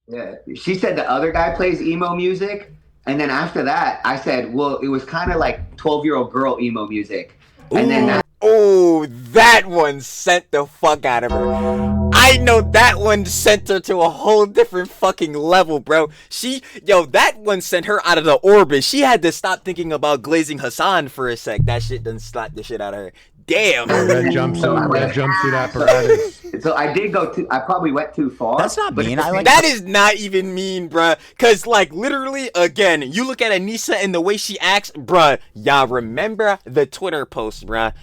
Yeah. She said the other guy plays emo music. And then after that, I said, well, it was kind of like 12-year-old girl emo music. And then Ooh, oh, that one sent the fuck out of her. I know that one sent her to a whole different fucking level, bro. That one sent her out of the orbit. She had to stop thinking about glazing Hassan for a sec. That shit done slapped the shit out of her. Damn. Red jumpsuit apparatus. So I did go too. I probably went too far. That's not mean. I like that. Is not even mean, bruh. Cause like literally, again, you look at Anisa and the way she acts, bruh. Y'all remember the Twitter post, bruh.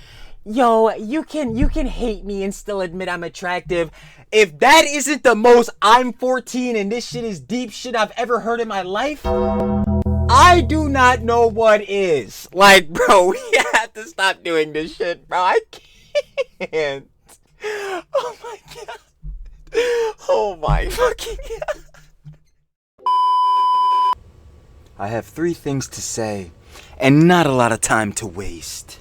Yo, you can hate me and still admit I'm attractive. If that isn't the most I'm 14 and this shit is deep shit I've ever heard in my life, I do not know what is. Like, bro, we have to stop doing this shit, bro. I can't. Oh my god. Oh my fucking god. I have 3 things to say, and not a lot of time to waste.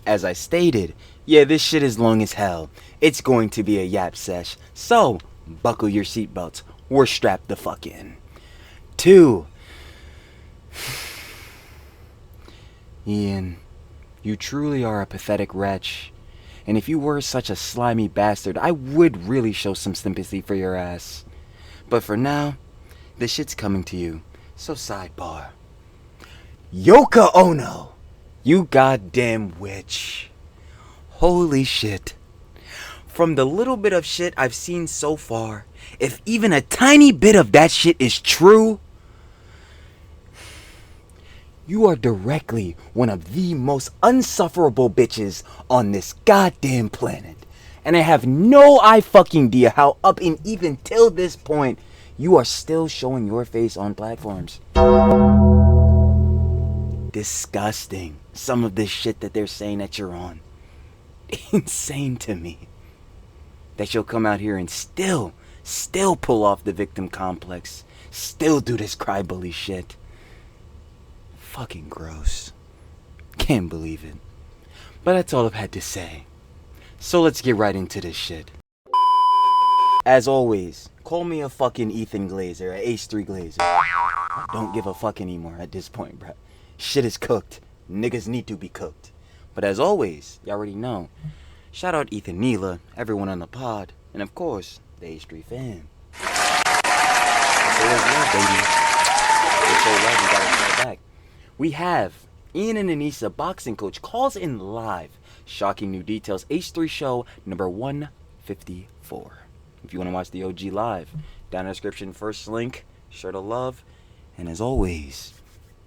As I stated, yeah, this shit is long as hell. It's going to be a yap sesh, so buckle your seatbelts. We're strapped the fuck in. 2. Ian, you truly are a pathetic wretch. And if you were such a slimy bastard, I would really show some sympathy for your ass. But for now, this shit's coming to you. So sidebar. Yoko Ono, you goddamn witch. Holy shit. From the little bit of shit I've seen so far, if even a tiny bit of that shit is true, you are directly one of the most unsufferable bitches on this goddamn planet. And I have no fucking idea how up and even till this point, you are still showing your face on platforms. Disgusting. Some of this shit that they're saying that you're on. Insane to me. That you'll come out here and still pull off the victim complex. Still do this cry bully shit. Fucking gross. Can't believe it. But that's all I've had to say. So let's get right into this shit. As always, call me a fucking Ethan Glazer, a H3 Glazer. I don't give a fuck anymore at this point, bruh. Shit is cooked. Niggas need to be cooked. But as always, you already know. Shout out Ethan Neela, everyone on the pod, and of course, the H3 fam. It's always love, baby. It's so love, we gotta turn it back. We have Ian and Anisa boxing coach calls in live. Shocking new details. H3 show number 154. If you want to watch the OG live, down in the description, first link, sure to love. And as always,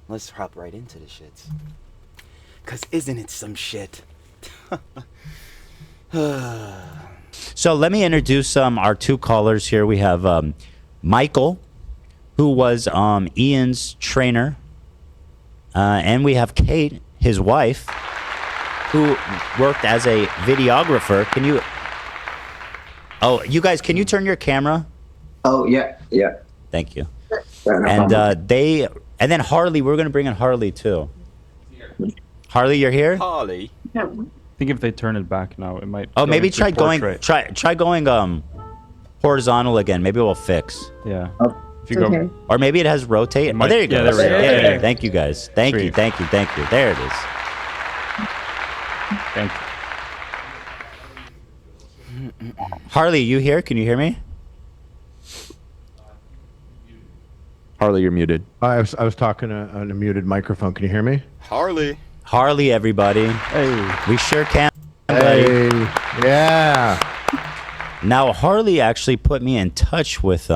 let's hop right into the shits. Cause isn't it some shit? So let me introduce our 2 callers here. We have Michael, who was Ian's trainer. And we have Kate, his wife, who worked as a videographer. Can you... Oh, you guys, can you turn your camera? Oh, yeah. Thank you. And then Harley, we're going to bring in Harley too. Harley, you're here? Harley? I think if they turn it back now, it might... Oh, maybe try going horizontal again. Maybe it will fix. Yeah. If you go, or maybe it has rotate. Oh, there you go. Yeah, there we go. Yeah. Thank you, guys. Thank you. There it is. Thank you. Harley, you here? Can you hear me? Harley, you're muted. I was talking on a muted microphone. Can you hear me? Harley, everybody. Hey. We sure can. Hey. Yeah. Now, Harley actually put me in touch with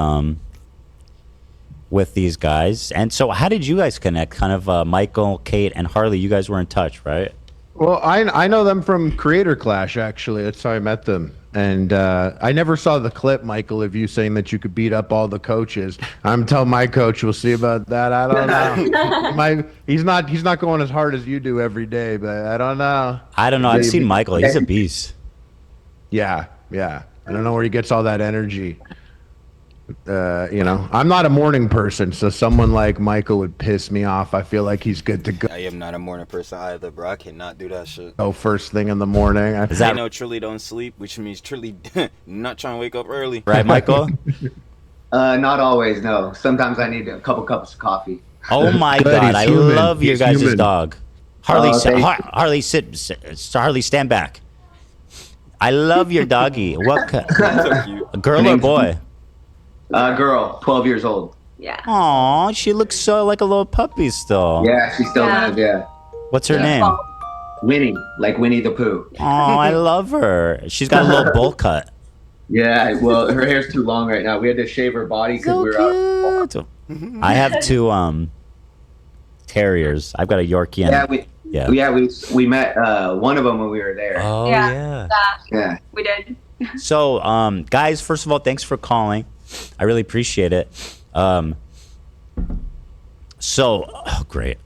these guys. And so how did you guys connect? Kind of Michael, Kate, and Harley, you guys were in touch, right? Well, I know them from Creator Clash, actually. That's how I met them. And I never saw the clip, Michael, of you saying that you could beat up all the coaches. I'm telling my coach, we'll see about that. I don't know. He's not going as hard as you do every day, but I don't know. I've seen Michael. He's a beast. Yeah. I don't know where he gets all that energy. I'm not a morning person, so someone like Michael would piss me off. I feel like he's good to go. I am not a morning person either, bro. I cannot do that shit. Oh, first thing in the morning. I know Trilly don't sleep, which means Trilly not trying to wake up early. Right, Michael? Not always, no. Sometimes I need a couple cups of coffee. Oh my Good, God, he's I human. love your He's guys' human. dog. Harley, thank you. Harley, Harley, stand back. I love your doggy. What? So cute. A girl or boy? Girl, 12 years old. Yeah. Aw, she looks so like a little puppy still. Yeah, she still Yeah. does, yeah. What's her Yeah. name? Oh, Winnie, like Winnie the Pooh. Oh, I love her. She's got a little bowl cut. Yeah, well, her hair's too long right now. We had to shave her body because So we were out. cute. I have two terriers. I've got a Yorkie and We met one of them when we were there. oh Yeah. yeah. Yeah. we did. So, guys, first of all, thanks for calling. I really appreciate it. Oh, great.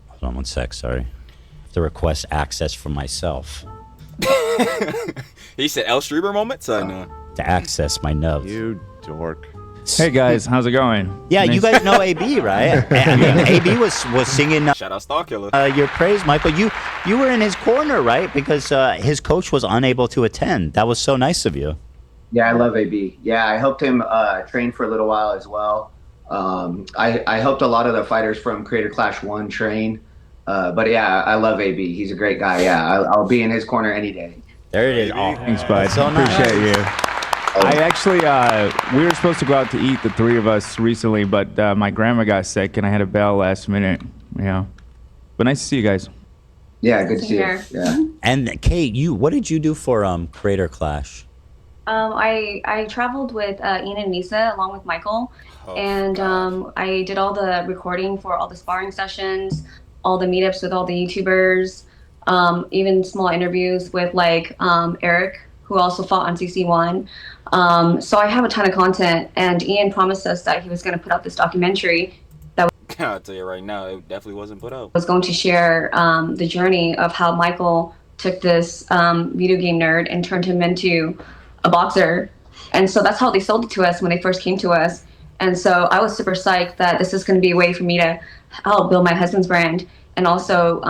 Hold on one sec. Sorry. I have to request access for myself He said El Streamer moments? I know. to access my nubs. You dork. Hey guys, how's it going? Yeah, you Nice- guys know AB, right? I mean, AB was singing Shout out Star Killer. your praise, Michael. You were in his corner, right? Because his coach was unable to attend. That was so nice of you. Yeah, I love AB. Yeah, I helped him train for a little while as well. I helped a lot of the fighters from Creator Clash 1 train. But yeah, I love AB. He's a great guy. Yeah, I'll be in his corner any day. There it is. Oh, Thanks, bud. so nice. Appreciate you. I actually, we were supposed to go out to eat, the three of us, recently, but my grandma got sick and I had to bail last minute. Yeah. But nice to see you guys. Yeah, good to see you. Here. Yeah. And Kate, what did you do for Creator Clash? I traveled with Ian and Nisa along with Michael, and I did all the recording for all the sparring sessions, all the meetups with all the YouTubers, even small interviews with like Eric, who also fought on CC1. So I have a ton of content, and Ian promised us that he was going to put out this documentary I'll tell you right now, it definitely wasn't put out. was going to share the journey of how Michael took this video game nerd and turned him into a boxer. And so that's how they sold it to us when they first came to us. And so I was super psyched that this is going to be a way for me to help build my husband's brand and also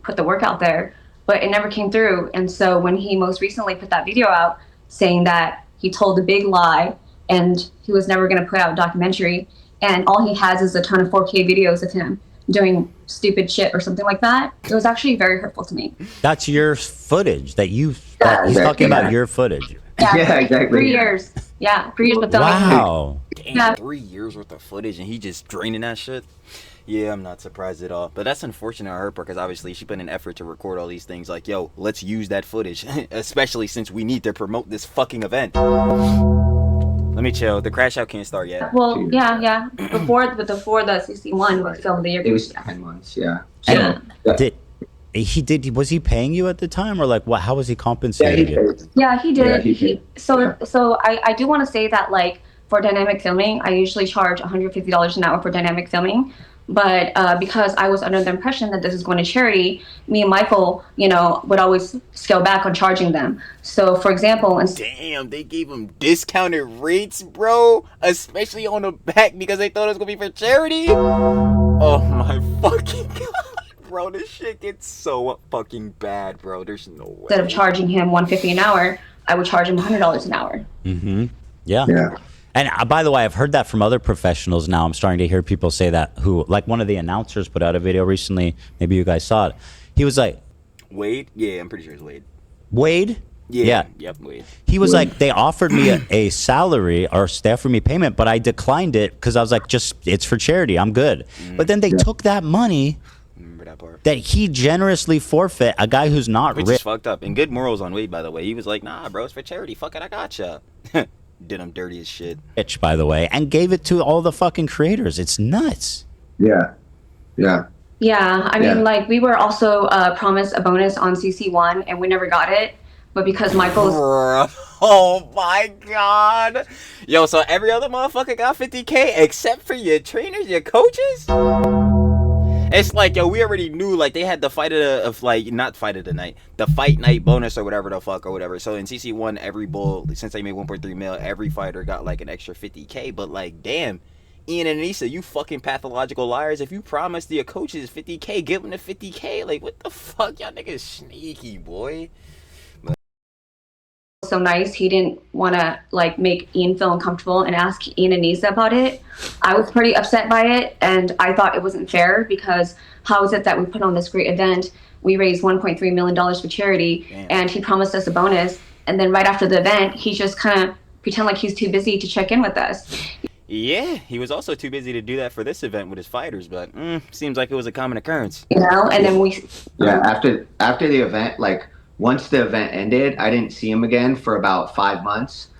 put the work out there. But it never came through. And so when he most recently put that video out saying that he told a big lie and he was never going to put out a documentary, and all he has is a ton of 4K videos of him doing stupid shit or something like that, it was actually very hurtful to me. That's your footage that you. Yeah, He's talking yeah. about your footage. Yeah, exactly. 3 years. Yeah, 3 years of filming. Wow. Damn, Yeah. 3 years worth of footage and he just draining that shit. Yeah, I'm not surprised at all. But that's unfortunate on her part because obviously she put in an effort to record all these things. Like, yo, let's use that footage, especially since we need to promote this fucking event. Let me chill. The crash out can't start yet. Well, yeah. Before the CC1 was filmed the year It was before. 10 months, yeah. And Yeah. was he paying you at the time, or like what? How was he compensating you? Yeah, he did. Yeah, he did. So I do want to say that, like, for dynamic filming, I usually charge $150 an hour for dynamic filming. But because I was under the impression that this is going to charity, me and Michael, would always scale back on charging them. So, for example, Damn, they gave him discounted rates, bro. Especially on the back because they thought it was gonna be for charity. Oh my fucking god, bro, this shit gets so fucking bad, bro. There's no way. instead of charging him $150 an hour, I would charge him $100 an hour. Mm-hmm. Yeah. Yeah. And by the way, I've heard that from other professionals now. I'm starting to hear people say that who, like one of the announcers put out a video recently. Maybe you guys saw it. He was like, Wade? Yeah, I'm pretty sure it's Wade. Wade? Yeah. Yep, Wade. He was like, they offered me a salary or they offered me payment, but I declined it because I was like, it's for charity. I'm good. But then they took that money Remember that part? that he generously forfeit, a guy who's not Which is rich. fucked up. And good morals on Wade, by the way. He was like, nah, bro, it's for charity. Fuck it, I gotcha. Did him dirty as shit. Rich, by the way, and gave it to all the fucking creators. It's nuts. Yeah. Yeah. Yeah, I Yeah. mean, like, we were also promised a bonus on CC1, and we never got it. But because Michael's Bruh. Oh my god. Yo, so every other motherfucker got 50K except for your trainers, your coaches? It's like, yo, we already knew, like, they had the not fight of the night, the fight night bonus or whatever the fuck or whatever. So in CC1, every bull, since they made 1.3 mil, every fighter got, like, an extra 50K. But, like, damn, Ian and Anisa, you fucking pathological liars. If you promised your coaches 50K, give them the 50K. Like, what the fuck? Y'all niggas sneaky, boy. so nice. He didn't want to like make Ian feel uncomfortable and ask Ian and Anisa about it. I was pretty upset by it, and I thought it wasn't fair because how is it that we put on this great event? We raised $1.3 million for charity, and he promised us a bonus. And then right after the event, he just kind of pretend like he's too busy to check in with us. Yeah, he was also too busy to do that for this event with his fighters, but seems like it was a common occurrence. You know, and then we. Yeah, after the event, like once the event ended, I didn't see him again for about 5 months.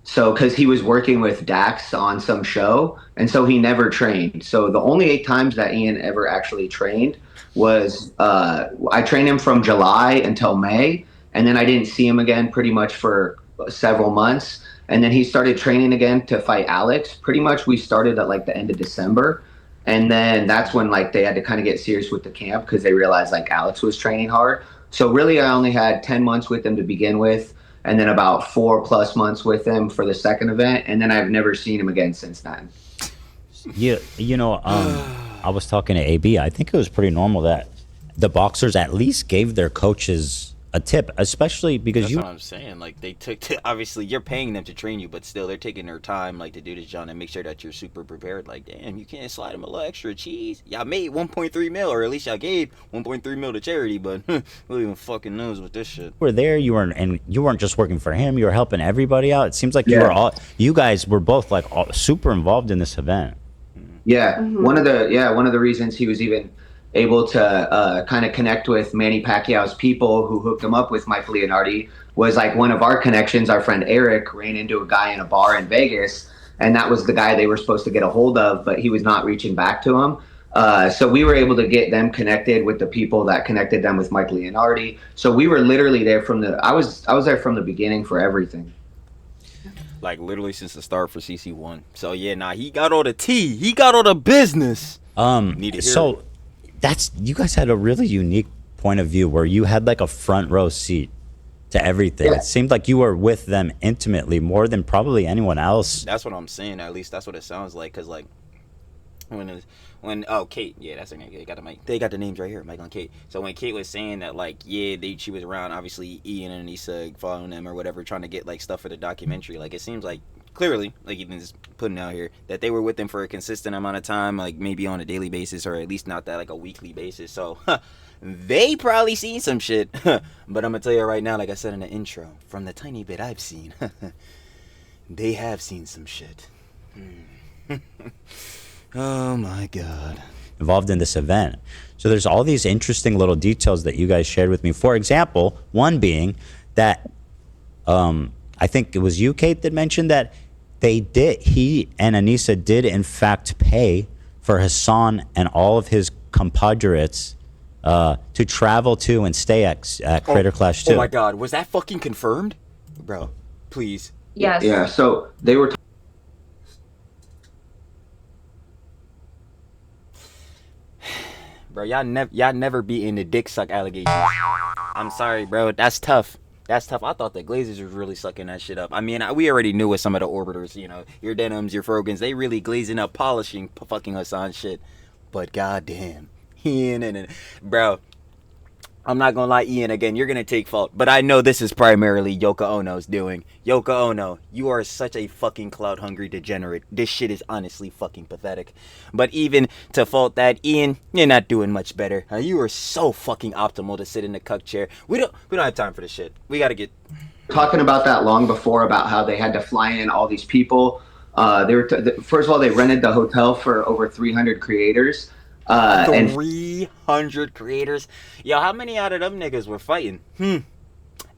So because he was working with Dax on some show, and so he never trained. So the only 8 times that Ian ever actually trained was I trained him from July until May, and then I didn't see him again pretty much for several months. And then he started training again to fight Alex. Pretty much we started at like the end of December. And then that's when like they had to kind of get serious with the camp because they realized like Alex was training hard. So really I only had 10 months with him to begin with, and then about 4+ months with him for the second event. And then I've never seen him again since then. Yeah, I was talking to AB. I think it was pretty normal that the boxers at least gave their coaches a tip, especially because That's what I'm saying. Like they took to, obviously you're paying them to train you, but still they're taking their time like to do this, John, and make sure that you're super prepared. Like, damn, you can't slide them a little extra cheese. Y'all made 1.3 mil, or at least y'all gave 1.3 mil to charity, but who even fucking knows with this shit? were there, you weren't just working for him, you were helping everybody out. It seems like you guys were both like super involved in this event. Yeah, one of the reasons he was even able to kind of connect with Manny Pacquiao's people who hooked him up with Michael Leonardi was like one of our connections. Our friend Eric ran into a guy in a bar in Vegas, and that was the guy they were supposed to get a hold of, but he was not reaching back to him. So we were able to get them connected with the people that connected them with Michael Leonardi. So we were literally there I was there from the beginning for everything. Like literally since the start for CC1. So yeah, he got all the tea. He got all the business. So you guys had a really unique point of view where you had like a front row seat to everything. Yeah. It seemed like you were with them intimately more than probably anyone else. That's what I'm saying. At least that's what it sounds like. Cause like when Kate, yeah, that's her name. They got the names right here, Michael and Kate. So when Kate was saying that, like, yeah, she was around, obviously Ian and Anisa following them or whatever, trying to get like stuff for the documentary. Like it seems like clearly, like even just putting out here, that they were with them for a consistent amount of time, like maybe on a daily basis or at least not that like a weekly basis. So they probably seen some shit. But I'm gonna tell you right now, like I said in the intro, from the tiny bit I've seen, they have seen some shit. Oh my God. Involved in this event. So there's all these interesting little details that you guys shared with me. For example, one being that I think it was you, Kate, that mentioned that he and Anisa did in fact pay for Hassan and all of his compatriots to travel to and stay at Creator Clash 2. Oh my God, was that fucking confirmed? Bro, please. Yes. Yeah, so they were bro, y'all never beaten the dick suck allegations. I'm sorry, bro. That's tough. I thought the Glazers was really sucking that shit up. I mean, we already knew with some of the orbiters, your Denims, your Frogans, they really glazing up, polishing fucking Hassan shit. But goddamn, Ian and bro, I'm not gonna lie, Ian, again, you're gonna take fault, but I know this is primarily Yoko Ono's doing. Yoko Ono, you are such a fucking clout-hungry degenerate. This shit is honestly fucking pathetic. But even to fault that, Ian, you're not doing much better. You are so fucking optimal to sit in the cuck chair. We don't have time for this shit. We gotta get talking about that long before, about how they had to fly in all these people. First of all, they rented the hotel for over 300 creators. 300 creators. Yo, how many out of them niggas were fighting?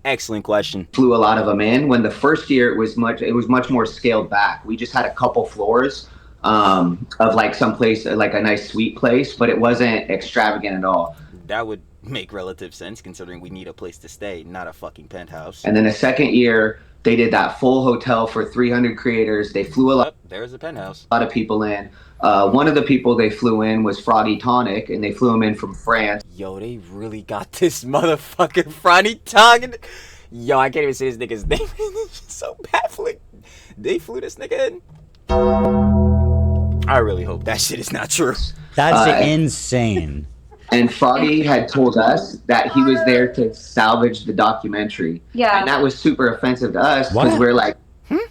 Excellent question. Flew a lot of them in. When the first year it was much more scaled back. We just had a couple floors of like some place, like a nice suite place, but it wasn't extravagant at all. That would make relative sense considering we need a place to stay, not a fucking penthouse. And then the second year they did that full hotel for 300 creators. They flew a lot. There's a penthouse. A lot of people in. One of the people they flew in was Froggy Tonic, and they flew him in from France. Yo, they really got this motherfucking Froggy Tonic. Yo, I can't even say this nigga's name. It's so baffling. They flew this nigga in. I really hope that shit is not true. That's insane. And Froggy had told us that he was there to salvage the documentary. Yeah. And that was super offensive to us because we're like,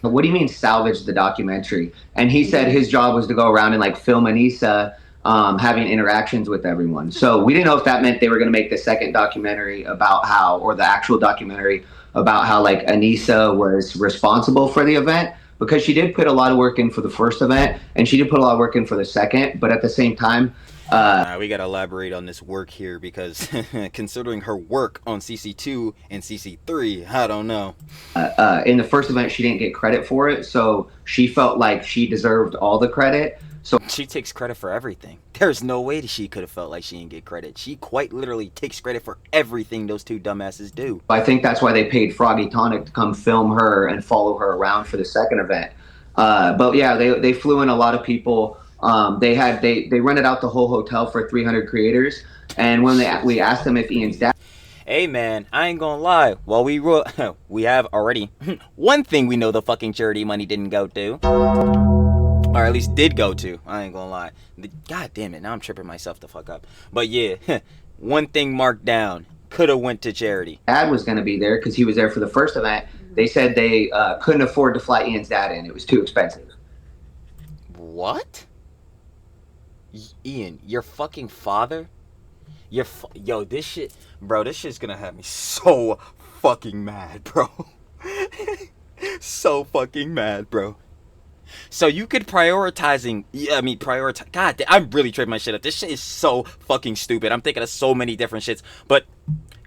what do you mean salvage the documentary? And he said his job was to go around and like film Anisa having interactions with everyone. So we didn't know if that meant they were going to make the second documentary about how, or the actual documentary about how like Anisa was responsible for the event, because she did put a lot of work in for the first event and she did put a lot of work in for the second. But at the same time, we gotta elaborate on this work here because considering her work on CC2 and CC3, I don't know. In the first event, she didn't get credit for it, so she felt like she deserved all the credit. So she takes credit for everything. There's no way that she could have felt like she didn't get credit. She quite literally takes credit for everything those two dumbasses do. I think that's why they paid Froggy Tonic to come film her and follow her around for the second event. But yeah, they flew in a lot of people. They rented out the whole hotel for 300 creators, and when we asked them if Ian's dad. Hey man, I ain't gonna lie. Well, we have already one thing we know the fucking charity money didn't go to, or at least did go to. I ain't gonna lie. God damn it, now I'm tripping myself the fuck up. But yeah, one thing marked down could have went to charity. Dad was gonna be there because he was there for the first event. They said they couldn't afford to fly Ian's dad in. It was too expensive. What? Ian, your fucking father? Yo, this shit, bro, this shit's gonna have me so fucking mad, bro. So fucking mad, bro. So you could prioritize, God, I'm really tripping my shit up. This shit is so fucking stupid. I'm thinking of so many different shits. But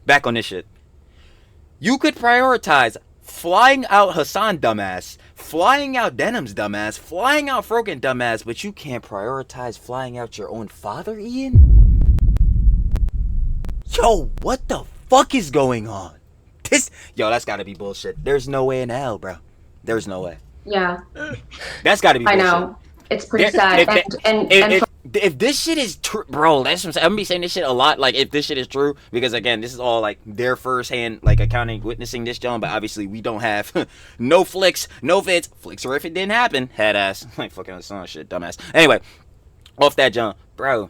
back on this shit. You could prioritize flying out Hassan dumbass, flying out Denim's dumbass, flying out Frogan dumbass, but you can't prioritize flying out your own father, Ian? Yo, what the fuck is going on? Yo, that's gotta be bullshit. There's no way in hell, bro. There's no way. Yeah. That's gotta be bullshit. I know. It's pretty sad. If this shit is true, bro, that's what I'm saying. I'm gonna be saying this shit a lot. Like, if this shit is true, because again, this is all like their first hand, like accounting, witnessing this, John. But obviously, we don't have no flicks, no vids, flicks, or if it didn't happen, head ass, like fucking son shit, dumbass. Anyway, off that, John, bro.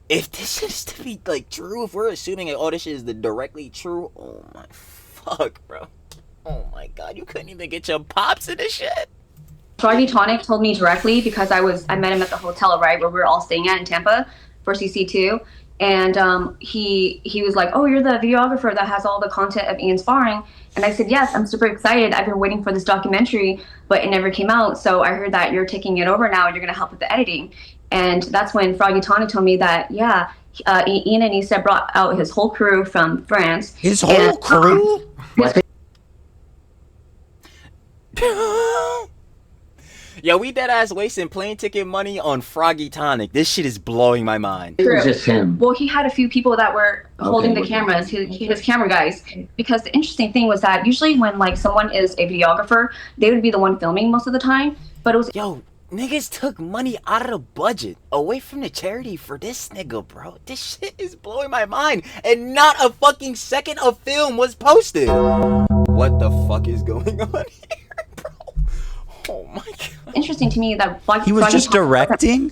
If this is to be like true, if we're assuming that all this shit is directly true, oh my fuck, bro. Oh my god, you couldn't even get your pops in this shit. Froggy Tonic told me directly because I met him at the hotel, right, where we were all staying at in Tampa for CC2, and he was like, "Oh, you're the videographer that has all the content of Ian's sparring," and I said, "Yes, I'm super excited. I've been waiting for this documentary, but it never came out. So I heard that you're taking it over now and you're gonna help with the editing." And that's when Froggy Tonic told me that, yeah, Ian and Anisa brought out his whole crew from France. His whole crew? Yo, we dead ass wasting plane ticket money on Froggy Tonic. This shit is blowing my mind. It was just him. Well, he had a few people that were holding the cameras, his camera guys. Because the interesting thing was that usually when like someone is a videographer, they would be the one filming most of the time. But it was niggas took money out of the budget away from the charity for this nigga, bro. This shit is blowing my mind. And not a fucking second of film was posted. What the fuck is going on here, bro? Oh my god. Interesting to me that he was just directing?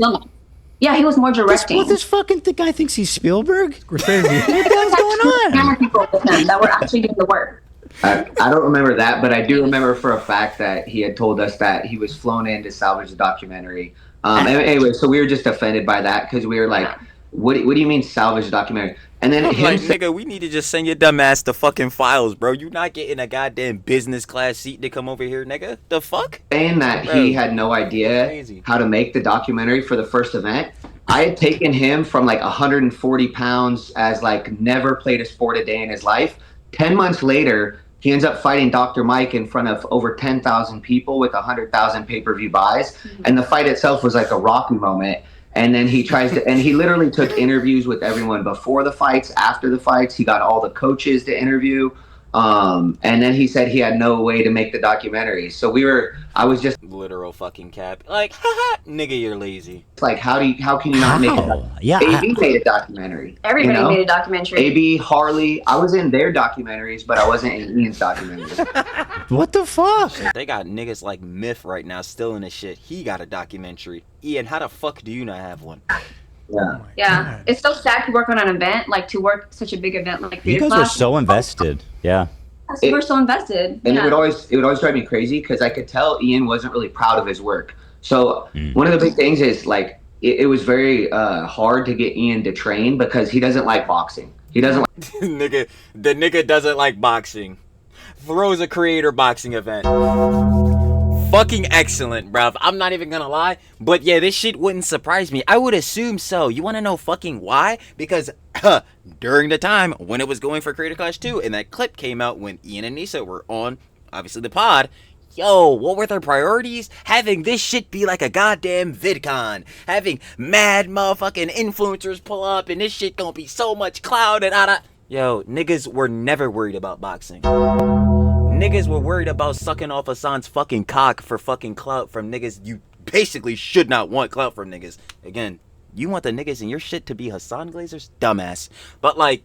Yeah, he was more directing. This fucking guy thinks he's Spielberg? Crazy. What the hell's going on? Camera people with him that were actually doing the work. I don't remember that, but I do remember for a fact that he had told us that he was flown in to salvage the documentary. Anyway, so we were just offended by that because we were like, what do you mean salvage the documentary? And then nigga, we need to just send your dumb ass the fucking files, bro. You not getting a goddamn business class seat to come over here, nigga. The fuck? Saying that he had no idea how to make the documentary for the first event. I had taken him from like 140 pounds as like never played a sport a day in his life. 10 months later, he ends up fighting Dr. Mike in front of over 10,000 people with 100,000 pay-per-view buys. And the fight itself was like a Rocky moment. And then he he literally took interviews with everyone before the fights, after the fights. He got all the coaches to interview. And then he said he had no way to make the documentary. So I was just literal fucking cap. Like, haha, nigga, you're lazy. It's like, how can you not make it? Yeah, AB made a documentary. Everybody made a documentary. AB, Harley, I was in their documentaries, but I wasn't in Ian's documentary. What the fuck? They got niggas like Myth right now still in this shit. He got a documentary. Ian, how the fuck do you not have one? Yeah. Yeah, it's so sad to work on an event, like to work such a big event like You Creator guys are Clash. so invested. Yeah. We're so invested. And Yeah. it would always drive me crazy because I could tell Ian wasn't really proud of his work. So one of the big things is like it was very hard to get Ian to train because he doesn't like boxing. He doesn't The nigga doesn't like boxing. Throws a creator boxing event. Fucking excellent, bruv. I'm not even gonna lie. But yeah, this shit wouldn't surprise me. I would assume so. You wanna know fucking why? Because during the time when it was going for Creator Clash 2 and that clip came out when Ian and Anissa were on, obviously, the pod. Yo, what were their priorities? Having this shit be like a goddamn VidCon. Having mad motherfucking influencers pull up and this shit gonna be so much cloud and Yo, niggas were never worried about boxing. Niggas were worried about sucking off Hassan's fucking cock for fucking clout from niggas you basically should not want clout from niggas. Again, you want the niggas in your shit to be Hassan Glazers? Dumbass. But like,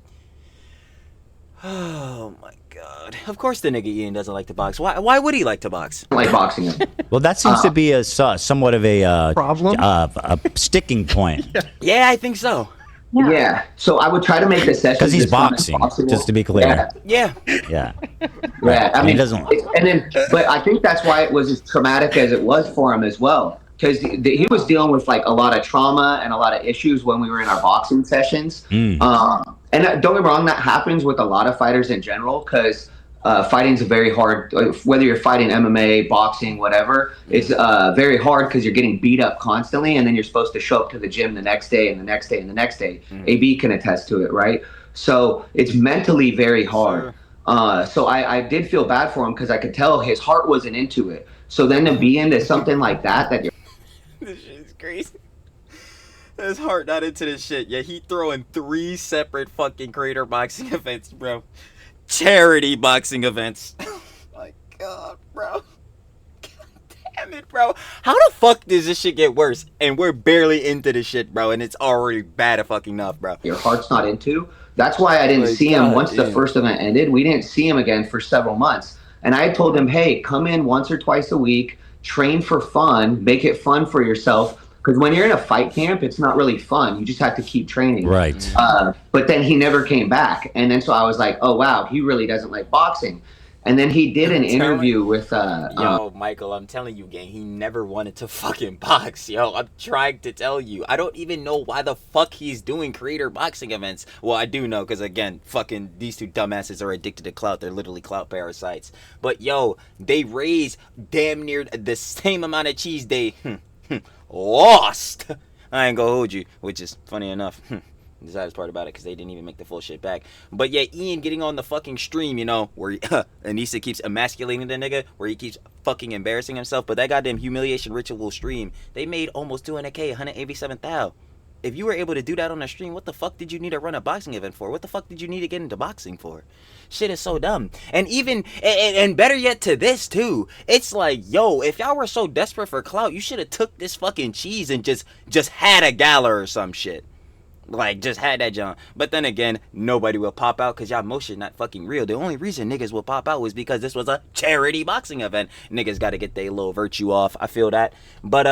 oh my god. Of course the nigga Ian doesn't like to box. Why would he like to box? like boxing. Well, that seems to be a somewhat of a Problem? a sticking point Yeah, I think so. Yeah. So I would try to make the session because he's as fun as boxing. possible. Just to be clear. Yeah. Yeah. Yeah. Yeah, I And he mean, doesn't. and then, but I think that's why it was as traumatic as it was for him as well, because he was dealing with like a lot of trauma and a lot of issues when we were in our boxing sessions. And don't get me wrong, that happens with a lot of fighters in general, because fighting's a very hard. Whether you're fighting MMA, boxing, whatever, it's very hard because you're getting beat up constantly, and then you're supposed to show up to the gym the next day and the next day and the next day. AB can attest to it, right? So it's mentally very hard. So I did feel bad for him because I could tell his heart wasn't into it. So then to be into something like that you're This shit is crazy. His heart not into this shit. Yeah, he throwing 3 separate fucking creator boxing events, bro. Charity boxing events. My god, bro. God damn it, bro. How the fuck does this shit get worse? And we're barely into this shit, bro, and it's already bad fucking enough, bro. your heart's not into. That's why I didn't My see him God, once the damn. first event ended. We didn't see him again for several months. And I told him, hey, come in once or twice a week, train for fun, make it fun for yourself. Because when you're in a fight camp, it's not really fun. You just have to keep training. Right. But then he never came back. And then so I was like, oh, wow, he really doesn't like boxing. And then he did an interview with... Yo, Michael, I'm telling you, gang, he never wanted to fucking box, yo. I'm trying to tell you. I don't even know why the fuck he's doing creator boxing events. Well, I do know, because, again, fucking these two dumbasses are addicted to clout. They're literally clout parasites. But, yo, they raise damn near the same amount of cheese they lost. I ain't gonna hold you, which is funny enough. The saddest part about it, because they didn't even make the full shit back. But yeah, Ian getting on the fucking stream, you know, where Anissa keeps emasculating the nigga, where he keeps fucking embarrassing himself. But that goddamn humiliation ritual stream, they made almost 200K, 187,000. If you were able to do that on a stream, what the fuck did you need to run a boxing event for? What the fuck did you need to get into boxing for? Shit is so dumb. And even, and better yet to this too, it's like, yo, if y'all were so desperate for clout, you should have took this fucking cheese and just had a gala or some shit. Like, just had that junk. But then again, nobody will pop out because y'all motion not fucking real. The only reason niggas will pop out was because this was a charity boxing event. Niggas got to get their little virtue off. I feel that. But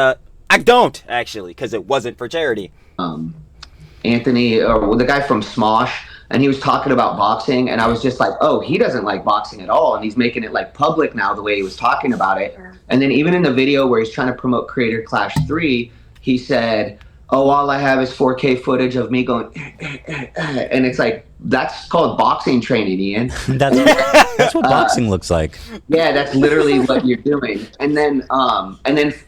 I don't, actually, because it wasn't for charity. Anthony, or the guy from Smosh, and he was talking about boxing, and I was just like, oh, he doesn't like boxing at all, and he's making it like public now the way he was talking about it. And then even in the video where he's trying to promote Creator Clash 3, he said, oh, all I have is 4K footage of me going, and it's like, that's called boxing training, Ian. That's what boxing looks like. Yeah, that's literally what you're doing. And then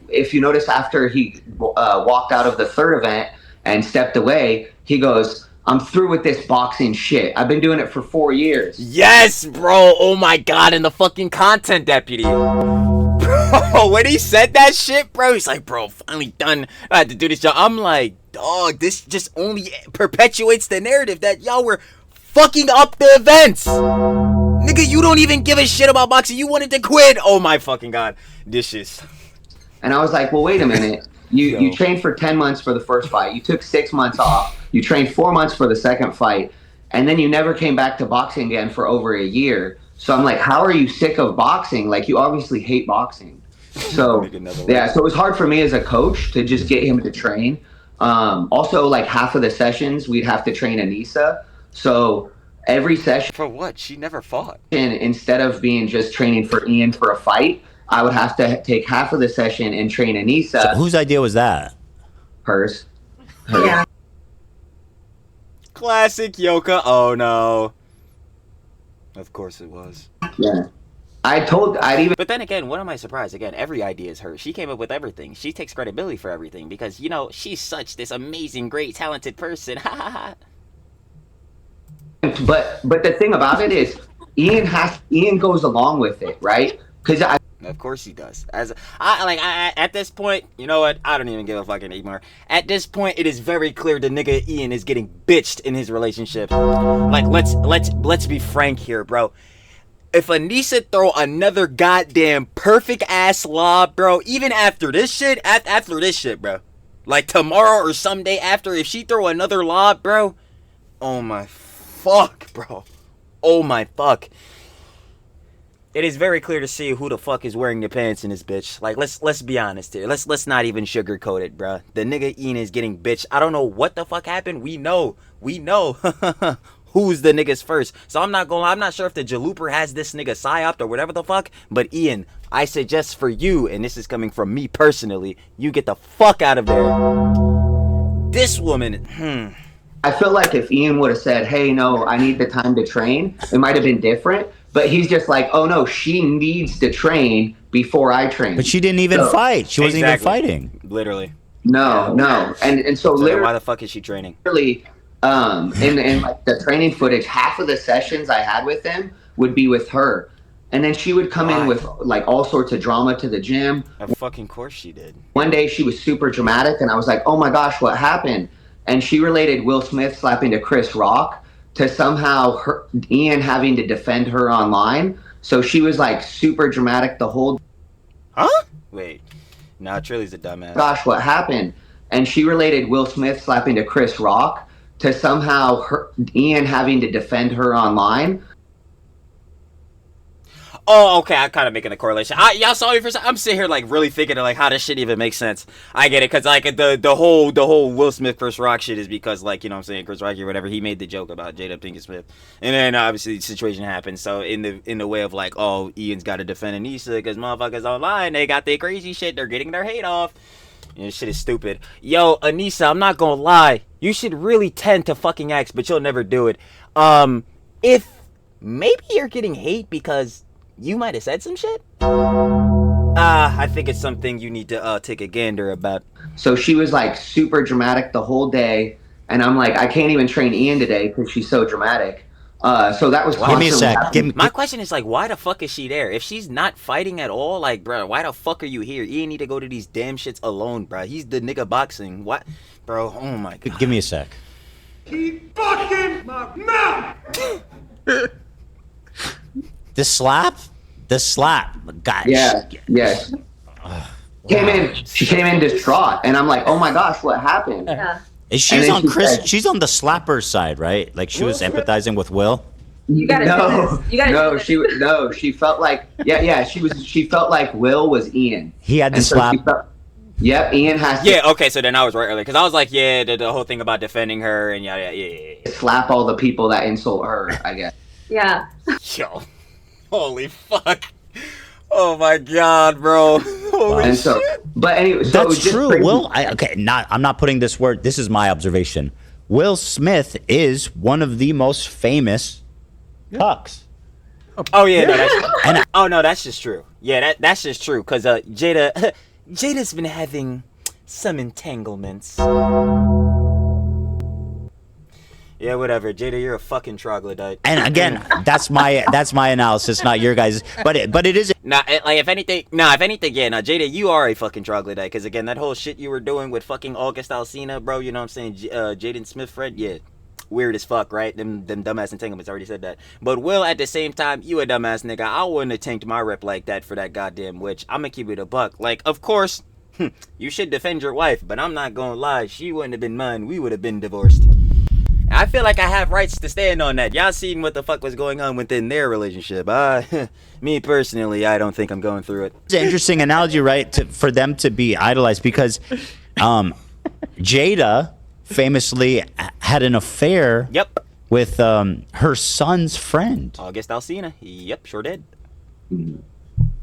if you notice, after he walked out of the third event and stepped away, he goes, I'm through with this boxing shit. I've been doing it for 4 years. Yes, bro. Oh my god, and the fucking content deputy. Bro, when he said that shit, bro, he's like, bro, finally done. I had to do this job. I'm like, dog, this just only perpetuates the narrative that y'all were fucking up the events. Nigga, you don't even give a shit about boxing. You wanted to quit. Oh my fucking god. This is... And I was like, well, wait a minute. You trained for 10 months for the first fight. You took 6 months off. You trained 4 months for the second fight. And then you never came back to boxing again for over a year. So I'm like, how are you sick of boxing? Like, you obviously hate boxing. So, yeah, so it was hard for me as a coach to just get him to train. Also, like half of the sessions, we'd have to train Anisa. So every session, For what? She never fought. instead of being just training for Ian for a fight, I would have to take half of the session and train Anisa. So whose idea was that? Hers. Yeah. Classic Yoka. Oh no. Of course it was. Yeah. I'd even But then again, what am I surprised? Again, every idea is hers. She came up with everything. She takes credibility for everything because, you know, she's such this amazing, great, talented person. Ha ha ha. but the thing about it is Ian goes along with it, right? Because Of course he does. I at this point, you know what? I don't even give a fuck anymore. At this point, it is very clear the nigga Ian is getting bitched in his relationship. Like, let's be frank here, bro. If Anisa throw another goddamn perfect ass lob, bro, even after this shit, bro, like tomorrow or someday after, if she throw another lob, bro, oh my fuck, bro, oh my fuck. It is very clear to see who the fuck is wearing the pants in this bitch. Like, let's be honest here. Let's not even sugarcoat it, bruh. The nigga Ian is getting bitched. I don't know what the fuck happened. We know who's the niggas first. So I'm not sure if the Jalooper has this nigga psyoped or whatever the fuck. But Ian, I suggest for you, and this is coming from me personally, you get the fuck out of there. This woman, I feel like if Ian would have said, "Hey, no, I need the time to train," it might have been different. But he's just like, "Oh no, she needs to train before I train." But she didn't even fight. She wasn't even fighting. literally. No, and so So then literally. why the fuck is she training? In like the training footage, half of the sessions I had with him would be with her, and then she would come in with like all sorts of drama to the gym. Of fucking course she did. One day she was super dramatic, and I was like, "Oh my gosh, what happened?" And she related Will Smith slapping to Chris Rock to somehow Ian having to defend her online. So she was like super dramatic the whole. Huh? Wait. Nah, Trilly's a dumbass. Gosh, what happened? And she related Will Smith slapping to Chris Rock to somehow Ian having to defend her online. Oh, okay. I'm kind of making a correlation. Y'all saw me for a second. I'm sitting here like really thinking of like how this shit even makes sense. I get it, cause like the whole Will Smith Chris Rock shit is because like, you know what I'm saying, Chris Rock or whatever, he made the joke about Jada Pinkett Smith, and then obviously the situation happened. So in the way of like, oh, Ian's got to defend Anisa because motherfuckers online, they got their crazy shit, they're getting their hate off. And this shit is stupid. Yo, Anisa, I'm not gonna lie. You should really tend to fucking ask, but you'll never do it. If maybe you're getting hate because you might have said some shit. I think it's something you need to take a gander about. So she was like super dramatic the whole day, and I'm like, I can't even train Ian today because she's so dramatic. So that was. Give me a sec. My question is like, why the fuck is she there? If she's not fighting at all, like, bro, why the fuck are you here? Ian need to go to these damn shits alone, bro. He's the nigga boxing. What, bro? Oh my god. Give me a sec. Keep fucking my mouth. The slap? God. Yeah. Yes. She came in distraught, and I'm like, oh my gosh, what happened? Yeah. She's then on she Chris. said- She's on the slapper side, right? Like she was empathizing with Will. You gotta do this. You gotta do this. She felt like she felt like Will was Ian. He had to And so slap. she felt- Yep, Ian has to Yeah, okay, so then I was right earlier because I was like, yeah, the whole thing about defending her and yeah. slap all the people that insult her, I guess. Yeah. Yo, holy fuck. Oh my god, bro. Holy And so, but anyway, so it was That's just true. crazy. Will, I'm not putting this word. This is my observation. Will Smith is one of the most famous cucks. Oh yeah, no, that's just true. Yeah, that's just true. Cause Jada's been having some entanglements. Yeah, whatever. Jada, you're a fucking troglodyte. And again, that's my analysis, not your guys'. But it is. If anything, Jada, you are a fucking troglodyte. Because again, that whole shit you were doing with fucking August Alsina, bro, you know what I'm saying? Jaden Smith, Fred, yeah. Weird as fuck, right? Them dumbass entanglements, already said that. But Will, at the same time, you a dumbass nigga. I wouldn't have tanked my rep like that for that goddamn witch. I'm gonna keep it a buck. Like, of course, you should defend your wife, but I'm not gonna lie. She wouldn't have been mine. We would have been divorced. I feel like I have rights to stand on that. Y'all seen what the fuck was going on within their relationship. Me personally, I don't think I'm going through it. It's an interesting analogy, right? For them to be idolized because Jada famously had an affair Yep. with her son's friend. August Alsina. Yep, sure did.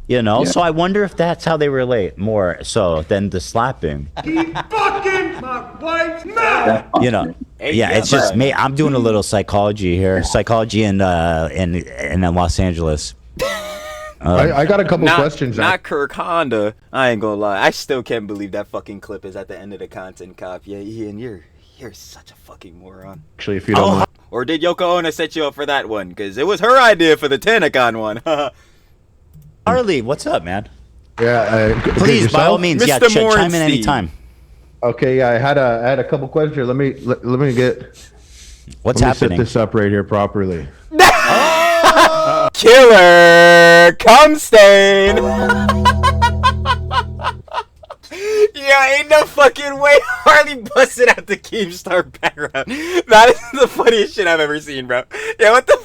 You know, Yeah. so I wonder if that's how they relate more so than the slapping. Keep fucking my wife's mouth. You know, Hey, yeah, yeah, it's just but- me. I'm doing a little psychology here, psychology in Los Angeles. I got a couple questions. Not Kirk Honda. I ain't gonna lie. I still can't believe that fucking clip is at the end of the content cop. Yeah, Ian, you're such a fucking moron. Actually, if you don't mind. Or did Yoko Ono set you up for that one? Because it was her idea for the Tanacon one. Harley, what's up, man? Yeah, Please, by all means, yeah, Mr. chime in Morenstein. anytime. Okay, yeah, I had a couple questions here. Let me get. What's let me set happening? this up right here properly. Killer cum stain. Yeah, ain't no fucking way Harley busted out the Keemstar background. That is the funniest shit I've ever seen, bro. Yeah, what the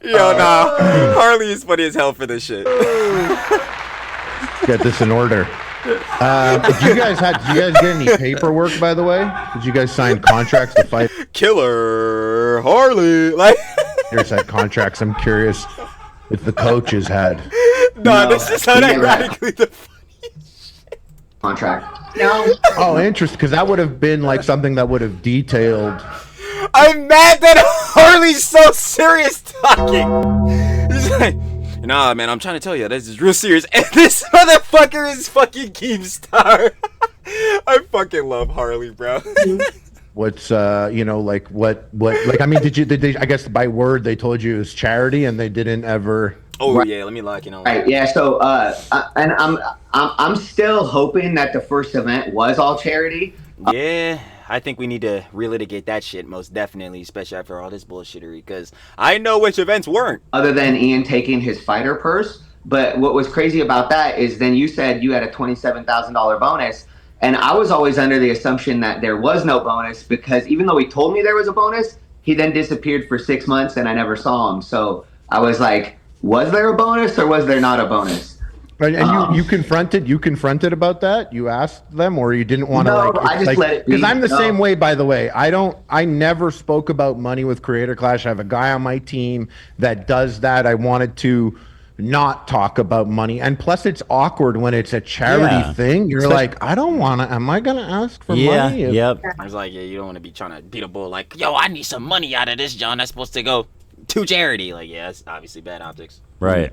Yo, nah. Harley is funny as hell for this shit. Get this in order. Did you guys get any paperwork, by the way? Did you guys sign contracts to fight? Killer Harley. Like, Here's that contracts. I'm curious if the coaches had. nah, this is he never had unironically the contract. No. Oh, interesting, because that would have been like something that would have detailed. I'm mad that Harley's so serious talking. He's like, nah, man, I'm trying to tell you, this is real serious. And this motherfucker is fucking Keemstar. I fucking love Harley, bro. What's like what like I mean, did they? I guess by word they told you it was charity, and they didn't ever. Oh Right. yeah, let me lock you know. Right. Yeah. So, and I'm still hoping that the first event was all charity. Yeah, I think we need to relitigate that shit most definitely, especially after all this bullshittery. Because I know which events weren't. Other than Ian taking his fighter purse. But what was crazy about that is then you said you had a $27,000 bonus. And I was always under the assumption that there was no bonus because even though he told me there was a bonus, he then disappeared for 6 months and I never saw him. So I was like, was there a bonus or was there not a bonus? And you confronted about that? You asked them, or you didn't want to No, like? I just let it be. Because I'm the No. same way, by the way. I never spoke about money with Creator Clash. I have a guy on my team that does that. I wanted to not talk about money, and plus it's awkward when it's a charity Yeah. thing. You're It's like, I don't want to. Am I gonna ask for Yeah, money? yep. I was like, yeah, you don't want to be trying to beat a bull like, yo, I need some money out of this, John. That's supposed to go to charity. Like, yeah, that's obviously bad optics. Right.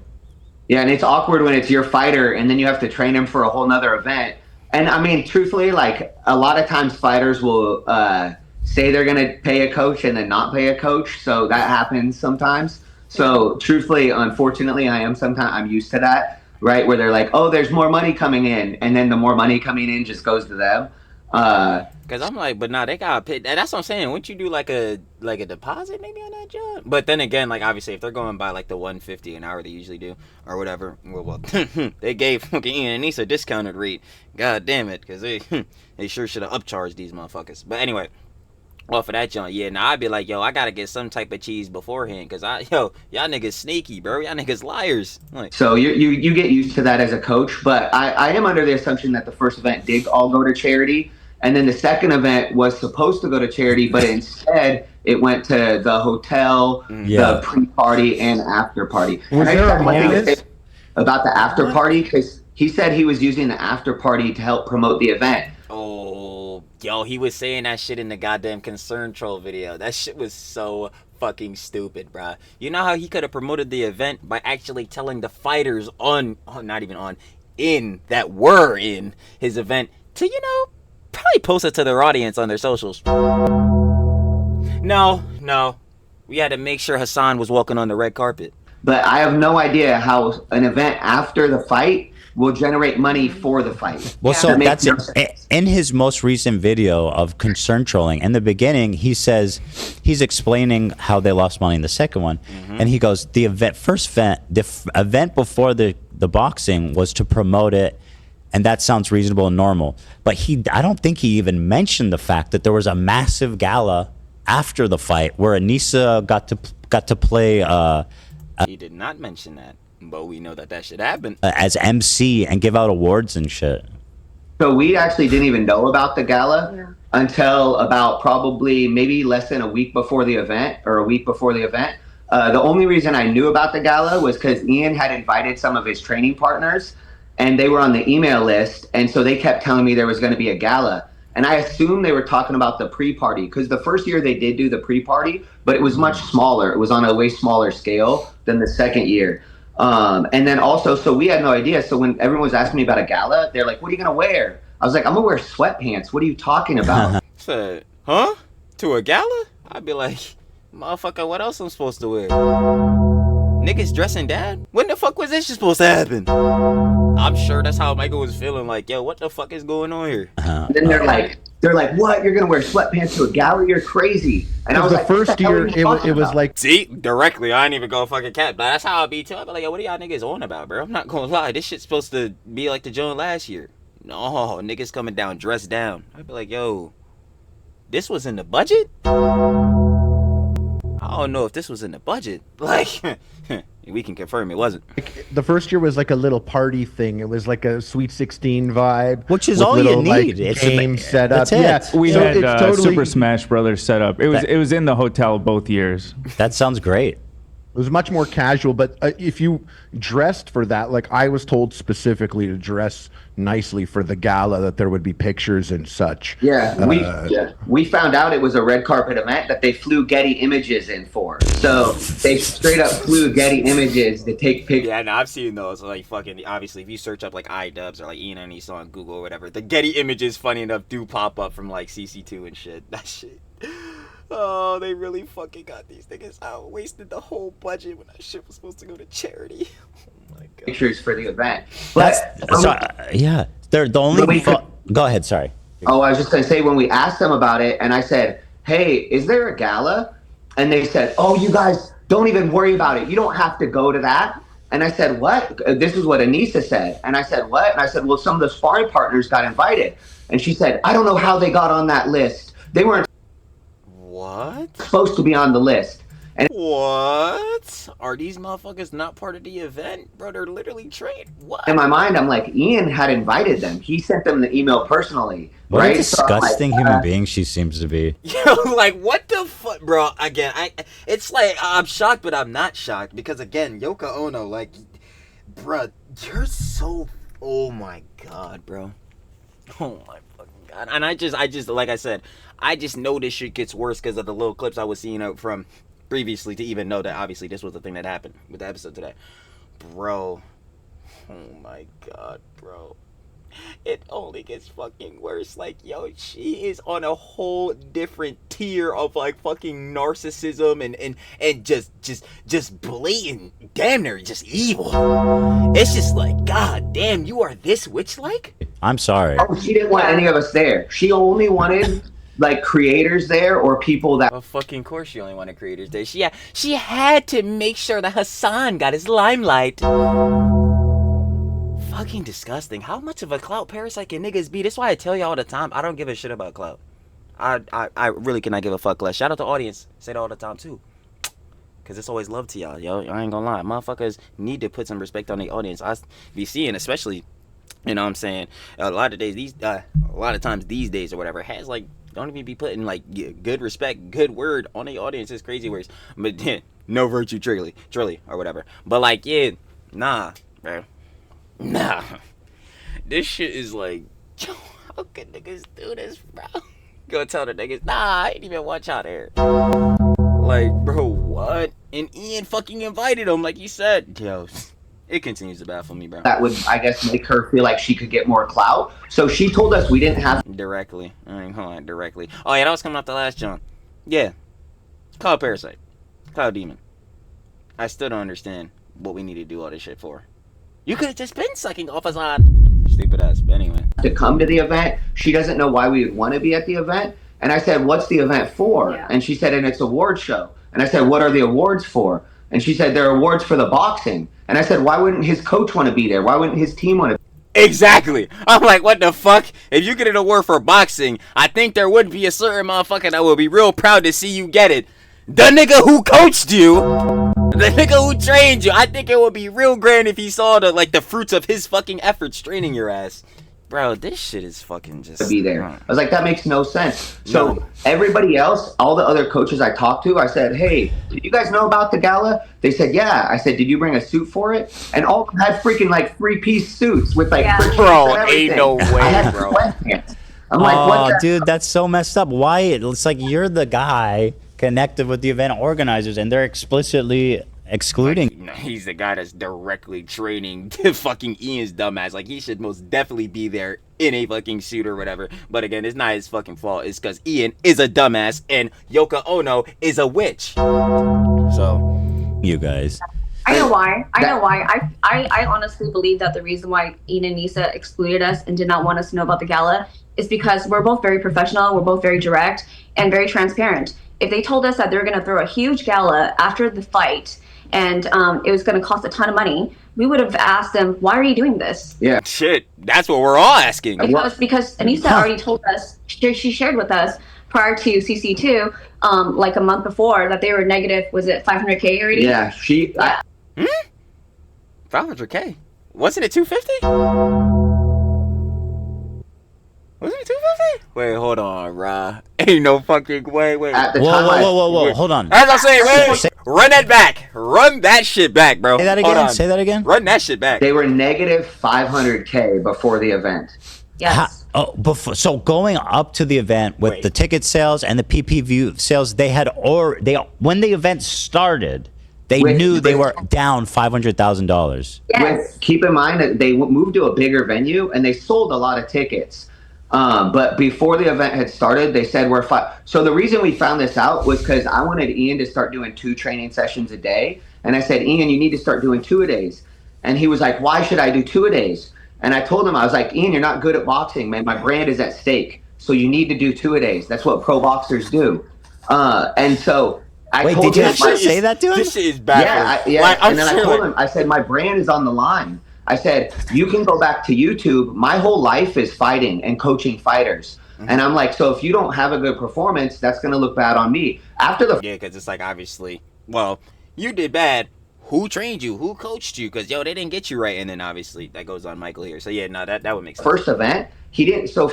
Yeah, and it's awkward when it's your fighter and then you have to train him for a whole nother event. And I mean, truthfully, like a lot of times fighters will say they're going to pay a coach and then not pay a coach. So that happens sometimes. So truthfully, unfortunately, I'm used to that, right? Where they're like, oh, there's more money coming in. And then the more money coming in just goes to them. Cause I'm like, but nah, they got paid. That's what I'm saying. Wouldn't you do like a deposit maybe on that job? But then again, like obviously, if they're going by like the $150 an hour they usually do or whatever, well, they gave fucking Ian and Anisa a discounted rate. God damn it, cause they sure should have upcharged these motherfuckers. But anyway, off of that joint, yeah. Now I'd be like, yo, I gotta get some type of cheese beforehand, cause y'all niggas sneaky, bro. Y'all niggas liars. Like, So you get used to that as a coach. But I am under the assumption that the first event did all go to charity. And then the second event was supposed to go to charity, but instead it went to the hotel, Yeah. the pre-party, and after-party. Was And I there just a wanted to bonus? say about the after-party? Because he said he was using the after-party to help promote the event. oh, yo, he was saying that shit in the goddamn concern troll video. That shit was so fucking stupid, bruh. You know how he could have promoted the event by actually telling the fighters in that were in his event to, probably post it to their audience on their socials. No. We had to make sure Hassan was walking on the red carpet. But I have no idea how an event after the fight will generate money for the fight. Well, Yeah. so That makes that's no it. sense. In his most recent video of concern trolling, in the beginning, he says he's explaining how they lost money in the second one, and he goes, the event before the boxing was to promote it, and that sounds reasonable and normal. But I don't think he even mentioned the fact that there was a massive gala after the fight where Anisa got to play He did not mention that, but we know that shit happened. as MC and give out awards and shit. So we actually didn't even know about the gala until about probably maybe less than a week before the event, or a week before the event. The only reason I knew about the gala was because Ian had invited some of his training partners, and they were on the email list. And so they kept telling me there was going to be a gala. And I assumed they were talking about the pre-party, because the first year they did do the pre-party, but it was much smaller. It was on a way smaller scale than the second year. And then also, so we had no idea. So when everyone was asking me about a gala, they're like, what are you going to wear? I was like, I'm going to wear sweatpants. What are you talking about? Said, huh? To a gala? I'd be like, motherfucker, what else I'm supposed to wear? Niggas dressing dad? When the fuck was this supposed to happen? I'm sure that's how Michael was feeling, like, yo, what the fuck is going on here? And then they're like, what? You're going to wear sweatpants to a gala? You're crazy. And I was the like, first year, it was like, See, directly, I ain't even go fucking cat, but that's how I be too. I be like, yo, what are y'all niggas on about, bro? I'm not gonna lie, this shit's supposed to be like the Joan last year. No, niggas coming down, dressed down. I'd be like, yo, this was in the budget? I don't know if this was in the budget. Like, we can confirm it wasn't. the first year was like a little party thing. It was like a Sweet 16 vibe, Which is with all you little, need. Like, It's game set up. that's it. Yeah, We so had it's totally, Super Smash Brothers set up. It was in the hotel both years. That sounds great. It was much more casual, but if you dressed for that, like I was told specifically to dress nicely for the gala, that there would be pictures and such. We found out it was a red carpet event that they flew Getty Images in for. So they straight up flew Getty Images to take pictures. Yeah, no, I've seen those. Like, fucking, obviously, if you search up, like, Idubbbz or, like, Ian and Anisa on Google or whatever, the Getty Images, funny enough, do pop up from, like, CC2 and shit. That shit. Oh, they really fucking got these niggas out. Wasted the whole budget when that shit was supposed to go to charity. Oh, my God. Pictures for the event. But Yeah. They're the only. Go ahead, sorry. Oh, I was just going to say, when we asked them about it, and I said, hey, is there a gala? And they said, oh, you guys don't even worry about it. You don't have to go to that. And I said, what? This is what Anisa said. And I said, what? And I said, well, some of the sparring partners got invited. And she said, I don't know how they got on that list. They weren't supposed to be on the list. And What? Are these motherfuckers not part of the event? Bro, they're literally trained. What? in my mind, I'm like, Ian had invited them. He sent them the email personally. What right? a So I'm like, disgusting human being she seems to be. Yo, like, what the fuck, bro? Again, it's like, I'm shocked, but I'm not shocked, because, again, Yoko Ono, like, bro, you're so, oh my God, bro. Oh my fucking God. And I just, like I said, I just know this shit gets worse because of the little clips I was seeing out from previously to even know that obviously this was the thing that happened with the episode today. Bro. Oh my God, bro. It only gets fucking worse. Like, yo, she is on a whole different tier of, like, fucking narcissism and just blatant, damn near just evil. It's just like, God damn, you are this witch-like? I'm sorry. oh, she didn't want any of us there. She only wanted like creators there or people that Of fucking course she only wanted creators there. She had to make sure that Hassan got his limelight. Fucking disgusting. How much of a clout parasite can niggas be? That's why I tell you all the time, I don't give a shit about clout. I really cannot give a fuck less. Shout out to the audience. Say that all the time too. Cause it's always love to y'all, yo. I ain't gonna lie. Motherfuckers need to put some respect on the audience. I be seeing, especially, you know what I'm saying, a lot of times these days or whatever, has like, don't even be putting like good respect, good word on the audience. It's crazy words. But then, no virtue truly, or whatever. But like, yeah, nah, bro. Nah. This shit is like, yo, how could niggas do this, bro? Go tell the niggas, nah, I ain't even want y'all there. Like, bro, what? And Ian fucking invited him, like you said. Yo, it continues to baffle me, bro. would, I guess, make her feel like she could get more clout. So she told us we didn't have Directly. I ain't gonna lie, directly. Oh, yeah, that was coming off the last jump. Yeah. Cloud Parasite. Cloud Demon. I still don't understand what we need to do all this shit for. You could have just been sucking off us on. Stupid ass, but anyway. to come to the event. She doesn't know why we would want to be at the event. And I said, what's the event for? Yeah. And she said, and it's an award show. And I said, what are the awards for? And she said, they're awards for the boxing. And I said, why wouldn't his coach want to be there? Why wouldn't his team want to? Exactly. I'm like, what the fuck? If you get an award for boxing, I think there would be a certain motherfucker that would be real proud to see you get it. The nigga who coached you, the nigga who trained you. I think it would be real grand if he saw the fruits of his fucking efforts training your ass. Bro, this shit is fucking just... to be there. I was like, that makes no sense. So everybody else, all the other coaches I talked to, I said, hey, did you guys know about the gala? They said, yeah. I said, did you bring a suit for it? And all of them had freaking like 3-piece suits with like bro, ain't no way, I had bro. sweatpants. I'm like, what the dude, that's so messed up. Why? It's like you're the guy connected with the event organizers, and they're explicitly excluding. Like, he's the guy that's directly training to fucking Ian's dumbass. Like, he should most definitely be there in a fucking suit or whatever. But again, it's not his fucking fault. It's because Ian is a dumbass and Yoko Ono is a witch. So, you guys. I know why. I honestly believe that the reason why Ian and Nisa excluded us and did not want us to know about the gala is because we're both very professional, we're both very direct, and very transparent. If they told us that they were going to throw a huge gala after the fight and it was going to cost a ton of money, we would have asked them, why are you doing this? Yeah. Shit, that's what we're all asking. Because Anisa already told us, she shared with us prior to CC2, like a month before, that they were negative, was it 500K already? Yeah, 500K? Wasn't it 250? Wasn't it 250? Wait, hold on, Ra. Ain't no fucking way. Wait. Whoa. Hold on. As I say, wait. Run that back. Run that shit back, bro. Say that again. Say that again. Run that shit back. They were negative 500K before the event. Yes. Before, so going up to the event with the ticket sales and the PPV sales, when the event started, they knew they were down $500,000. Yes. Keep in mind that they moved to a bigger venue and they sold a lot of tickets. But before the event had started, they said we're fine. So the reason we found this out was because I wanted Ian to start doing 2 training sessions a day. And I said, Ian, you need to start doing 2-a-days. And he was like, why should I do 2-a-days? And I told him, I was like, Ian, you're not good at boxing, man. My brand is at stake. So you need to do 2-a-days. That's what pro boxers do. And so I told did you him, actually say that to him? This shit is bad. Yeah. And then I told him, I said, my brand is on the line. I said, you can go back to YouTube. My whole life is fighting and coaching fighters. And I'm like, so if you don't have a good performance, that's going to look bad on me. After the because it's like, obviously, well, you did bad. Who trained you? Who coached you? Because, they didn't get you right. And then, obviously, that goes on Michael here. So, yeah, no, that would make sense. First event,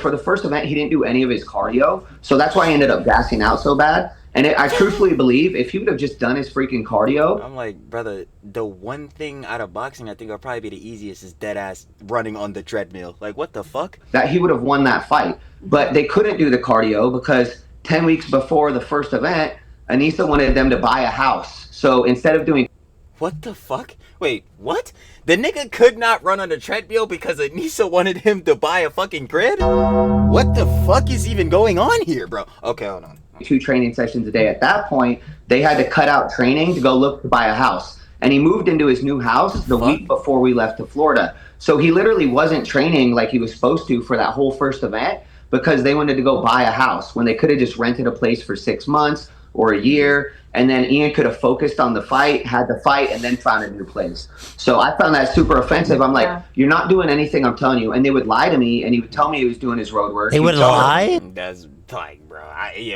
for the first event, he didn't do any of his cardio. So that's why I ended up gassing out so bad. And I truthfully believe if he would have just done his freaking cardio. I'm like, brother, the one thing out of boxing I think will probably be the easiest is dead ass running on the treadmill. Like, what the fuck? That he would have won that fight. But they couldn't do the cardio because 10 weeks before the first event, Anisa wanted them to buy a house. So instead of doing... What the fuck? Wait, what? The nigga could not run on the treadmill because Anisa wanted him to buy a fucking grid? What the fuck is even going on here, bro? Okay, hold on. 2 training sessions a day. At that point, they had to cut out training to go look to buy a house. And he moved into his new house the week before we left to Florida. So he literally wasn't training like he was supposed to for that whole first event because they wanted to go buy a house when they could have just rented a place for 6 months or a year. And then Ian could have focused on the fight, had the fight, and then found a new place. So I found that super offensive. I'm like, you're not doing anything, I'm telling you. And they would lie to me, and he would tell me he was doing his road work. They would lie? That's like, bro.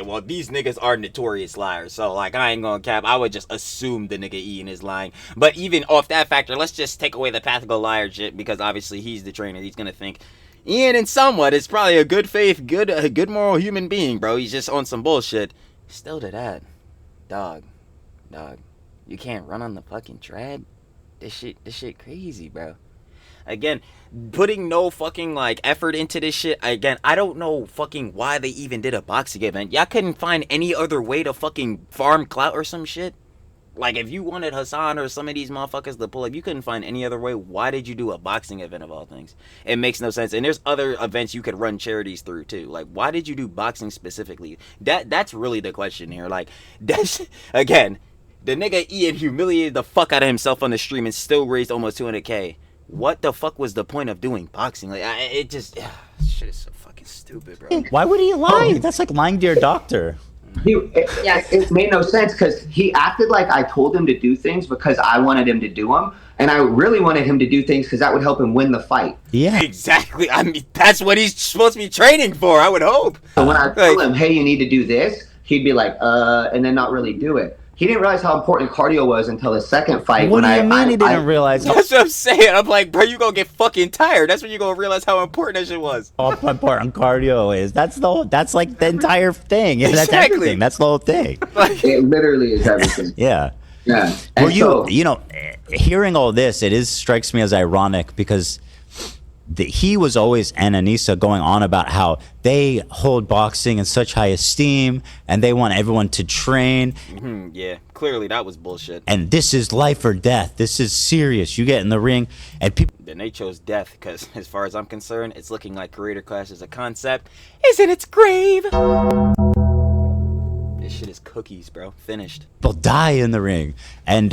Well, these niggas are notorious liars. So, like, I ain't gonna cap. I would just assume the nigga Ian is lying. But even off that factor, let's just take away the pathical liar shit because obviously he's the trainer. He's gonna think Ian, in somewhat, is probably a good faith, good moral human being, bro. He's just on some bullshit. Still to that, dog, you can't run on the fucking tread. This shit crazy, bro. Again, putting no fucking like effort into this shit. Again, I don't know fucking why they even did a boxing event. Y'all couldn't find any other way to fucking farm clout or some shit. Like, if you wanted Hassan or some of these motherfuckers to pull up, you couldn't find any other way. Why did you do a boxing event of all things? It makes no sense. And there's other events you could run charities through too. Like, why did you do boxing specifically? That's really the question here. Like, that's, again, the nigga Ian humiliated the fuck out of himself on the stream and still raised almost 200K. What the fuck was the point of doing boxing? Like, shit is so fucking stupid, bro. Why would he lie? That's like lying to your doctor. It made no sense because he acted like I told him to do things because I wanted him to do them. And I really wanted him to do things because that would help him win the fight. Yeah. Exactly. I mean, that's what he's supposed to be training for, I would hope. So when I told him, hey, you need to do this, he'd be like, and then not really do it. he didn't realize how important cardio was until the second fight. What when do you mean he didn't I realize how That's what I'm saying. I'm like, bro, you gonna get fucking tired. That's when you gonna realize how important that shit was. important cardio is? That's like the entire thing. Yeah, that's Exactly. everything. That's the whole thing. it literally is everything. Yeah. Yeah. Well, And so, you know, hearing all this, it strikes me as ironic because he was always, and Anisa, going on about how they hold boxing in such high esteem and they want everyone to train. Yeah, clearly that was bullshit. And this is life or death. This is serious. You get in the ring and people. Then they chose death because, as far as I'm concerned, it's looking like Creator Clash as a concept is in its grave. This shit is cookies, bro. Finished. People die in the ring, and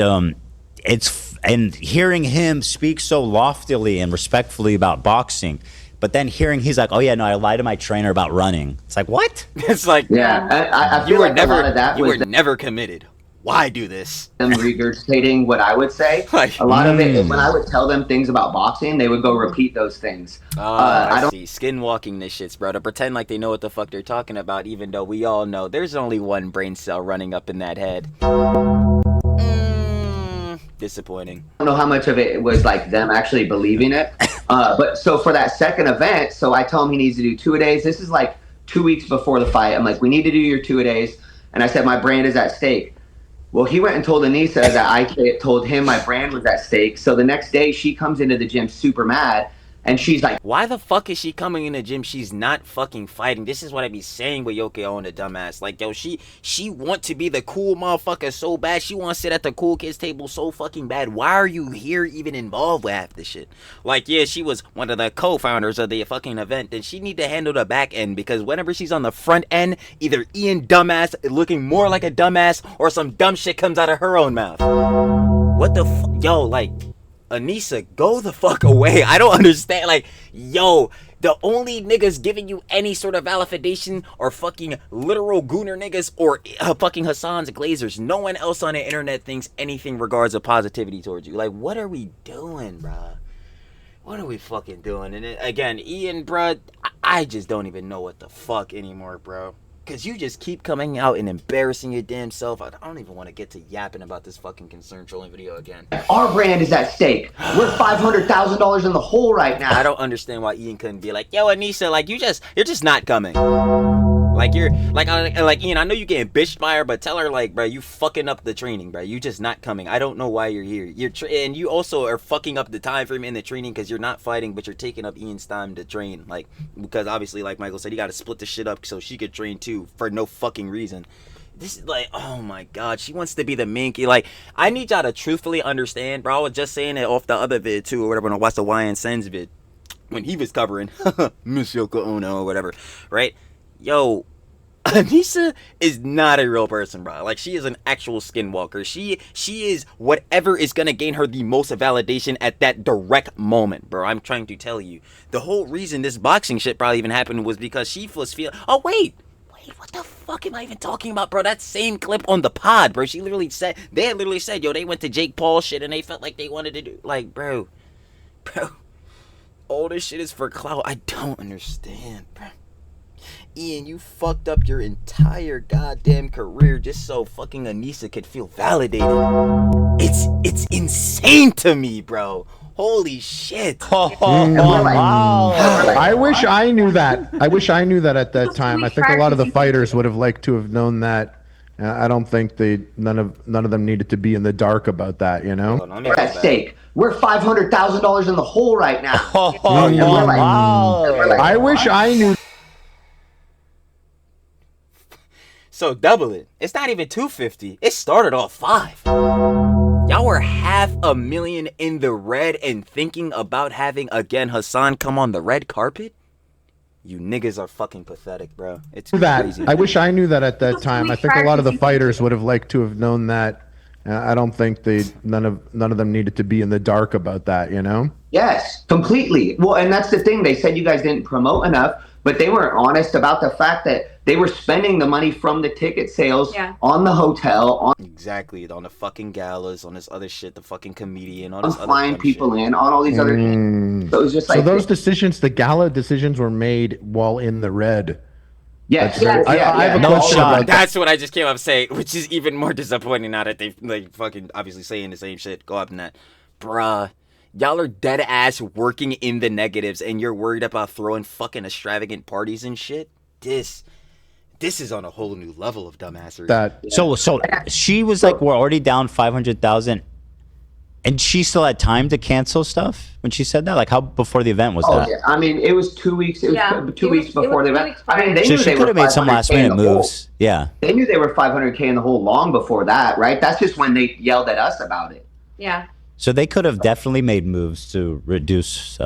and hearing him speak so loftily and respectfully about boxing, but then hearing he's like, oh yeah, no, I lied to my trainer about running. It's like, what? It's like, yeah, I you feel were like a lot never, of that you was were never committed. Why do this? them regurgitating what I would say. Like, A lot of it, when I would tell them things about boxing, they would go repeat those things. I don't see. Skinwalking this shits, bro. To pretend like they know what the fuck they're talking about, even though we all know there's only one brain cell running up in that head. Disappointing. I don't know how much of it was like them actually believing it. But so for that second event, so I tell him he needs to do 2-a-days. This is like 2 weeks before the fight. I'm like, we need to do your 2-a-days. And I said, my brand is at stake. Well, he went and told Anisa that I told him my brand was at stake. So the next day she comes into the gym super mad. And she's like, why the fuck is she coming in the gym? She's not fucking fighting. This is what I be saying with Yokio and the dumbass. Like, yo, she want to be the cool motherfucker so bad. She want to sit at the cool kids table so fucking bad. Why are you here even involved with half this shit? Like, yeah, she was one of the co-founders of the fucking event. And she need to handle the back end. Because whenever she's on the front end, either Ian dumbass looking more like a dumbass or some dumb shit comes out of her own mouth. What the yo, like... Anisa, go the fuck away. I don't understand. Like, yo, the only niggas giving you any sort of validation are fucking literal gooner niggas or fucking Hassan's Glazers. No one else on the internet thinks anything regards of positivity towards you. Like, what are we doing, bruh? What are we fucking doing? And it, again, Ian, bruh, I just don't even know what the fuck anymore, bro. Because you just keep coming out and embarrassing your damn self. I don't even want to get to yapping about this fucking concern trolling video again. our brand is at stake. We're $500,000 in the hole right now. I don't understand why Ian couldn't be like, yo, Anisa, like, you're just not coming. Like, you're, like Ian, I know you're getting bitched by her, but tell her, like, bro, you fucking up the training, bro. You just not coming. I don't know why you're here. And you also are fucking up the time frame in the training because you're not fighting, but you're taking up Ian's time to train. Like, because obviously, like Michael said, you got to split the shit up so she could train too for no fucking reason. This is like, oh my god, she wants to be the main key. Like, I need y'all to truthfully understand, bro. I was just saying it off the other vid too, or whatever, when I watched the YN Sens vid when he was covering Miss Yoko Ono or whatever, right? Yo, Anisa is not a real person, bro. Like, she is an actual skinwalker. She is whatever is gonna gain her the most validation at that direct moment, bro. I'm trying to tell you. The whole reason this boxing shit probably even happened was because she was feeling. Oh wait, what the fuck am I even talking about, bro? That same clip on the pod, bro. She literally said, they had literally said, yo, they went to Jake Paul shit and they felt like they wanted to do, like, bro, all this shit is for clout. I don't understand, bro. Ian, you fucked up your entire goddamn career just so fucking Anisa could feel validated. It's insane to me, bro. Holy shit. Wow. I wish I knew that. I wish I knew that at that time. I think a lot of the fighters would have liked to have known that. I don't think none of them needed to be in the dark about that, you know? We're at stake. We're $500,000 in the hole right now. I wish I knew. So double it. It's not even 250. It started off 5. Y'all were $500,000 in the red and thinking about having again Hassan come on the red carpet? You niggas are fucking pathetic, bro. It's crazy. I wish I knew that at that time. I think a lot of the fighters would have liked to have known that. I don't think none of them needed to be in the dark about that, you know? Yes, completely. Well, and that's the thing. They said you guys didn't promote enough, but they weren't honest about the fact that they were spending the money from the ticket sales on the hotel, exactly, on the fucking galas, on this other shit, the fucking comedian, on flying people in, on all these other things. So it was just like, so those decisions, the gala decisions, were made while in the red. Yes. Yes. I have a No question shot. about that. That's what I just came up saying, which is even more disappointing now that they like fucking obviously saying the same shit. Go up in that, bruh. Y'all are dead ass working in the negatives, and you're worried about throwing fucking extravagant parties and shit. This is on a whole new level of dumbassery. That So she was like, we're already down 500,000, and she still had time to cancel stuff when she said that. Like, how before the event was Oh that? yeah, I mean it was 2 weeks. It was Yeah. 2 It weeks was before the 2 event. weeks I mean, prior. they So knew she they could were have made some 500K last in minute the hole. moves. Yeah. They knew they were 500K in the hole long before that, right? That's just when they yelled at us about it. Yeah. So they could have definitely made moves to reduce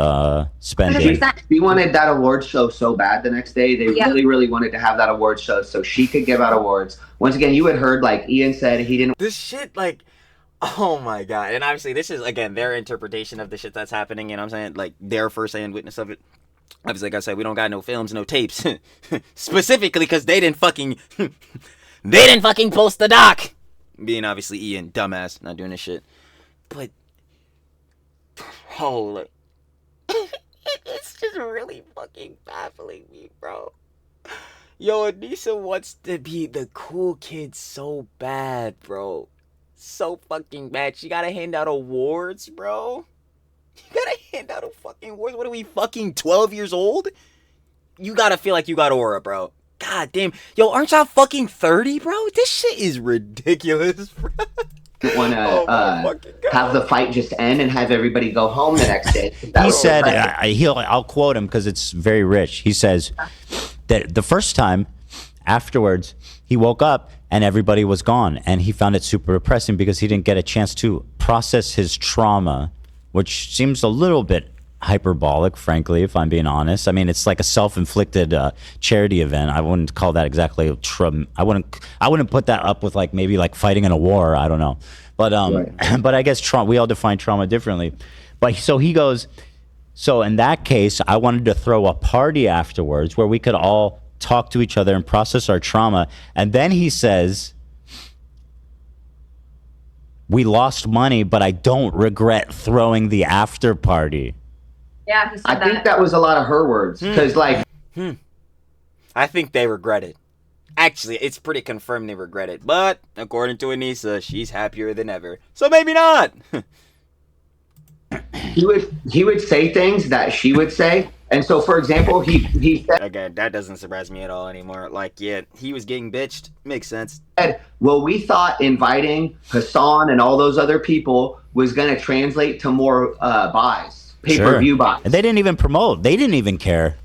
spending. 100%. She wanted that award show so bad the next day. They Yeah. really wanted to have that award show so she could give out awards. Once again, you had heard, like Ian said, he didn't. This shit, like, oh my god. And obviously, this is, again, their interpretation of the shit that's happening. You know what I'm saying? Like, their first-hand witness of it. Obviously, like I said, we don't got no films, no tapes. Specifically, because they didn't fucking... they didn't fucking post the doc! Being, obviously, Ian, dumbass, not doing this shit. But... holy... it's just really fucking baffling me, bro. Yo, Anissa wants to be the cool kid so bad, bro. So fucking bad. She gotta hand out awards, bro. You gotta hand out a fucking awards. What are we, fucking 12 years old? You gotta feel like you got aura, bro. God damn. Yo, aren't y'all fucking 30, bro? This shit is ridiculous, bro. Want to have the fight just end and have everybody go home the next day. He said, I'll quote him because it's very rich. He says that the first time afterwards, he woke up and everybody was gone. And he found it super depressing because he didn't get a chance to process his trauma, which seems a little bit hyperbolic, frankly, if I'm being honest. I mean, it's like a self-inflicted charity event. I wouldn't call that exactly I wouldn't put that up with like maybe like fighting in a war. I don't know, but right. But I guess we all define trauma differently. But so he goes. So in that case, I wanted to throw a party afterwards where we could all talk to each other and process our trauma. And then he says, we lost money, but I don't regret throwing the after party. Yeah, he said I think that was a lot of her words. Because, like... I think they regret it. Actually, it's pretty confirmed they regret it. But, according to Anissa, she's happier than ever. So maybe not! He would say things that she would say. And so, for example, he said... Again, that doesn't surprise me at all anymore. Like, yeah, he was getting bitched. Makes sense. Well, we thought inviting Hassan and all those other people was going to translate to more buys. Pay-per-view buys. And they didn't even promote. They didn't even care.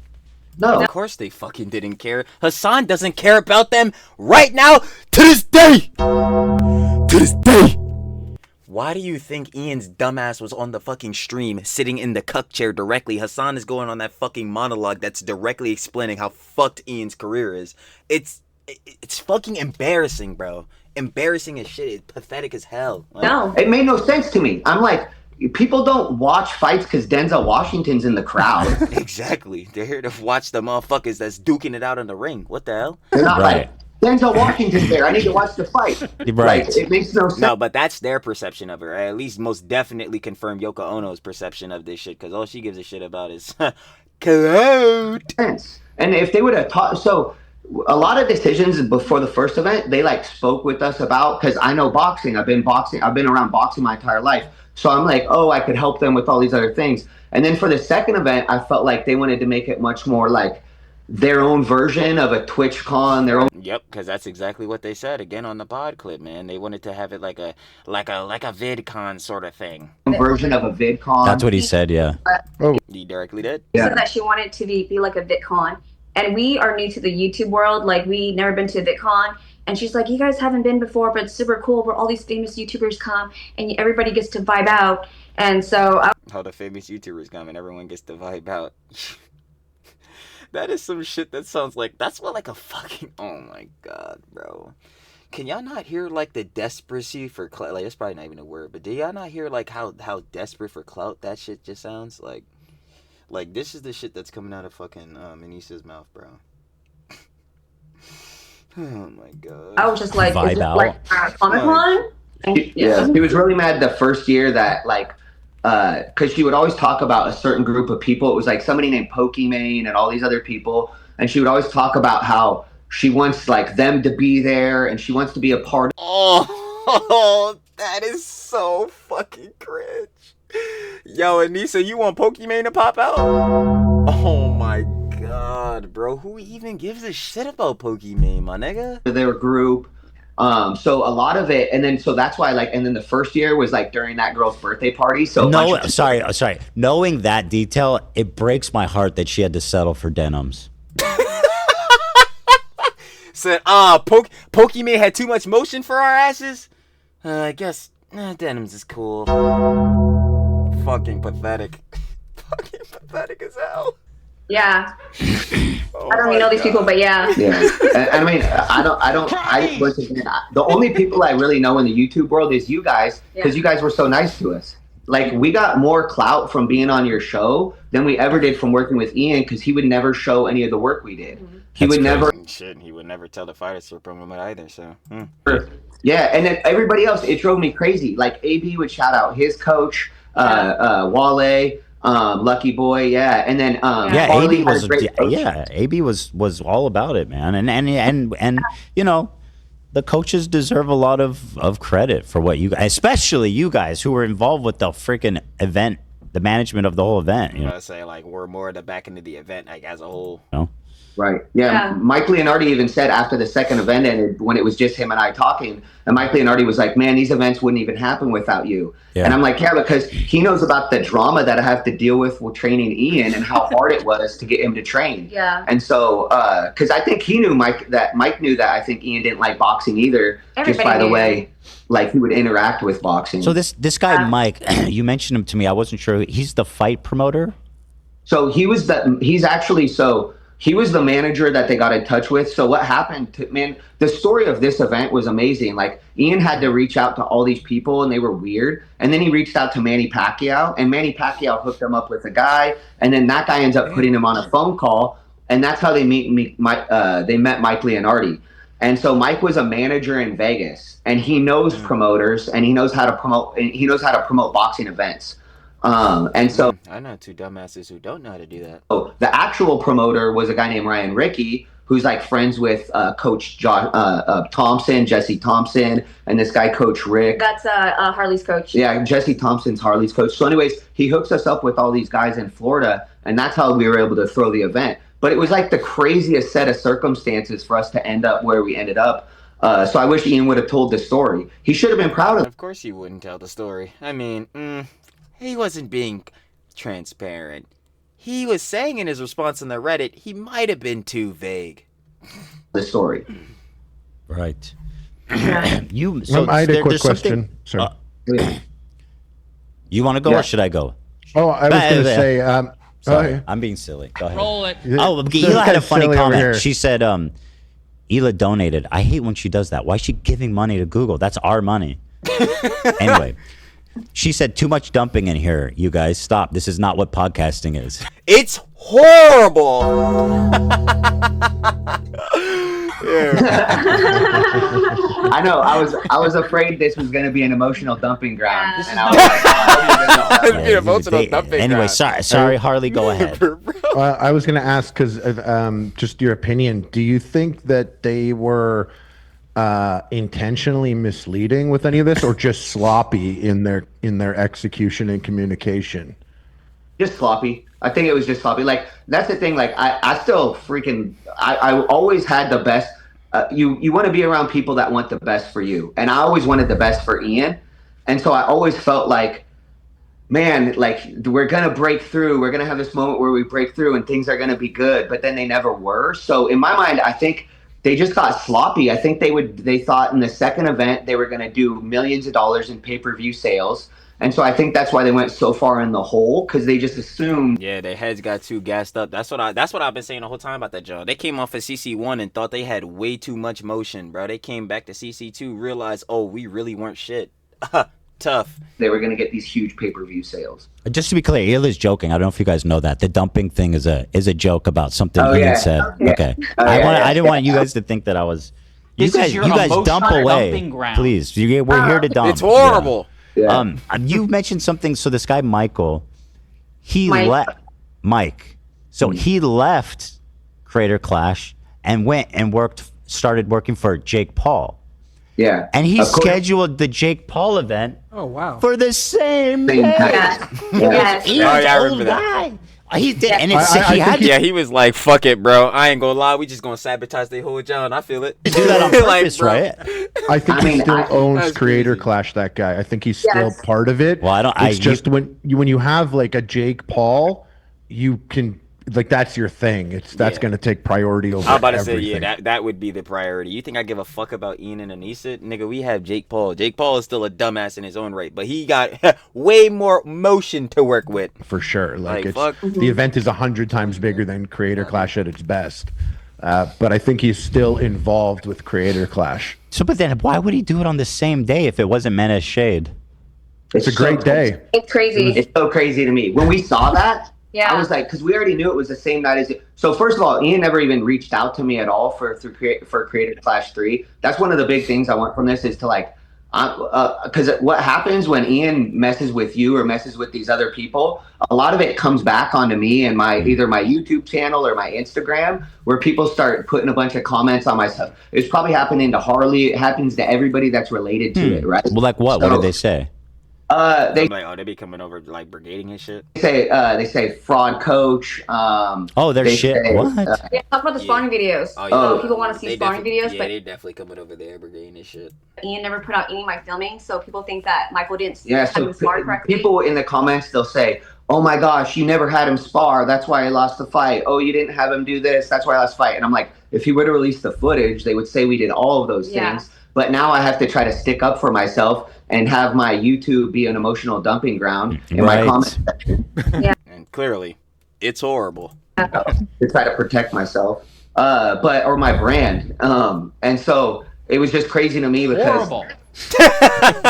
No. Of course they fucking didn't care. Hassan doesn't care about them right now to this day! To this day! Why do you think Ian's dumbass was on the fucking stream sitting in the cuck chair directly? Hassan is going on that fucking monologue that's directly explaining how fucked Ian's career is. It's fucking embarrassing, bro. Embarrassing as shit. It's pathetic as hell. Like, No. It made no sense to me. I'm like, people don't watch fights because Denzel Washington's in the crowd. Exactly. They're here to watch the motherfuckers that's duking it out in the ring. What the hell? They're not Right. like, Denzel Washington's there. I need to watch the fight. Right. Like, it makes no sense. No, but that's their perception of her. I at least most definitely confirm Yoko Ono's perception of this shit, because all she gives a shit about is clout. And if they would have taught, so a lot of decisions before the first event, they like spoke with us about, because I know boxing. I've been around boxing my entire life. So I'm like, oh, I could help them with all these other things. And then for the second event, I felt like they wanted to make it much more like their own version of a TwitchCon, their own. Yep, because that's exactly what they said again on the pod clip, man. They wanted to have it like a VidCon sort of thing. Version of a VidCon. That's what he said, yeah. He directly did. She said that she wanted to be like a VidCon. And we are new to the YouTube world. Like, we never been to a VidCon. And she's like, you guys haven't been before, but it's super cool where all these famous YouTubers come and everybody gets to vibe out. And so... How the famous YouTubers come and everyone gets to vibe out. That is some shit that sounds like... That's what like a fucking... Oh my god, bro. Can y'all not hear like the despeраcy for clout? Like, it's probably not even a word, but do y'all not hear like how desperate for clout that shit just sounds? Like this is the shit that's coming out of fucking Anisa'S mouth, bro. Oh my god. I was just like, Vibe is this out. like Comic-Con? Yeah, he was really mad the first year that like, because she would always talk about a certain group of people. It was like somebody named Pokimane and all these other people. and she would always talk about how she wants like them to be there and she wants to be a part. Oh, that is so fucking cringe. Yo, Anissa, you want Pokimane to pop out? Oh my god, bro. Who even gives a shit about Pokimane, my nigga? Their group. So a lot of it, and then so that's why like, and then the first year was like during that girl's birthday party. So no, sorry. Knowing that detail, it breaks my heart that she had to settle for denims. Said, Pokimane had too much motion for our asses? I guess denims is cool. Fucking pathetic. Fucking pathetic as hell. Yeah. Oh I don't really know these people, but yeah. Yeah. I mean, the only people I really know in the YouTube world is you guys, because you guys were so nice to us. Like, we got more clout from being on your show than we ever did from working with Ian, because he would never show any of the work we did. He would never. Shit, he would never tell the fighters to promote it either, so. Yeah, and then everybody else, it drove me crazy. Like, AB would shout out his coach, Wale, Lucky Boy, and then AB was AB was all about it, man, and you know, the coaches deserve a lot of credit for what you, especially you guys who were involved with the freaking event, the management of the whole event. You know, I say like we're more the back end of the event, like as a whole. No. Right. Yeah. Mike Leonardi even said after the second event ended, when it was just him and I talking, and Mike Leonardi was like, man, these events wouldn't even happen without you. Yeah. And I'm like, yeah, because he knows about the drama that I have to deal with training Ian and how hard it was to get him to train. Yeah. And so, because I think he knew Mike knew that I think Ian didn't like boxing either. Everybody just by the knew. way, like he would interact with boxing. So this guy, Mike, you mentioned him to me. I wasn't sure. He's the fight promoter. So he was he was the manager that they got in touch with. So what happened the story of this event was amazing. Like Ian had to reach out to all these people and they were weird. And then he reached out to Manny Pacquiao and Manny Pacquiao hooked him up with a guy. And then that guy ends up putting him on a phone call. And that's how they met Mike Leonardi. And so Mike was a manager in Vegas and he knows promoters and he knows how to promote boxing events. And so I know two dumbasses who don't know how to do that. Oh, the actual promoter was a guy named Ryan Rickey, who's like friends with Coach Thompson, Jesse Thompson, and this guy, Coach Rick. That's Harley's coach. Yeah, Jesse Thompson's Harley's coach. So anyways, he hooks us up with all these guys in Florida, and that's how we were able to throw the event. But it was like the craziest set of circumstances for us to end up where we ended up. So I wish Ian would have told the story. He should have been proud of it. Of course he wouldn't tell the story. I mean, he wasn't being transparent. He was saying in his response on the Reddit, he might have been too vague. The story. Right. I had a quick question. Sorry. You want to go or should I go? Oh, I was going to say... sorry, I'm being silly. Go ahead. Roll it. Oh, Hila had a funny comment. She said, Hila donated. I hate when she does that. Why is she giving money to Google? That's our money. Anyway. She said, too much dumping in here, you guys. Stop. This is not what podcasting is. It's horrible. I know. I was afraid this was going to be an emotional dumping ground. Yeah. And I was like, Anyway, sorry, Harley, go ahead. I was going to ask, because just your opinion, do you think that they were intentionally misleading with any of this, or just sloppy in their execution and communication? just sloppy. I think it was just sloppy. Like, that's the thing. Like, I still freaking, I always had the best. You want to be around people that want the best for you. And I always wanted the best for Ian. And so I always felt like, man, like, we're going to break through. We're going to have this moment where we break through and things are going to be good. But then they never were. So in my mind, I think they just got sloppy. I think they thought in the second event they were going to do millions of dollars in pay-per-view sales. And so I think that's why they went so far in the hole, because they just assumed. Yeah, their heads got too gassed up. That's what I've been saying the whole time about that job. They came off of CC1 and thought they had way too much motion, bro. They came back to CC2, realized, oh, we really weren't shit. Tough. They were going to get these huge pay-per-view sales. Just to be clear, Ila's joking. I don't know if you guys know that. The dumping thing is a joke about something Ian said. Okay. I didn't want you guys to think that I was. You guys dump away, please. We're here to dump. It's horrible. Yeah. You mentioned something. So this guy Michael, he left. Mike. So he left Creator Clash and went and started working for Jake Paul. Yeah. And he Of course. scheduled the Jake Paul event Oh wow. for the same Same day. night. Yes. Ian's Oh, yeah, I old remember that. guy. He did, and I he had think to Yeah, he was like, "Fuck it, bro. I ain't gonna lie. We just gonna sabotage the whole John. I feel it." do that on Like, purpose, bro. right? I think I he mean, still owns That's Creator crazy. Clash. That guy. I think he's still Yes. part of it. Well, I don't- It's just when you have like a Jake Paul, you can like that's your thing. That's Yeah. going to take priority over. I'm about to say, everything. yeah, that would be the priority. You think I give a fuck about Ian and Anisa? Nigga, we have Jake Paul. Jake Paul is still a dumbass in his own right, but he got way more motion to work with. For sure. Like, It's fuck. the event is 100 times bigger than Creator Clash at its best. But I think he's still involved with Creator Clash. So, but then why would he do it on the same day if it wasn't meant as shade? It's a great day. It's crazy. It's so crazy to me. When we saw that, Yeah. I was like, because we already knew it was the same night as it. So first of all, Ian never even reached out to me at all for Creator Clash 3. That's one of the big things I want from this is to like, because what happens when Ian messes with you or messes with these other people, a lot of it comes back onto me and either my YouTube channel or my Instagram, where people start putting a bunch of comments on my stuff. It's probably happening to Harley. It happens to everybody that's related to it, right? Well, like what? What So, did they say? They I'm like, oh, they be coming over like brigading his shit. say fraud coach. Oh, their they shit. say, What? Yeah, talk about the spawning videos. Oh, So people want to see They spawning definitely- videos, Yeah, but they definitely coming over there brigading his shit. Ian never put out any of my filming, so people think that Michael didn't Yeah, have so him spar correctly. people in the comments, they'll say, oh my gosh, you never had him spar. That's why he lost the fight. Oh, you didn't have him do this. That's why I lost the fight. And I'm like, if he would have released the footage, they would say we did all of those Yeah. things. But now I have to try to stick up for myself and have my YouTube be an emotional dumping ground in my Right. comment section And clearly, it's horrible. to try to protect myself, or my brand. And so it was just crazy to me because Horrible.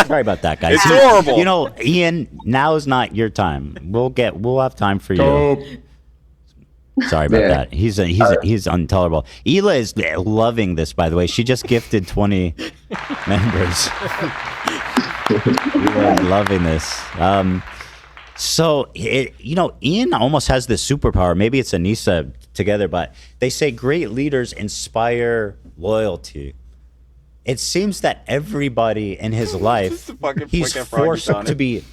Sorry about that, guys. It's horrible. You know, Ian, now is not your time. We'll have time for you. Sorry about Yeah. that. He's intolerable. Hila is loving this, by the way. She just gifted 20 members. Hila is loving this. So Ian almost has this superpower. Maybe it's Anisa together, but they say great leaders inspire loyalty. It seems that everybody in his life, fucking he's fucking froggy forced on to it. be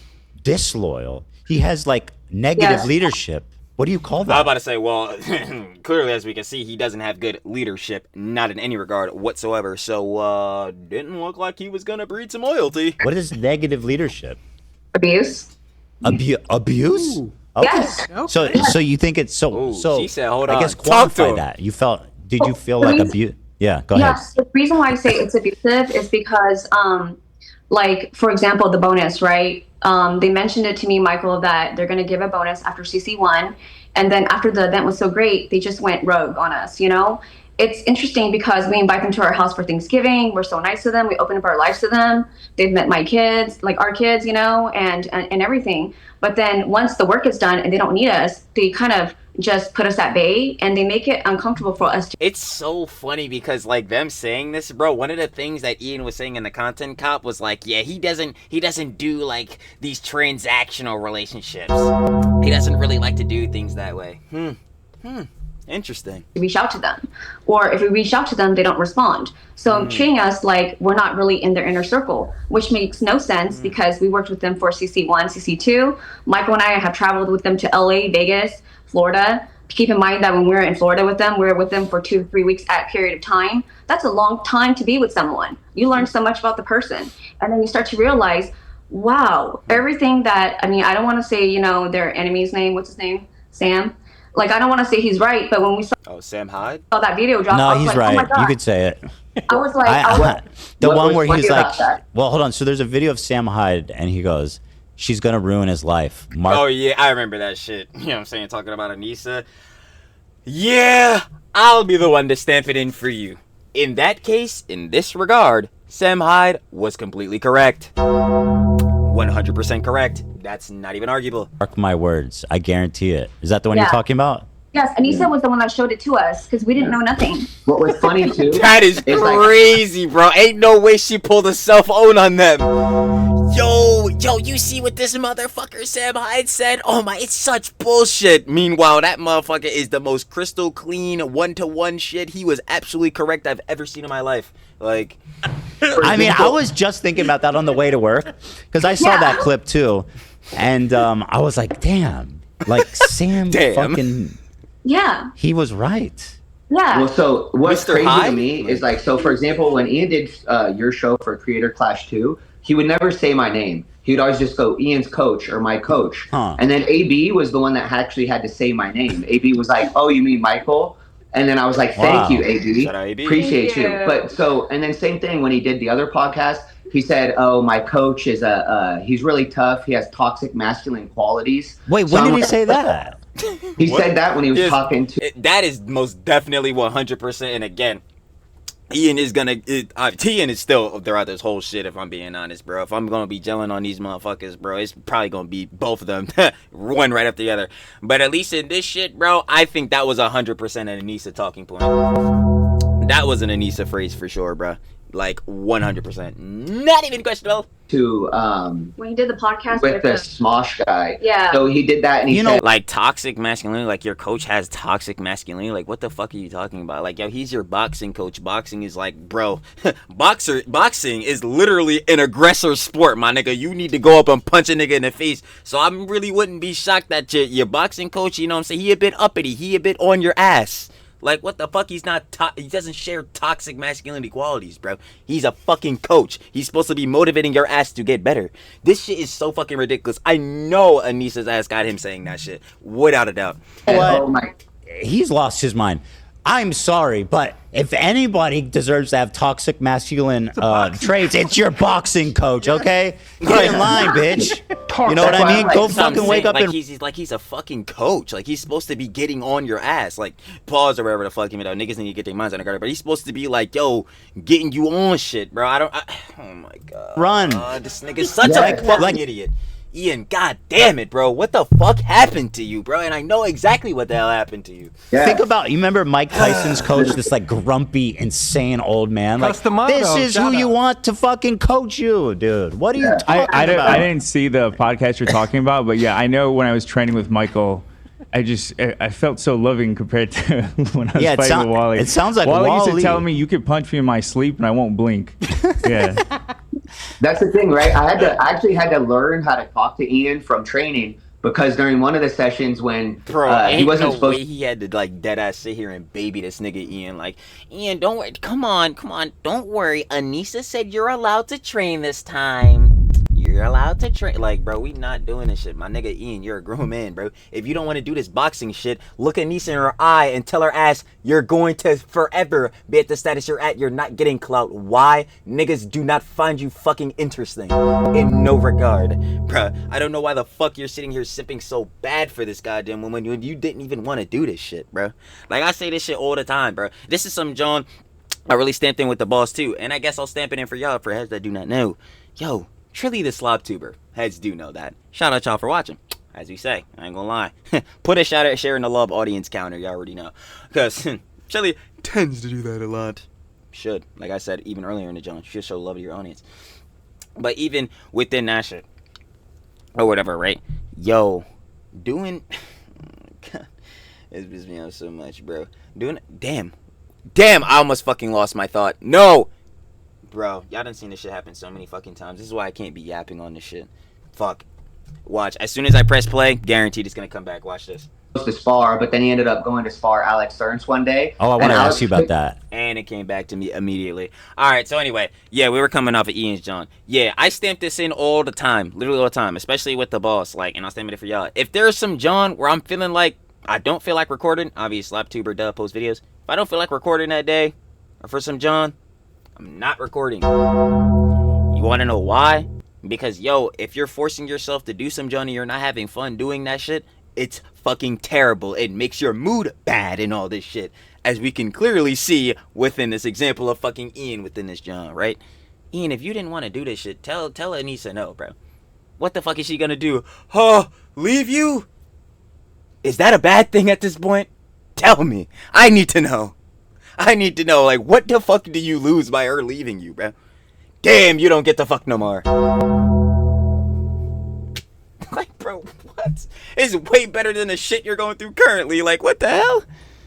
disloyal. He has like negative Yes. leadership. What do you call I was that? about to say, well, clearly as we can see, he doesn't have good leadership, not in any regard whatsoever. So, didn't look like he was gonna breed some loyalty. What is negative leadership? Abuse. Abuse? Okay. Yes. So you think it's so? Ooh, So she said, hold I on, guess talk to quantify him. that. Did you feel like abuse? Yeah, go ahead. Yes. The reason why I say it's abusive is because, like, for example, the bonus, right? They mentioned it to me, Michael, that they're going to give a bonus after CC1. And then after the event was so great, they just went rogue on us, you know? It's interesting because we invite them to our house for Thanksgiving. We're so nice to them. We open up our lives to them. They've met my kids, like our kids, you know, and everything. But then once the work is done and they don't need us, they kind of just put us at bay and they make it uncomfortable for us to It's so funny because like them saying this, bro, one of the things that Ian was saying in the content cop was like, yeah, he doesn't do like these transactional relationships. He doesn't really like to do things that way. Interesting. reach out to them. Or if we reach out to them, they don't respond. So treating us like we're not really in their inner circle, which makes no sense because we worked with them for CC1, CC2. Michael and I have traveled with them to LA, Vegas, Florida. Keep in mind that when we were in Florida with them, we were with them for 2 to 3 weeks at a period of time. That's a long time to be with someone. You learn so much about the person. And then you start to realize, wow, everything that, I mean, I don't want to say, you know, their enemy's name. What's his name? Sam. Like, I don't want to say he's right, but when we saw Sam Hyde? that video drop, I No, was he's like, right. oh my God. You could say it. I was like, The What one was where funny he's about like, that? well, hold on. So there's a video of Sam Hyde, and he goes, "She's gonna ruin his life." Mark, Oh yeah, I remember that shit. You know what I'm saying? Talking about Anisa. Yeah, I'll be the one to stamp it in for you. In that case, in this regard, Sam Hyde was completely correct. 100% correct. That's not even arguable. mark my words. I guarantee it. Is that the one you're Yeah. talking about? yes, Anisa was the one that showed it to us because we didn't know nothing. what was funny too. That is It's like- crazy, bro. Ain't no way she pulled a self-own on them. Yo, yo, you see what this motherfucker Sam Hyde said? Oh my, it's such bullshit. Meanwhile, that motherfucker is the most crystal clean, one-to-one shit. He was absolutely correct I've ever seen in my life. Like, I mean, I was just thinking about that on the way to work because I saw that clip too, and I was like, damn, like Sam fucking, he was right. Yeah. Well, so what's Mr. crazy Hyde? to me is like, so for example, when Ian did your show for Creator Clash 2, he would never say my name. He would always just go Ian's coach or my coach. And then AB was the one that actually had to say my name. AB was like, oh, you mean Michael? And then I was like, thank you, AB. Shout out, AB. Appreciate you. But so, and then same thing when he did the other podcast, he said, oh, my coach is he's really tough. He has toxic masculine qualities. Wait, when did he say that? He said that when he was talking to. That is most definitely 100%. And again, Ian is gonna. Ian is still throughout this whole shit. If I'm being honest, bro. If I'm gonna be gelling on these motherfuckers, bro, it's probably gonna be both of them, one right after the other. But at least in this shit, bro, I think that was 100% an Anisa talking point. That was an Anisa phrase for sure, bro. Like 100%, not even questionable. To when he did the podcast with the Smosh guy. Yeah. So he did that, and he said, like toxic masculinity. Like your coach has toxic masculinity. Like what the fuck are you talking about? Like yo, he's your boxing coach. Boxing is like, bro, boxing is literally an aggressor sport, my nigga. You need to go up and punch a nigga in the face. So I really wouldn't be shocked that your boxing coach, you know what I'm saying, he a bit uppity, he a bit on your ass. Like, what the fuck? He's not, he doesn't share toxic masculinity qualities, bro. He's a fucking coach. He's supposed to be motivating your ass to get better. This shit is so fucking ridiculous. I know Anisa'S ass got him saying that shit, without a doubt. What? He's lost his mind. I'm sorry, but if anybody deserves to have toxic masculine traits, it's your boxing coach, okay? Get in line, bitch. You know what I mean? Go fucking wake up like and... he's a fucking coach. Like, he's supposed to be getting on your ass. Like, pause or whatever the fuck, you know, niggas need to get their minds on the guard. But he's supposed to be like, yo, getting you on shit, bro. Oh my god. Run. This nigga's such a fucking idiot. Ian, god damn it, bro. What the fuck happened to you, bro? And I know exactly what the hell happened to you. Yeah. Think about, you remember Mike Tyson's coach, this like grumpy, insane old man? Like, this is who you want to fucking coach you, dude. What are you talking about? I didn't see the podcast you're talking about, but yeah, I know when I was training with Michael, I felt so loving compared to when I was fighting with Wally. It sounds like Wally used to Wally. tell me, you could punch me in my sleep and I won't blink. Yeah. That's the thing, right? I actually had to learn how to talk to Ian from training, because during one of the sessions when he wasn't supposed to, he had to like dead ass sit here and baby this nigga Ian. Like, Ian, don't worry, come on, don't worry. Anisa said you're allowed to train this time. You're allowed to train. Like, bro, we not doing this shit. My nigga Ian, you're a grown man, bro. If you don't want to do this boxing shit, look Anisa in her eye and tell her ass you're going to forever be at the status you're at. You're not getting clout. Why? Niggas do not find you fucking interesting in no regard. Bro, I don't know why the fuck you're sitting here sipping so bad for this goddamn woman when you didn't even want to do this shit, bro. Like, I say this shit all the time, bro. This is some John I really stamped in with the boss too. And I guess I'll stamp it in for y'all for heads that do not know. Yo, Trilly the Slob Tuber. Heads do know that. Shout out y'all for watching. As we say, I ain't gonna lie. Put a shout out, sharing the love audience counter. Y'all already know. Because Trilly tends to do that a lot. Should. Like I said, even earlier in the John, should show love to your audience. But even within that shit, or whatever, right? Yo, doing... God, it's pissed me off so much, bro. Damn, I almost fucking lost my thought. No! Bro, y'all done seen this shit happen so many fucking times. This is why I can't be yapping on this shit. Fuck. Watch. As soon as I press play, guaranteed it's gonna come back. Watch this. to spar, but then he ended up going to spar Alex Stearns one day. Oh, I want to ask you about that. And it came back to me immediately. All right, so anyway, yeah, we were coming off of Ian's John. Yeah, I stamp this in all the time, literally all the time, especially with the boss. Like, and I'll stamp it for y'all. If there's some John where I'm feeling like I don't feel like recording, obviously SlapTuber does post videos. If I don't feel like recording that day, or for some John, I'm not recording. You want to know why? Because, yo, if you're forcing yourself to do some John and you're not having fun doing that shit, it's fucking terrible. It makes your mood bad and all this shit. As we can clearly see within this example of fucking Ian within this John, right? Ian, if you didn't want to do this shit, tell Anisa no, bro. What the fuck is she gonna do? Huh? Leave you? Is that a bad thing at this point? Tell me. I need to know. I need to know, like, what the fuck do you lose by her leaving you, bro? Damn, you don't get the fuck no more. It's way better than the shit you're going through currently. Like, what the hell?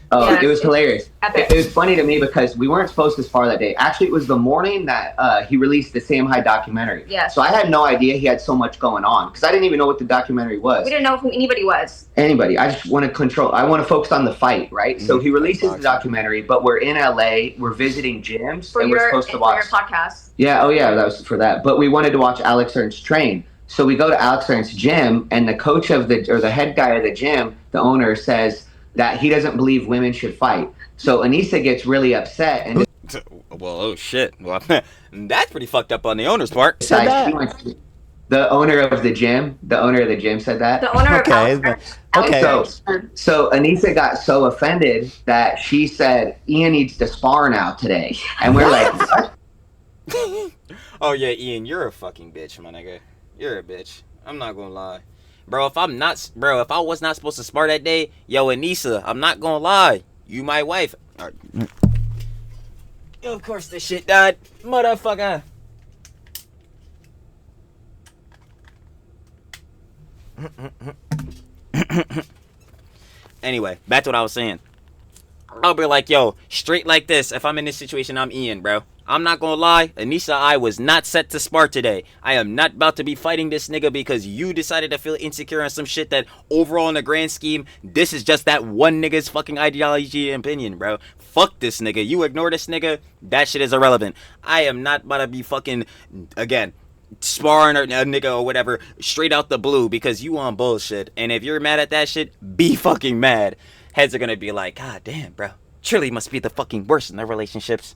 Oh, Yeah, it was hilarious. epic. It was funny to me because we weren't supposed to spar that day. Actually, it was the morning that he released the Sam Hyde documentary. Yes. So I had no idea he had so much going on because I didn't even know what the documentary was. We didn't know who anybody was. Anybody. I just want to control. I want to focus on the fight, right? So he releases the documentary, but we're in LA. We're visiting gyms, For and your, we're supposed to for watch. your podcast. Yeah. Oh, yeah. That was for that. But we wanted to watch Alex Ernst train. So we go to Alex Ernst's gym, and the coach of the head guy of the gym, the owner, says that he doesn't believe women should fight. So Anisa gets really upset and Well, oh shit. Well, that's pretty fucked up on the owner's part. decides she wants to. The owner of the gym said that. The owner Okay, of Alex. okay. So Anisa got so offended that she said Ian needs to spar now today, and we're like, what? Oh yeah, Ian, you're a fucking bitch, my nigga. You're a bitch. I'm not gonna lie. Bro, if I was not supposed to spar that day, yo, Anisa, I'm not gonna lie. You my wife. Of course this shit died. Motherfucker. Anyway, back to what I was saying. I'll be like, yo, straight like this. If I'm in this situation, I'm Ian, bro. I'm not gonna lie, Anisa, I was not set to spar today. I am not about to be fighting this nigga because you decided to feel insecure on some shit that overall in the grand scheme, this is just that one nigga's fucking ideology and opinion, bro. Fuck this nigga. You ignore this nigga, that shit is irrelevant. I am not about to be fucking, again, sparring a nigga or whatever straight out the blue because you on bullshit. And if you're mad at that shit, be fucking mad. Heads are gonna be like, God damn, bro. Trilly must be the fucking worst in their relationships.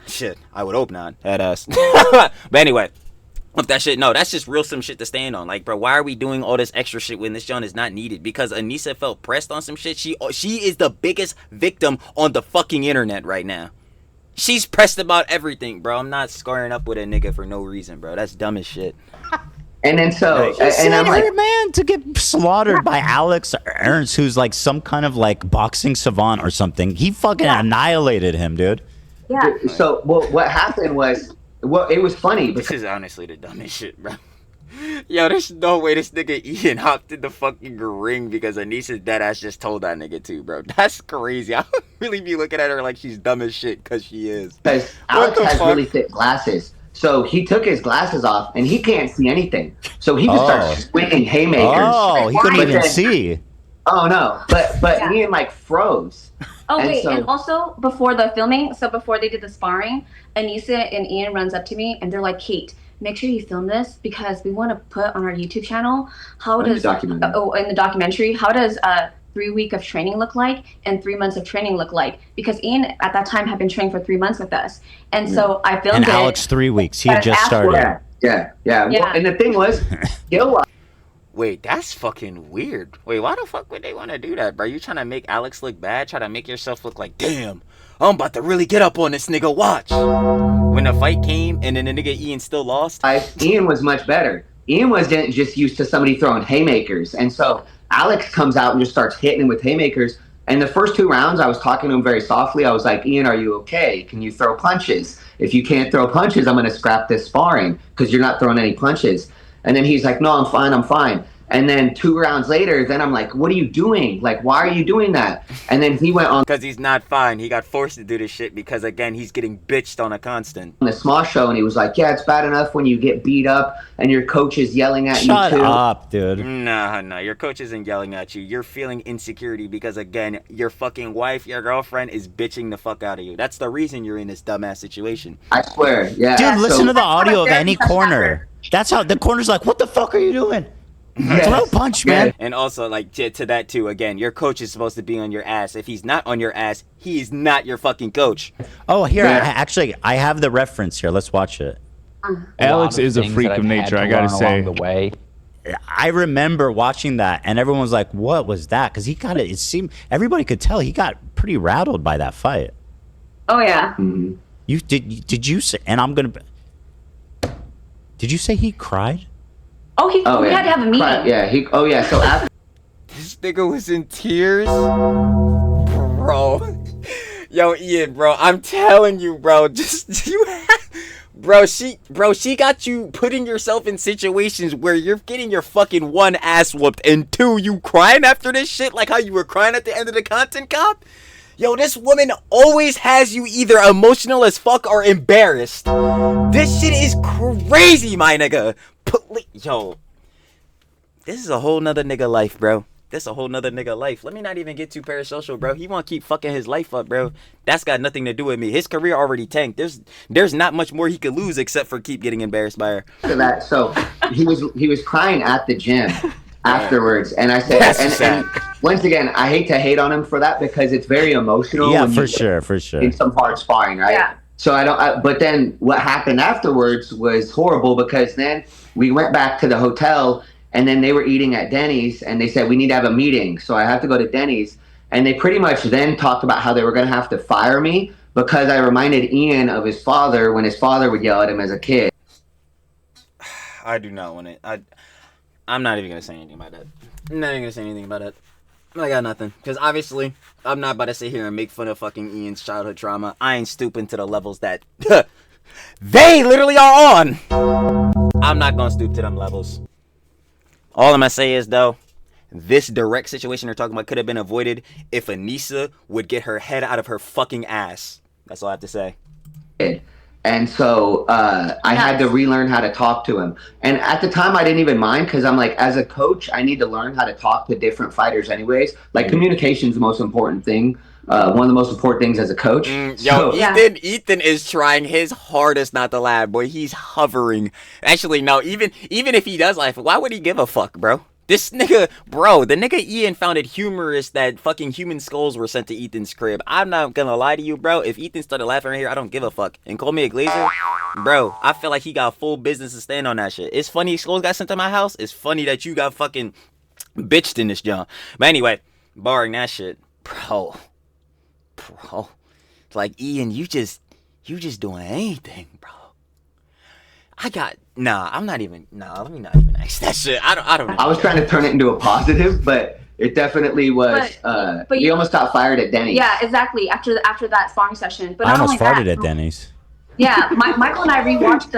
Shit, I would hope not. That ass. But anyway, with that shit, no, that's just real some shit to stand on. Like, bro, why are we doing all this extra shit when this John is not needed? Because Anisa felt pressed on some shit. She is the biggest victim on the fucking internet right now. She's pressed about everything, bro. I'm not squaring up with a nigga for no reason, bro. That's dumb as shit. And then so, She and I'm sent like, her man to get slaughtered by Alex Ernst, who's like some kind of like boxing savant or something. He fucking annihilated him, dude. Yeah. so what happened was, it was funny This because is honestly the dumbest shit, bro. Yo, there's no way this nigga Ian hopped in the fucking ring because Anisa'S deadass just told that nigga to, bro. That's crazy. I would really be looking at her like she's dumb as shit because she is. Alex has really thick glasses. So he took his glasses off and he can't see anything. So he just starts swinging haymakers. Oh, he couldn't even see. Oh no, but Ian like froze. Oh, And wait, so- and also before the filming, so before they did the sparring, Anisa and Ian runs up to me and they're like, Kate, make sure you film this because we want to put on our YouTube channel how In the does documentary. in the documentary, how does 3 week of training look like and 3 months of training look like? Because Ian at that time had been training for 3 months with us. And so I filmed And it. Alex 3 weeks. He had just started. Yeah. Well, Yeah. and the thing was, Gil Wait, that's fucking weird. Wait, why the fuck would they want to do that, bro? You trying to make Alex look bad? Try to make yourself look like, damn, I'm about to really get up on this nigga, watch. When the fight came and then the nigga Ian still lost. Ian was much better. Ian wasn't just used to somebody throwing haymakers. And so Alex comes out and just starts hitting him with haymakers. And the first 2 rounds, I was talking to him very softly. I was like, Ian, are you okay? Can you throw punches? If you can't throw punches, I'm going to scrap this sparring because you're not throwing any punches. And then he's like, no, I'm fine. And then 2 rounds later, then I'm like, what are you doing? Like, why are you doing that? And then he went on Because he's not fine. He got forced to do this shit because, again, he's getting bitched on a constant. the Small Show and he was like, yeah, it's bad enough when you get beat up and your coach is yelling at Shut you too. up, dude. Nah, your coach isn't yelling at you. You're feeling insecurity because, again, your fucking wife, your girlfriend is bitching the fuck out of you. That's the reason you're in this dumbass situation. I swear, yeah. Dude, listen to the That's what audio of a any therapist corner. That's how the corner's like, what the fuck are you doing? Throw a punch, man. And also, like, to that too, again, your coach is supposed to be on your ass. If he's not on your ass, he is not your fucking coach. Oh, here, Yeah. I have the reference here. Let's watch it. Alex is a freak of nature, I gotta say. The way. I remember watching that, and everyone was like, what was that? Because he got it. It seemed everybody could tell he got pretty rattled by that fight. Oh yeah. You did you say? And I'm gonna. Did you say he cried? Oh, we had to have a meeting. Yeah. So after This nigga was in tears? Bro. Yo, Ian, bro, I'm telling you, bro, She got you putting yourself in situations where you're getting your fucking one ass whooped, and two, you crying after this shit like how you were crying at the end of the content cop. Yo, this woman always has you either emotional as fuck or embarrassed. This shit is crazy, my nigga. Yo, this is a whole nother nigga life, bro. This a whole nother nigga life. Let me not even get too parasocial, bro. He want to keep fucking his life up, bro. That's got nothing to do with me. His career already tanked. There's not much more he could lose except for keep getting embarrassed by her. After that, so he was crying at the gym afterwards, and I said, and once again, I hate to hate on him for that because it's very emotional. Yeah, for sure. In some hard sparring, right? Yeah. So but then what happened afterwards was horrible because then we went back to the hotel. And then they were eating at Denny's, and they said, we need to have a meeting. So I have to go to Denny's. And they pretty much then talked about how they were going to have to fire me because I reminded Ian of his father when his father would yell at him as a kid. I do not want it. I'm not even going to say anything about that. I'm not even going to say anything about that. I got nothing. Because obviously, I'm not about to sit here and make fun of fucking Ian's childhood trauma. I ain't stooping to the levels that they literally are on. I'm not going to stoop to them levels. All I'm going to say is, though, this direct situation they're talking about could have been avoided if Anisa would get her head out of her fucking ass. That's all I have to say. And so I had to relearn how to talk to him. And at the time, I didn't even mind because I'm like, as a coach, I need to learn how to talk to different fighters anyways. Like, communication is the most important thing. One of the most important things as a coach. Ethan is trying his hardest not to laugh, boy. He's hovering. Actually, no, even if he does laugh, why would he give a fuck, bro? This nigga, bro, the nigga Ian found it humorous that fucking human skulls were sent to Ethan's crib. I'm not gonna lie to you, bro. If Ethan started laughing right here, I don't give a fuck. And call me a glazer, bro, I feel like he got full business to stand on that shit. It's funny skulls got sent to my house. It's funny that you got fucking bitched in this joint. But anyway, barring that shit, bro, it's like, Ian, you just doing anything, bro. Let me not even ask that shit. I don't know. I was trying to turn it into a positive, but it definitely was. But he almost got fired at Denny's. Yeah, exactly. After that sparring session. But I almost farted at Denny's. Yeah, Michael and I rewatched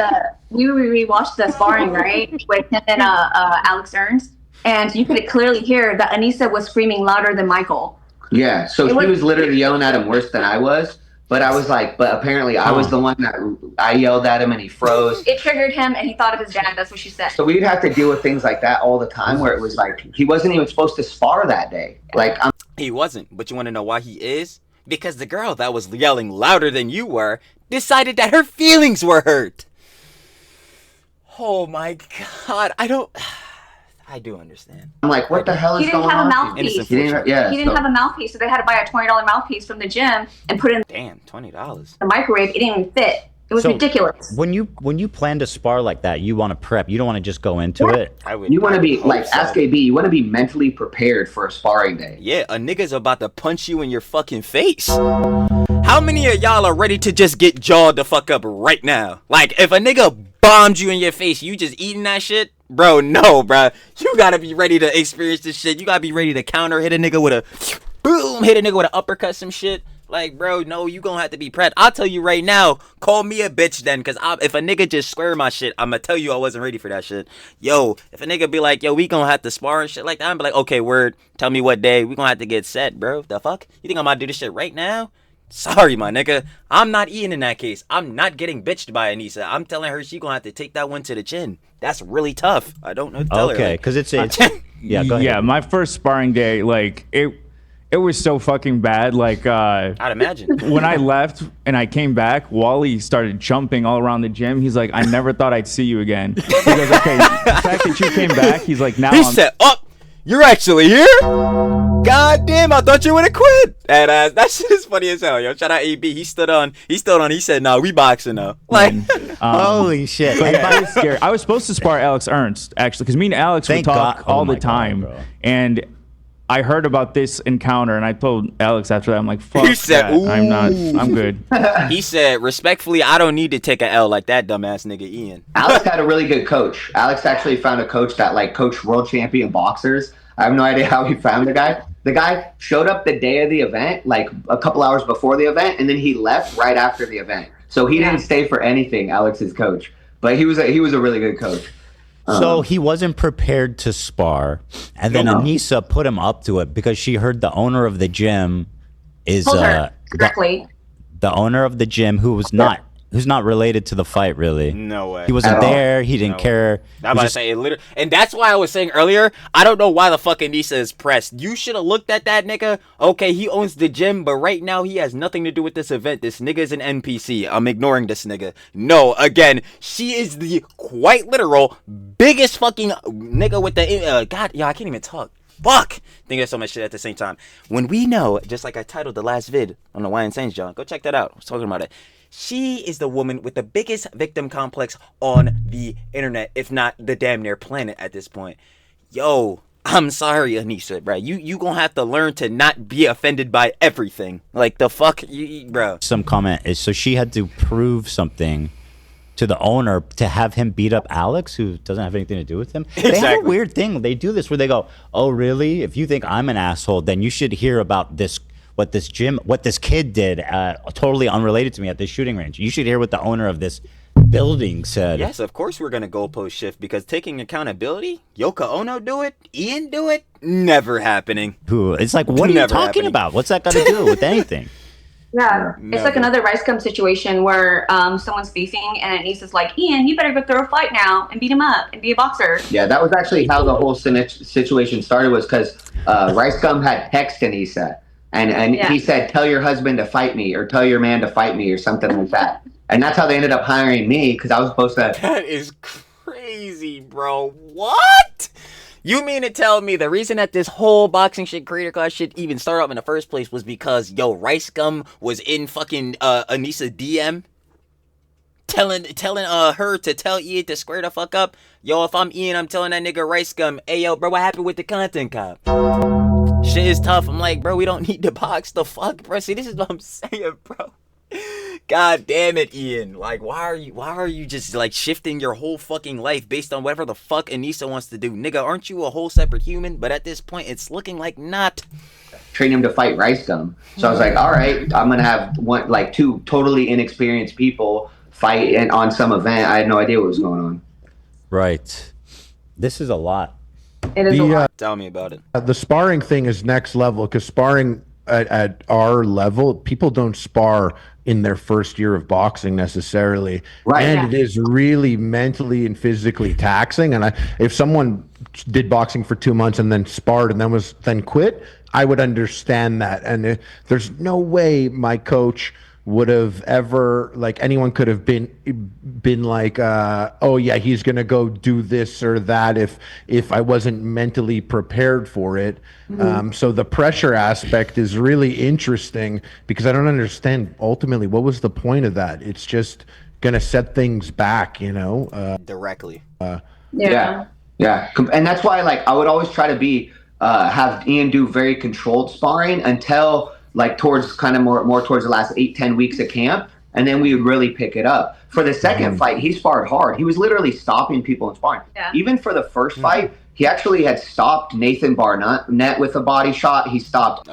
the sparring, right, with him and Alex Ernst, and you could clearly hear that Anisa was screaming louder than Michael. Yeah, so she was literally yelling at him worse than I was. But I was like, but apparently I was the one that I yelled at him and he froze. It triggered him and he thought of his dad. That's what she said. So we'd have to deal with things like that all the time where it was like, he wasn't even supposed to spar that day. Like, he wasn't. But you want to know why he is? Because the girl that was yelling louder than you were decided that her feelings were hurt. Oh my God. I do understand. I'm like, what the hell is going on? He didn't have a mouthpiece, so they had to buy a $20 mouthpiece from the gym and put it in Damn, $20. the microwave. It didn't even fit. It was ridiculous. When you plan to spar like that, you want to prep. You don't want to just go into it. You want to be like, ask AB, you want to be mentally prepared for a sparring day. Yeah, a nigga's about to punch you in your fucking face. How many of y'all are ready to just get jawed the fuck up right now? Like, if a nigga bombed you in your face, you just eating that shit? Bro, no, bro. You gotta be ready to experience this shit. You gotta be ready to counter, hit a nigga with a boom, hit a nigga with an uppercut, some shit. Like, bro, no, you gonna have to be prepped. I'll tell you right now, call me a bitch then, because if a nigga just square my shit, I'm gonna tell you I wasn't ready for that shit. Yo, if a nigga be like, yo, we gonna have to spar and shit like that, I'm be like, okay, word, tell me what day. We gonna have to get set, bro. The fuck? You think I'm about to do this shit right now? Sorry, my nigga. I'm not Ian in that case. I'm not getting bitched by Anisa. I'm telling her she gonna have to take that one to the chin. That's really tough. I don't know what to tell her. Okay, because it's yeah, go ahead. Yeah, my first sparring day, like, it was so fucking bad. Like, I'd imagine. When I left and I came back, Wally started jumping all around the gym. He's like, I never thought I'd see you again. He goes, okay, the fact that you came back, he's like, now he said, oh, you're actually here? God damn, I thought you would have quit. And that shit is funny as hell, yo. Shout out AB. He stood on. He said, nah, we boxing now. Like, holy shit. Yeah, I was scared. I was supposed to spar Alex Ernst, actually, because me and Alex would talk all the time. God, and I heard about this encounter, and I told Alex after that, I'm like, fuck he said, that. I'm good. He said, respectfully, I don't need to take an L like that dumbass nigga Ian. Alex had a really good coach. Alex actually found a coach that, like, coached world champion boxers. I have no idea how he found the guy. The guy showed up the day of the event, like a couple hours before the event, and then he left right after the event. So he didn't stay for anything, Alex's coach. But he was a really good coach. So he wasn't prepared to spar, and then Anisa put him up to it because she heard the owner of the gym is correctly. The owner of the gym who's not related to the fight, really. No way. He wasn't there. He didn't care. I'm about to say it literally, and that's why I was saying earlier. I don't know why the fuck Anisa is pressed. You should have looked at that nigga. Okay, he owns the gym, but right now he has nothing to do with this event. This nigga is an NPC. I'm ignoring this nigga. No, again, she is the quite literal biggest fucking nigga with the God. Yeah, I can't even talk. Fuck! Think of so much shit at the same time. When we know, just like I titled the last vid on the Why Insane John, go check that out. I was talking about it. She is the woman with the biggest victim complex on the internet, if not the damn near planet at this point. Yo, I'm sorry, Anisa, bro. You gonna have to learn to not be offended by everything. Like, the fuck, bro. Some comment is, so she had to prove something to the owner to have him beat up Alex, who doesn't have anything to do with him. Exactly. They have a weird thing. They do this where they go, oh, really? If you think I'm an asshole, then you should hear about this, what this kid did, totally unrelated to me at this shooting range. You should hear what the owner of this building said. Yes, of course we're gonna goalpost shift, because taking accountability, Yoko Ono do it, Ian do it, never happening. Who? It's like, what are you talking about? What's that got to do with anything? Yeah, it's like another rice gum situation where someone's beefing and Anisa'S like, Ian, you better go throw a fight now and beat him up and be a boxer. Yeah, that was actually how the whole situation started, was because Rice Gum had texted Anisa, and he said, tell your husband to fight me, or tell your man to fight me, or something like that. And that's how they ended up hiring me, because I was supposed to... That is crazy, bro. What? You mean to tell me the reason that this whole boxing shit, creator class shit even started up in the first place was because, yo, Rice Gum was in fucking Anisa DM? Telling her to tell Ian to square the fuck up? Yo, if I'm Ian, I'm telling that nigga Rice Gum, hey, yo, bro, what happened with the content cop? Shit is tough. I'm like, bro, we don't need to box the fuck, bro. See, this is what I'm saying, bro. God damn it, Ian. Like, why are you just like shifting your whole fucking life based on whatever the fuck Anisa wants to do? Nigga, aren't you a whole separate human? But at this point, it's looking like not. Train him to fight Rice Gum. So I was like, all right, I'm gonna have two totally inexperienced people fight on some event. I had no idea what was going on. Right. This is a lot. It is a lot. Tell me about it. The sparring thing is next level, because sparring at our level, people don't spar in their first year of boxing necessarily. Right. And it is really mentally and physically taxing. And if someone did boxing for 2 months and then sparred and then quit, I would understand that. And there's no way my coach would have ever, like, anyone could have been like, oh yeah, he's gonna go do this or that if I wasn't mentally prepared for it. So the pressure aspect is really interesting, because I don't understand ultimately what was the point of that. It's just gonna set things back, you know. Directly. Yeah, and that's why, like, I would always try to have Ian do very controlled sparring until, like, towards kind of more towards the last 8-10 weeks of camp, and then we would really pick it up. For the second fight, he sparred hard. He was literally stopping people in sparring. Yeah. Even for the first fight, he actually had stopped Nathan Barnett with a body shot. He stopped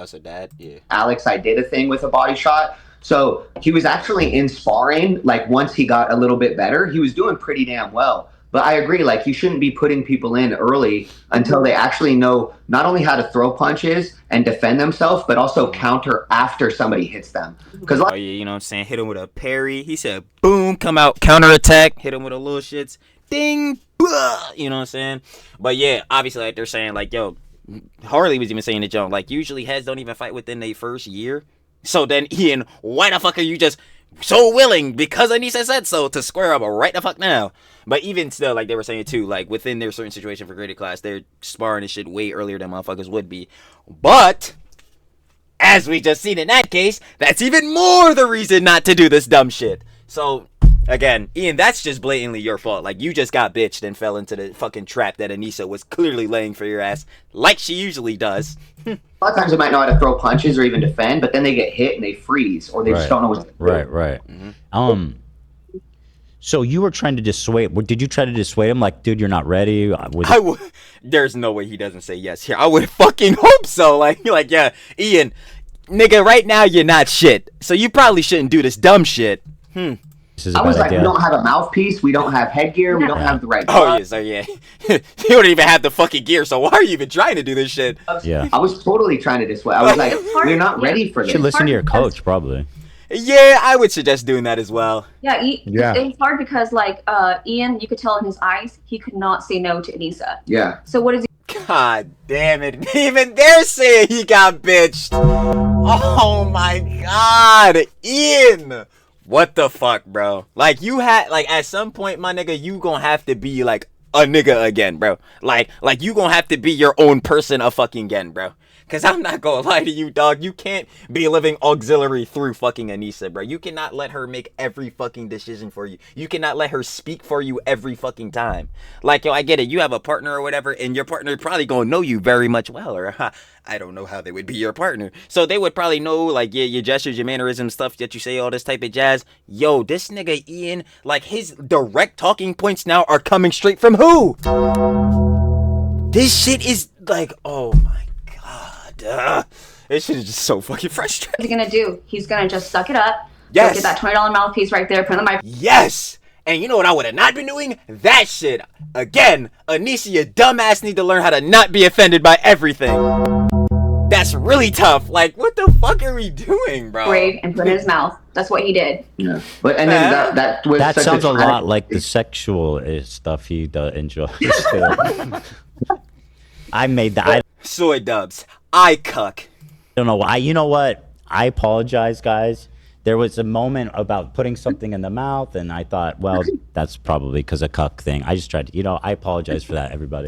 Alex I did a thing with a body shot. So he was actually in sparring, like, once he got a little bit better, he was doing pretty damn well. But I agree, like, you shouldn't be putting people in early until they actually know not only how to throw punches and defend themselves, but also counter after somebody hits them. Because, Oh, yeah, you know what I'm saying? Hit him with a parry. He said, boom, come out, counterattack. Hit him with a little shits. Ding, blah, you know what I'm saying? But yeah, obviously, like, they're saying, like, yo, Harley was even saying to Joan, like, usually heads don't even fight within their first year. So then, Ian, why the fuck are you just so willing, because Anisa said so, to square up right the fuck now? But even still, like they were saying too, like, within their certain situation for graded class, they're sparring and shit way earlier than motherfuckers would be. But as we just seen in that case, that's even more the reason not to do this dumb shit. So again, Ian, that's just blatantly your fault. Like, you just got bitched and fell into the fucking trap that Anisa was clearly laying for your ass, like she usually does. a lot of times they might know how to throw punches or even defend, but then they get hit and they freeze, or they just don't know what to do. Right. So you were trying to dissuade. Did you try to dissuade him? Like, dude, you're not ready. There's no way he doesn't say yes here. I would fucking hope so. Like, yeah, Ian, nigga, right now you're not shit, so you probably shouldn't do this dumb shit. This is a I was bad like, idea. we don't have a mouthpiece, we don't have headgear, we don't have the right. Oh yeah, so yeah, you don't even have the fucking gear. So why are you even trying to do this shit? Yeah. I was totally trying to dissuade. I was like, we're not ready for You this. should listen to your coach, probably. Yeah, I would suggest doing that as well. Yeah, Yeah. it's hard because like Ian, you could tell in his eyes he could not say no to Anisa. Yeah. So what is he? God damn it! Even they're saying he got bitched. Oh my god, Ian! What the fuck, bro? Like you had, like at some point, my nigga, you gonna have to be like a nigga again, bro. Like you gonna have to be your own person a fucking again, bro. Cause I'm not gonna lie to you, dog. You can't be living auxiliary through fucking Anisa, bro. You cannot let her make every fucking decision for you. You cannot let her speak for you every fucking time. Like, yo, I get it. You have a partner or whatever, and your partner probably gonna know you very much well, or I don't know how they would be your partner. So they would probably know, like, yeah, your gestures, your mannerisms, stuff that you say, all this type of jazz. Yo, this nigga Ian, like, his direct talking points now are coming straight from who? This shit is like, oh my god. This shit is just so fucking frustrating. What's he gonna do? He's gonna just suck it up. Yes. Get that $20 mouthpiece right there. Put it on my. Yes. And you know what I would have not been doing? That shit. Again, Anisa, your dumbass need to learn how to not be offended by everything. That's really tough. Like, what the fuck are we doing, bro? Braid and put it in his mouth. That's what he did. Yeah. But and then that was That such sounds a traumatic- lot like the sexual stuff he enjoys. I made that. I Soy dubs. I cuck. don't know why. You know what? I apologize, guys. There was a moment about putting something in the mouth, and I thought, well, that's probably because of cuck thing. I just tried to, I apologize for that, everybody.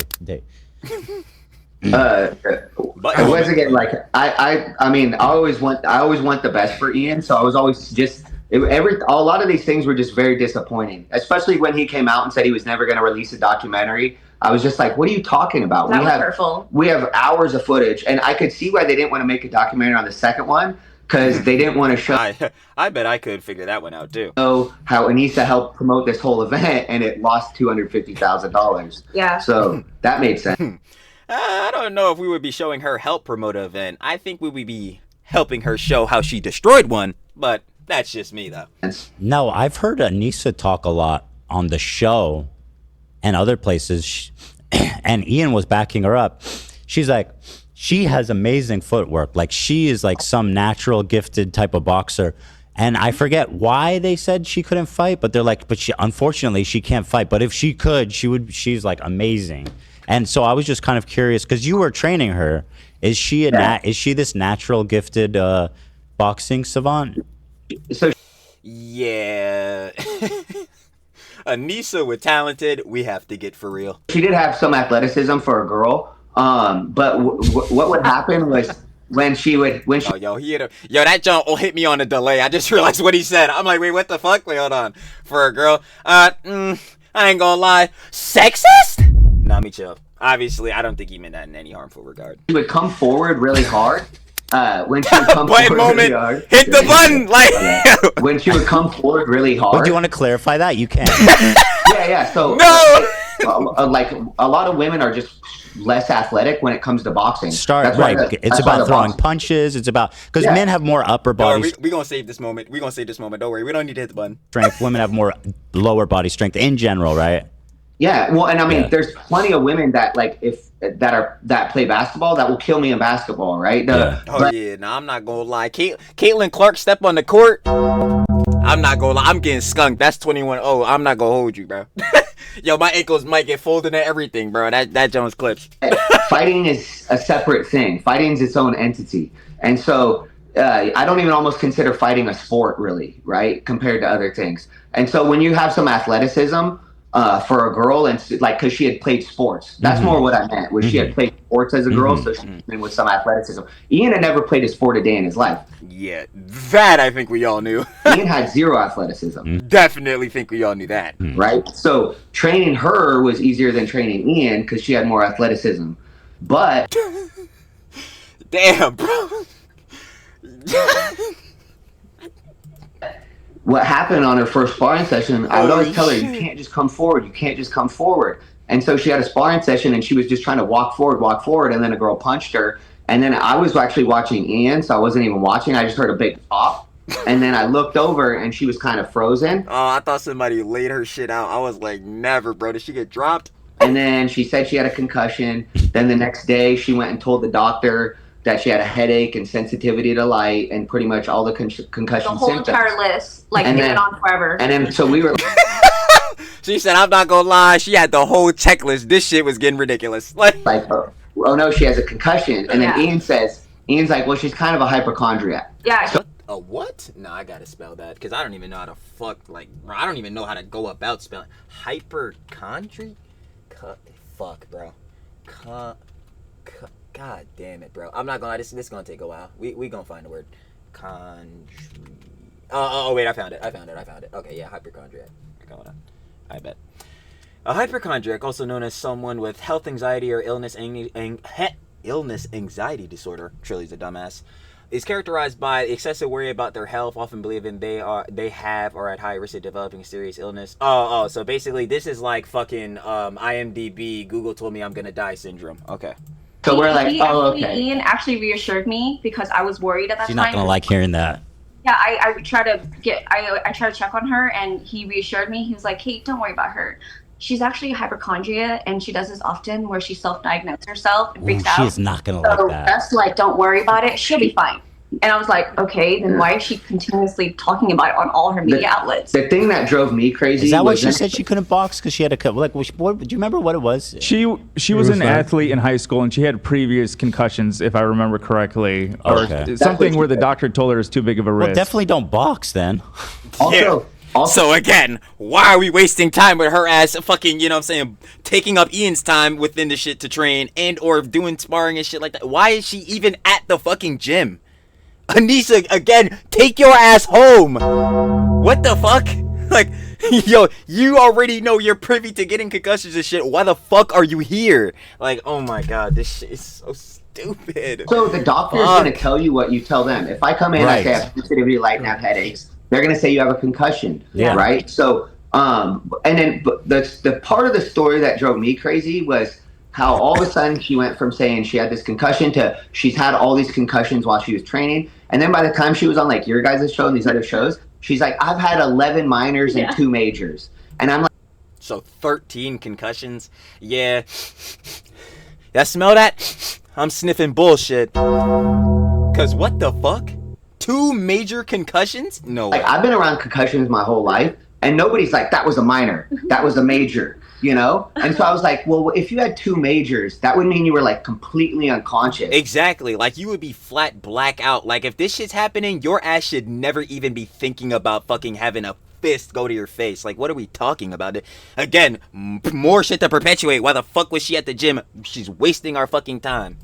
Once again, like I mean, I always want the best for Ian, so I was always just a lot of these things were just very disappointing, especially when he came out and said he was never going to release a documentary. I was just like, what are you talking about? That was hurtful. We have hours of footage, and I could see why they didn't want to make a documentary on the second one, because they didn't want to show I bet I could figure that one out too. how Anisa helped promote this whole event, and it lost $250,000. Yeah. So that made sense. I don't know if we would be showing her help promote an event. I think we would be helping her show how she destroyed one, but that's just me though. No, I've heard Anisa talk a lot on the show and other places, and Ian was backing her up. She's like, she has amazing footwork. Like, she is like some natural gifted type of boxer. And I forget why they said she couldn't fight, but they're like, but unfortunately she can't fight. But if she could, she's like amazing. And so I was just kind of curious, because you were training her. Is she is she this natural gifted boxing savant? So yeah. Anisa with talented, we have to get for real. she did have some athleticism for a girl, but what would happen was when she Oh, yo, he hit that jump hit me on a delay. I just realized what he said. I'm like, wait, what the fuck? Wait, hold on. For a girl, I ain't gonna lie, sexist? Nah, me chill. Obviously, I don't think he meant that in any harmful regard. would come forward really hard, when she would come Button forward moment. really hard, Hit the button. Like, when she would come forward really hard. Well, do you want to clarify that? You can. Yeah. So no. like a lot of women are just less athletic when it comes to boxing. It's It's about throwing punches. It's about, because men have more upper body we gonna save this moment. We gonna save this moment. Don't worry. We don't need to hit the button. strength. Women have more lower body strength in general, right? Yeah, well, and I mean, there's plenty of women that that play basketball that will kill me in basketball, right? I'm not gonna lie. Caitlin Clark step on the court. I'm not gonna lie. I'm getting skunked. That's 21-0. I'm not gonna hold you, bro. Yo, my ankles might get folded and everything, bro. That Jones clips. Fighting is a separate thing. Fighting is its own entity, and so I don't even almost consider fighting a sport, really, right? Compared to other things. And so when you have some athleticism. For a girl, and like, because she had played sports. That's more what I meant. Was she had played sports as a girl, so she's been with some athleticism. Ian had never played a sport a day in his life. Yeah, that I think we all knew. Ian had zero athleticism. Definitely think we all knew that. Right? So training her was easier than training Ian because she had more athleticism. But damn, bro. What happened on her first sparring session, I would always tell her, you can't just come forward. You can't just come forward. And so she had a sparring session, and she was just trying to walk forward, and then a girl punched her. And then I was actually watching Ian, so I wasn't even watching. I just heard a big pop. And then I looked over and she was kind of frozen. Oh, I thought somebody laid her shit out. I was like, never, bro. Did she get dropped? And then she said she had a concussion. Then the next day she went and told the doctor that she had a headache and sensitivity to light and pretty much all the concussion The whole symptoms. entire list, like, it went on forever. And then so we were She said, I'm not gonna lie, she had the whole checklist. This shit was getting ridiculous. Like, oh no, she has a concussion. And then Ian's like, well, she's kind of a hypochondriac. Yeah. So, a what? No, I gotta spell that because I don't even know how to I don't even know how to go about spelling hyperchondry. Fuck, bro. God damn it, bro. I'm not gonna lie. This is gonna take a while. We gonna find a word. Chondry. Oh wait, I found it. Okay, yeah, hypochondriac. Hold on. I bet. A hypochondriac, also known as someone with health anxiety or illness anxiety disorder. Trilly's a dumbass. Is characterized by excessive worry about their health, often believing they have or at high risk of developing serious illness. So basically this is like fucking IMDb, Google told me I'm gonna die syndrome. Okay. So we're like, okay. Ian actually reassured me because I was worried at that time. She's not gonna like hearing that. Yeah, I tried to check on her and he reassured me. He was like, hey, don't worry about her. She's actually a hypochondria and she does this often where she self-diagnoses herself and freaks out. She is not gonna like that. That's like, don't worry about it. She'll be fine. And I was like, okay, then why is she continuously talking about it on all her media outlets? The thing that drove me crazy is that why she said she couldn't box because she had a like? Do you remember what it was? She was an athlete in high school and she had previous concussions, if I remember correctly, or something where the doctor told her it's too big of a risk. Well, definitely don't box then. Also, so again, why are we wasting time with her ass fucking, you know what I'm saying, taking up Ian's time within the shit to train and or doing sparring and shit like that? Why is she even at the fucking gym? Anisa, again, take your ass home. What the fuck? Like, yo, you already know you're privy to getting concussions and shit. Why the fuck are you here? Like, oh my god, this shit is so stupid. So the doctor is going to tell you what you tell them. If I come in and I say I have sensitivity to light and have headaches, they're going to say you have a concussion, right? So, and then the part of the story that drove me crazy was how all of a sudden she went from saying she had this concussion to she's had all these concussions while she was training. And then by the time she was on like your guys' show and these other shows, she's like, I've had 11 minors and 2 majors. And I'm like, so 13 concussions? Yeah. Y'all smell that? I'm sniffing bullshit. Cause what the fuck? 2 major concussions? No way. Like, I've been around concussions my whole life and nobody's like, that was a minor, that was a major. You know? And so I was like, well, if you had 2 majors, that would mean you were like completely unconscious. Exactly. Like you would be flat black out. Like if this shit's happening, your ass should never even be thinking about fucking having a fist go to your face. Like what are we talking about? Again, more shit to perpetuate. Why the fuck was she at the gym? She's wasting our fucking time.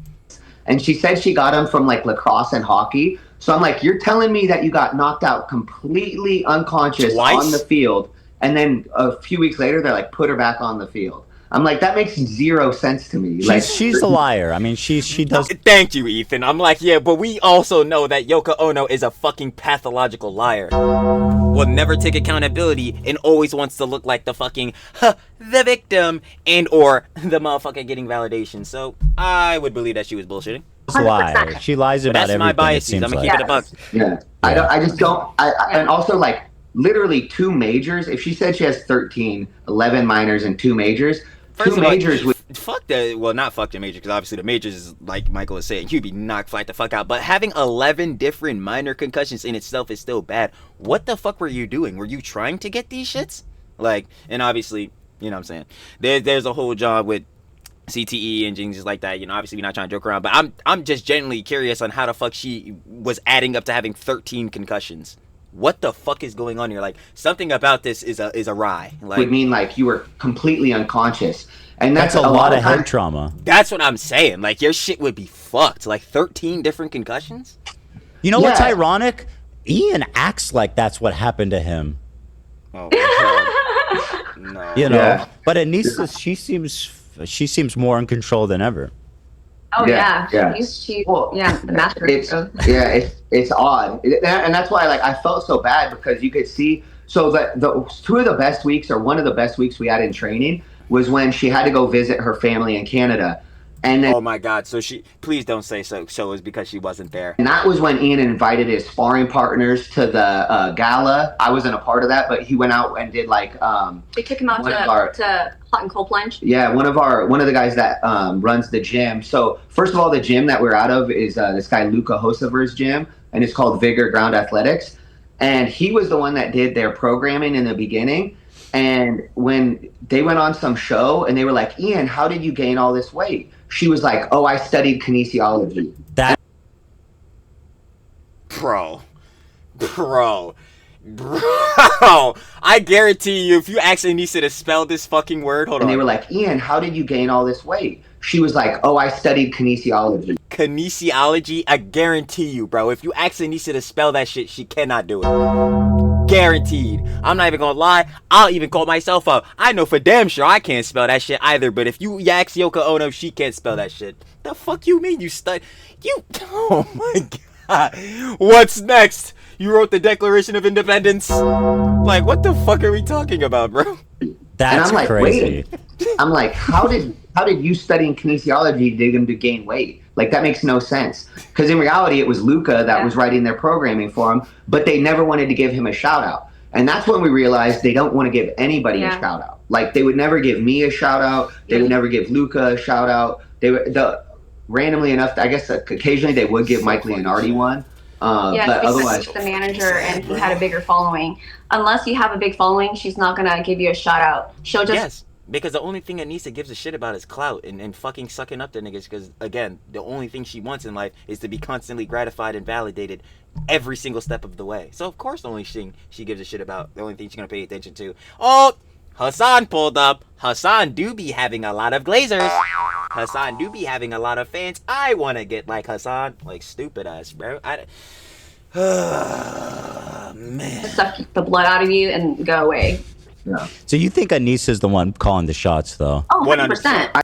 And she said she got them from like lacrosse and hockey. So I'm like, you're telling me that you got knocked out completely unconscious on the field. And then a few weeks later, they're like, put her back on the field. I'm like, that makes 0 sense to me. She's a liar. I mean, she does. Thank you, Ethan. I'm like, yeah, but we also know that Yoko Ono is a fucking pathological liar. Will never take accountability and always wants to look like the fucking, the victim and or the motherfucker getting validation. So I would believe that she was bullshitting. Lie. She lies about everything. That's my biases. I'm gonna keep it a buck. Yeah. I just don't. And also like, literally 2 majors. If she said she has 13, 11 minors and 2 majors, First 2 majors would fuck that. Well, not fuck the major because obviously the majors is like Michael was saying, you'd be knocked flat the fuck out. But having 11 different minor concussions in itself is still bad. What the fuck were you doing? Were you trying to get these shits? Like, and obviously, you know what I'm saying. There's a whole job with CTE and things like that. You know, obviously we're not trying to joke around, but I'm just genuinely curious on how the fuck she was adding up to having 13 concussions. What the fuck is going on here? Like, something about this is a rye. Like, would mean like you were completely unconscious, and that's a lot of head trauma. That's what I'm saying. Like, your shit would be fucked. Like 13 different concussions. You know what's ironic? Ian acts like that's what happened to him. Oh my god. No. You know, but Anisa, she seems more in control than ever. Oh yeah. The master. It's odd, and that's why like I felt so bad because you could see. So the 2 of the best weeks, or one of the best weeks we had in training, was when she had to go visit her family in Canada, And then, Oh my God! So please don't say so. So it was because she wasn't there. and that was when Ian invited his sparring partners to the gala. I wasn't a part of that, but he went out and did like They took him out to hot and cold plunge. Yeah, one of the guys that runs the gym. So first of all, the gym that we're out of is this guy Luca Hosever's gym, and it's called Vigor Ground Athletics. And he was the one that did their programming in the beginning. And when they went on some show and they were like, Ian, how did you gain all this weight? She was like, oh, I studied kinesiology. That Bro. I guarantee you, if you ask Anisa to spell this fucking word, hold on. And they were like, Ian, how did you gain all this weight? She was like, oh, I studied kinesiology. Kinesiology? I guarantee you, bro. If you ask Anisa to spell that shit, she cannot do it. Guaranteed. I'm not even gonna lie. I'll even call myself up. I know for damn sure I can't spell that shit either, but if you ask Yoko Ono, she can't spell that shit. The fuck you mean you oh my god. What's next? You wrote the Declaration of Independence? Like, what the fuck are we talking about, bro? that's and I'm like, crazy. Wait. I'm like, how did you studying kinesiology dig him to gain weight? Like, that makes no sense. Because in reality, it was Luca that was writing their programming for him, but they never wanted to give him a shout out. And that's when we realized they don't want to give anybody a shout out. Like, they would never give me a shout out. They would never give Luca a shout out. Randomly enough, I guess occasionally they would give Mike Leonardi one. But otherwise, he's the manager and he had a bigger following. Unless you have a big following, she's not gonna give you a shout out. She'll just Yes, because the only thing Anisa gives a shit about is clout and fucking sucking up to niggas. Because again, the only thing she wants in life is to be constantly gratified and validated every single step of the way. So of course, the only thing she gives a shit about, the only thing she's gonna pay attention to. Oh, Hassan pulled up. Hassan do be having a lot of glazers. Hassan do be having a lot of fans. I want to get like Hassan. Like, stupid ass, bro. Man. suck the blood out of you and go away. yeah. So you think Anisa'S the one calling the shots, though? Oh, 100%.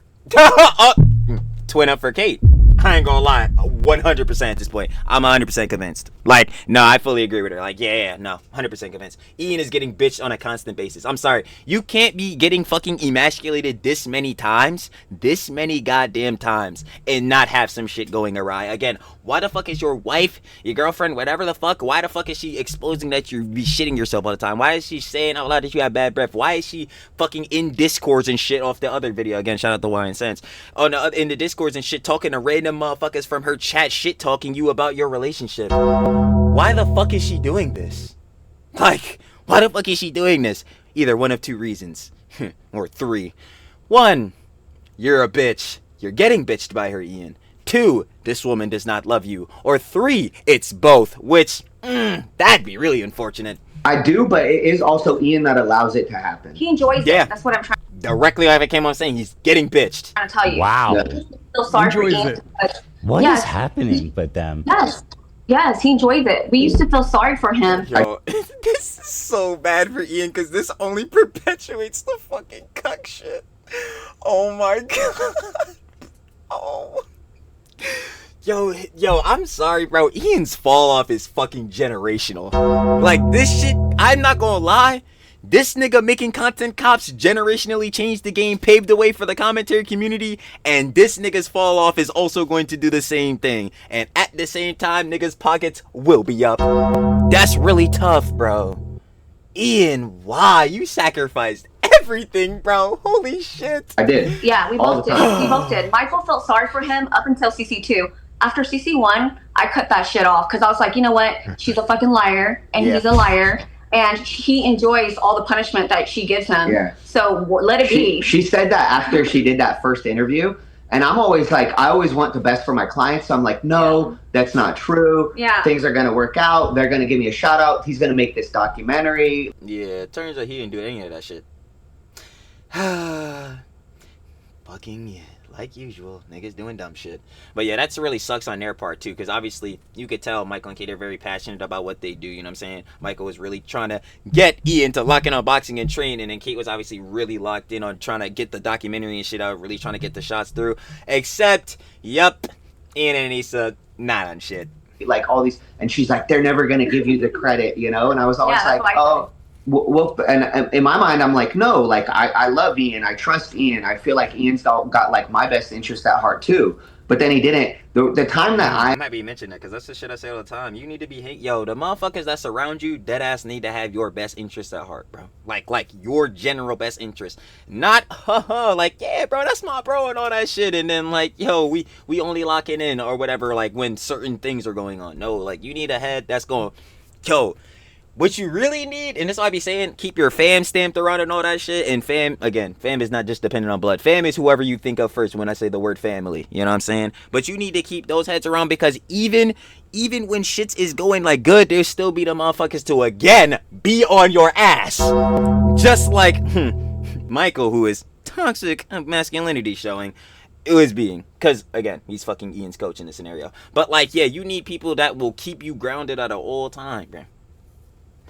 Twin up for Kate. I ain't gonna lie, 100% at this point. I'm 100% convinced. Like, no, I fully agree with her. Like, yeah, no, 100% convinced. Ian is getting bitched on a constant basis. I'm sorry, you can't be getting fucking emasculated this many goddamn times, and not have some shit going awry. Again, why the fuck is your wife, your girlfriend, whatever the fuck, why the fuck is she exposing that you be shitting yourself all the time? Why is she saying out loud that you have bad breath? Why is she fucking in discords and shit off the other video? Again, shout out to Wine Sense. In the discords and shit, talking to random motherfuckers from her chat, shit talking you about your relationship. Why the fuck is she doing this? Like, why the fuck is she doing this? Either one of two reasons. Or three. One, you're a bitch. You're getting bitched by her, Ian. Two, this woman does not love you. Or three, it's both. Which, that'd be really unfortunate. I do, but it is also Ian that allows it to happen. He enjoys it. That's what I'm trying Directly like I came on saying, he's getting bitched. to tell you. Wow. Yeah. Feel sorry for Enjoys Ian. it. What is Yes. happening with them? Yes, he enjoys it. We used to feel sorry for him. Yo, this is so bad for Ian because this only perpetuates the fucking cuck shit. Oh my god. Oh. Yo, I'm sorry, bro. Ian's fall off is fucking generational. Like, this shit, I'm not gonna lie. This nigga making content cops generationally changed the game, paved the way for the commentary community, and this nigga's fall off is also going to do the same thing. And at the same time, niggas' pockets will be up. That's really tough, bro. Ian, why? You sacrificed everything, bro. Holy shit. I did. Yeah, we All both the did. time. We both did. Michael felt sorry for him up until CC2. After CC1, I cut that shit off because I was like, you know what? She's a fucking liar, and he's a liar. And he enjoys all the punishment that she gives him. Yeah. So let it be. She said that after she did that first interview. And I'm always like, I always want the best for my clients. So I'm like, no, that's not true. Yeah. Things are going to work out. They're going to give me a shout out. He's going to make this documentary. Yeah, it turns out he didn't do any of that shit. Fucking yeah. Like usual, niggas doing dumb shit. But yeah, that's really sucks on their part too, because obviously you could tell Michael and Kate are very passionate about what they do, you know what I'm saying? Michael was really trying to get Ian to lock in on boxing and training, and Kate was obviously really locked in on trying to get the documentary and shit out, really trying to get the shots through. Except, Ian and Anisa, not on shit. Like all these, and she's like, they're never going to give you the credit, you know? And I was always Yeah, like, that's what I oh, well, and in my mind, I'm like, no, like I love Ian. I trust Ian. I feel like Ian's got like my best interest at heart too. But then he didn't. The time that I'm happy you mentioned that because that's the shit I say all the time. You need to be yo, the motherfuckers that surround you, dead ass need to have your best interest at heart, bro. Like your general best interest, not like yeah, bro, that's my bro and all that shit. And then like yo, we only locking in or whatever like when certain things are going on. No, like you need a head that's going, yo. What you really need, and that's why I be saying, keep your fam stamped around and all that shit. And fam, again, fam is not just dependent on blood. Fam is whoever you think of first when I say the word family. You know what I'm saying? But you need to keep those heads around because even when shit is going like good, there still be the motherfuckers to again be on your ass. Just like Michael, who is toxic masculinity showing. It was being, because again, he's fucking Ian's coach in this scenario. But like, yeah, you need people that will keep you grounded at all time, bro.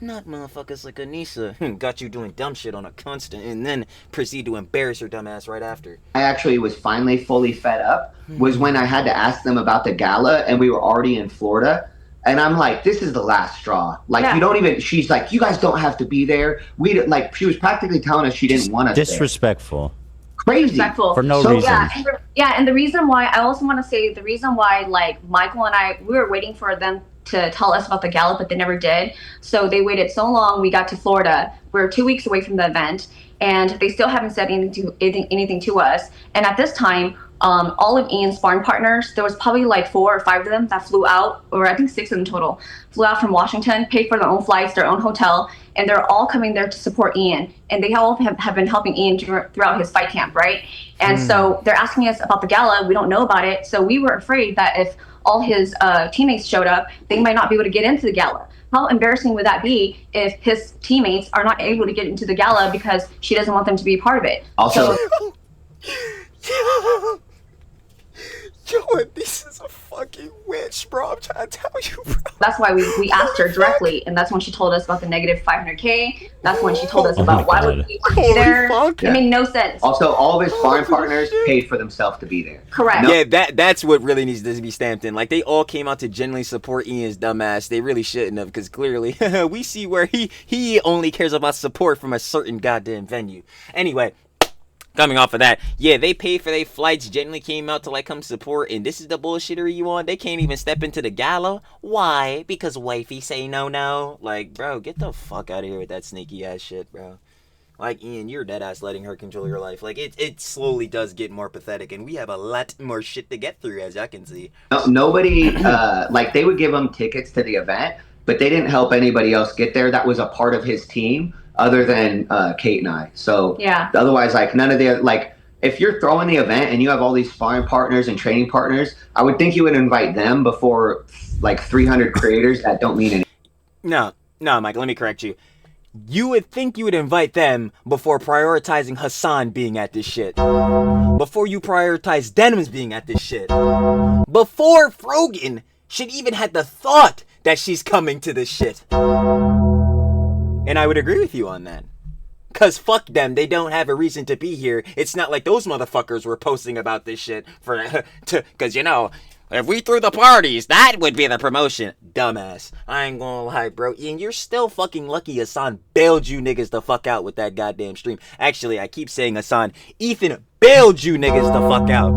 Not motherfuckers like Anisa got you doing dumb shit on a constant and then proceed to embarrass your dumb ass right after. I actually was finally fully fed up was when I had to ask them about the gala and we were already in Florida. And I'm like, this is the last straw. Like, you don't even, she's like, you guys don't have to be there. Like, she was practically telling us she didn't want us Disrespectful. there. Crazy. Disrespectful. For no reason. And the reason why, I also want to say, the reason why, like, Michael and I, we were waiting for them to tell us about the gala, but they never did. So they waited so long. We got to Florida. We're 2 weeks away from the event, and they still haven't said anything to us. And at this time, all of Ian's sparring partners, there was probably like 4 or 5 of them that flew out, or I think 6 of them total, flew out from Washington, paid for their own flights, their own hotel, and they're all coming there to support Ian. And they all have been helping Ian throughout his fight camp, right? And so they're asking us about the gala. We don't know about it. So we were afraid that if all his teammates showed up, they might not be able to get into the gala. How embarrassing would that be if his teammates are not able to get into the gala because she doesn't want them to be a part of it? Also, Yo, this is a fucking witch, bro. I'm trying to tell you, bro. That's why we asked her directly, and that's when she told us about the negative 500K. That's when she told us about why would we be there. It made no sense. Also, all of his sparring partners paid for themselves to be there. Correct. Yeah, that's what really needs to be stamped in. Like, they all came out to genuinely support Ian's dumbass. They really shouldn't have, because clearly we see where he only cares about support from a certain goddamn venue. Anyway, coming off of that, yeah, they paid for their flights, genuinely came out to like come support, and this is the bullshittery you want? They can't even step into the gala? Why? Because wifey say no? Like, bro, get the fuck out of here with that sneaky ass shit, bro. Like, Ian, you're dead ass letting her control your life. Like, it slowly does get more pathetic, and we have a lot more shit to get through, as I can see. Nobody, like, they would give him tickets to the event, but they didn't help anybody else get there that was a part of his team other than Kate and I. So otherwise, like, none of the, like, if you're throwing the event and you have all these sparring partners and training partners, I would think you would invite them before like 300 creators that don't mean anything. No, Mike, let me correct you. You would think you would invite them before prioritizing Hassan being at this shit. Before you prioritize Denim's being at this shit. Before Frogan should even had the thought that she's coming to this shit. And I would agree with you on that. Cause fuck them, they don't have a reason to be here. It's not like those motherfuckers were posting about this shit cause you know, if we threw the parties, that would be the promotion. Dumbass. I ain't gonna lie, bro. Ian, you're still fucking lucky Hassan bailed you niggas the fuck out with that goddamn stream. Actually, I keep saying Hassan. Ethan bailed you niggas the fuck out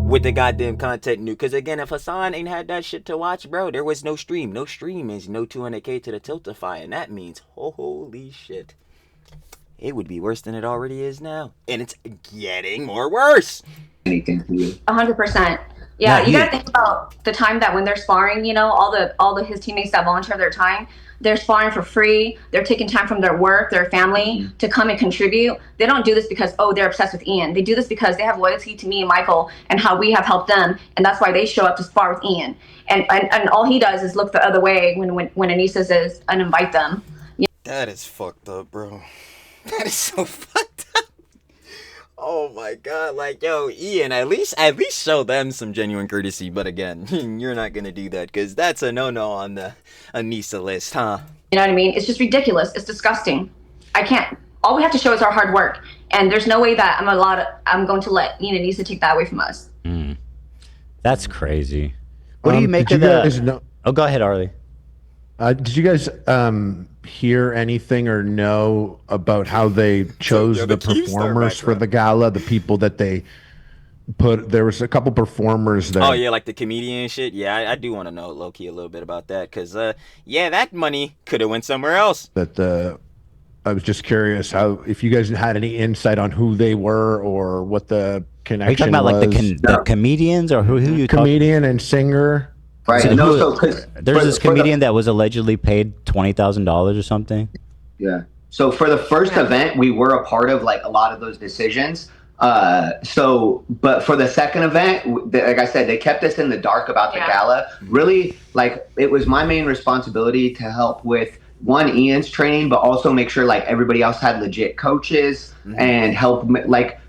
with the goddamn content new. Cause again, if Hassan ain't had that shit to watch, bro, there was no stream. No stream is no 200K to the Tiltify. And that means, holy shit, it would be worse than it already is now. And it's getting more worse. Anything to you. 100%. Yeah, you gotta think about the time that when they're sparring, you know, all the his teammates that volunteer their time, they're sparring for free. They're taking time from their work, their family to come and contribute. They don't do this because, oh, they're obsessed with Ian. They do this because they have loyalty to me and Michael and how we have helped them. And that's why they show up to spar with Ian. And all he does is look the other way when Anisa'S is and invite them. You know? That is fucked up, bro. That is so fucked up. Oh my god, like, yo, Ian, at least show them some genuine courtesy, but again, you're not gonna do that, because that's a no-no on the Anisa list, huh? You know what I mean? It's just ridiculous. It's disgusting. I can't. All we have to show is our hard work, and there's no way that I'm going to let Ian and Anisa take that away from us. That's crazy. What do you make of that? Oh, go ahead, Arlie. Did you guys hear anything or know about how they chose the performers for the gala? The people that they put. There was a couple performers there. Oh yeah, like the comedian shit. Yeah, I do want to know low key a little bit about that because yeah, that money could have went somewhere else. I was just curious if you guys had any insight on who they were or what the connection was. Are you talking about like the comedians or who you comedian and singer? Right. So there's this comedian that was allegedly paid $20,000 or something. Yeah. So for the first event, we were a part of like a lot of those decisions. But for the second event, like I said, they kept us in the dark about the gala. Really, like it was my main responsibility to help with Ian's training, but also make sure like everybody else had legit coaches and help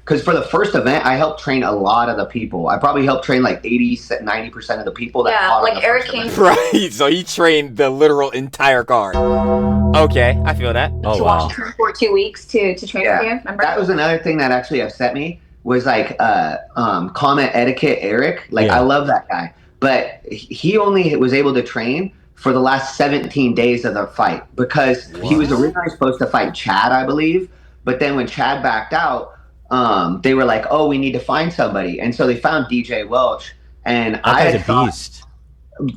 because for the first event, I helped train a lot of the people. I probably helped train like 90% of the people that fought like Eric came. Right, so he trained the literal entire card. Okay, I feel that. Oh, wow. For 2 weeks to train with you, remember? That was another thing that actually upset me was like comment etiquette Eric. Like I love that guy, but he only was able to train for the last 17 days of the fight because he was originally supposed to fight Chad, I believe. But then when Chad backed out, they were like, "Oh, we need to find somebody," and so they found DJ Welch. And that guy's a beast.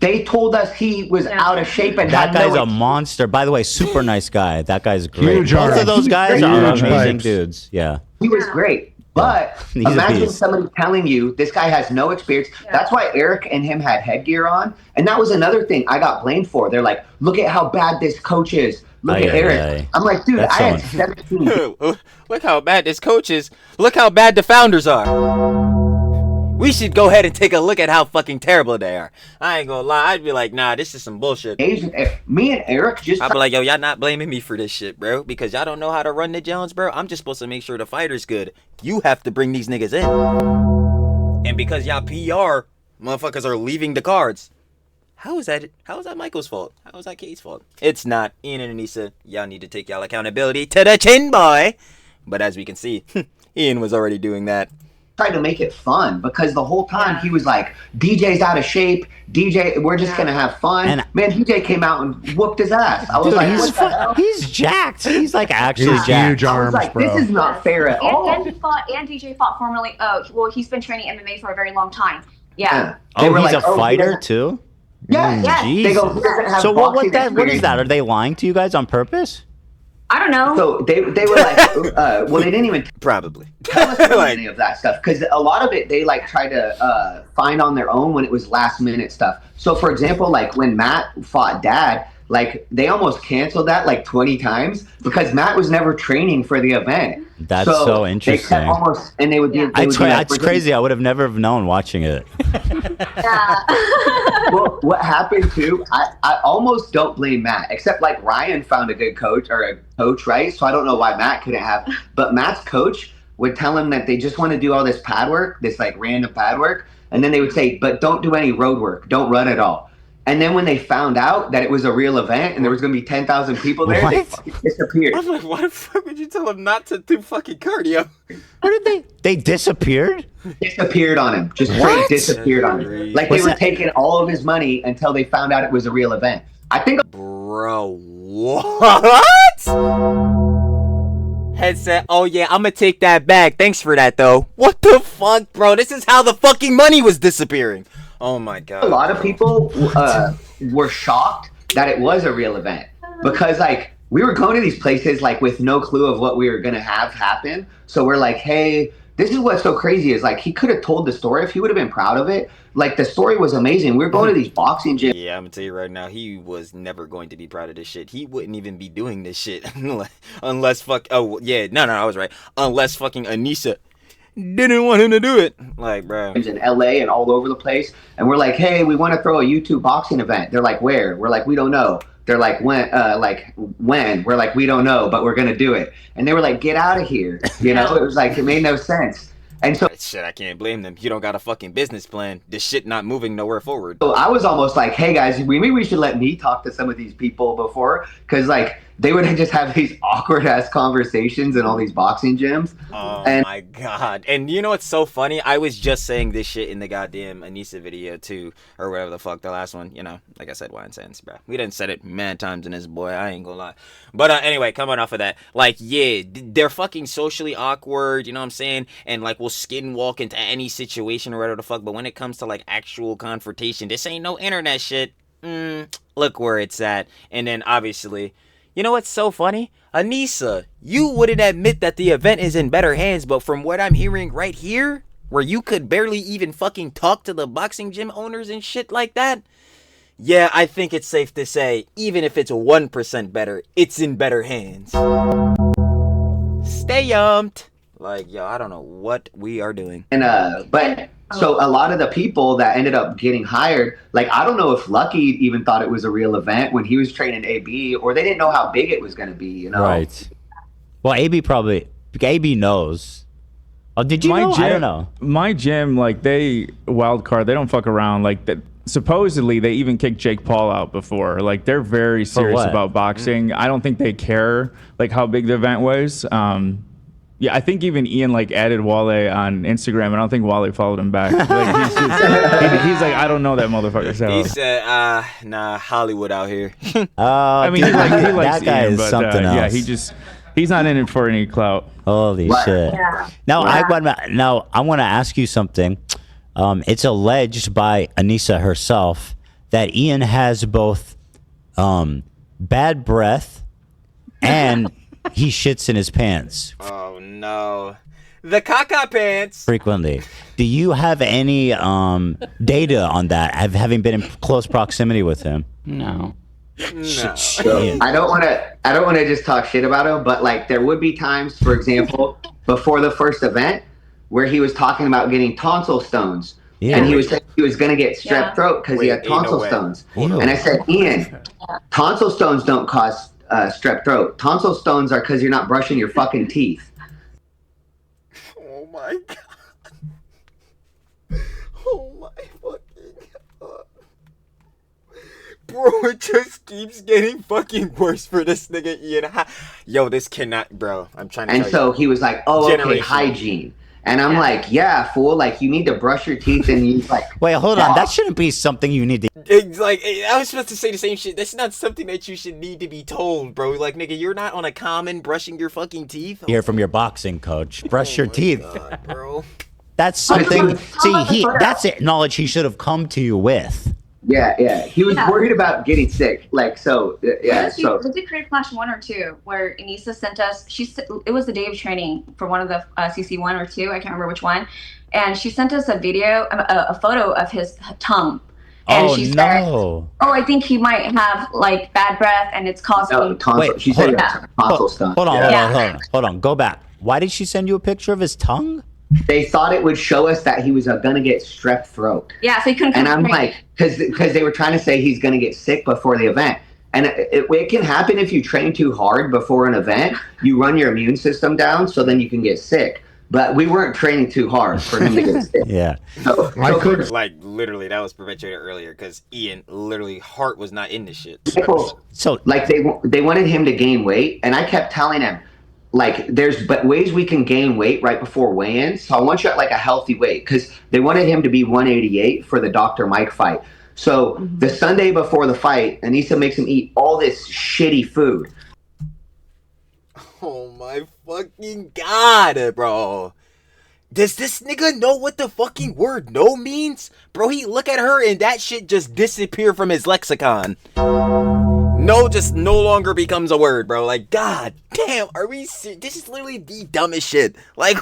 They told us he was out of shape and that guy's a monster. By the way, super nice guy. That guy's great. Huge Both of those guys are amazing pipes. dudes. Yeah, he was great. But imagine somebody telling you this guy has no experience. That's why Eric and him had headgear on. And that was another thing I got blamed for. They're like, look at how bad this coach is. Look at Eric. I'm like, dude, I had 17. Look how bad this coach is. Look how bad the founders are. We should go ahead and take a look at how fucking terrible they are. I ain't gonna lie. I'd be like, nah, this is some bullshit. Me and Eric just... I'd be like, yo, y'all not blaming me for this shit, bro. Because y'all don't know how to run the Jones, bro. I'm just supposed to make sure the fighter's good. You have to bring these niggas in. And because y'all PR motherfuckers are leaving the cards. How is that Michael's fault? How is that Kate's fault? It's not. Ian and Anisa, y'all need to take y'all accountability to the chin, boy. But as we can see, Ian was already doing that. Tried to make it fun because the whole time he was like, DJ's out of shape. DJ, we're just gonna have fun. And man, DJ came out and whooped his ass. I was like, he's jacked. He's like actually jacked. Huge arms, I was like, bro. This is not fair at all. And DJ fought formerly. Well, he's been training MMA for a very long time. Yeah. Oh, he's like, a fighter too. Yes. They go, so what is that? Are they lying to you guys on purpose? I don't know. So they were like, well, they didn't even probably tell us any of that stuff because a lot of it they like tried to find on their own when it was last minute stuff. So for example, like when Matt fought Dad, like they almost canceled that like 20 times because Matt was never training for the event. That's so interesting. They almost, and they would be. It's crazy. I would have never known watching it. Well, what happened too? I almost don't blame Matt, except like Ryan found a good coach or a coach, right? So I don't know why Matt couldn't have. But Matt's coach would tell him that they just want to do all this pad work, this like random pad work, and then they would say, "But don't do any road work. Don't run at all." And then when they found out that it was a real event and there was going to be 10,000 people there, they fucking disappeared. I was like, why the fuck would you tell them not to do fucking cardio? What did they? They disappeared? Disappeared on him. Just straight disappeared on him. Like they were taking all of his money until they found out it was a real event. I think. Bro, what? Headset. Oh yeah, I'm gonna take that back. Thanks for that though. What the fuck, bro? This is how the fucking money was disappearing. Oh my god. A lot of people were shocked that it was a real event because like we were going to these places like with no clue of what we were going to have happen. So we're like, hey, this is what's so crazy is like he could have told the story if he would have been proud of it. Like the story was amazing. We were going to these boxing gyms. Yeah, I'm gonna tell you right now, he was never going to be proud of this shit. He wouldn't even be doing this shit unless I was right. Unless fucking Anisa didn't want him to do it. Like, bro. In LA and all over the place. And we're like, hey, we want to throw a YouTube boxing event. They're like, where? We're like, we don't know. They're like, when? We're like, we don't know, but we're going to do it. And they were like, get out of here. You know, it was like, it made no sense. And so shit, I can't blame them. You don't got a fucking business plan. This shit not moving nowhere forward. So I was almost like, hey guys, maybe we should let me talk to some of these people before. Cause like, they would just have these awkward ass conversations in all these boxing gyms. Oh and my god. And you know what's so funny? I was just saying this shit in the goddamn Anisa video too, or whatever the fuck the last one, you know, like I said, wine sense, bro. We done said it mad times in this, boy, I ain't gonna lie. But anyway, coming off of that, like, yeah, they're fucking socially awkward, you know what I'm saying? And like, we'll skin walk into any situation or whatever the fuck, but when it comes to like actual confrontation, this ain't no internet shit. Look where it's at. And then obviously, you know what's so funny? Anisa, you wouldn't admit that the event is in better hands, but from what I'm hearing right here, where you could barely even fucking talk to the boxing gym owners and shit like that, yeah, I think it's safe to say, even if it's 1% better, it's in better hands. Stay yumped. Like, yo, I don't know what we are doing. And but so a lot of the people that ended up getting hired, like, I don't know if Lucky even thought it was a real event when he was training AB, or they didn't know how big it was going to be, you know? Right. Well, AB knows. Oh, did you know? I don't know. My gym, like, they wild card. They don't fuck around. Like, that. Supposedly, they even kicked Jake Paul out before. Like, they're very serious about boxing. I don't think they care, like, how big the event was. Yeah, I think even Ian like added Wale on Instagram, and I don't think Wale followed him back. Like, he's like, I don't know that motherfucker. So. He said, nah, Hollywood out here. I mean, he likes that guy Ian, is but, something else. Yeah, he's not in it for any clout. Holy shit! Yeah. Now I want to ask you something. It's alleged by Anisa herself that Ian has both bad breath and he shits in his pants. Oh no, the caca pants. Frequently. Do you have any data on that? Having been in close proximity with him? No. So, I don't want to just talk shit about him, but like there would be times, for example, before the first event, where he was talking about getting tonsil stones. Yeah. And he was saying he was going to get strep throat because he had tonsil stones. Ew. And I said, Ian, tonsil stones don't cause strep throat. Tonsil stones are because you're not brushing your fucking teeth. Oh my god. Oh my fucking god. Bro, it just keeps getting fucking worse for this nigga Ian. Yo, this cannot, bro. I'm trying to. And so he was like, "Oh, okay, hygiene." And I'm like, "Yeah, fool. Like, you need to brush your teeth." And he's like, "Wait, hold on. That shouldn't be something you need to." It's like, I was supposed to say the same shit. That's not something that you should need to be told, bro. Like, nigga, you're not on a common brushing your fucking teeth. Hear from your boxing coach. Brush your teeth. God, bro. That's something. See, that's it. Knowledge he should have come to you with. Yeah. He was worried about getting sick. Like, so, yeah. So Was it Creative Clash 1 or 2 where Anisa sent us? It was the day of training for one of the CC 1 or 2. I can't remember which one. And she sent us a photo of his tongue. And she said, "Oh, I think he might have like bad breath, and it's causing." Wait, she said tonsil stones. Hold on. Go back. Why did she send you a picture of his tongue? They thought it would show us that he was gonna get strep throat. Yeah, so he couldn't. And I'm like, because they were trying to say he's gonna get sick before the event, and it can happen if you train too hard before an event. You run your immune system down, so then you can get sick. But we weren't training too hard for him to get sick. Yeah. So like literally, that was perpetuated earlier because Ian literally heart was not in this shit. So like they wanted him to gain weight, and I kept telling him, like, there's ways we can gain weight right before weigh-ins. So I want you at like a healthy weight because they wanted him to be 188 for the Dr. Mike fight. So the Sunday before the fight, Anisa makes him eat all this shitty food. Oh my fucking god, bro. Does this nigga know what the fucking word no means? Bro, he look at her and that shit just disappear from his lexicon. No just no longer becomes a word, bro. Like, god damn, are we serious? This is literally the dumbest shit. Like,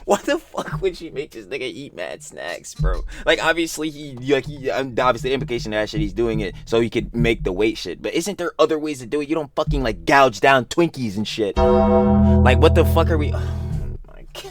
what the fuck would she make this nigga eat mad snacks, bro? Like, obviously, obviously the implication of that shit, he's doing it so he could make the weight shit. But isn't there other ways to do it? You don't fucking, like, gouge down Twinkies and shit. Like, what the fuck are we... Oh, my God.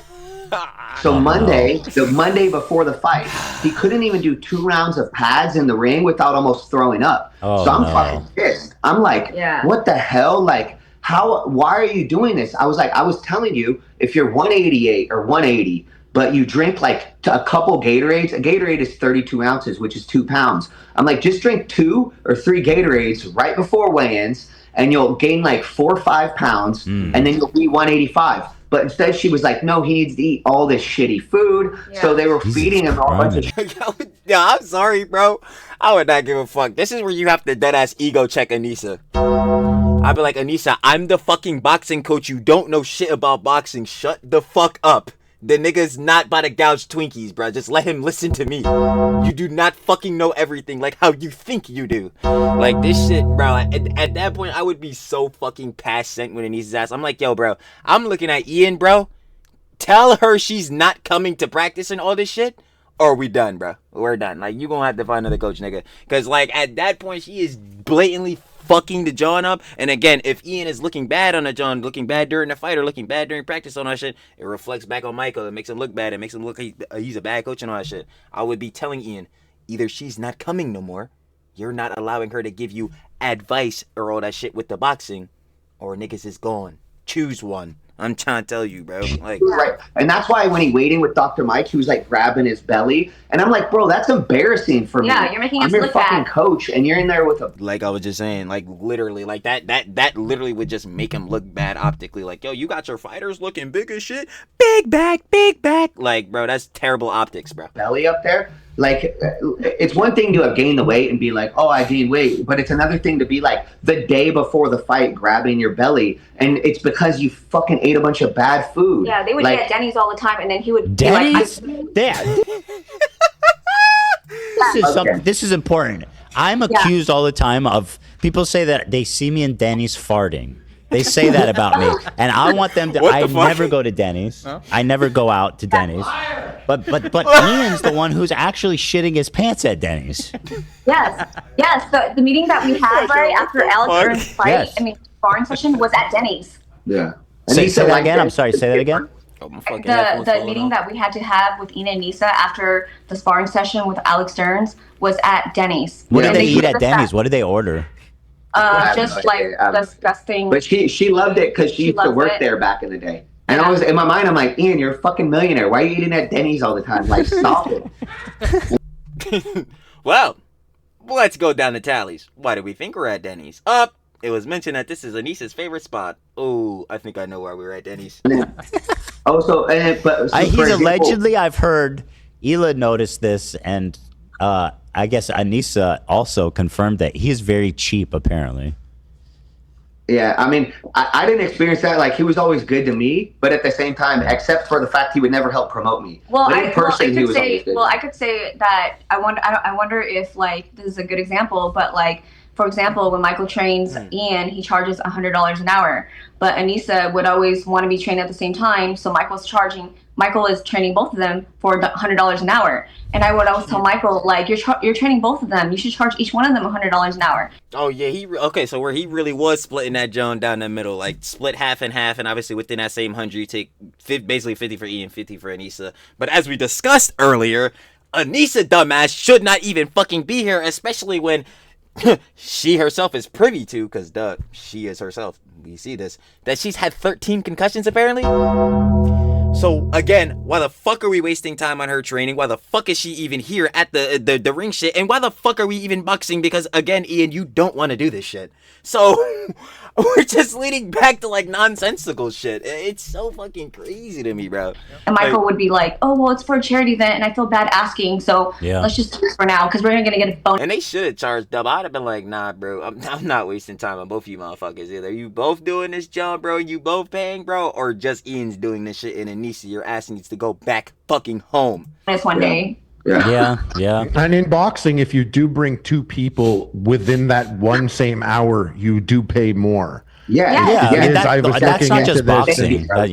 So the Monday before the fight, he couldn't even do 2 rounds of pads in the ring without almost throwing up. Oh, so I'm no. fucking pissed. I'm like, what the hell? Like, why are you doing this? I was telling you, if you're 188 or 180, but you drink like a couple Gatorades, a Gatorade is 32 ounces, which is 2 pounds. I'm like, just drink 2 or 3 Gatorades right before weigh-ins, and you'll gain like 4 or 5 pounds, and then you'll be 185. But instead, she was like, no, he needs to eat all this shitty food. Yeah. So they were feeding him all bunch of shit. Yeah, I'm sorry, bro. I would not give a fuck. This is where you have to deadass ego check Anisa. I'd be like, Anisa, I'm the fucking boxing coach. You don't know shit about boxing. Shut the fuck up. The nigga's not about to gouge Twinkies, bro. Just let him listen to me. You do not fucking know everything like how you think you do. Like, this shit, bro. At that point, I would be so fucking past sent with Anisa'S ass. I'm like, yo, bro. I'm looking at Ian, bro. Tell her she's not coming to practice and all this shit. Or we done, bro. We're done. Like, you gonna have to find another coach, nigga. Because, like, at that point, she is blatantly fucking the John up. And again, if Ian is looking bad on the John, looking bad during the fight, or looking bad during practice on that shit, it reflects back on Michael. It makes him look bad. It makes him look like he's a bad coach and all that shit. I would be telling Ian, either she's not coming no more, you're not allowing her to give you advice or all that shit with the boxing, or niggas is gone. Choose one. I'm trying to tell you, bro. Like, right. And that's why when he weighed in with Dr. Mike, he was like grabbing his belly. And I'm like, bro, that's embarrassing for me. Yeah, you're making us I'm your look fucking bad. coach, and you're in there with a... Like I was just saying, like literally, like that literally would just make him look bad optically. Like, yo, you got your fighters looking big as shit. Big back. Like, bro, that's terrible optics, bro. Belly up there. Like, it's one thing to have gained the weight and be like, oh, I gained weight. But it's another thing to be like the day before the fight grabbing your belly. And it's because you fucking ate a bunch of bad food. Yeah, they would like, be at Denny's all the time. And then he would Denny's? be like, Dad. This is important. I'm accused all the time of people say that they see me in Denny's farting. They say that about me, and I want them to. I never go to Denny's. Huh? I never go out to Denny's. But Ian's the one who's actually shitting his pants at Denny's. Yes. The meeting that we had right after Alex Burns' fight, sparring session was at Denny's. Yeah. Say that again. I'm sorry. Say that again. The meeting that we had to have with Ina and Nisa after the sparring session with Alex Stearns was at Denny's. What did they eat at Denny's? What did they order? Just like disgusting. But she loved it because she used to work there back in the day. And I was in my mind, I'm like, Ian, you're a fucking millionaire. Why are you eating at Denny's all the time? Like, stop it. Well, let's go down the tallies. Why do we think we're at Denny's? It was mentioned that this is Anisa'S favorite spot. Oh, I think I know why we were at Denny's. He's allegedly, I've heard Hila noticed this, and I guess Anisa also confirmed that he is very cheap, apparently. Yeah, I mean, I didn't experience that. Like, he was always good to me, but at the same time, except for the fact he would never help promote me. I could say that I wonder if, like, this is a good example, but, like, for example, when Michael trains Ian, he charges $100 an hour. But Anisa would always want to be trained at the same time, so Michael is training both of them for $100 an hour. And I would always tell Michael, like, you're training both of them. You should charge each one of them $100 an hour. Oh yeah, so where he really was splitting that Joan down the middle, like split half and half, and obviously within that same 100, you take basically 50 for Ian, 50 for Anisa. But as we discussed earlier, Anisa dumbass should not even fucking be here, especially when she herself is privy to, because she is herself, we see this, that she's had 13 concussions apparently. So again, why the fuck are we wasting time on her training? Why the fuck is she even here at the ring shit? And why the fuck are we even boxing? Because again, Ian, you don't want to do this shit. So we're just leading back to like nonsensical shit. It's so fucking crazy to me, bro. And Michael would be like, oh, well, it's for a charity event and I feel bad asking. So let's just do this for now because we're going to get a bonus. And they should have charged up. I'd have been like, nah, bro, I'm not wasting time on both of you motherfuckers. Either you both doing this job, bro, you both paying, bro, or just Ian's doing this shit and Anisa, your ass needs to go back fucking home. This one day. Yeah. And in boxing, if you do bring two people within that one same hour, you do pay more. Yeah. That's not just boxing. Yeah,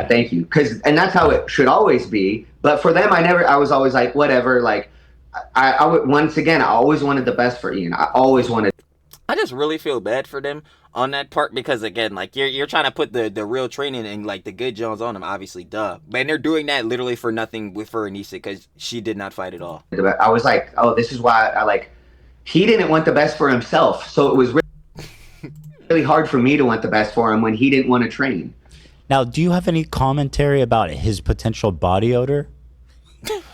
thank you. And that's how it should always be. But for them, I was always like, whatever. Like, I would, once again, I always wanted the best for Ian. I always wanted. I just really feel bad for them on that part because again, like you're trying to put the real training and like the good Jones on them, obviously, duh. But they're doing that literally for nothing for Anisa because she did not fight at all. I was like, oh, this is why he didn't want the best for himself, so it was really hard for me to want the best for him when he didn't want to train. Now, do you have any commentary about his potential body odor?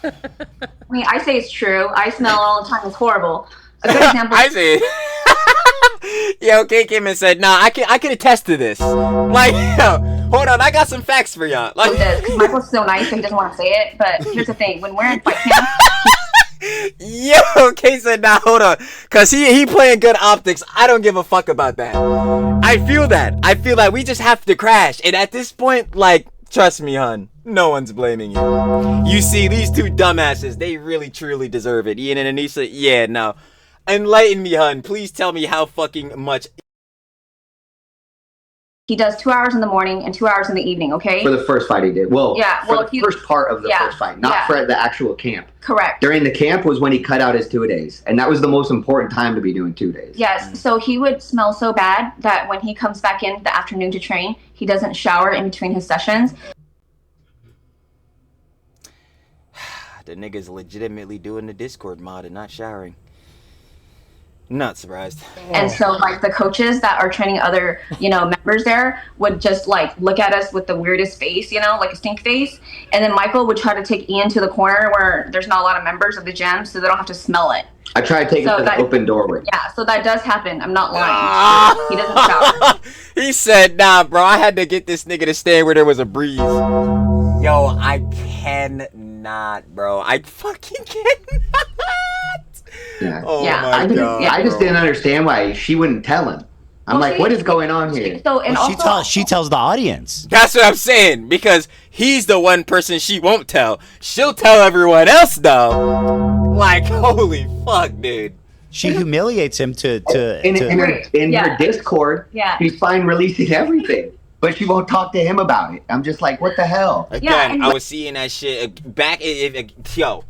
I mean, I say it's true. I smell it all the time. It's horrible. A good example. I say it. Yo, Kate came and said, "Nah, I can attest to this." Like, yo, hold on, I got some facts for y'all. Like, Michael's so nice, so he doesn't want to say it. But here's the thing: when we're in fight camp, yo, Kate said, "Nah, hold on," cause he playing good optics. I don't give a fuck about that. I feel that. We just have to crash, and at this point, like, trust me, hun, no one's blaming you. You see, these two dumbasses, they really truly deserve it. Ian and Anissa, yeah, no. Enlighten me, hun. Please tell me how fucking much. he does 2 hours in the morning and 2 hours in the evening. Okay. For the first fight he did. Well, Yeah, for well, the first part of the first fight, not for the actual camp. Correct. During the camp was when he cut out his 2 days, and that was the most important time to be doing 2 days. Yes. So he would smell so bad that when he comes back in the afternoon to train, he doesn't shower in between his sessions. The nigga's legitimately doing the Discord mod and not showering. Not surprised. And so, like, the coaches that are training other, members there would just, like, look at us with the weirdest face, like a stink face. And then Michael would try to take Ian to the corner where there's not a lot of members of the gym, so they don't have to smell it. I try to take him to the open doorway. Yeah, so that does happen. I'm not lying. He doesn't shower. He said, "Nah, bro, I had to get this nigga to stand where there was a breeze." Yo, I cannot, bro. I fucking cannot. Yeah. Oh Yeah, my god. I just didn't understand why she wouldn't tell him. I'm like, what is going on here? So, and also, she tells the audience. That's what I'm saying, because he's the one person she won't tell. She'll tell everyone else though. Like, holy fuck, dude. She humiliates him in her Discord. Yeah. She's fine releasing everything, but she won't talk to him about it. I'm just like, what the hell? Again, I was seeing that shit back. Yo,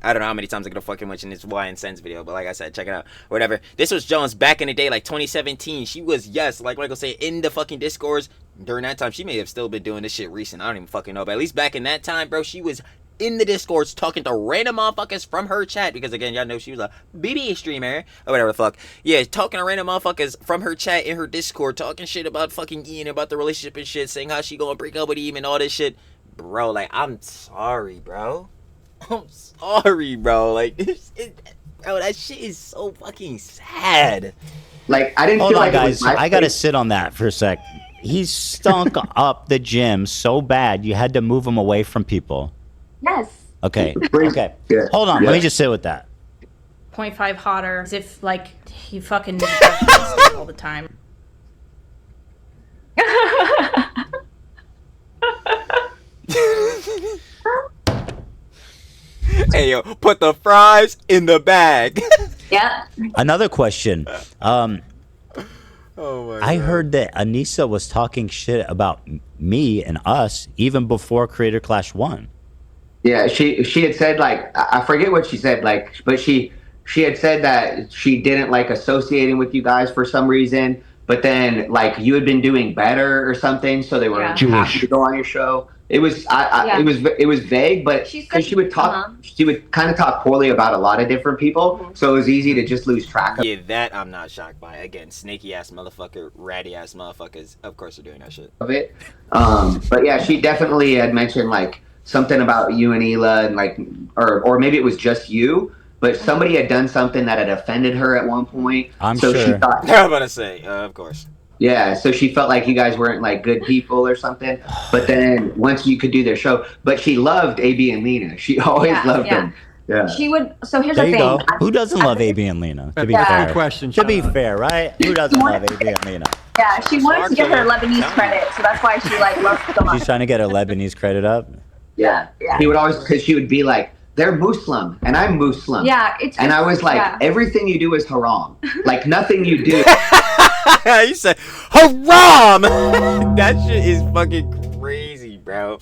I don't know how many times I'm gonna fucking mention this Why and Sense video, but like I said, check it out. Whatever. This was Jones back in the day, like 2017. She was, yes, like Michael said, in the fucking Discords. During that time, she may have still been doing this shit recent. I don't even fucking know, but at least back in that time, bro, she was in the Discords talking to random motherfuckers from her chat, because again, y'all know she was a BB streamer or whatever the fuck. Yeah, talking to random motherfuckers from her chat in her Discord, talking shit about fucking Ian, about the relationship and shit, saying how she gonna break up with him and all this shit. Bro, like, I'm sorry, bro. I'm sorry, bro. Like, bro, that shit is so fucking sad. Like, I didn't Hold feel on, like guys. it was my I gotta face. sit on that for a sec. He stunk up the gym so bad you had to move him away from people. yes. Okay. Okay. Yeah. Hold on. Let me just sit with that. 0.5 hotter, as if like he fucking did that all the time. Hey, yo, put the fries in the bag. Yeah. Another question. Oh my I heard that Anissa was talking shit about me and us even before Creator Clash 1. Yeah, she had said, like, I forget what she said, like, but she had said that she didn't like associating with you guys for some reason, but then like you had been doing better or something, so they were happy to go on your show. It was it was vague, but because she would talk, she would kind of talk poorly about a lot of different people, so it was easy to just lose track of. Yeah, that I'm not shocked by. Again, snaky ass motherfucker, ratty ass motherfuckers, of course are doing that shit. Of it, but yeah, she definitely had mentioned like something about you and Hila, and like, or maybe it was just you, but somebody had done something that had offended her at one point. I'm so sure. She thought, I'm about to say, of course. yeah, so she felt like you guys weren't like good people or something. But then once you could do their show, but she loved AB and Lena. She always loved them. Yeah. She would. So here's There the you thing. go. Who doesn't love AB and Lena? To be Yeah. fair. Good question, To be Sean. fair, right? Who doesn't love AB and Lena? Yeah, she wanted to get her Lebanese credit, so that's why she like loved so much. She's trying to get her Lebanese credit up. Yeah. He would always, because she would be like, they're Muslim and I'm Muslim. Yeah, it's. And I was like, yeah. everything you do is haram. Like nothing you do. You said haram. That shit is fucking crazy, bro.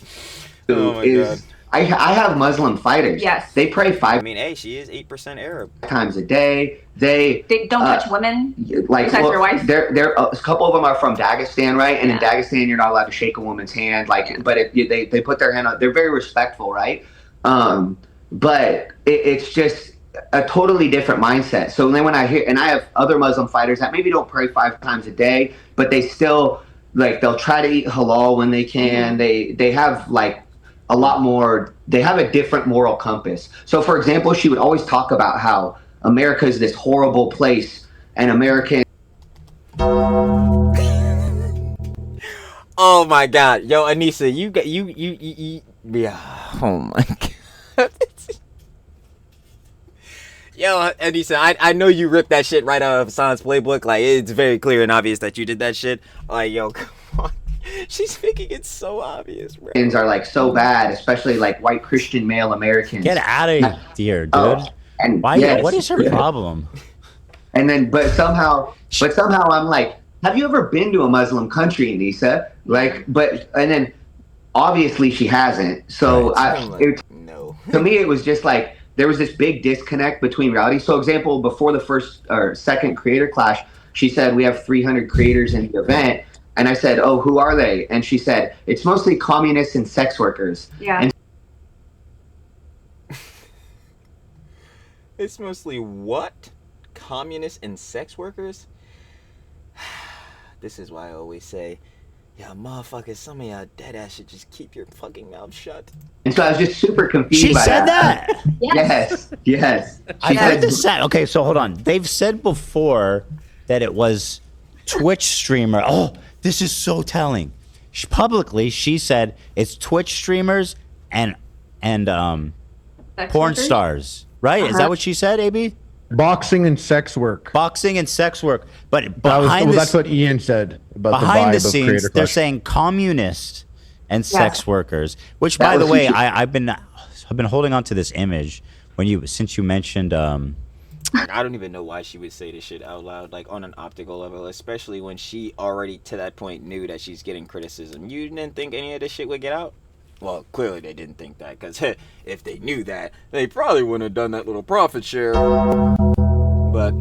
Oh my god. I have Muslim fighters. Yes. They pray 5 I mean, hey, she is 8% Arab. times a day. They don't touch women. Like, besides your wife. They're a couple of them are from Dagestan, right? And in Dagestan, you're not allowed to shake a woman's hand. Like, but they put their hand on. They're very respectful, right? But it's just a totally different mindset. So then when I hear, and I have other Muslim fighters that maybe don't pray 5 times a day, but they still like they'll try to eat halal when they can. They have like a lot more. They have a different moral compass. So for example, she would always talk about how America is this horrible place and American. Oh my god, yo, Anissa, you got you yeah. Oh my god. Yo, Anissa, I know you ripped that shit right out of Hassan's playbook. Like, it's very clear and obvious that you did that shit. Like, yo, come on. She's making it so obvious, bro. Are like so bad, especially like white Christian male Americans. Get out of here, dude. And Why? yes, what is her problem? And then, but somehow I'm like, have you ever been to a Muslim country, Anissa? Like, and then obviously she hasn't. So no. To me, it was just like, there was this big disconnect between reality. So example, before the first or second creator clash, she said, we have 300 creators in the event. And I said, oh, who are they? And she said, it's mostly communists and sex workers. Yeah. And It's mostly what? Communists and sex workers? This is why I always say, yeah, motherfuckers, some of y'all dead ass should just keep your fucking mouth shut. And so I was just super confused. She by said that. Yes. I heard this. Okay, so hold on. They've said before that it was Twitch streamer. Oh, this is so telling. Publicly, she said it's Twitch streamers and porn stars. Right? Is that what she said, AB? Boxing and sex work. Boxing and sex work. But behind that's what Ian said about behind the the vibe scenes, of Creator they're Clash. saying communists and sex workers. Which, by the way, I've been holding on to this image since you mentioned. Like, I don't even know why she would say this shit out loud, like on an optical level, especially when she already to that point knew that she's getting criticism. You didn't think any of this shit would get out? Well, clearly they didn't think that, because if they knew that, they probably wouldn't have done that little profit share. But,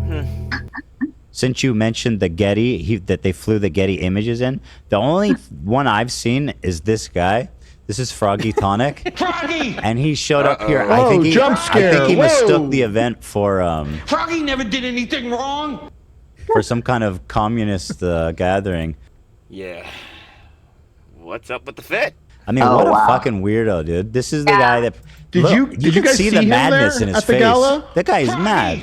Since you mentioned the Getty, that they flew the Getty images in, the only one I've seen is this guy. This is Froggy Tonic. Froggy! And he showed up here. Whoa, I think jump scare. I think he Whoa. mistook the event for Froggy never did anything wrong. for some kind of communist gathering. yeah. What's up with the fit? I mean, what a fucking weirdo, dude. This is the guy that. Did you can guys see see the him madness there in his at the face? gala? That guy is mad.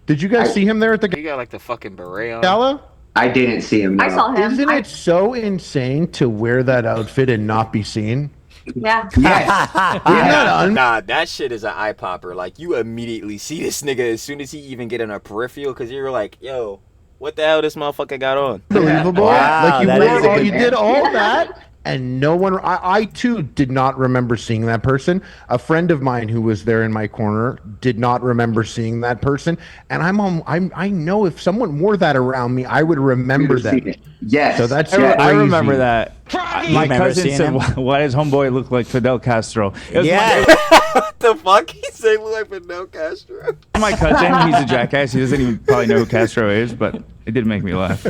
Did you guys see him there at the You got like the fucking beret on. gala? I didn't see him. No. I saw him. Isn't it so insane to wear that outfit and not be seen? Yeah. Nah, that shit is an eye popper. Like, you immediately see this nigga as soon as he even get in a peripheral, because you're like, yo, what the hell this motherfucker got on? Unbelievable. Wow, Like that you did all that, and no one. I too did not remember seeing that person. A friend of mine who was there in my corner did not remember seeing that person. And I know if someone wore that around me, I would remember them. Yes. So that's I remember crazy. that. My remember cousin seeing said, him? "Why does homeboy look like Fidel Castro?" It was Yeah. What the fuck? He say look like Fidel Castro. my cousin. He's a jackass. He doesn't even probably know who Castro is, but it did make me laugh.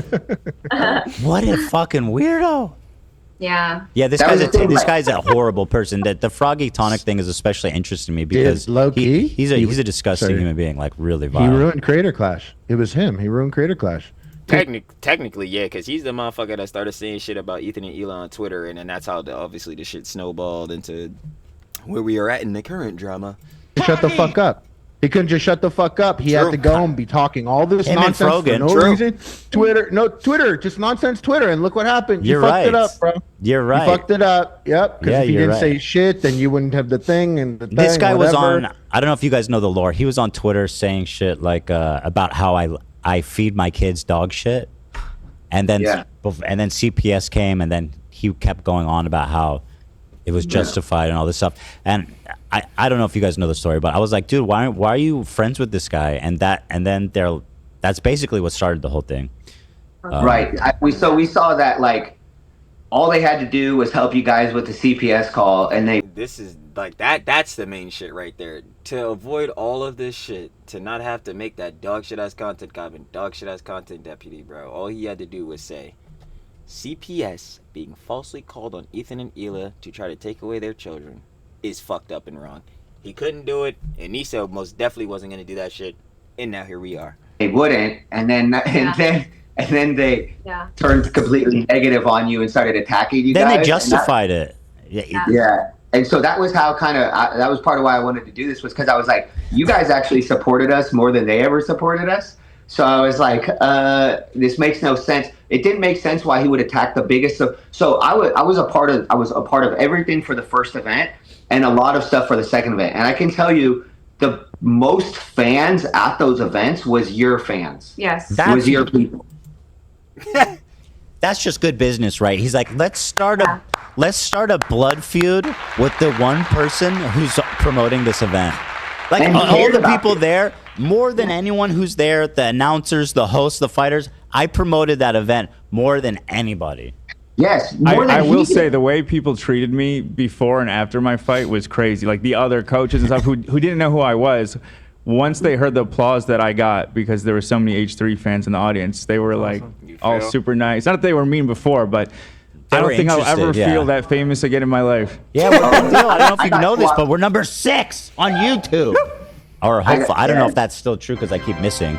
What a fucking weirdo. Yeah. Yeah, this That guy's was the thing, this like- guy's a horrible person. That the Froggy Tonic thing is especially interesting to me because low-key, he's a disgusting sorry. human being, like really He vile. ruined Creator Clash. It was him. He ruined Creator Clash. Technically, yeah, because he's the motherfucker that started saying shit about Ethan and Elon on Twitter, and then that's how obviously the shit snowballed into where we are at in the current drama. Shut the fuck up. He couldn't just shut the fuck up. He had to go and be talking all this Him and nonsense for Frogan. no True. reason. Twitter, just nonsense Twitter. And look what happened. You're You fucked it right. up, bro. You're right. You fucked it up. Yep. Because Yeah, if you you're didn't right. say shit, then you wouldn't have the thing and the thing. This guy was whatever. on. I don't know if you guys know the lore. He was on Twitter saying shit like about how I feed my kids dog shit, and then CPS came, and then he kept going on about how it was justified and all this stuff. And I don't know if you guys know the story, but I was like, dude, why are you friends with this guy? And then that's basically what started the whole thing. Right. We saw that like all they had to do was help you guys with the CPS call, and they. This is like that's the main shit right there. To avoid all of this shit, to not have to make that dog shit ass content Goblin, dog shit ass content deputy, bro. All he had to do was say CPS being falsely called on Ethan and Ela to try to take away their children is fucked up and wrong. He couldn't do it, and Nisa most definitely wasn't gonna do that shit. And now here we are. They wouldn't, and then they Yeah. turned completely negative on you and started attacking you Then guys. they justified it. Yeah. And so that was how that was part of why I wanted to do this, was because I was like, you guys actually supported us more than they ever supported us. So I was like, this makes no sense. It didn't make sense why he would attack the biggest. So I was a part of everything for the first event and a lot of stuff for the second event. And I can tell you, the most fans at those events was your fans. Yes. Was your people. That's just good business, right? He's like, let's start a blood feud with the one person who's promoting this event. Like all the people there, more than anyone who's there, the announcers, the hosts, the fighters, I promoted that event more than anybody. Yes, I will say the way people treated me before and after my fight was crazy. Like the other coaches and stuff who didn't know who I was, once they heard the applause that I got because there were so many H3 fans in the audience, they were like all super nice. Not that they were mean before, but I don't think I'll ever feel that famous again in my life. Yeah, we're big deal. I don't know if you know this, but we're number 6 on YouTube. Or hopefully, I don't know if that's still true because I keep missing.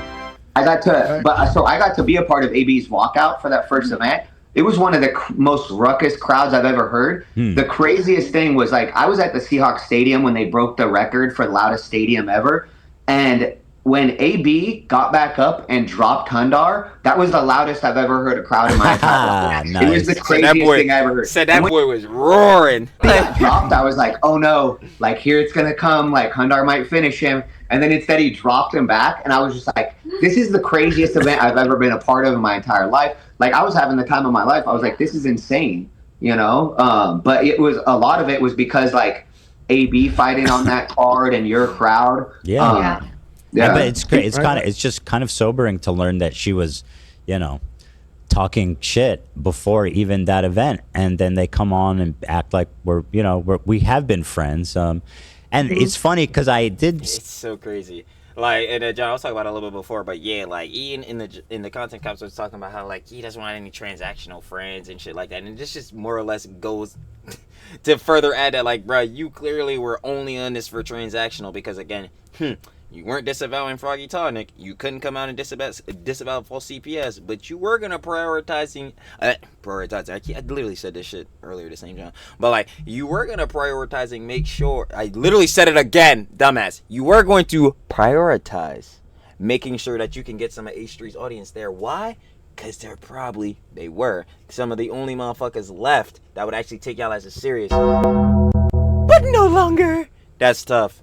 I got to be a part of AB's walkout for that first event. It was one of the most ruckus crowds I've ever heard. The craziest thing was, like, I was at the Seahawks Stadium when they broke the record for the loudest stadium ever. And when AB got back up and dropped Hundar, that was the loudest I've ever heard a crowd in my entire life. Nice. It was the craziest thing I ever heard. Said that boy was roaring. He got dropped. I was like, oh no, like here it's going to come. Like Hundar might finish him. And then instead he dropped him back. And I was just like, this is the craziest event I've ever been a part of in my entire life. Like I was having the time of my life. I was like, this is insane, you know? But it was, a lot of it was because like AB fighting on that card and your crowd. Yeah, but it's great. It's just kind of sobering to learn that she was, you know, talking shit before even that event, and then they come on and act like we have been friends. And it's funny because I did. It's so crazy. Like, and John, I was talking about it a little bit before, but yeah, like Ian in the content caps was talking about how like he doesn't want any transactional friends and shit like that, and this just more or less goes to further add that, like, bro, you clearly were only on this for transactional because again, you weren't disavowing Froggy Tonic, you couldn't come out and disavow false CPS, but you were gonna prioritize. I literally said this shit earlier the same time, but like you were gonna prioritizing. Make sure I literally said it again, dumbass. You were going to prioritize making sure that you can get some of H3's audience there. Why? Because they were some of the only motherfuckers left that would actually take y'all as a serious. But no longer. That's tough.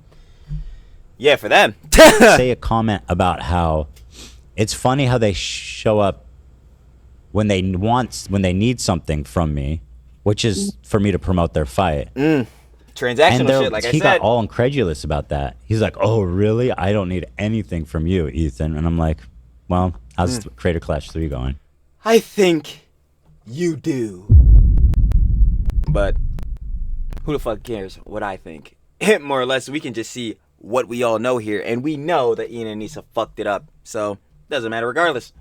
Yeah, for them. Say a comment about how it's funny how they show up when they need something from me, which is for me to promote their fight. Transactional shit, like I said. He got all incredulous about that. He's like, "Oh, really? I don't need anything from you, Ethan." And I'm like, "Well, how's Creator Clash 3 going?" I think you do. But who the fuck cares what I think? More or less, we can just see what we all know here, and we know that Ian and Anisa fucked it up, so doesn't matter regardless.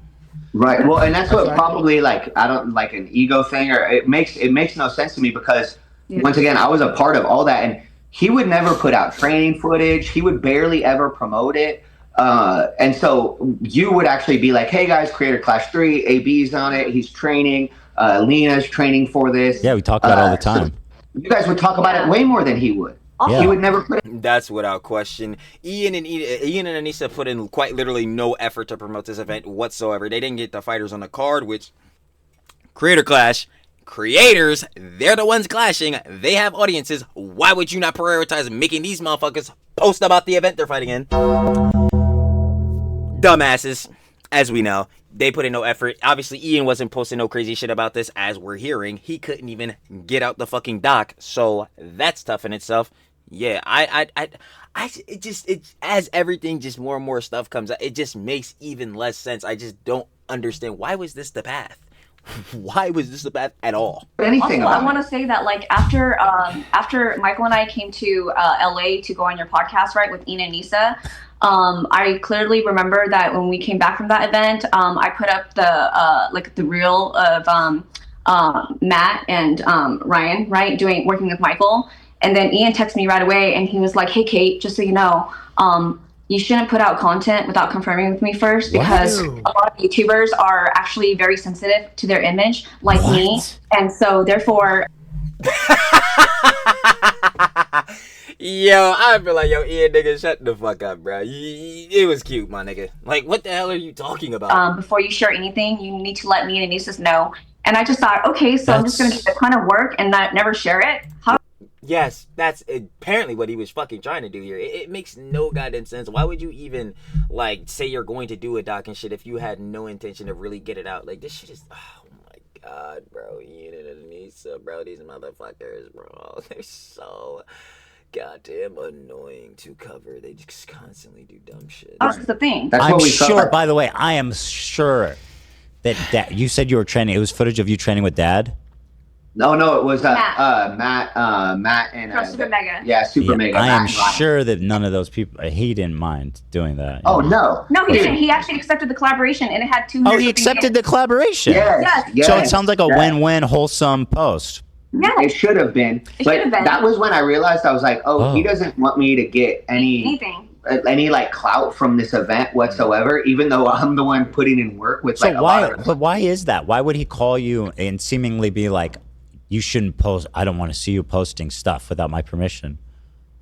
Right. Well, and that's what probably, like, I don't like an ego thing, or it makes no sense to me because once again, I was a part of all that, and he would never put out training footage. He would barely ever promote it. And so you would actually be like, hey guys, Creator Clash 3, AB's on it. He's training. Lena's training for this. Yeah, we talk about it all the time. So you guys would talk about it way more than he would. Yeah. He would never put it. That's without question. Ian and Anisa put in quite literally no effort to promote this event whatsoever. They didn't get the fighters on the card, which Creator Clash creators, they're the ones clashing. They have audiences. Why would you not prioritize making these motherfuckers post about the event they're fighting in? Dumbasses, as we know. They put in no effort. Obviously, Ian wasn't posting no crazy shit about this, as we're hearing. He couldn't even get out the fucking dock, so that's tough in itself. Yeah, it as everything just more and more stuff comes out, it just makes even less sense. I just don't understand, why was this the path? Why was this the path at all? Also, I want to say that, like, after Michael and I came to LA to go on your podcast, right, with Ian and Anisa, I clearly remember that when we came back from that event, I put up the reel of Matt and Ryan, right, working with Michael. And then Ian texted me right away, and he was like, "Hey, Kate, just so you know, you shouldn't put out content without confirming with me first, because a lot of YouTubers are actually very sensitive to their image, like me, and so therefore." Yo, I feel like, yo, Ian, nigga, shut the fuck up, bro. It was cute, my nigga. Like, what the hell are you talking about? Before you share anything, you need to let me and Anisa'S know. And I just thought, okay, so I'm just going to get a ton of work and not never share it. Yes, that's apparently what he was fucking trying to do here. It makes no goddamn sense. Why would you even, like, say you're going to do a doc and shit if you had no intention of really get it out? Like, this shit is, oh my god, bro. Ian and Anisa, bro, these motherfuckers, bro. They're so goddamn annoying to cover. They just constantly do dumb shit. That's the thing. That's I'm what we sure, thought. by the way, I am sure that you said you were training. It was footage of you training with Dad? No, it was Matt. Matt and From Super Mega. Yeah, Super Mega. I am Matt and Ryan. sure that none of those people, he didn't mind doing that. Oh, no. No, he didn't. He actually accepted the collaboration, and it had 200. Oh, he accepted the collaboration? Yes. So it sounds like a win-win, wholesome post. Yeah. It should have been. But that was when I realized, I was like, he doesn't want me to get any like clout from this event whatsoever, even though I'm the one putting in work with like Why is that? Why would he call you and seemingly be like, you shouldn't post, I don't want to see you posting stuff without my permission?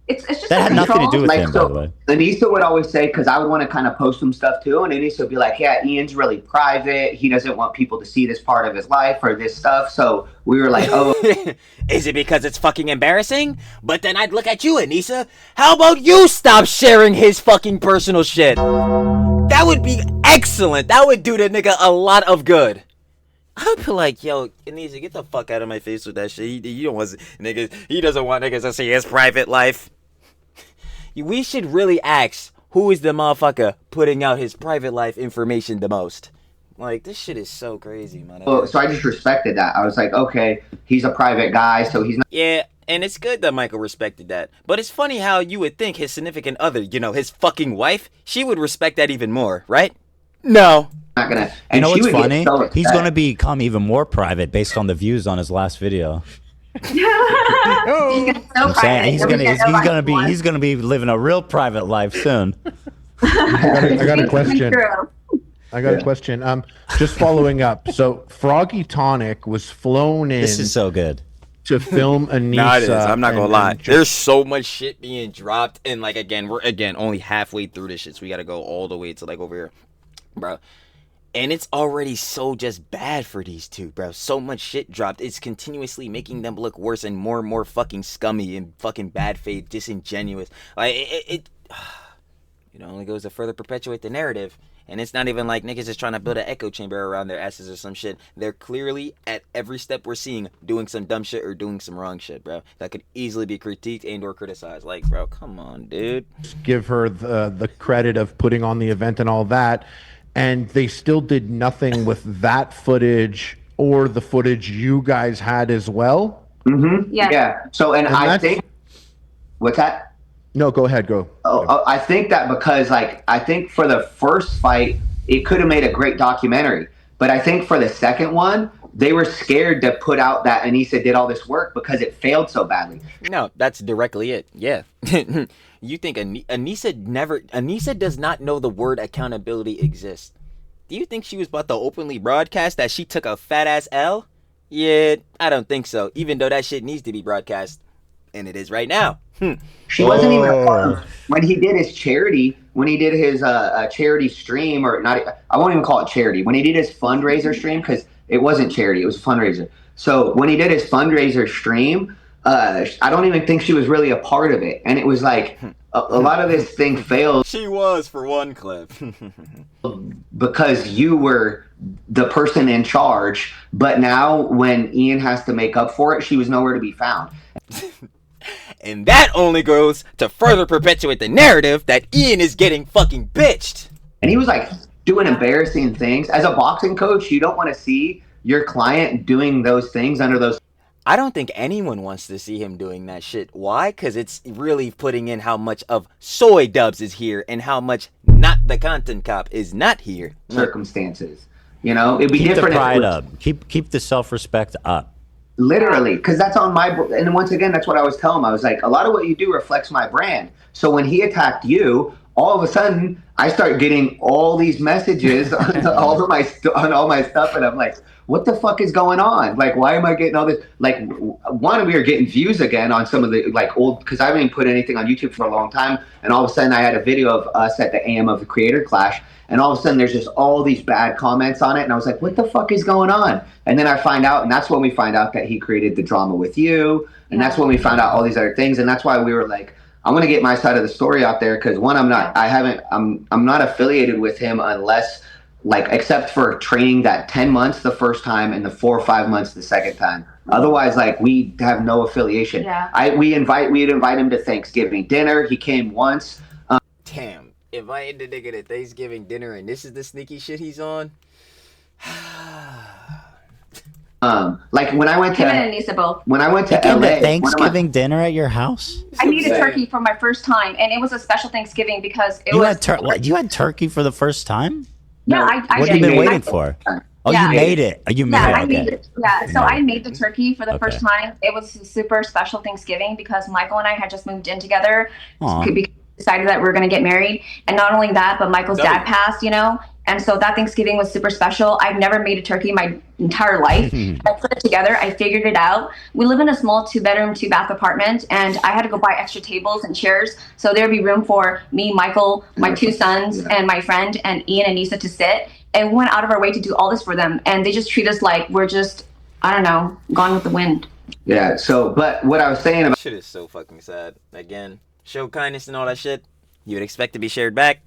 It's just that had nothing to do with him, by the way. Anisa would always say, because I would want to kind of post some stuff too, and Anisa would be like, yeah, Ian's really private. He doesn't want people to see this part of his life or this stuff. So we were like, oh. Is it because it's fucking embarrassing? But then I'd look at you, Anisa. How about you stop sharing his fucking personal shit? That would be excellent. That would do the nigga a lot of good. I'd be like, yo, Anisa, get the fuck out of my face with that shit. You don't want niggas. He doesn't want niggas to see his private life. We should really ask who is the motherfucker putting out his private life information the most. Like, this shit is so crazy, man. So I just respected that. I was like, okay, he's a private guy, so he's not. Yeah, and it's good that Michael respected that. But it's funny how you would think his significant other, you know, his fucking wife, she would respect that even more, right? No. Not gonna. You know what's funny? He's going to become even more private based on the views on his last video. I'm saying he's gonna be living a real private life soon. I got a question. I got a question. Just following up. So Froggy Tonic was flown in. This is so good. To film Anisa. No, it is. I'm not gonna lie. There's so much shit being dropped, and like we're only halfway through this shit, so we gotta go all the way to like over here, bro. And it's already so just bad for these two, bro. So much shit dropped. It's continuously making them look worse and more fucking scummy and fucking bad faith, disingenuous. Like, it only goes to further perpetuate the narrative. And it's not even like niggas is trying to build an echo chamber around their asses or some shit. They're clearly, at every step we're seeing, doing some dumb shit or doing some wrong shit, bro. That could easily be critiqued and or criticized. Like, bro, come on, dude. Give her the credit of putting on the event and all that. And they still did nothing with that footage or the footage you guys had as well. Mm-hmm. Yeah. So, and I think, what's that? No, go ahead. Go. I think that because, like, I think for the first fight, it could have made a great documentary. But I think for the second one, they were scared to put out that Anisa did all this work because it failed so badly. No, that's directly it. Yeah. You think Anisa does not know the word accountability exists. Do you think she was about to openly broadcast that she took a fat ass L? Yeah, I don't think so. Even though that shit needs to be broadcast. And it is right now. She wasn't even a part of when he did his charity, when he did his charity stream, or not, I won't even call it charity. When he did his fundraiser stream, because it wasn't charity, it was a fundraiser. So when he did his fundraiser stream, I don't even think she was really a part of it. And it was like, a lot of this thing failed. She was, for one clip. Because you were the person in charge. But now when Ian has to make up for it, she was nowhere to be found. And that only goes to further perpetuate the narrative that Ian is getting fucking bitched. And he was like doing embarrassing things. As a boxing coach, you don't want to see your client doing those things under those. I don't think anyone wants to see him doing that shit. Why? Because it's really putting in how much of soy Dubs is here and how much not the content cop is not here. Circumstances, you know, it'd be keep different. Keep the pride up. Keep the self-respect up. Literally, because that's on my. And once again, that's what I was telling him. I was like, a lot of what you do reflects my brand. So when he attacked you, all of a sudden I start getting all these messages on all my stuff, and I'm like, what the fuck is going on? Like, why am I getting all this? Like, one, we were getting views again on some of the like old, because I haven't put anything on YouTube for a long time, and all of a sudden I had a video of us at the AM of the Creator Clash, and all of a sudden there's just all these bad comments on it, and I was like, what the fuck is going on? And then I find out, and that's when we find out that he created the drama with you, and that's when we found out all these other things, and that's why we were like, I want to get my side of the story out there, because one, I'm not affiliated with him unless, like, except for training that 10 months the first time and the 4 or 5 months the second time. Otherwise, like, we have no affiliation. Yeah. We'd invite him to Thanksgiving dinner. He came once. Damn, inviting the nigga to Thanksgiving dinner and this is the sneaky shit he's on. Like when I went to him and Anisa both. When I went to You LA, came to Thanksgiving dinner at your house? I made a turkey for my first time, and it was a special Thanksgiving because You had turkey for the first time? Yeah, I What have you been waiting for? Oh, Yeah. you made it. You made Yeah, it. I Okay. made it. Yeah, so I made the turkey for the Okay. first time. It was a super special Thanksgiving because Michael and I had just moved in together. Aw. We decided that we were going to get married, and not only that, but Michael's dad passed, you know. And so that Thanksgiving was super special. I've never made a turkey my entire life. I put it together. I figured it out. We live in a small 2-bedroom, 2-bath apartment, and I had to go buy extra tables and chairs so there'd be room for me, Michael, my 2 sons, and my friend, and Ian and Anisa to sit. And we went out of our way to do all this for them, and they just treat us like we're just, I don't know, gone with the wind. Yeah. So, but what I was saying about Shit is so fucking sad. Again, show kindness and all that shit. You would expect to be shared back,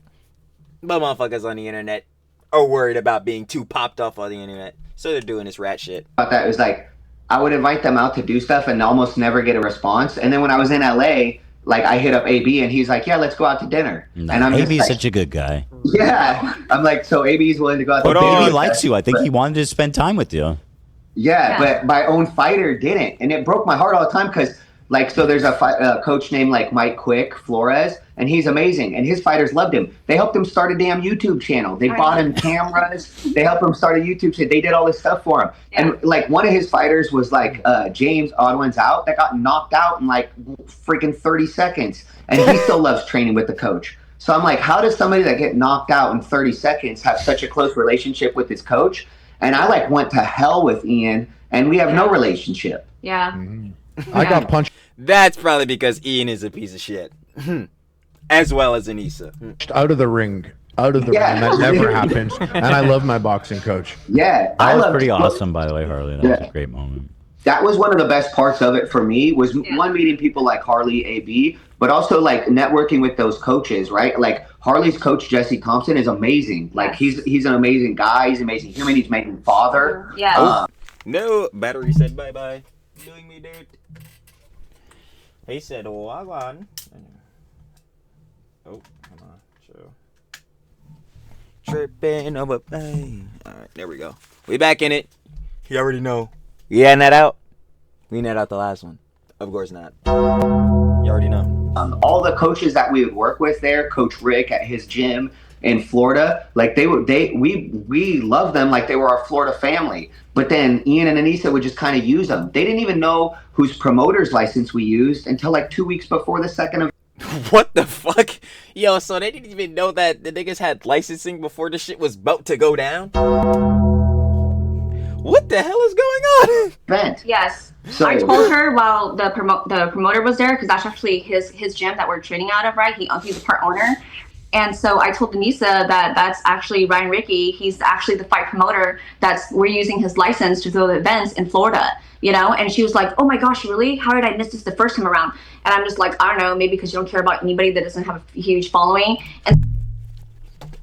but motherfuckers on the internet are worried about being too popped off on the internet, so they're doing this rat shit. that was like, I would invite them out to do stuff and almost never get a response. And then when I was in LA, like I hit up AB and he's like, yeah, let's go out to dinner. No, and I'm AB's just like, such a good guy. yeah. I'm like, so AB's willing to go out to But dinner. baby likes you. I think he wanted to spend time with you. Yeah, but my own fighter didn't, and it broke my heart all the time because, like, so there's a coach named like Mike Quick Flores, and he's amazing, and his fighters loved him. They helped him start a damn YouTube channel. They bought him cameras. They helped him start a YouTube channel. They did all this stuff for him. Yeah. And like one of his fighters was like James Odwin's out that got knocked out in like freaking 30 seconds, and he still loves training with the coach. So I'm like, how does somebody that get knocked out in 30 seconds have such a close relationship with his coach? And I like went to hell with Ian, and we have no relationship. Yeah. I got punched That's probably because Ian is a piece of shit. As well as Anisa. out of the ring. Out of the ring. That never happens. And I love my boxing coach. Yeah. That was pretty awesome, by the way, Harley. That was a great moment. That was one of the best parts of it for me was one, meeting people like Harley, AB, but also like networking with those coaches, right? Like Harley's coach, Jesse Thompson, is amazing. Like he's an amazing guy. He's amazing human. He's amazing father. Yeah. No, battery said bye-bye. Doing me dirt. He said, oh, I won. Oh, come on. Show. Tripping over pain. Alright, there we go. We back in it. You already know. We had that out. We net out the last one. Of course not. You already know. All the coaches that we would work with there, Coach Rick at his gym in Florida, like we loved them like they were our Florida family. But then Ian and Anisa would just kind of use them. They didn't even know whose promoter's license we used until like 2 weeks before the second of. What the fuck? Yo, so they didn't even know that the niggas had licensing before the shit was about to go down? What the hell is going on? Event. Yes. So, I told her while the promoter was there, because that's actually his gym that we're training out of, right? He's a part owner. And so I told Anisa that that's actually Ryan Ricky. He's actually the fight promoter we're using his license to throw the events in Florida, you know? And she was like, oh my gosh, really? How did I miss this the first time around? And I'm just like, I don't know, maybe because you don't care about anybody that doesn't have a huge following. And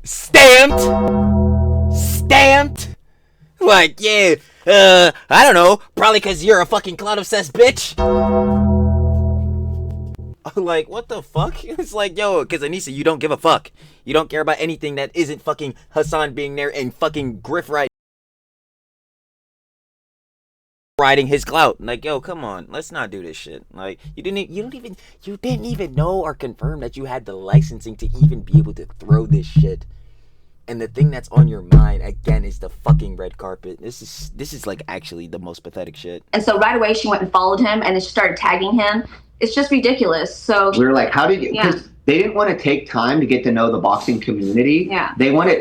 Stamped. Like, yeah, I don't know. Probably because you're a fucking clout-obsessed bitch. Like, what the fuck? It's like, yo, because Anisa, you don't give a fuck. You don't care about anything that isn't fucking Hassan being there and fucking Griff riding his clout. Like, yo, come on, let's not do this shit. Like, you didn't even know or confirm that you had the licensing to even be able to throw this shit. And the thing that's on your mind again is the fucking red carpet. This is like actually the most pathetic shit. And so right away she went and followed him, and then she started tagging him. It's just ridiculous. So we were like, how did you? Because they didn't want to take time to get to know the boxing community. Yeah.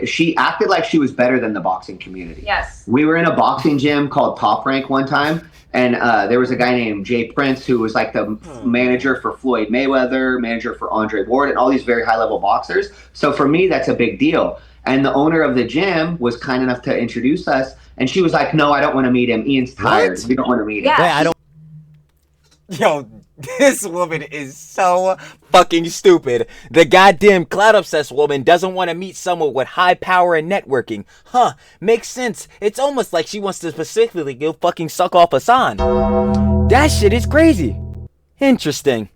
She acted like she was better than the boxing community. Yes. We were in a boxing gym called Top Rank one time, and there was a guy named Jay Prince who was like the manager for Floyd Mayweather, manager for Andre Ward, and all these very high-level boxers. So for me, that's a big deal. And the owner of the gym was kind enough to introduce us, and she was like, "No, I don't want to meet him. Ian's tired. We don't want to meet him." Yeah. Wait, I don't. Yo, this woman is so fucking stupid. The goddamn cloud-obsessed woman doesn't want to meet someone with high power and networking. Huh, makes sense. It's almost like she wants to specifically go fucking suck off Hassan. That shit is crazy. Interesting.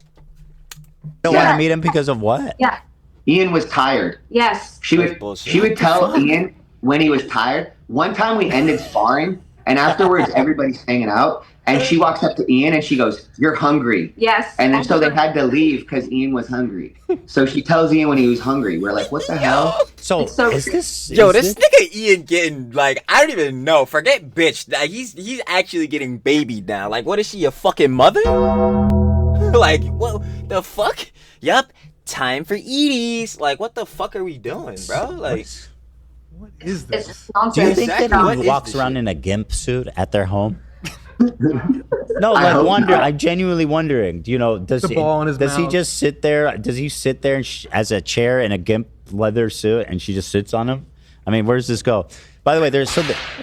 Don't want to meet him because of what? Yeah. Ian was tired. Yes. She would tell Ian when he was tired. One time we ended sparring, and afterwards everybody's hanging out, and she walks up to Ian and she goes, "You're hungry." Yes. And then so they had to leave because Ian was hungry. So she tells Ian when he was hungry. We're like, "What the hell?" So So- is this? Yo, is this nigga Ian getting, like, I don't even know. Forget bitch. Like, he's actually getting babied now. Like, what is she, a fucking mother? Like, what the fuck? Yup. Time for Edie's. Like, what the fuck are we doing, bro? Like, What is this? It's nonsense. Do you think Exactly. that What he is walks this around shit? in a gimp suit at their home? No, I like hope wonder. not. I'm genuinely wondering. Do you know? Does The ball in his does he mouth. just sit there? Does he sit there as a chair in a gimp leather suit, and she just sits on him? I mean, where does this go? By the way, there's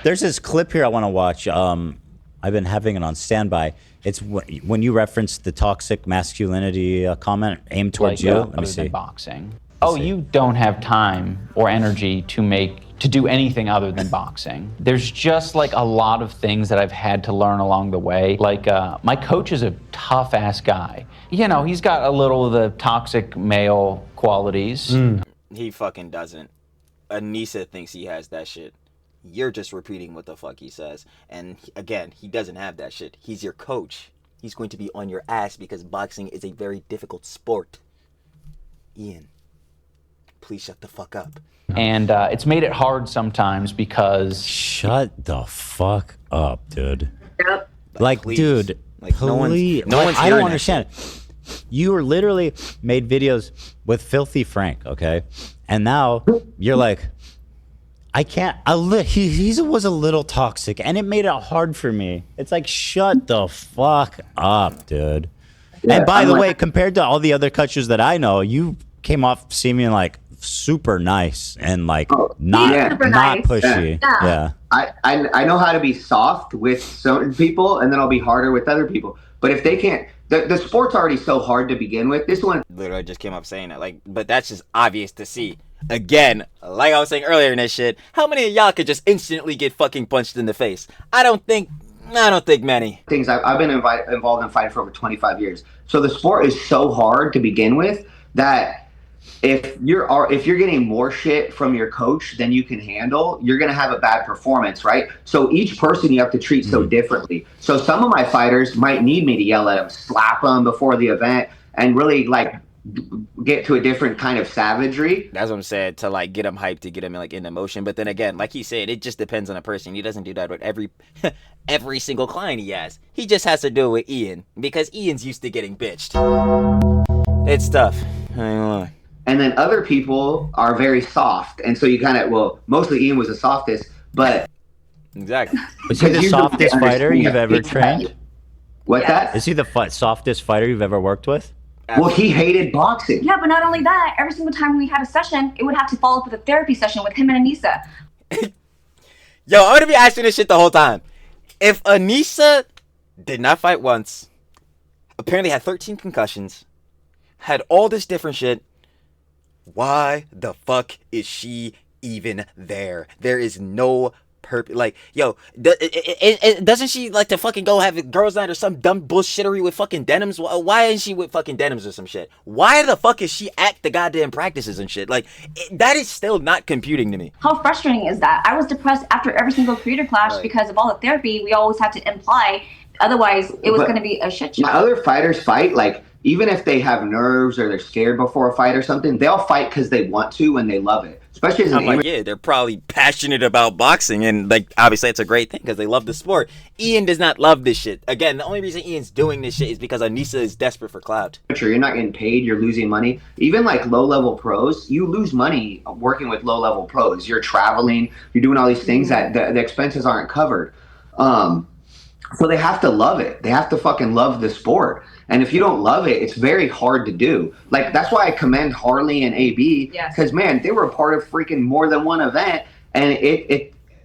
this clip here I want to watch. I've been having it on standby. It's when you referenced the toxic masculinity comment aimed towards you. Let me other see. than boxing. You don't have time or energy to do anything other than boxing. There's just like a lot of things that I've had to learn along the way. Like my coach is a tough ass guy. You know, he's got a little of the toxic male qualities. he fucking doesn't. Anisa thinks he has that shit. You're just repeating what the fuck he says. And again, he doesn't have that shit. He's your coach. He's going to be on your ass because boxing is a very difficult sport. Ian, please shut the fuck up. And it's made it hard sometimes because... Shut the fuck up, dude. Yep. Like, please. dude, Like, no one's I hearing don't that understand. You were literally made videos with Filthy Frank, okay? And now you're like, I can't. He was a little toxic, and it made it hard for me. It's like, shut the fuck up, dude. Yeah, and by I'm the like- way, compared to all the other coaches that I know, you came off seeming like super nice and like not yeah. Super not nice. pushy. Yeah. Yeah. I know how to be soft with certain people, and then I'll be harder with other people. But if they can't, the sport's already so hard to begin with. This one, Literally just came up saying that. Like, but that's just obvious to see. Again, like I was saying earlier in this shit, how many of y'all could just instantly get fucking punched in the face? I don't think many. things I've been involved in fighting for over 25 years. So the sport is so hard to begin with that if you're getting more shit from your coach than you can handle, you're gonna have a bad performance, right? So each person you have to treat so differently. So some of my fighters might need me to yell at them, slap them before the event, and really like get to a different kind of savagery. That's what I'm saying, to like get him hyped, to get him like in emotion. But then again, like he said, it just depends on the person. He doesn't do that with every single client he has. He just has to do it with Ian because Ian's used to getting bitched. It's tough. I ain't gonna lie. And then other people are very soft, and so you kind of, well, mostly Ian was the softest, but Exactly. Is he the Because softest you fighter you've understand ever that. trained? What's Yeah. that? Is he the softest fighter you've ever worked with? Well, he hated boxing. Yeah, but not only that, every single time we had a session, it would have to follow up with a therapy session with him and Anisa. Yo, I'm gonna be asking this shit the whole time. If Anisa did not fight once, apparently had 13 concussions, had all this different shit, why the fuck is she even there? There is no purpose. Like, yo, doesn't she like to fucking go have a girls' night or some dumb bullshittery with fucking denims? Why isn't she with fucking denims or some shit? Why the fuck is she at the goddamn practices and shit? Like, that is still not computing to me. How frustrating is that? I was depressed after every single creator clash Right. because of all the therapy we always had to imply. Otherwise, it was But going to be a shit show. My other fighters fight, like, even if they have nerves or they're scared before a fight or something, they'll fight because they want to and they love it. Especially as an I'm like, yeah, they're probably passionate about boxing, and like obviously it's a great thing because they love the sport. Ian does not love this shit. Again, the only reason Ian's doing this shit is because Anisa is desperate for clout. You're not getting paid, you're losing money. Even like low-level pros, you lose money working with low-level pros. You're traveling, you're doing all these things that the expenses aren't covered. So they have to love it. They have to fucking love the sport. And if you don't love it, it's very hard to do. Like, that's why I commend Harley and AB, because man, they were a part of freaking more than one event, and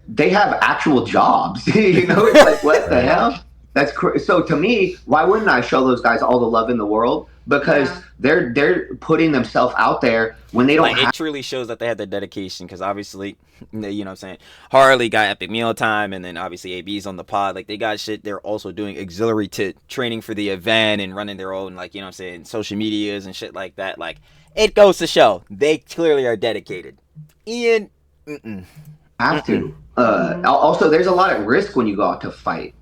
they have actual jobs. You know, it's like, what the hell? That's so to me, why wouldn't I show those guys all the love in the world? Because they're putting themselves out there when they don't like, it truly shows that they had their dedication, because obviously, you know what I'm saying, Harley got Epic Meal Time, and then obviously AB's on the pod. Like, they got shit. They're also doing auxiliary to training for the event and running their own, like, you know what I'm saying, social medias and shit like that. Like, it goes to show they clearly are dedicated. Ian, have to. Also, there's a lot of risk when you go out to fight.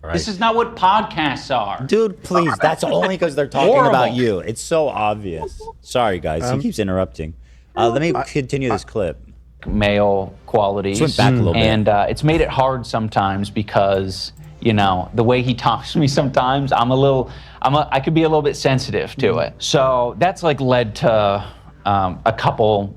Right. This is not what podcasts are. Dude, please. That's only because they're talking about you. It's so obvious. Sorry, guys. He keeps interrupting. Let me continue this clip. Male qualities. Swim back a little bit. And it's made it hard sometimes because, you know, the way he talks to me sometimes, I could be a little bit sensitive to it. So that's like led to a couple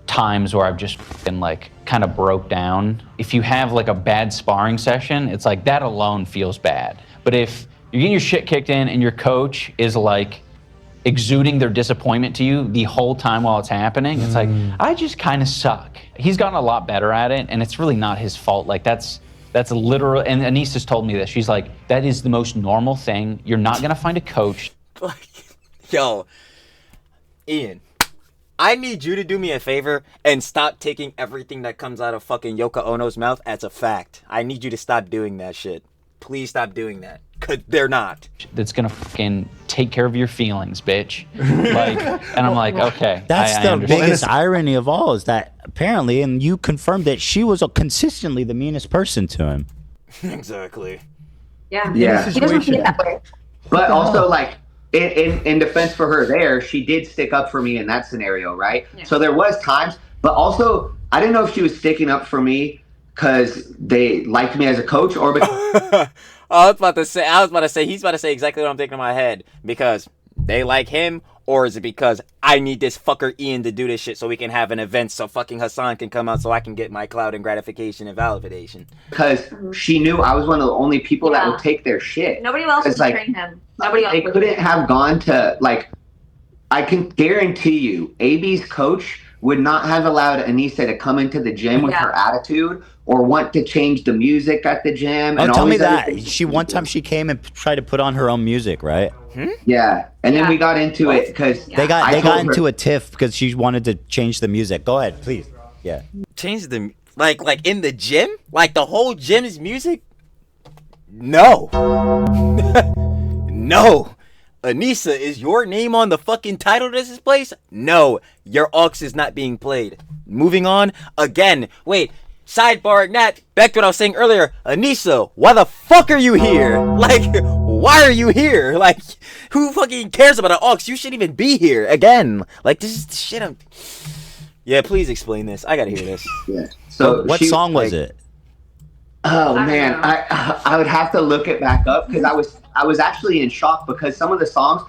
times where I've just been like kind of broke down. If you have like a bad sparring session, it's like that alone feels bad. But if you're getting your shit kicked in and your coach is like exuding their disappointment to you the whole time while it's happening, it's like, I just kind of suck. He's gotten a lot better at it, and it's really not his fault. Like that's literal. And Anisa'S told me that. She's like, that is the most normal thing. You're not gonna find a coach. Yo, Ian, I need you to do me a favor and stop taking everything that comes out of fucking Yoko Ono's mouth as a fact. I need you to stop doing that shit. Please stop doing that. Cause they're not. That's gonna fucking take care of your feelings, bitch. Like, and I'm like, okay. That's the biggest irony of all, is that apparently, and you confirmed that she was consistently the meanest person to him. Exactly. Yeah. Yeah. He doesn't feel that way. But also, like, in defense for her there, she did stick up for me in that scenario, right? Yeah. So there was times, but also, I didn't know if she was sticking up for me because they liked me as a coach or because... I was about to say, he's about to say exactly what I'm thinking in my head. Because they like him, or is it because I need this fucker Ian to do this shit so we can have an event so fucking Hassan can come out so I can get my clout and gratification and validation? Because she knew I was one of the only people that would take their shit. Nobody else would train him. Nobody else. They couldn't have gone to, like, I can guarantee you, AB's coach would not have allowed Anisa to come into the gym with her attitude or want to change the music at the gym. Oh, tell me that. One time she came and tried to put on her own music, right? Yeah. And then we got into it because they got into a tiff because she wanted to change the music. Go ahead, please. Yeah. Change the, like in the gym? Like the whole gym's music? No. No. Anisa, is your name on the fucking title to this place? No, your aux is not being played. Moving on. Again, wait, sidebar, Nat, back to what I was saying earlier. Anisa, why the fuck are you here? Like, why are you here? Like, who fucking cares about an aux? You shouldn't even be here. Again, like, this is the shit I'm... Yeah, please explain this. I gotta hear this. Yeah. So what song was it? Oh man, I would have to look it back up because I was actually in shock because some of the songs,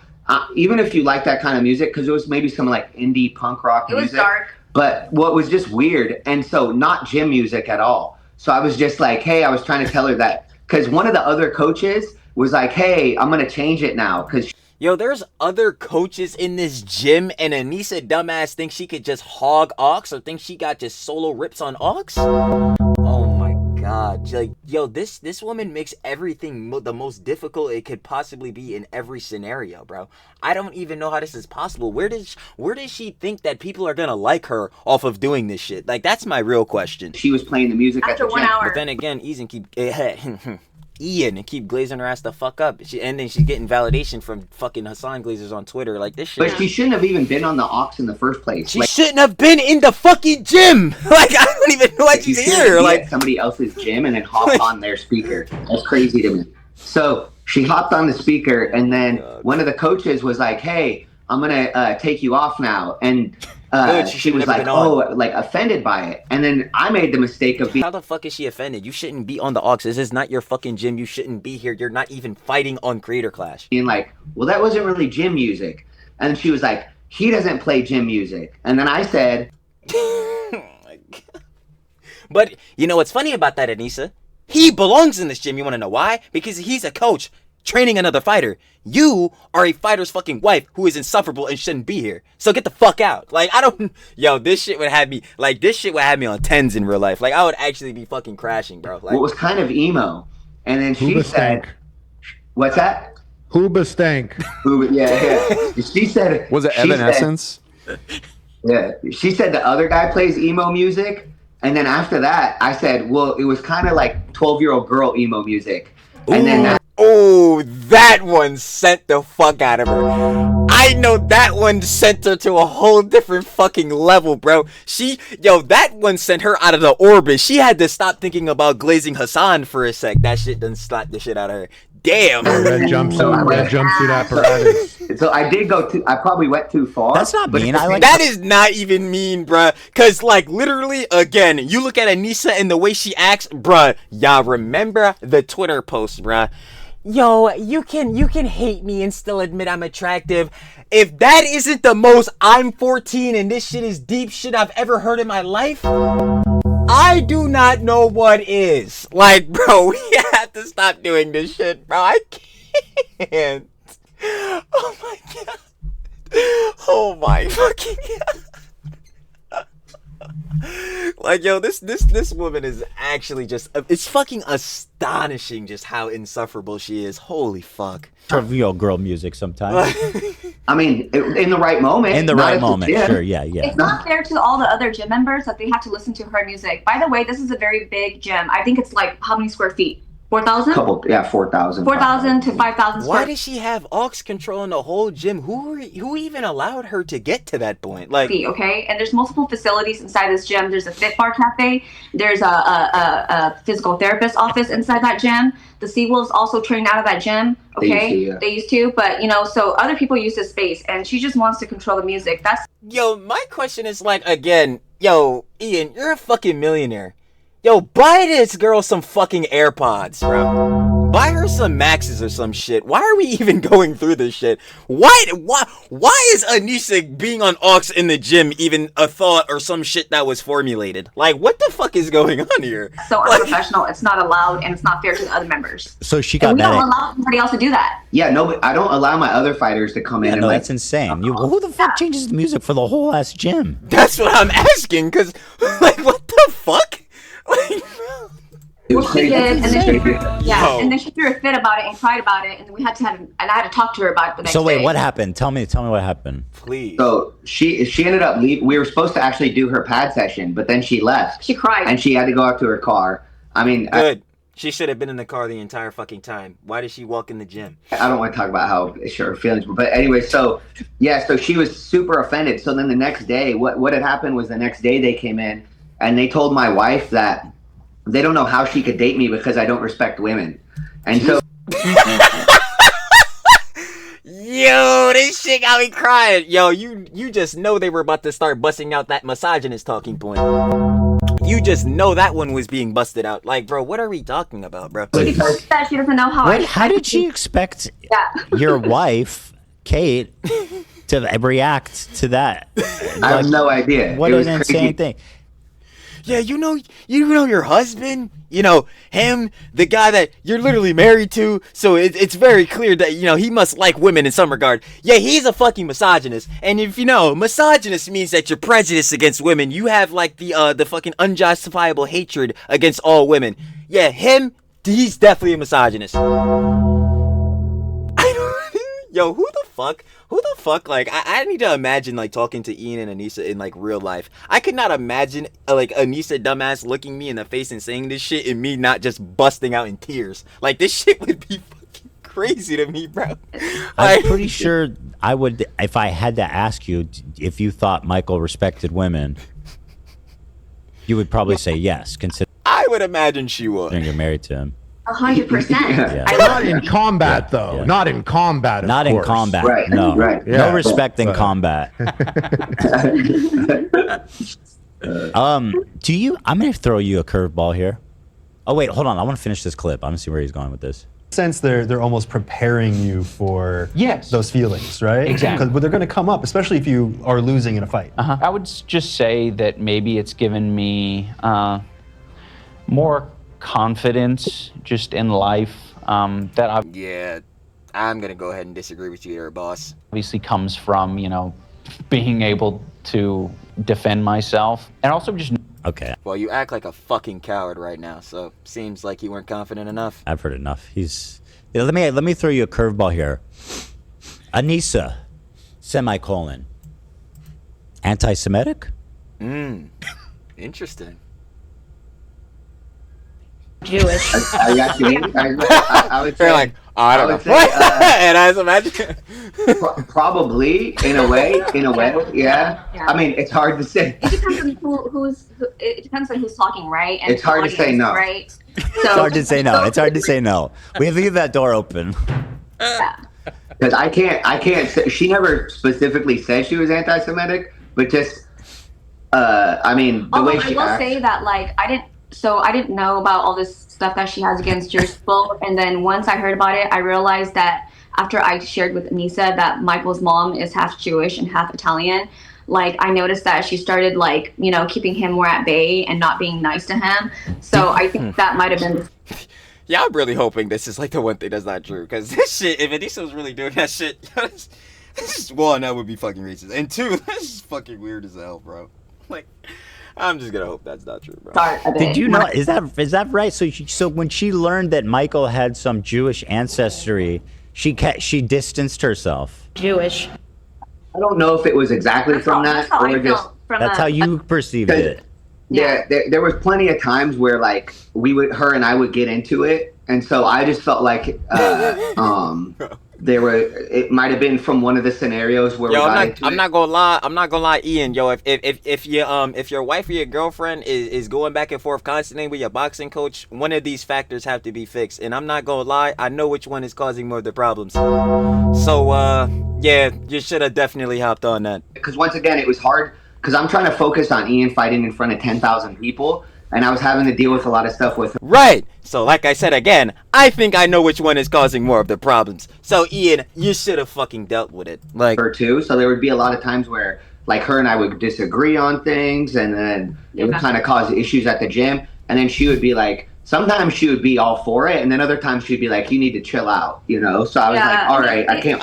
even if you like that kind of music, because it was maybe some like indie punk rock music. It was dark. But what was just weird, and so not gym music at all. So I was just like, hey, I was trying to tell her that because one of the other coaches was like, hey, I'm gonna change it now because. Yo, there's other coaches in this gym, and Anisa dumbass thinks she could just hog aux or thinks she got just solo rips on aux? Oh my god. Like, yo, this woman makes everything the most difficult it could possibly be in every scenario, bro. I don't even know how this is possible. Where does she think that people are gonna like her off of doing this shit? Like, that's my real question. She was playing the music after at the 1 gym. hour. But then again, Ian and keep glazing her ass the fuck up. And then she's getting validation from fucking Hassan Glazers on Twitter. Like, this shit. But she shouldn't have even been on the aux in the first place. She shouldn't have been in the fucking gym. Like, I don't even know why she's here. Like, somebody else's gym and then hop on their speaker. That's crazy to me. So she hopped on the speaker, and then one of the coaches was like, "Hey, I'm gonna take you off now," and she was like, "Oh, like offended by it." And then I made the mistake of being. How the fuck is she offended? You shouldn't be on the aux. This is not your fucking gym. You shouldn't be here. You're not even fighting on Creator Clash. Being like, "Well, that wasn't really gym music," and she was like, "He doesn't play gym music," and then I said. But you know what's funny about that, Anisa? He belongs in this gym. You want to know why? Because he's a coach training another fighter. You are a fighter's fucking wife who is insufferable and shouldn't be here. So get the fuck out. Like, I don't... Yo, this shit would have me... Like, this shit would have me on 10s in real life. Like, I would actually be fucking crashing, bro. Like, what was kind of emo. And then she said... What's that? Hooba stank. Yeah. She said... Was it Evanescence? Yeah. She said the other guy plays emo music. And then after that, I said, well, it was kind of like 12-year-old girl emo music. And then that that one sent the fuck out of her. I know that one sent her to a whole different fucking level, bro. That one sent her out of the orbit. She had to stop thinking about glazing Hassan for a sec. That shit done slapped the shit out of her. Damn. Red jumpsuit apparatus. So I did go too. I probably went too far. That's not mean. That is not even mean, bruh. Cause like literally, again, you look at Anisa and the way she acts, bruh. Y'all remember the Twitter post, bruh. Yo, you can hate me and still admit I'm attractive. If that isn't the most I'm 14 and this shit is deep shit I've ever heard in my life, I do not know what is. Like, bro, we have to stop doing this shit, bro. I can't. Oh my god. Oh my fucking god. Like, yo, this woman is actually just, it's fucking astonishing just how insufferable she is. Holy fuck. Real girl music sometimes. I mean, in the right moment. In the right moment, sure, yeah. It's not fair to all the other gym members that they have to listen to her music. By the way, this is a very big gym. I think it's like, how many square feet? 4,000? 4,000. 4,000 to 5,000 square. Why does she have aux controlling the whole gym? Who even allowed her to get to that point? Like, okay, and there's multiple facilities inside this gym. There's a fit bar cafe. There's a physical therapist office inside that gym. The Seawolves also train out of that gym. Okay, they used to, but so other people use this space, and she just wants to control the music. Yo, my question is like, again, yo, Ian, you're a fucking millionaire. Yo, buy this girl some fucking AirPods, bro. Buy her some Maxes or some shit. Why are we even going through this shit? Why is Anisa being on aux in the gym even a thought or some shit that was formulated? Like, what the fuck is going on here? So unprofessional. It's not allowed, and it's not fair to the other members. So she got that. We don't allow somebody else to do that. Yeah, no, I don't allow my other fighters to come in. No, that's insane. Who the fuck changes the music for the whole ass gym? That's what I'm asking, because, like, what the fuck? Well, she did, and then and then she threw a fit about it and cried about it, and we had to and I had to talk to her about it the next day. So wait, what happened? Tell me what happened. Please. So she ended up leaving. We were supposed to actually do her pad session, but then she left. She cried, and she had to go out to her car. I mean, good. She should have been in the car the entire fucking time. Why did she walk in the gym? I don't want to talk about how her feelings were, but anyway, so she was super offended. So then the next day, what had happened was the next day they came in. And they told my wife that they don't know how she could date me because I don't respect women. And so... Yo, this shit got me crying. Yo, you just know they were about to start busting out that misogynist talking point. You just know that one was being busted out. Like, bro, what are we talking about, bro? Because she doesn't know how. How did she expect your wife, Kate, to react to that? I have no idea. What an insane thing. Yeah, you know your husband, him, the guy that you're literally married to, so it's very clear that, he must like women in some regard. Yeah, he's a fucking misogynist, and if misogynist means that you're prejudiced against women, you have, like, the fucking unjustifiable hatred against all women. Yeah, he's definitely a misogynist. Yo, who the fuck, like, I need to imagine, like, talking to Ian and Anisa in, like, real life. I could not imagine, like, Anisa dumbass looking me in the face and saying this shit and me not just busting out in tears. Like, this shit would be fucking crazy to me, bro. I'm pretty sure I would, if I had to ask you if you thought Michael respected women, you would probably say yes, considering I would imagine she would. You're married to him. 100%. Not in combat, though. Yeah. Not in combat. Not in course. combat. Right, No. right. Yeah. No respect in combat. Do you? I'm gonna throw you a curveball here. Oh wait, hold on. I want to finish this clip. I want to see where he's going with this. Sense they're almost preparing you for those feelings, right? Exactly. Because they're going to come up, especially if you are losing in a fight. I would just say that maybe it's given me more confidence just in life that Yeah, I'm gonna go ahead and disagree with you there, boss. obviously comes from, being able to defend myself and also just Okay, Well, you act like a fucking coward right now, so seems like you weren't confident enough. I've heard enough. Let me throw you a curveball here. Anisa, semicolon. Anti-Semitic? Interesting. Jewish. I would say, They're like, I don't know. would say, And I was imagining. probably in a way, yeah. Yeah. I mean, it's hard to say. It depends on it depends on who's talking, right? And It's hard to say no. right? So, It's hard to say no. It's hard to say no. We have to leave that door open. Yeah. Because I can't say, she never specifically said she was anti-Semitic, but just, I mean, the way she I will acts. say that, like, I didn't know about all this stuff that she has against Jewish people, and then once I heard about it, I realized that after I shared with Anisa that Michael's mom is half Jewish and half Italian, like, I noticed that she started, like, keeping him more at bay and not being nice to him. So I think that might have been. Yeah, I'm really hoping this is like the one thing that's not true. Because this shit, if Anissa was really doing that shit, this is one, that would be fucking racist. And two, this is fucking weird as hell, bro. Like, I'm just gonna hope that's not true, bro. Did you know? Is that right? So when she learned that Michael had some Jewish ancestry, she distanced herself. Jewish. I don't know if it was exactly from that That's how I or just. felt from That's that. how you perceived it. Yeah, there was plenty of times where like her and I would get into it, and so I just felt like it might have been from one of the scenarios where Yo, we got I'm into not gonna lie, Ian. Yo, if your wife or your girlfriend is going back and forth constantly with your boxing coach, one of these factors have to be fixed. And I'm not gonna lie, I know which one is causing more of the problems. So yeah, you should have definitely hopped on that. because once again it was hard because I'm trying to focus on Ian fighting in front of 10,000 people, and I was having to deal with a lot of stuff with. Right. So like I said again, I think I know which one is causing more of the problems. So Ian, you should have fucking dealt with it. Like Her too, so there would be a lot of times where like her and I would disagree on things, and then it would kind of cause issues at the gym, and then she would be like, sometimes she would be all for it, and then other times she'd be like, you need to chill out, so I was like, all right, I can't.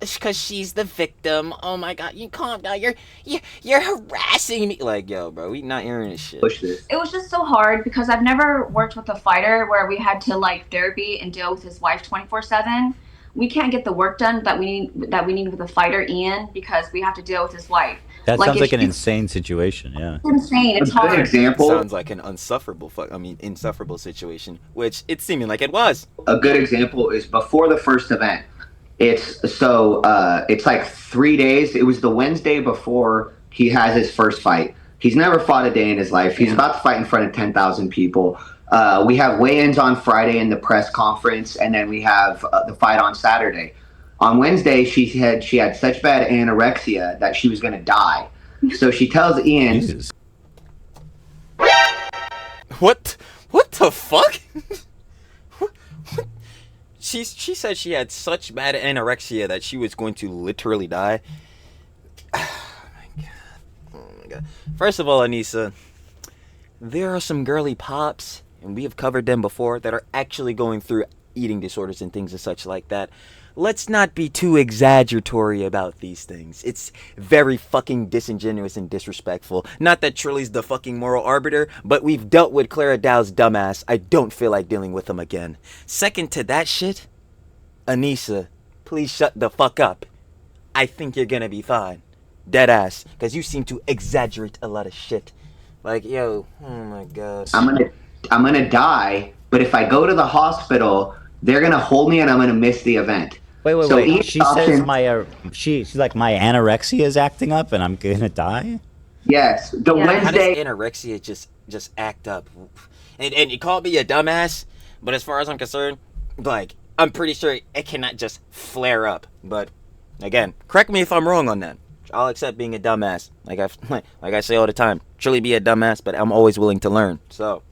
because she's the victim. Oh my god, you calm down. You're harassing me. Like, yo, bro, we not hearing this shit. Push this. It was just so hard because I've never worked with a fighter where we had to like therapy and deal with his wife 24/7. We can't get the work done that we need with a fighter, Ian, because we have to deal with his wife. That sounds like an insane situation. Yeah. It's insane. It's hard. Example. Sounds like an insufferable situation, which it's seeming like it was. A good example is before the first event. It's like 3 days. It was the Wednesday before he has his first fight. He's never fought a day in his life. He's about to fight in front of 10,000 people. We have weigh-ins on Friday in the press conference, and then we have the fight on Saturday. On Wednesday, she said she had such bad anorexia that she was going to die. So she tells Ian, Jesus. What the fuck? She said she had such bad anorexia that she was going to literally die. Oh my god. First of all, Anisa, there are some girly pops, and we have covered them before, that are actually going through eating disorders and things and such like that. Let's not be too exaggeratory about these things. It's very fucking disingenuous and disrespectful. Not that Trilly's the fucking moral arbiter, but we've dealt with Clara Dow's dumbass. I don't feel like dealing with him again. Second to that shit, Anisa, please shut the fuck up. I think you're gonna be fine. Dead ass. Because you seem to exaggerate a lot of shit. Like, yo, oh my god. I'm gonna die, but if I go to the hospital, they're gonna hold me and I'm gonna miss the event. Wait. So each She says option- she's like, my anorexia is acting up and I'm gonna die. Yes, the How does Wednesday. anorexia just act up? And you called me a dumbass? But as far as I'm concerned, like, I'm pretty sure it cannot just flare up. But again, correct me if I'm wrong on that. I'll accept being a dumbass. Like I say all the time, truly be a dumbass, but I'm always willing to learn. So,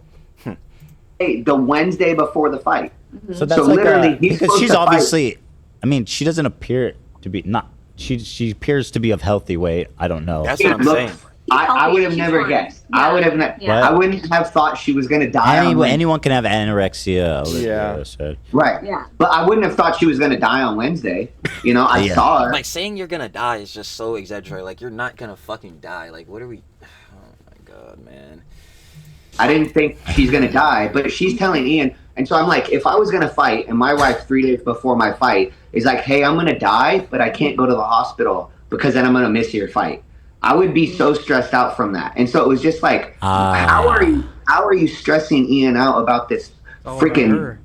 hey, the Wednesday before the fight. So that's like literally because she's obviously. I mean, she doesn't appear to be not. She appears to be of healthy weight. I don't know. That's what I'm saying. I would have never guessed. Yeah. I would have. I wouldn't have thought she was gonna die. Anyone can have anorexia. Olivia said. Right. Yeah. But I wouldn't have thought she was gonna die on Wednesday. You know, I saw her. Like, saying you're gonna die is just so exaggerated. Like, you're not gonna fucking die. Like, what are we? Oh my god, man. I didn't think she's gonna die, but she's telling Ian, and so I'm like, if I was gonna fight, and my wife 3 days before my fight is like, hey, I'm gonna die, but I can't go to the hospital because then I'm gonna miss your fight. I would be so stressed out from that. And so it was just like, how are you stressing Ian out about this freaking...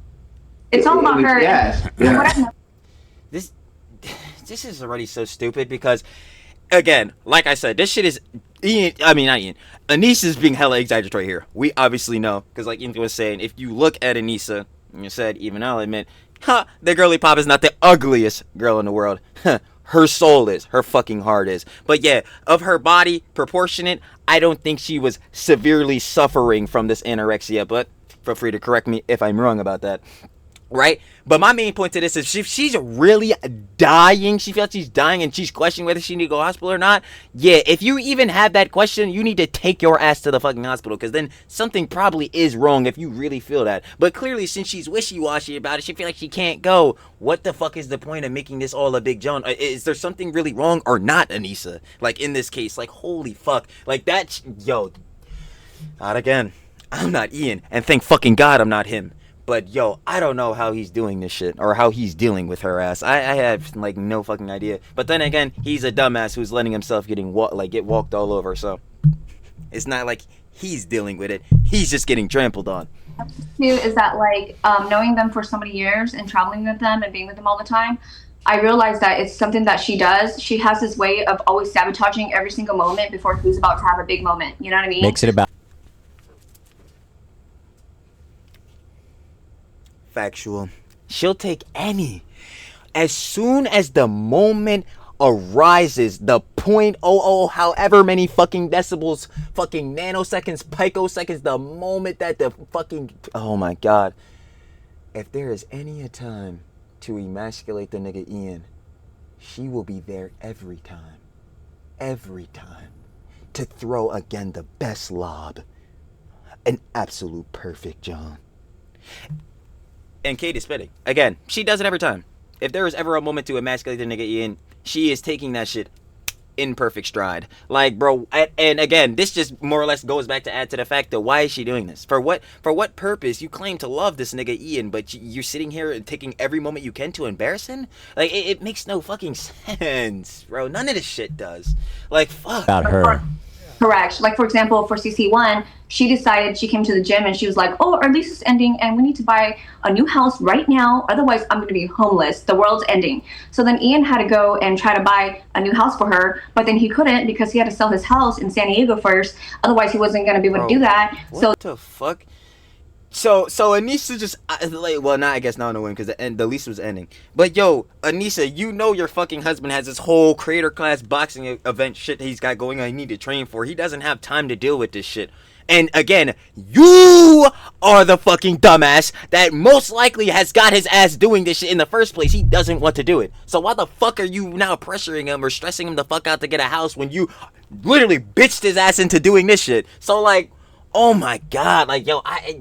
It's all about her. Yes. Yeah. This is already so stupid because, again, like I said, this shit is... not Ian. Anisa'S being hella exaggerated here. We obviously know, because like Ian was saying, if you look at Anisa, and you said, even I'll admit, the girly pop is not the ugliest girl in the world. Her soul is. Her fucking heart is. But yeah, of her body, proportionate, I don't think she was severely suffering from this anorexia. But feel free to correct me if I'm wrong about that. Right? But my main point to this is if she's really dying, she feels she's dying and she's questioning whether she need to go to hospital or not. Yeah, if you even have that question, you need to take your ass to the fucking hospital, because then something probably is wrong if you really feel that. But clearly, since she's wishy-washy about it, she feels like she can't go. What the fuck is the point of making this all a big John? Is there something really wrong or not, Anisa? Like, in this case, like, holy fuck. Like, that, yo, not again. I'm not Ian, and thank fucking God I'm not him. But, yo, I don't know how he's doing this shit, or how he's dealing with her ass. I have, like, no fucking idea. But then again, he's a dumbass who's letting himself get walked all over, so it's not like he's dealing with it. He's just getting trampled on. Too, is that, like, knowing them for so many years and traveling with them and being with them all the time, I realized that it's something that she does. She has this way of always sabotaging every single moment before she's about to have a big moment. You know what I mean? Makes it about... Factual. She'll take any. As soon as the moment arises, the 0.00 however many fucking decibels, fucking nanoseconds, picoseconds, the moment that the fucking... Oh my god. If there is any a time to emasculate the nigga Ian, she will be there every time. Every time. To throw again the best lob. An absolute perfect John. And Kate is spitting. Again, she does it every time. If there is ever a moment to emasculate the nigga Ian, she is taking that shit in perfect stride. Like, bro, and again, this just more or less goes back to add to the fact that why is she doing this? For what purpose? You claim to love this nigga Ian, but you're sitting here and taking every moment you can to embarrass him? Like, it makes no fucking sense, bro. None of this shit does. Like, fuck. About her. Correct. Like, for example, for CC1, she came to the gym and she was like, oh, our lease is ending and we need to buy a new house right now. Otherwise, I'm going to be homeless. The world's ending. So then Ian had to go and try to buy a new house for her, but then he couldn't because he had to sell his house in San Diego first. Otherwise, he wasn't going to be able to do that. What the fuck? So Anisa just I guess now no one because the lease was ending. But yo, Anisa, you know your fucking husband has this whole creator class boxing event shit he's got going on. He need to train for. He doesn't have time to deal with this shit. And again, you are the fucking dumbass that most likely has got his ass doing this shit in the first place. He doesn't want to do it. So why the fuck are you now pressuring him or stressing him the fuck out to get a house when you literally bitched his ass into doing this shit? So like, oh my god, like yo, I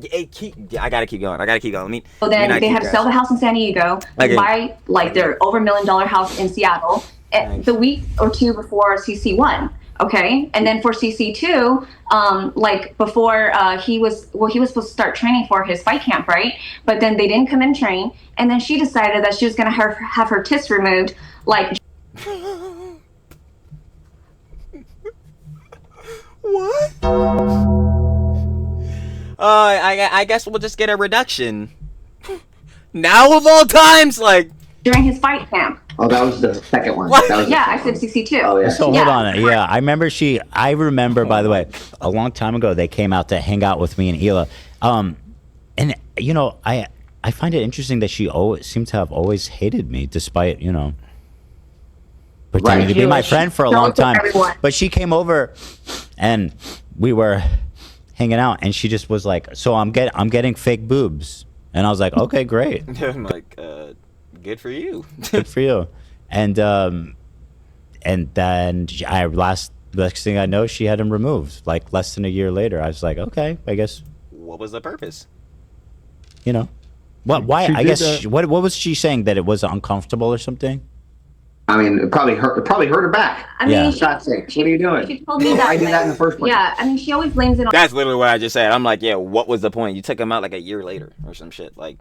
gotta keep going. I mean, so then they had to sell the house in San Diego, buy like their over $1 million house in Seattle, the week or two before CC1. Okay, and then for CC2, like before he was supposed to start training for his fight camp, right? But then they didn't come and train, and then she decided that she was gonna have her tits removed, like. What? I guess we'll just get a reduction. Now of all times, like during his fight camp. Oh, that was the second one. Yeah, I said CC2. Oh, yeah. So hold on. Yeah, I remember, by the way, a long time ago, they came out to hang out with me and Hila. And I find it interesting that she always seemed to have always hated me, despite pretending to be my friend for a long time. But she came over, and we were hanging out, and she just was like, "So I'm getting fake boobs," and I was like, "Okay, great." I'm like, good for you. Good for you. And then next thing I know, she had him removed. Like less than a year later, I was like, okay, I guess. What was the purpose? What? Why? I guess. What was she saying, that it was uncomfortable or something? I mean, it probably hurt her back. I mean, God's sake, what are you doing? She told me that. I did that in the first place. Yeah, I mean, she always blames it on. That's literally what I just said. I'm like, yeah, what was the point? You took him out like a year later or some shit. Like,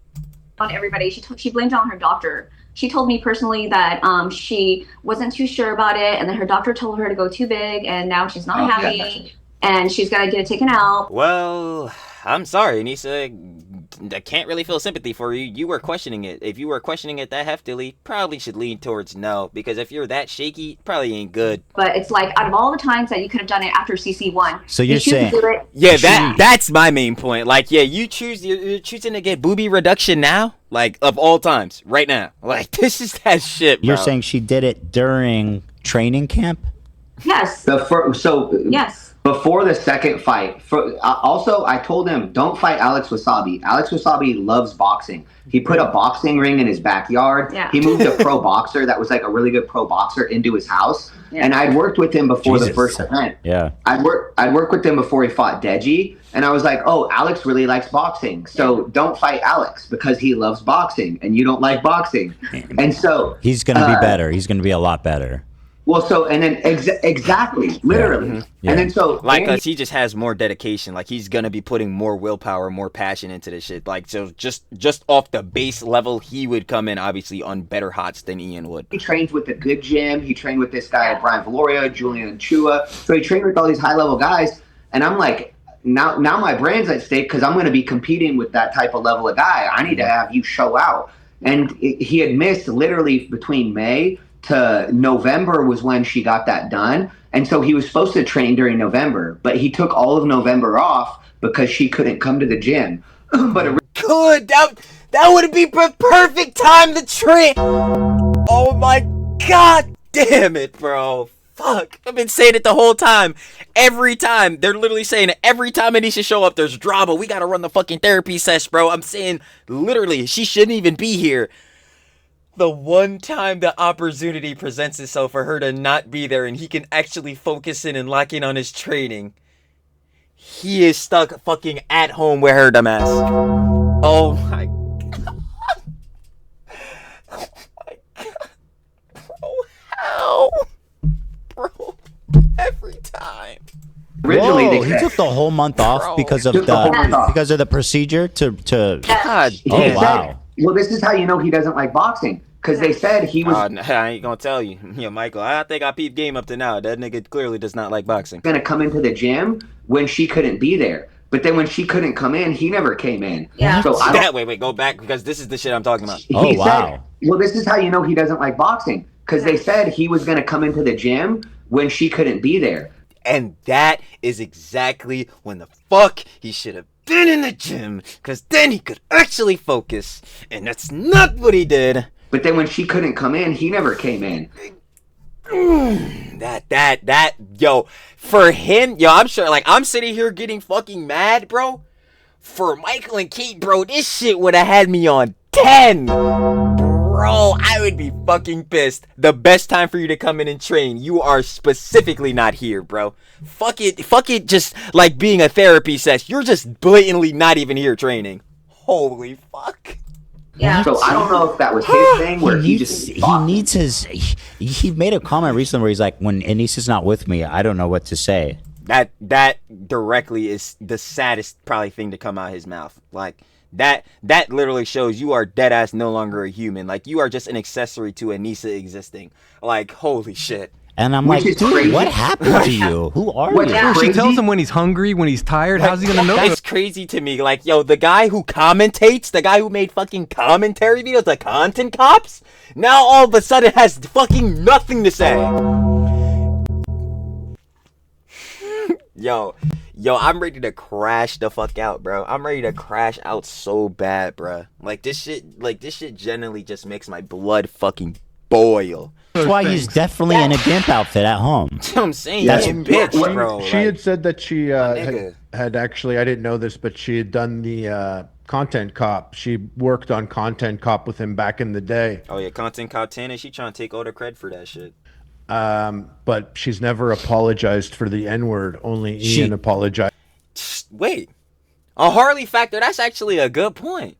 on everybody. She blamed it on her doctor. She told me personally that she wasn't too sure about it, and then her doctor told her to go too big, and now she's not happy, and she's got to get it taken out. Well, I'm sorry, Anisa. I can't really feel sympathy for you. You were questioning it. If you were questioning it that heftily, probably should lean towards no, because if you're that shaky, probably ain't good. But it's like, out of all the times that you could have done it after CC1, so you're saying, that's my main point. Like, yeah, you're choosing to get boobie reduction now, like of all times, right now. Like, this is that shit, bro. You're saying she did it during training camp? Yes. Yes. Before the second fight, also I told him, don't fight Alex Wasabi. Alex Wasabi loves boxing. He put a boxing ring in his backyard. Yeah. He moved a pro boxer that was like a really good pro boxer into his house. Yeah. And I'd worked with him before the first event. Yeah. I'd work with him before he fought Deji. And I was like, oh, Alex really likes boxing. So don't fight Alex because he loves boxing and you don't like boxing. And so he's going to be better. He's going to be a lot better. Well, so, and then exactly, literally. Yeah. And then so. Like, cause he just has more dedication. Like, he's going to be putting more willpower, more passion into this shit. Like, so just off the base level, he would come in, obviously, on better hots than Ian would. He trains with a good gym. He trained with this guy, Brian Valoria, Julian Chua. So he trained with all these high-level guys. And I'm like, now my brand's at stake because I'm going to be competing with that type of level of guy. I need to have you show out. And he had missed literally between May to November was when she got that done. And so he was supposed to train during November, but he took all of November off because she couldn't come to the gym. But good, that would be the perfect time to train. Oh my god damn it, bro. Fuck, I've been saying it the whole time. Every time, they're literally saying it. Every time Anisha show up, there's drama. We gotta run the fucking therapy sesh, bro. I'm saying, literally, she shouldn't even be here. The one time the opportunity presents itself for her to not be there and he can actually focus in and lock in on his training, he is stuck fucking at home with her dumbass. Oh my god. Oh my god. Bro, how? Bro, every time. Originally, he took the whole month off because of the procedure to. God damn. Wow. Well, this is how you know he doesn't like boxing. Because they said he was... I ain't gonna tell you. Yeah, Michael, I think I peeped game up to now. That nigga clearly does not like boxing. Going to come into the gym when she couldn't be there. But then when she couldn't come in, he never came in. Yeah. So wait, go back, because this is the shit I'm talking about. He said, well, this is how you know he doesn't like boxing. Because they said he was going to come into the gym when she couldn't be there. And that is exactly when the fuck he should have been in the gym. Because then he could actually focus. And that's not what he did. But then when she couldn't come in, he never came in. Yo, for him, I'm sure, like, I'm sitting here getting fucking mad, bro. For Michael and Kate, bro, this shit would have had me on 10. Bro, I would be fucking pissed. The best time for you to come in and train, you are specifically not here, bro. Fuck it, just like being a therapy session. You're just blatantly not even here training. Holy fuck. Yeah. So I don't know if that was his thing where he made a comment recently where he's like, when Anisa'S not with me, I don't know what to say. That directly is the saddest probably thing to come out of his mouth. Like that literally shows you are dead ass no longer a human. Like you are just an accessory to Anisa existing. Like holy shit. And I'm like, dude, what happened to you? Who are you? She tells him when he's hungry, when he's tired. How's he gonna know? That's crazy to me. Like, yo, the guy who commentates, the guy who made fucking commentary videos, the content cops, now all of a sudden has fucking nothing to say. Yo, Yo, I'm ready to crash the fuck out, bro. I'm ready to crash out so bad, bro. Like this shit generally just makes my blood fucking boil. That's why he's definitely in a gimp outfit at home. That's what I'm saying. That's a bitch, bro. She had said that she had actually, I didn't know this, but she had done the Content Cop. She worked on Content Cop with him back in the day. Oh yeah, Content Cop 10, and she trying to take all the credit for that shit. But she's never apologized for the N-word. Only Ian apologized. Wait, a Harley factor. That's actually a good point.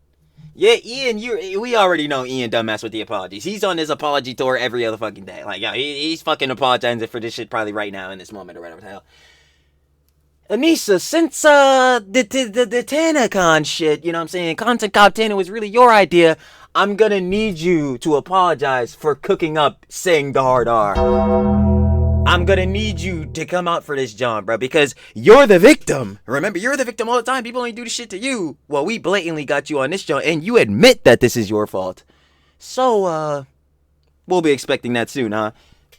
Yeah, Ian, we already know Ian dumbass with the apologies. He's on his apology tour every other fucking day. Like, yo, he's fucking apologizing for this shit probably right now in this moment or whatever the hell. Anisa, since the TanaCon shit, you know what I'm saying, Content Cop 10, it was really your idea. I'm gonna need you to apologize for cooking up saying the hard R. I'm gonna need you to come out for this, John, bro, because you're the victim. Remember, you're the victim all the time. People only do the shit to you. Well, we blatantly got you on this, John, and you admit that this is your fault. So, we'll be expecting that soon, huh?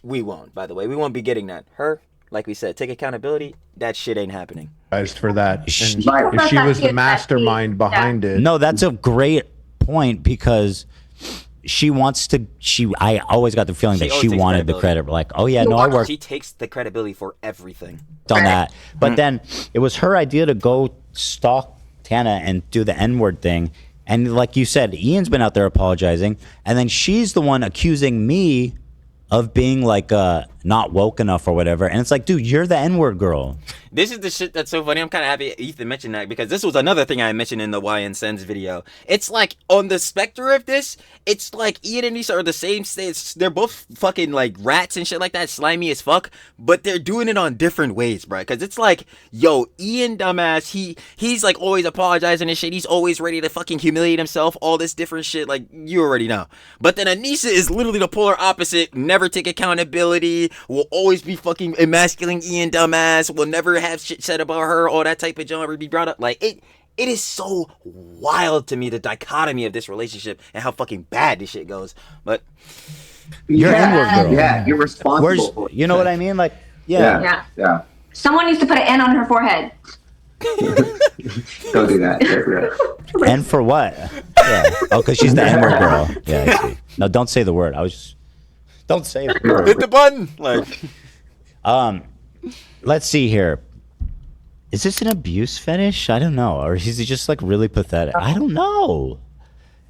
We won't, by the way. We won't be getting that. Her, like we said, take accountability. That shit ain't happening. For that. And if she was the mastermind behind it. No, that's a great point because she wants to. I always got the feeling that she wanted the credit. Like, oh yeah, no, I worked. She takes the credibility for everything. On that, but then it was her idea to go stalk Tana and do the N-word thing. And like you said, Ian's been out there apologizing, and then she's the one accusing me of being like not woke enough or whatever. And it's like, dude, you're the N-word girl. This is the shit that's so funny. I'm kind of happy Ethan mentioned that because this was another thing I mentioned in the YN Sens video. It's like on the specter of this, it's like Ian and Nisa are the same stage. They're both fucking like rats and shit like that, slimy as fuck, but they're doing it on different ways, bro. Because it's like, yo, Ian dumbass, he's like always apologizing and shit. He's always ready to fucking humiliate himself, all this different shit, like you already know. But then Anisa is literally the polar opposite, never take accountability, will always be fucking emasculating Ian dumbass, will never have shit said about her, all that type of genre be brought up. Like it is so wild to me, the dichotomy of this relationship and how fucking bad this shit goes. But you're N-word girl. Yeah, you're responsible for it. You know what I mean? Like, yeah. Someone needs to put an N on her forehead. Don't do that. And for what? Yeah. Oh, because she's the N-word girl. Yeah, I see. No, don't say the word. Don't say the word. Hit the button. Like, let's see here. Is this an abuse fetish? I don't know. Or is he just like really pathetic? I don't know.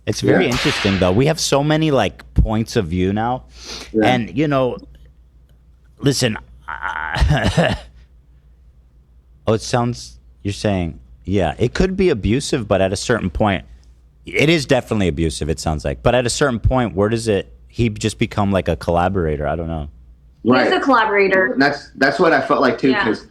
It's very interesting though. We have so many like points of view now. Yeah. And you know, listen. Oh, it sounds, you're saying, yeah, it could be abusive, but at a certain point, it is definitely abusive, it sounds like. But at a certain point, where does he just become like a collaborator? I don't know. Right. He's a collaborator. That's what I felt like too, because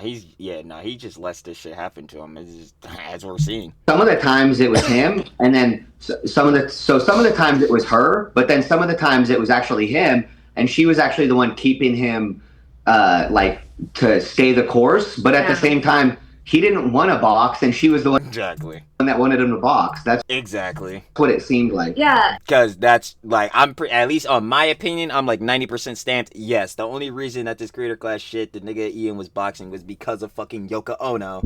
he just lets this shit happen to him, as we're seeing. Some of the times it was him, and then some of the times it was her, but then some of the times it was actually him, and she was actually the one keeping him like to stay the course. But at the same time, he didn't want to box, and she was the one that wanted him to box. That's exactly what it seemed like. Yeah. Because that's like, at least on my opinion, I'm like 90% stamped. Yes, the only reason that this creator class shit, the nigga Ian was boxing, was because of fucking Yoko Ono.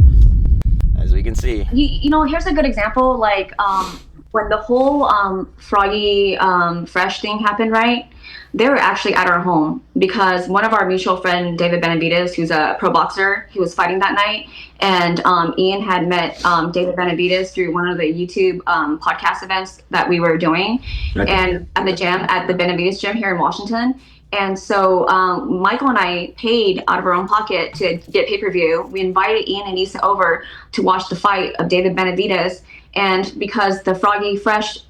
As we can see. You know, here's a good example. Like, when the whole Froggy Fresh thing happened, right? They were actually at our home because one of our mutual friend, David Benavides, who's a pro boxer, he was fighting that night. And Ian had met David Benavides through one of the YouTube podcast events that we were doing, and at the gym, at the Benavides gym here in Washington. And so Michael and I paid out of our own pocket to get pay-per-view. We invited Ian and Issa over to watch the fight of David Benavides. And because the Froggy Fresh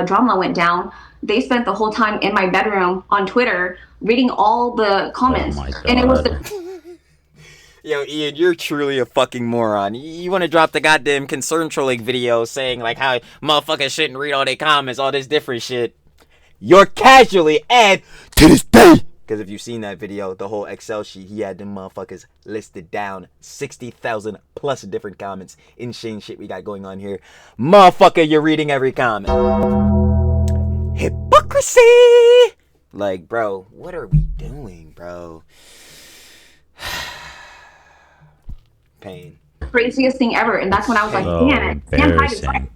drama went down, they spent the whole time in my bedroom on Twitter reading all the comments. And it was Yo, Ian, you're truly a fucking moron. You want to drop the goddamn concern trolling video saying like how motherfuckers shouldn't read all their comments, all this different shit. You're casually and to this day. Because if you've seen that video, the whole Excel sheet, he had them motherfuckers listed down. 60,000 plus different comments. Insane shit we got going on here. Motherfucker, you're reading every comment. Hypocrisy! Like, bro, what are we doing, bro? Pain. Craziest thing ever. And that's when I was like, damn it. Sam Hyde is right.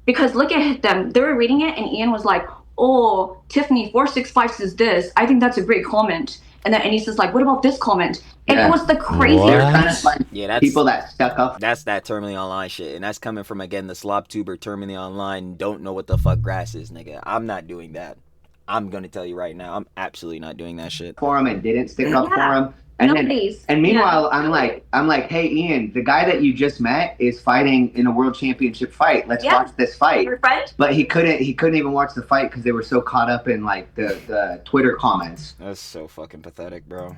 Because look at them. They were reading it, and Ian was like, oh, Tiffany, 465 is this. I think that's a great comment. And then Anisa'S like, what about this comment? And it was the craziest. They're kind of like that's people that stuck up. That's that terminally online shit. And that's coming from, again, the slob tuber terminally online. Don't know what the fuck grass is, nigga. I'm not doing that. I'm going to tell you right now. I'm absolutely not doing that shit. For him and didn't stick up for him. And meanwhile, I'm like, hey, Ian, the guy that you just met is fighting in a world championship fight. Let's watch this fight. Your friend? But he couldn't even watch the fight because they were so caught up in like the Twitter comments. That's so fucking pathetic, bro.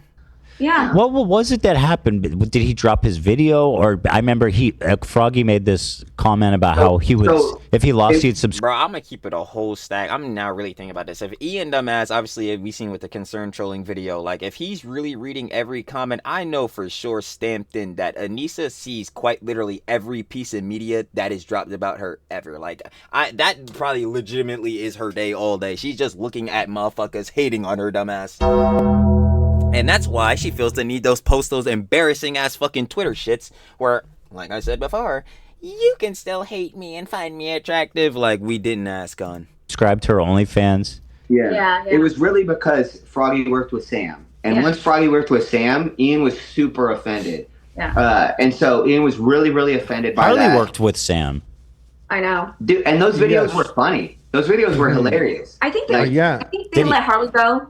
Yeah. What was it that happened? Did he drop his video? Or I remember Froggy made this comment about how he would, if he lost, he'd subscribe. Bro, I'm gonna keep it a whole stack. I'm now really thinking about this. If Ian Dumbass, obviously, we seen with the concern trolling video, like if he's really reading every comment, I know for sure stamped in that Anisa sees quite literally every piece of media that is dropped about her ever. Like that probably legitimately is her day all day. She's just looking at motherfuckers hating on her dumbass. And that's why she feels the need those embarrassing ass fucking Twitter shits where, like I said before, you can still hate me and find me attractive like we didn't ask on. Subscribe to her OnlyFans. Yeah. It was really because Froggy worked with Sam. And once Froggy worked with Sam, Ian was super offended. Yeah. And so Ian was really, really offended by Harley that. worked with Sam. I know. Dude, and those videos were funny. Those videos were hilarious. I think they let Harley go.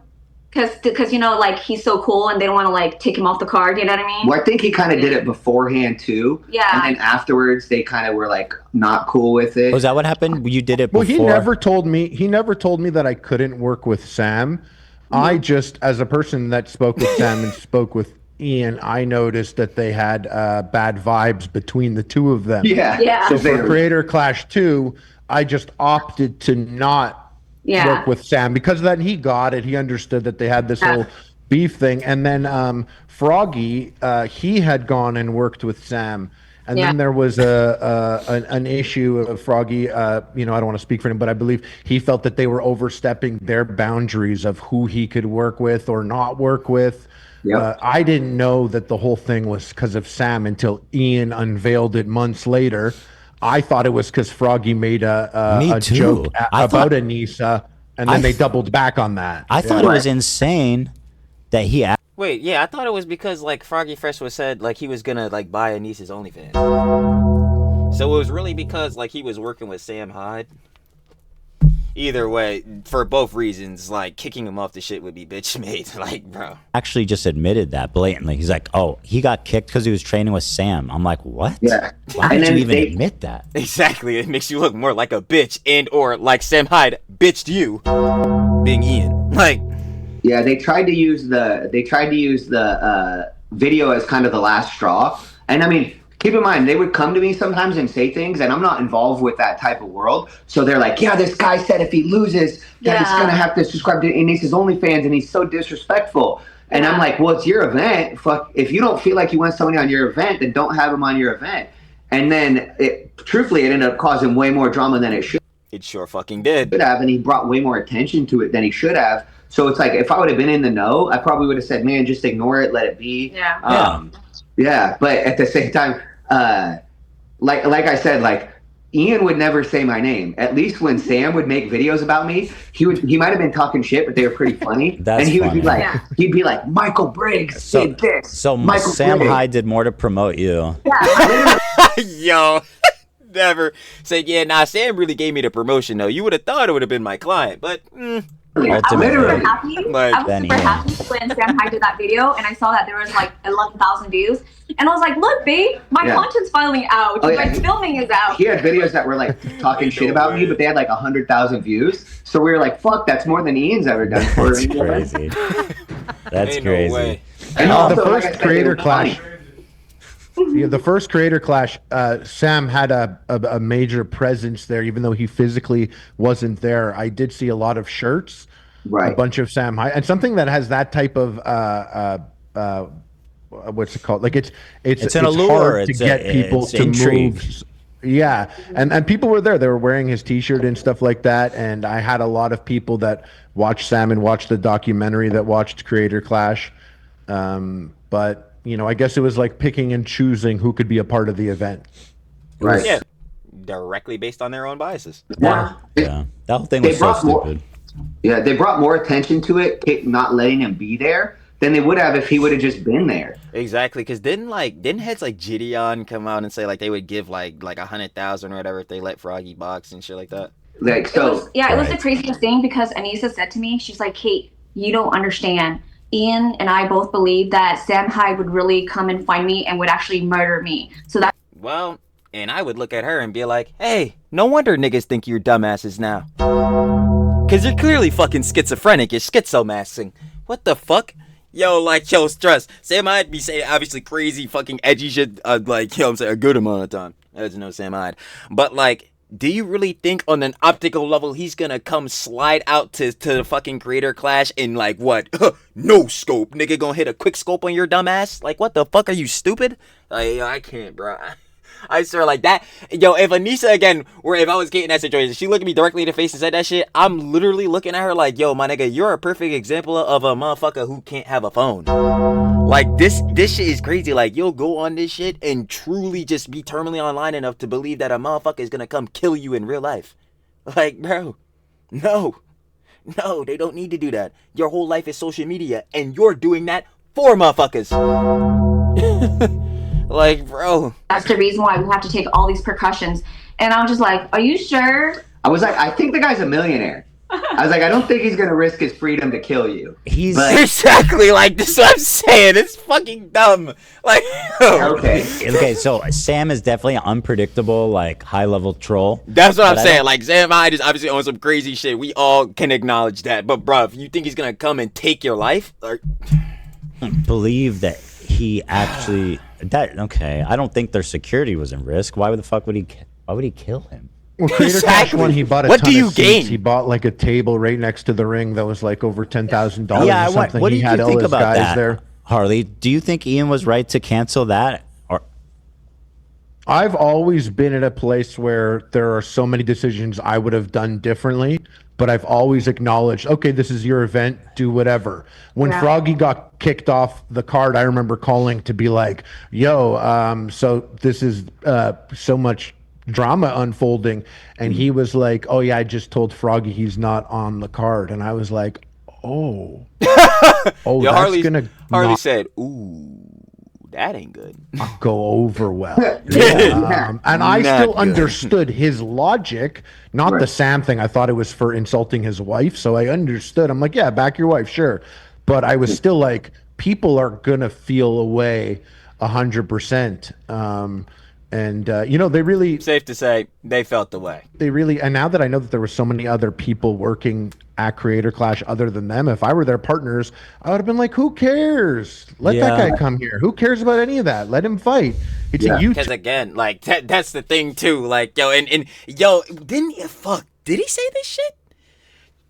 Because you know, like, he's so cool and they don't want to, like, take him off the card, you know what I mean? Well, I think he kind of did it beforehand, too. Yeah. And then afterwards, they kind of were, like, not cool with it. Was that what happened? You did it before? Well, he never told me that I couldn't work with Sam. I just, as a person that spoke with Sam and spoke with Ian, I noticed that they had bad vibes between the two of them. Yeah. So for Creator Clash 2, I just opted to not work with Sam because then he got it. He understood that they had this whole beef thing. And then Froggy, he had gone and worked with Sam. And then there was an issue of Froggy, I don't want to speak for him, but I believe he felt that they were overstepping their boundaries of who he could work with or not work with. I didn't know that the whole thing was because of Sam until Ian unveiled it months later. I thought it was because Froggy made a joke about Anisa, and then they doubled back on that. I thought it was insane that he... Wait, yeah, I thought it was because, like, Froggy Fresh was said, like, he was gonna, like, buy Anisa'S OnlyFans. So it was really because, like, he was working with Sam Hyde? Either way, for both reasons, like, kicking him off the shit would be bitch made. Like, bro. Actually just admitted that blatantly. He's like, oh, he got kicked because he was training with Sam. I'm like, what? Yeah. Why did you even admit that? Exactly. It makes you look more like a bitch and or like Sam Hyde bitched you being Ian. Like, yeah, they tried to use the video as kind of the last straw. And I mean, keep in mind, they would come to me sometimes and say things, and I'm not involved with that type of world. So they're like, yeah, this guy said if he loses, that he's going to have to subscribe to Anisa'S OnlyFans, and he's so disrespectful. And I'm like, well, it's your event. Fuck, if you don't feel like you want somebody on your event, then don't have him on your event. And then, truthfully, it ended up causing way more drama than it should. It sure fucking did. Should have, and he brought way more attention to it than he should have. So it's like, if I would have been in the know, I probably would have said, man, just ignore it, let it be. Yeah. But at the same time, like I said, like, Ian would never say my name. At least when Sam would make videos about me, he might have been talking shit, but they were pretty funny. That's and he funny. would be like, he'd be like, Michael Briggs did this. So Michael Sam Briggs. Hyde did more to promote you. Yo, never said, yeah, nah, Sam really gave me the promotion, though. You would have thought it would have been my client, but I was super happy. Like, I was super happy when Sam Hyde did that video, and I saw that there was like 11,000 views, and I was like, "Look, babe, my content's finally out. My filming is out." He had videos that were like talking shit about me, but they had like 100,000 views. So we were like, "Fuck, that's more than Ian's ever done for That's me." crazy. That's Ain't no crazy. way. And The also, first like I said, Creator it was Clash. funny. Yeah, the first Creator Clash, Sam had a major presence there, even though he physically wasn't there. I did see a lot of shirts, a bunch of Sam Hyde, and something that has that type of what's it called? Like it's an allure. hard to It's get people to intrigue. move. Yeah, and people were there. They were wearing his T-shirt and stuff like that. And I had a lot of people that watched Sam and watched the documentary that watched Creator Clash. But I guess it was like picking and choosing who could be a part of the event. Right. Yeah. Directly based on their own biases. Yeah. Yeah. That whole thing was so stupid. They brought more attention to it, not letting him be there, than they would have if he would have just been there. Exactly, because didn't heads like Gideon come out and say like they would give like 100,000 or whatever if they let Froggy box and shit like that? Like so. It was the craziest thing because Anisa said to me, she's like, Kate, you don't understand. Ian and I both believe that Sam Hyde would really come and find me and would actually murder me. So that. Well, and I would look at her and be like, hey, no wonder niggas think you're dumbasses now. Because you're clearly fucking schizophrenic. You're schizomassing. What the fuck? Yo, stress. Sam Hyde be saying obviously crazy fucking edgy shit, I'm saying a good amount of time. As you know, Sam Hyde. But, do you really think on an optical level he's gonna come slide out to the fucking creator clash in, what? No scope. Nigga gonna hit a quick scope on your dumb ass? What the fuck? Are you stupid? I can't, bro. I swear, that. Yo, if Anisa, again, if I was Kate in that situation, she looked at me directly in the face and said that shit, I'm literally looking at her like, yo, my nigga, you're a perfect example of a motherfucker who can't have a phone. This shit is crazy. You'll go on this shit and truly just be terminally online enough to believe that a motherfucker is gonna come kill you in real life. Bro, no, they don't need to do that. Your whole life is social media, and you're doing that for motherfuckers. Bro. That's the reason why we have to take all these precautions. And I'm just like, are you sure? I was like, I think the guy's a millionaire. I was like, I don't think he's gonna risk his freedom to kill you. Exactly this is what I'm saying. It's fucking dumb. Okay, so Sam is definitely an unpredictable, high level troll. That's what I'm saying. Sam Hyde is obviously on some crazy shit. We all can acknowledge that. But bruv, you think he's gonna come and take your life? Believe that he actually I don't think their security was in risk. Why would he kill him? Well, Creator Clash 1, he bought a What ton do you of gain? seats. He bought a table right next to the ring that was over $10,000 Yeah, or something. what do He you had all think his about guys that, there. Harley? Do you think Ian was right to cancel that? Or I've always been at a place where there are so many decisions I would have done differently, but I've always acknowledged, okay, this is your event, do whatever. When Froggy got kicked off the card, I remember calling to be like, yo, so this is so much drama unfolding, and he was like, oh yeah, I just told Froggy he's not on the card, and I was like, oh Yo, that's Harley said, ooh, that ain't good. go over well. And I still understood his logic, not the Sam thing. I thought it was for insulting his wife, so I understood. I'm like, yeah, back your wife, sure, but I was still like, people are gonna feel away 100%. And they really, safe to say, they felt the way. And now that I know that there were so many other people working at Creator Clash other than them, if I were their partners, I would have been like, who cares? Let that guy come here. Who cares about any of that? Let him fight. It's a YouTube. Because again, that's the thing too. Did he say this shit?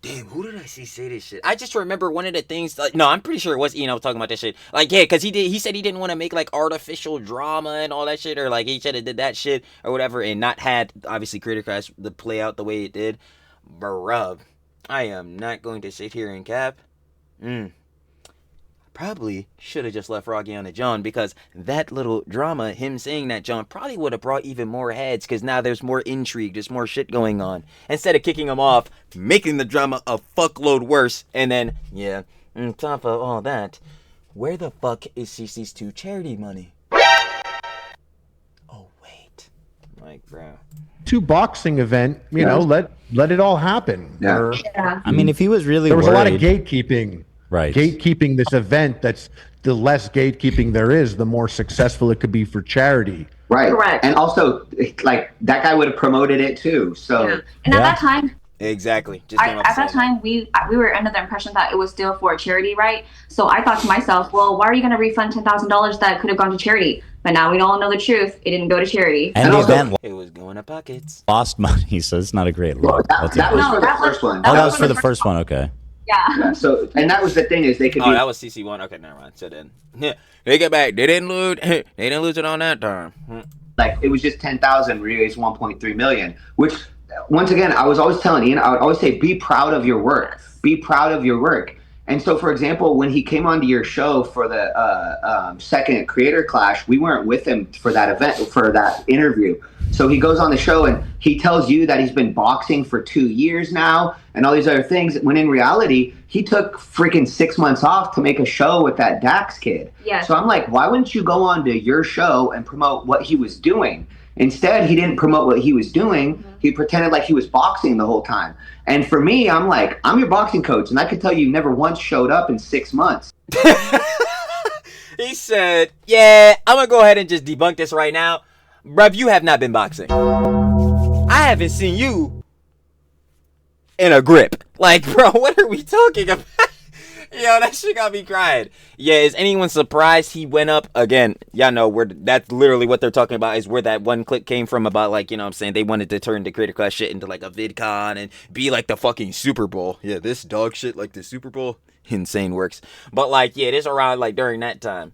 Damn, who did I see say this shit? I just remember one of the things. No, I'm pretty sure it was Ian I was talking about this shit. Because he said he didn't want to make artificial drama and all that shit, or he should have did that shit or whatever, and not had obviously Creator Clash the play out the way it did. Bruh, I am not going to sit here and cap. Probably should have just left Froggy on the John, because that little drama, him saying that John, probably would have brought even more heads, because now there's more intrigue, there's more shit going on. Instead of kicking him off, making the drama a fuckload worse, and then, on top of all that, where the fuck is CC's 2 charity money? Oh, wait. Bro. 2 boxing event, let it all happen. I mean, if he was really there was worried, a lot of gatekeeping. Right. Gatekeeping this event, that's the less gatekeeping there is, the more successful it could be for charity. Right. Correct. And also, that guy would have promoted it too. So. And at that time, exactly. At that time, we were under the impression that it was still for a charity, right? So I thought to myself, well, why are you going to refund $10,000 that could have gone to charity? But now we all know the truth. It didn't go to charity. And the event it was going to pockets. Lost money, so it's not a great look. That was for the first one. That was for the first one, okay. Yeah. So, and that was the thing, is they could. That was CC1. Okay, never mind. So then, they get back. They didn't lose. They didn't lose it on that term. It was just 10,000. We raised 1.3 million. Which, once again, I was always telling Ian, I would always say, be proud of your work. Be proud of your work. And so, for example, when he came onto your show for the second Creator Clash, we weren't with him for that event, for that interview. So he goes on the show and he tells you that he's been boxing for 2 years now and all these other things, when in reality, he took freaking 6 months off to make a show with that Dax kid. Yes. So I'm like, why wouldn't you go on to your show and promote what he was doing? Instead, he didn't promote what he was doing. He pretended like he was boxing the whole time. And for me, I'm like, I'm your boxing coach, and I can tell you never once showed up in 6 months. He said, yeah, I'm going to go ahead and just debunk this right now. Bruv, you have not been boxing. I haven't seen you in a grip. Like, bro, what are we talking about? Yo, that shit got me crying. Yeah, is anyone surprised he went up? Again, y'all know that's literally what they're talking about, is where that one clip came from about, like, you know what I'm saying, they wanted to turn the Creator Clash shit into like a VidCon and be like the fucking Super Bowl. Yeah, this dog shit like the Super Bowl. Insane works. But like, yeah, this around like during that time.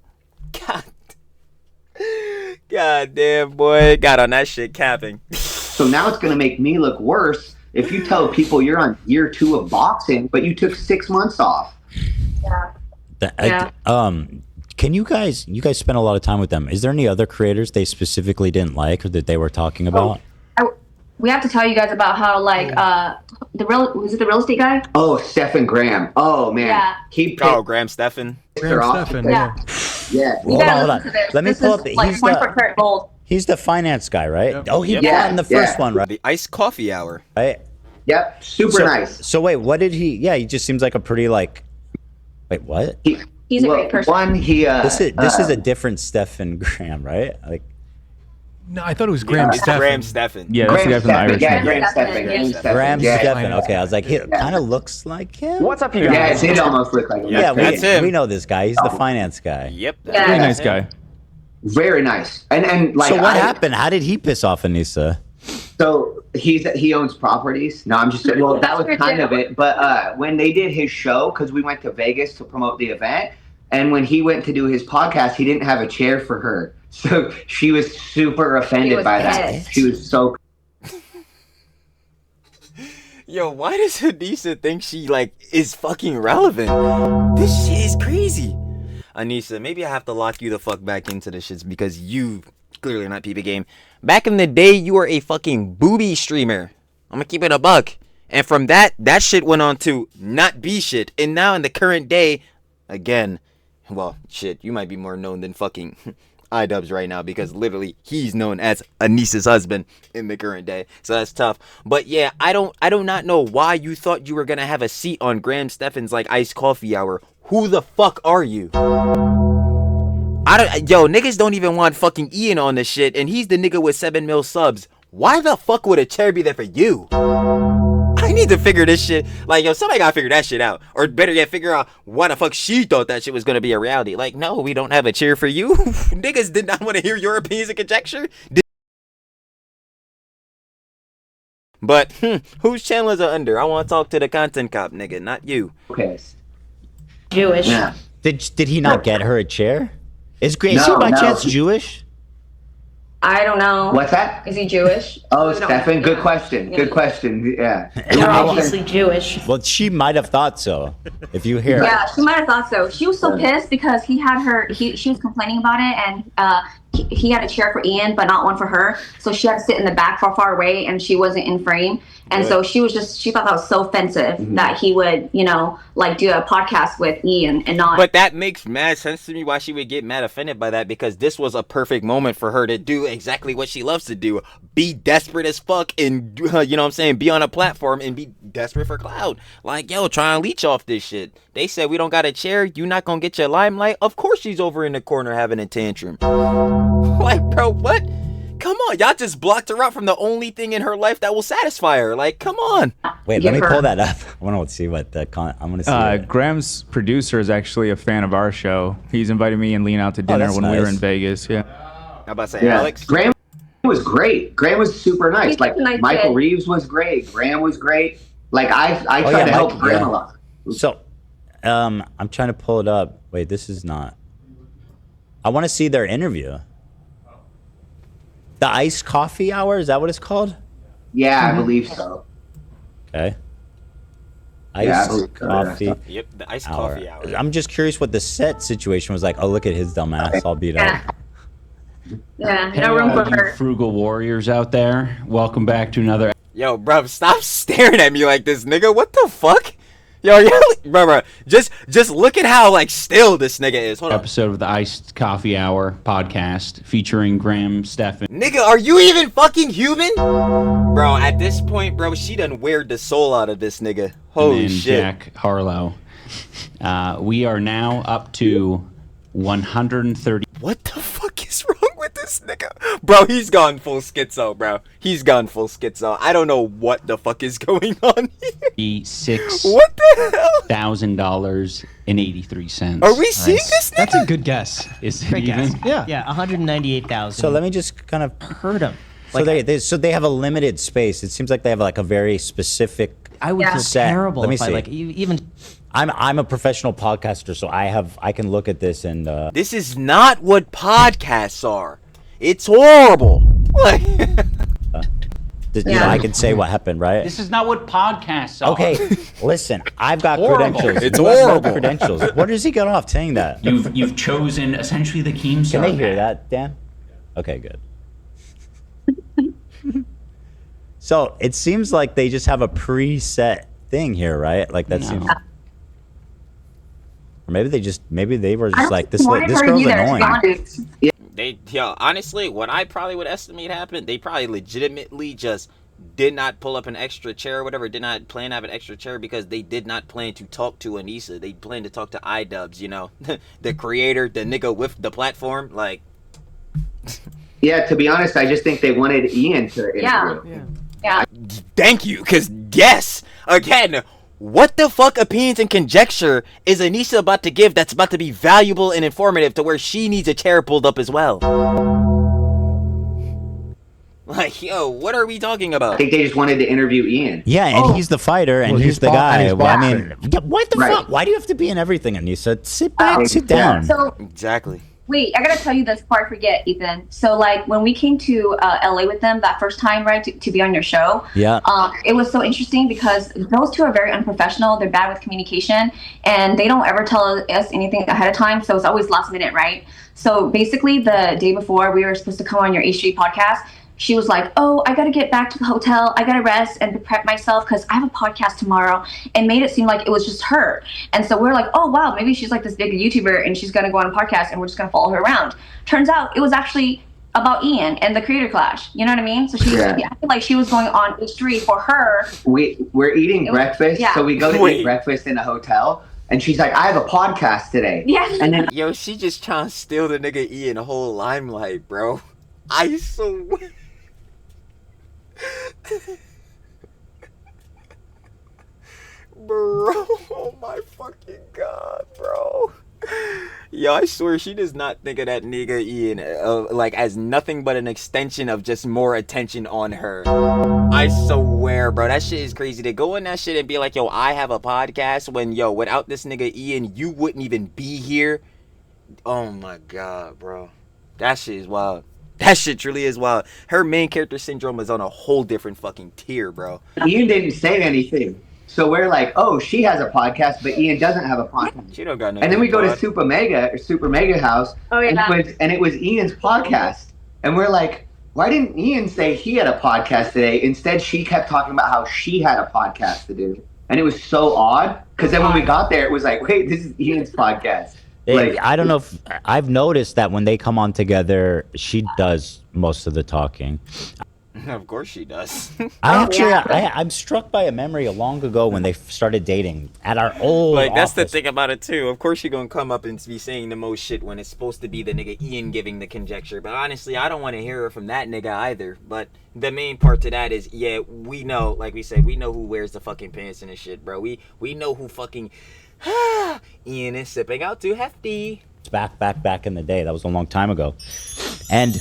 God damn, boy, got on that shit capping. So now it's going to make me look worse if you tell people you're on year 2 of boxing, but you took 6 months off. Yeah. Can you guys spend a lot of time with them? Is there any other creators they specifically didn't like or that they were talking about? We have to tell you guys about how, like, was it the real estate guy? Oh, Stephen Graham. Oh man. Yeah. Graham Stephan. Yeah. Hold on. Let me pull up. Like He's the finance guy, right? Yep. Oh, he Yep. bought in the first one, right? The iced coffee hour. Right. Yep. Super nice. So wait, what did he? Yeah, he just seems like a pretty like. Wait, what? He's a great person. This is a different Stephen Graham, right? Like. No, I thought it was Graham Stephan. Graham Stephan. Yeah, that's the guy from the Irish. Yeah, Graham Stephan. Graham Stephan. Okay, I was like, it kind of looks like him. What's up, you guys? Yeah, it did almost look like him. Yeah, that's him. We know this guy. He's the finance guy. Yep. Very nice guy. Very nice. And like, so what happened? How did he piss off Anisa? So he owns properties. No, I'm just well, that was kind of it. But when they did his show, because we went to Vegas to promote the event, and when he went to do his podcast, he didn't have a chair for her. So she was super offended by that. She was so. Yo, why does Anisa think she like is fucking relevant? This shit is crazy. Anisa, maybe I have to lock you the fuck back into this shit because you clearly are not PB game. Back in the day, you were a fucking booby streamer. I'm gonna keep it a buck. And from that shit went on to not be shit. And now in the current day, again, well, shit, you might be more known than fucking Idubbbz right now because literally he's known as Anisa'S husband in the current day. So that's tough. But yeah, I do not know why you thought you were gonna have a seat on Graham Stephan's like iced coffee hour. Who the fuck are you? Yo, niggas don't even want fucking Ian on this shit, and he's the nigga with 7 mil subs. Why the fuck would a chair be there for you? I need to figure this shit. Like, yo, somebody gotta figure that shit out. Or better yet, figure out why the fuck she thought that shit was gonna be a reality. Like, no, we don't have a chair for you. Niggas did not want to hear your opinions and conjecture. But, whose channel is it under? I want to talk to the content cop, nigga, not you. Okay. Jewish. Yeah. Did he not get her a chair? Is he by chance Jewish? I don't know. What's that? Is he Jewish? Oh, Stephan, good question. Good question. Yeah. You're obviously Jewish. Well, she might have thought so. If you hear. Yeah, she might have thought so. She was so pissed because he had her. She was complaining about it, and he had a chair for Ian, but not one for her. So she had to sit in the back far away, and she wasn't in frame. And so she thought that was so offensive that he would, like do a podcast with Ian and not. But that makes mad sense to me why she would get mad offended by that, because this was a perfect moment for her to do exactly what she loves to do. Be desperate as fuck and, you know what I'm saying, be on a platform and be desperate for clout. Like, yo, try and leech off this shit. They said we don't got a chair, you not gonna get your limelight? Of course she's over in the corner having a tantrum. Like, bro, what? Come on, y'all just blocked her out from the only thing in her life that will satisfy her. Like, come on. Wait, let me pull that up. I want to see what the I'm going to see. Graham's producer is actually a fan of our show. He's invited me and Lean out to dinner when we were in Vegas. Yeah. How about say Alex? Graham was great. Graham was super nice. He's like a nice Michael kid. Reeves was great. Graham was great. Like I tried to help Graham a lot. So, I'm trying to pull it up. Wait, this is not. I want to see their interview. The iced coffee hour, is that what it's called? Yeah, I believe so. Okay. Iced coffee. Yep, the iced hour. coffee hour. I'm just curious what the set situation was like. Oh, look at his dumb ass all beat up. Yeah, Hey, no room all for you her. frugal warriors out there. Welcome back to another Yo, bruv, stop staring at me like this, nigga. What the fuck? Yo, bruh, just look at how like still this nigga is. Hold on. episode of the Iced Coffee Hour podcast featuring Graham Stephan. Nigga, are you even fucking human? Bro, at this point, bro, she done weared the soul out of this nigga. Holy and shit. Jack Harlow. We are now up to 130. What the fuck is wrong with this nigga? Bro, he's gone full schizo, bro. He's gone full schizo. I don't know what the fuck is going on here. What the hell? $1,000.83. Are we seeing this nigga? That's a good guess. Is it Great even? guess. Yeah. Yeah, 198,000. So let me just kind of heard him. So they have a limited space. It seems like they have like a very specific. I would feel set. terrible Let me if see. I like even. I'm a professional podcaster, so I can look at this and. This is not what podcasts are. It's horrible. Like. You know, I can say what happened, right? This is not what podcasts are. Okay, listen, I've got Horrible. credentials. It's You have no horrible. credentials. What does he get off saying that? You've chosen essentially the Keemstar. Can they hear that, Dan? Okay, good. So it seems like they just have a preset thing here, right? Like that seems. Or maybe they were just like this girl's annoying. Honestly, what I probably would estimate happened, they probably legitimately just did not pull up an extra chair or whatever, did not plan to have an extra chair because they did not plan to talk to Anisa. They planned to talk to Idubbbz, you know, the creator, the nigga with the platform. Like, Yeah, to be honest, I just think they wanted Ian to interview. Yeah. Thank you, because yes, again, what the fuck opinions and conjecture is Anisa about to give that's about to be valuable and informative to where she needs a chair pulled up as well? Like, yo, what are we talking about? I think they just wanted to interview Ian. Yeah, and he's the fighter, and Well, he's the and guy. he's Well, I boxing. mean, yeah, what the Right. fuck? Why do you have to be in everything, Anisa? Sit back, sit down. So exactly. wait, I gotta tell you this before I forget, Ethan. So like when we came to LA with them that first time, right, to be on your show, Yeah. it was so interesting because those two are very unprofessional. They're bad with communication, and they don't ever tell us anything ahead of time. So it's always last minute, right? So basically, the day before we were supposed to come on your H3 podcast, she was like, "Oh, I gotta get back to the hotel. I gotta rest and prep myself because I have a podcast tomorrow," and made it seem like it was just her. And so we're like, "Oh wow, maybe she's like this big YouTuber and she's gonna go on a podcast and we're just gonna follow her around." Turns out it was actually about Ian and the Creator Clash. You know what I mean? So she, Yeah. I feel like she was going on H3 for her. We're eating It was- breakfast, yeah. so we go to Wait. eat breakfast in a hotel, and she's like, "I have a podcast today." Yeah. And then Yo, she just trying to steal the nigga Ian the whole limelight, bro. I swear. Bro, oh my fucking god, bro. Yo, I swear she does not think of that nigga Ian like as nothing but an extension of just more attention on her. I swear, bro, that shit is crazy to go in that shit and be like, yo, I have a podcast when, yo, without this nigga Ian, you wouldn't even be here. Oh my god, bro. That shit is wild. That shit truly is wild. Her main character syndrome is on a whole different fucking tier, bro. Ian didn't say anything. So we're like, "Oh, she has a podcast, but Ian doesn't have a podcast." She don't got no. And then we go to pod. Super Mega House, Oh, yeah. and it was Ian's podcast, and we're like, "Why didn't Ian say he had a podcast today?" Instead, she kept talking about how she had a podcast to do, and it was so odd because then when we got there, it was like, "Wait, this is Ian's podcast." I don't know if I've noticed that when they come on together, she does most of the talking. Of course she does. I'm struck by a memory long ago when they started dating at our old Like, that's the office. thing about it, too. Of course you're gonna come up and be saying the most shit when it's supposed to be the nigga Ian giving the conjecture. But honestly, I don't want to hear it from that nigga either. But the main part to that is, yeah, we know, like we said, we know who wears the fucking pants and this shit, bro. We know who fucking Ian is sipping out too hefty. Back in the day. That was a long time ago. And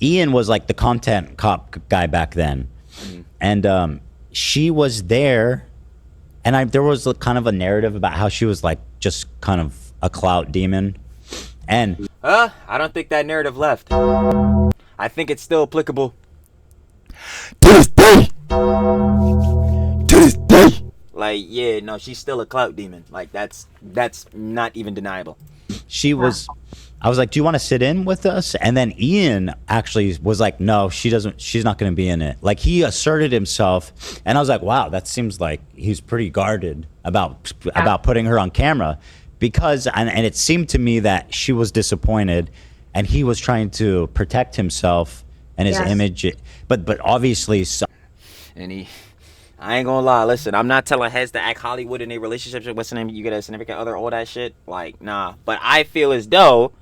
Ian was like the content cop guy back then. And she was there, and there was kind of a narrative about how she was like just kind of a clout demon. And I don't think that narrative left. I think it's still applicable to this day. To this day. Like, yeah, no, she's still a clout demon. Like, that's not even deniable. She was. I was like, "Do you want to sit in with us?" And then Ian actually was like, "No, she doesn't. She's not going to be in it." Like he asserted himself, and I was like, "Wow, that seems like he's pretty guarded about putting her on camera," because and it seemed to me that she was disappointed, and he was trying to protect himself and his image, but obviously, and I ain't gonna lie. Listen, I'm not telling heads to act Hollywood in a relationship. What's the name? You get a significant other, all that shit. Like, nah. But I feel as though,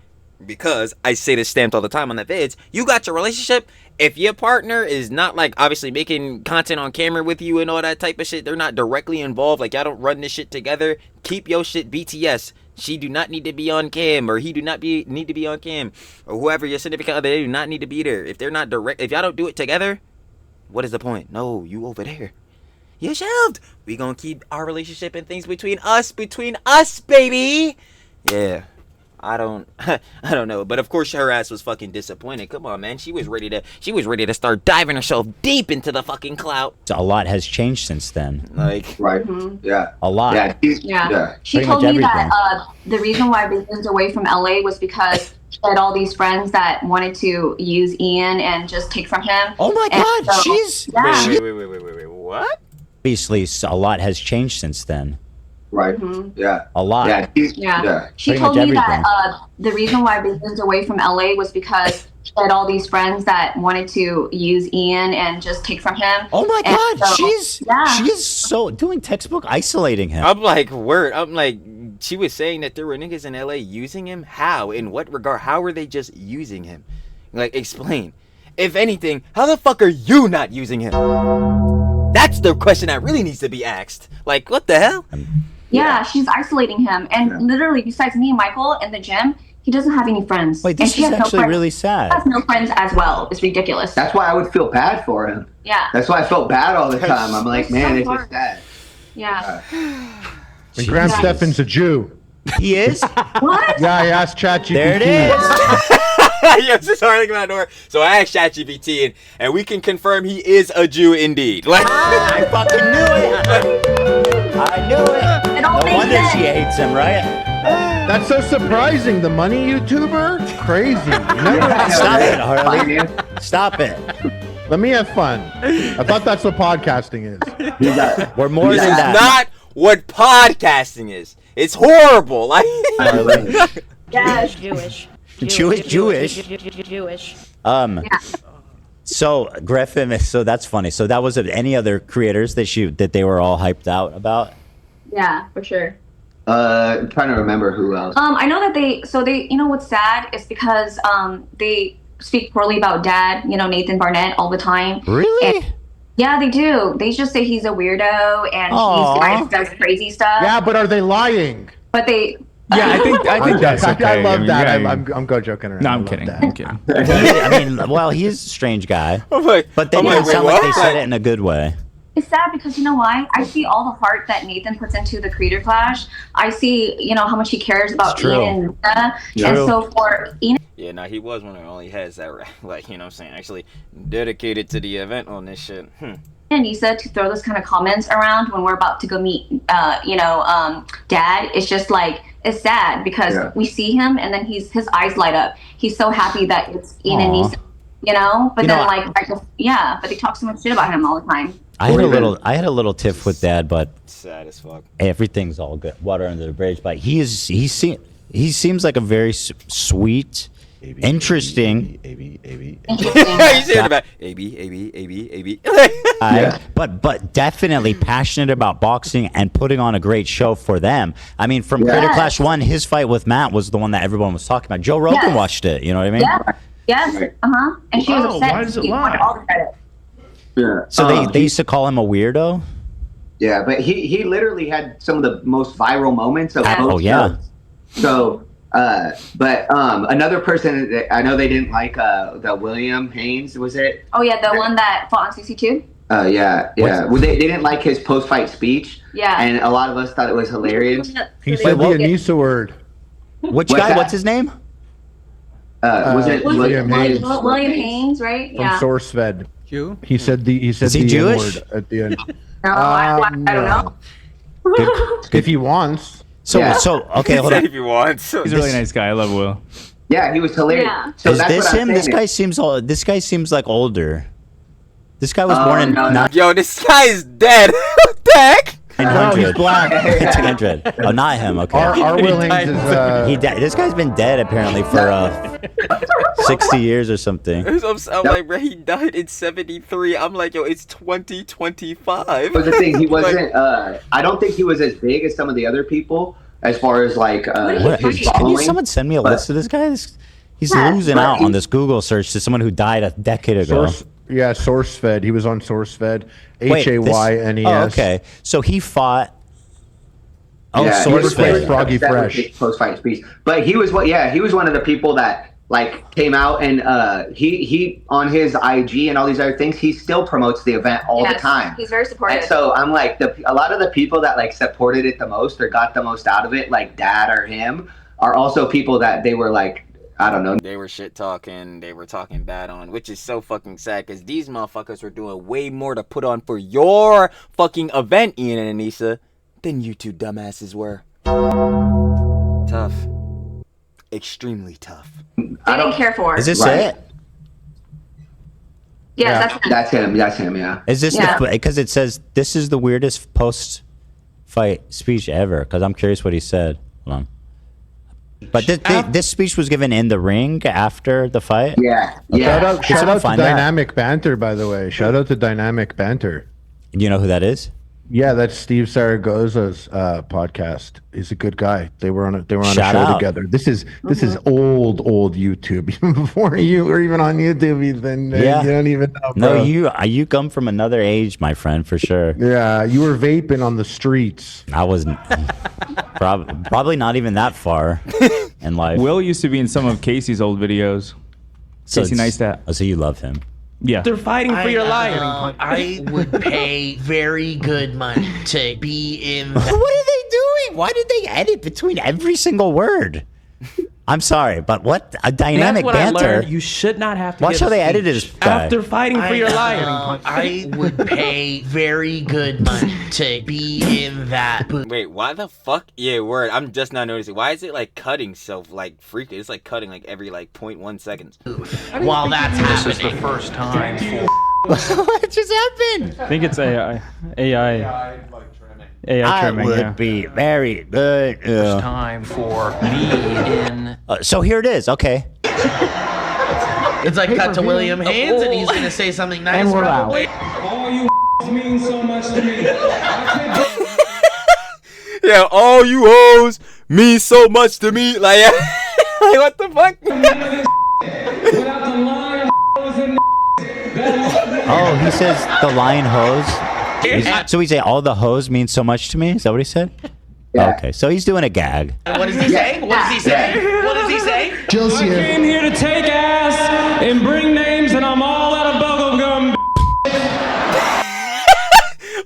because I say this stamped all the time on the vids, you got your relationship. If your partner is not like obviously making content on camera with you and all that type of shit, they're not directly involved. Like y'all don't run this shit together. Keep your shit BTS. She do not need to be on cam, or he do not need to be on cam, or whoever your significant other, they do not need to be there. If they're not direct, if y'all don't do it together, what is the point? No, you over there. You're shelved. We gonna keep our relationship and things between us, baby. Yeah. I don't know. But of course her ass was fucking disappointed. Come on, man. She was ready to start diving herself deep into the fucking clout. a lot has changed since then. Like, right. Yeah. A lot. Yeah. She Pretty told much me that everything. the reason why we moved away from LA was because she had all these friends that wanted to use Ian and just take from him. Oh my And God, so- she's yeah. Wait. What? Obviously, a lot has changed since then. Right. Yeah. A lot. Yeah. She Pretty told much me that everything. the reason why we moved away from LA was because she had all these friends that wanted to use Ian and just take from him. Oh my And God, so- she's so doing textbook isolating him. I'm like, she was saying that there were niggas in LA using him? How? In what regard? How were they just using him? Like, explain. If anything, how the fuck are you not using him? That's the question that really needs to be asked. Like, what the hell? Yeah, she's isolating him. And literally, besides me and Michael in the gym, he doesn't have any friends. Wait, this and she is has actually friends. really He sad. has no friends as well. It's ridiculous. That's why I would feel bad for him. Yeah. That's why I felt bad all the time. I'm like, man, it's just sad. Yeah. And Graham Stephan's a Jew. He is? What? Yeah, I asked ChatGPT. There it is. Yes, it's hard to get out door. So I asked ChatGPT, and we can confirm he is a Jew indeed. Like, I fucking knew it. I knew it. No wonder she hates him, right? That's so surprising. The money YouTuber? Crazy. Never Stop it, Harley. Stop it. Let me have fun. I thought that's what podcasting is. We're more than That's that. not what podcasting is. It's horrible. Like, Yes. Jewish. Jewish. So Griffin, so that's funny. So that was any other creators that they were all hyped out about? Yeah, for sure. I'm trying to remember who else. I know that they you know what's sad is because they speak poorly about Dad, Nathan Barnett all the time. Really? And, yeah, they do. They just say he's a weirdo and he does crazy stuff. Yeah, but are they lying? But they Yeah, I think that's okay. I love that. yeah, I'm go joking around. No, I I'm love kidding. that. I'm kidding. I mean, well, he's a strange guy, but they didn't sound like they said it in a good way. It's sad because you know why? I see all the heart that Nathan puts into the Creator Clash. I see, how much he cares about Ian and Lisa. And so for Ian. yeah, nah, he was one of the only heads that were, like, you know what I'm saying, actually dedicated to the event on this shit. And Anissa to throw those kind of comments around when we're about to go meet, Dad, it's just like, it's sad because we see him and then his eyes light up. He's so happy that it's Ian and Anissa, but but they talk so much shit about him all the time. I had a little tiff with Dad, but sad as fuck. Everything's all good, water under the bridge. But he seems like a very sweet, interesting. He's hearing about AB. But definitely passionate about boxing and putting on a great show for them. I mean, from Creator Clash 1, his fight with Matt was the one that everyone was talking about. Joe Rogan watched it. You know what I mean? Yeah. Yes. And she was upset. Why does it He wanted lie? all the credit. Yeah. So they used to call him a weirdo. Yeah, but he literally had some of the most viral moments of both shows. So, another person that I know they didn't like the William Haynes, was it? Oh yeah, the one that fought on 62. Yeah. Well, they didn't like his post-fight speech. Yeah. And a lot of us thought it was hilarious. He said the Anisa word. Which guy? What's his name? Was it William Haynes William Haynes, right? from Yeah. SourceFed? Jew? He said the Is he N Jewish? word at the end. No, I don't know. If he wants. So okay, hold on. If he wants. He's a really nice guy. I love Will. Yeah, he was hilarious. Yeah. So Is that's this what I'm him? saying This guy seems old. This guy seems like older. This guy was born in no. Yo, this guy is dead. What the heck? 900. he's black. 1900. Oh, not him. Okay. Our Will Haynes is. He died. This guy's been dead apparently for 60 years or something. I'm like, bro, he died in 73. I'm like, yo, it's 2025. was the thing. He wasn't. I don't think he was as big as some of the other people as far as like What? his Can following. someone send me a list of this guy? He's losing but out on this Google search to someone who died a decade ago. SourceFed. He was on SourceFed. Wait, HAYNES. Oh, okay. So he fought. Oh, Yeah, he was SourceFed. Froggy Fresh. Post-fight speech. But he was he was one of the people that like came out and he on his IG and all these other things, he still promotes the event all the time. He's very supportive. And so I'm like, a lot of the people that like supported it the most or got the most out of it, like Dad or him, are also people that they were like, I don't know. They were shit talking, they were talking bad on, which is so fucking sad because these motherfuckers were doing way more to put on for your fucking event, Ian and Anissa, than you two dumbasses were. Tough. Extremely tough. I don't care for. Is this Right. it? Yeah, That's him. That's him. Yeah. Is this because it says this is the weirdest post-fight speech ever? Because I'm curious what he said. Hold on. But this speech was given in the ring after the fight? Yeah. Okay. Yeah. Shout out to Dynamic Banter, by the way. Shout out to Dynamic Banter. Do you know who that is? Yeah, that's Steve Zaragoza's podcast. He's a good guy. They were on a Shout show out. together. This is old YouTube. Even before you were even on YouTube, Ethan. Yeah. You don't even know. No, bro. you come from another age, my friend, for sure. Yeah, you were vaping on the streets. I wasn't. Probably not even that far in life. Will used to be in some of Casey's old videos. So Casey Neistat. Oh, so you love him? Yeah. They're fighting for your life. I would pay very good money to be in. What are they doing? Why did they edit between every single word? I'm sorry, but what a dynamic That's what I banter. learned. You should not have to. Watch give how a they speech edited this guy. after fighting for your life. I would pay very good money to be in that booth. Wait, why the fuck? Yeah, word. I'm just not noticing. Why is it like cutting so like freaking? It's like cutting like every like 0.1 seconds. While that's happening. This is the first time for. What just happened? I think it's AI trimming. would Yeah. be very good. First time for me in. So here it is. Okay. It's like cut to William Haynes and he's gonna say something nice. And we're probably. All you mean so much to me. Yeah, all you hoes mean so much to me. Like, like what the fuck? Without the line and Oh, he says the lion hose. So he say all the hoes mean so much to me. Is that what he said? Yeah. Okay, so he's doing a gag. What does he say? What does he say? What does he say? I came here to take ass and bring names, and I'm all out of bubble gum.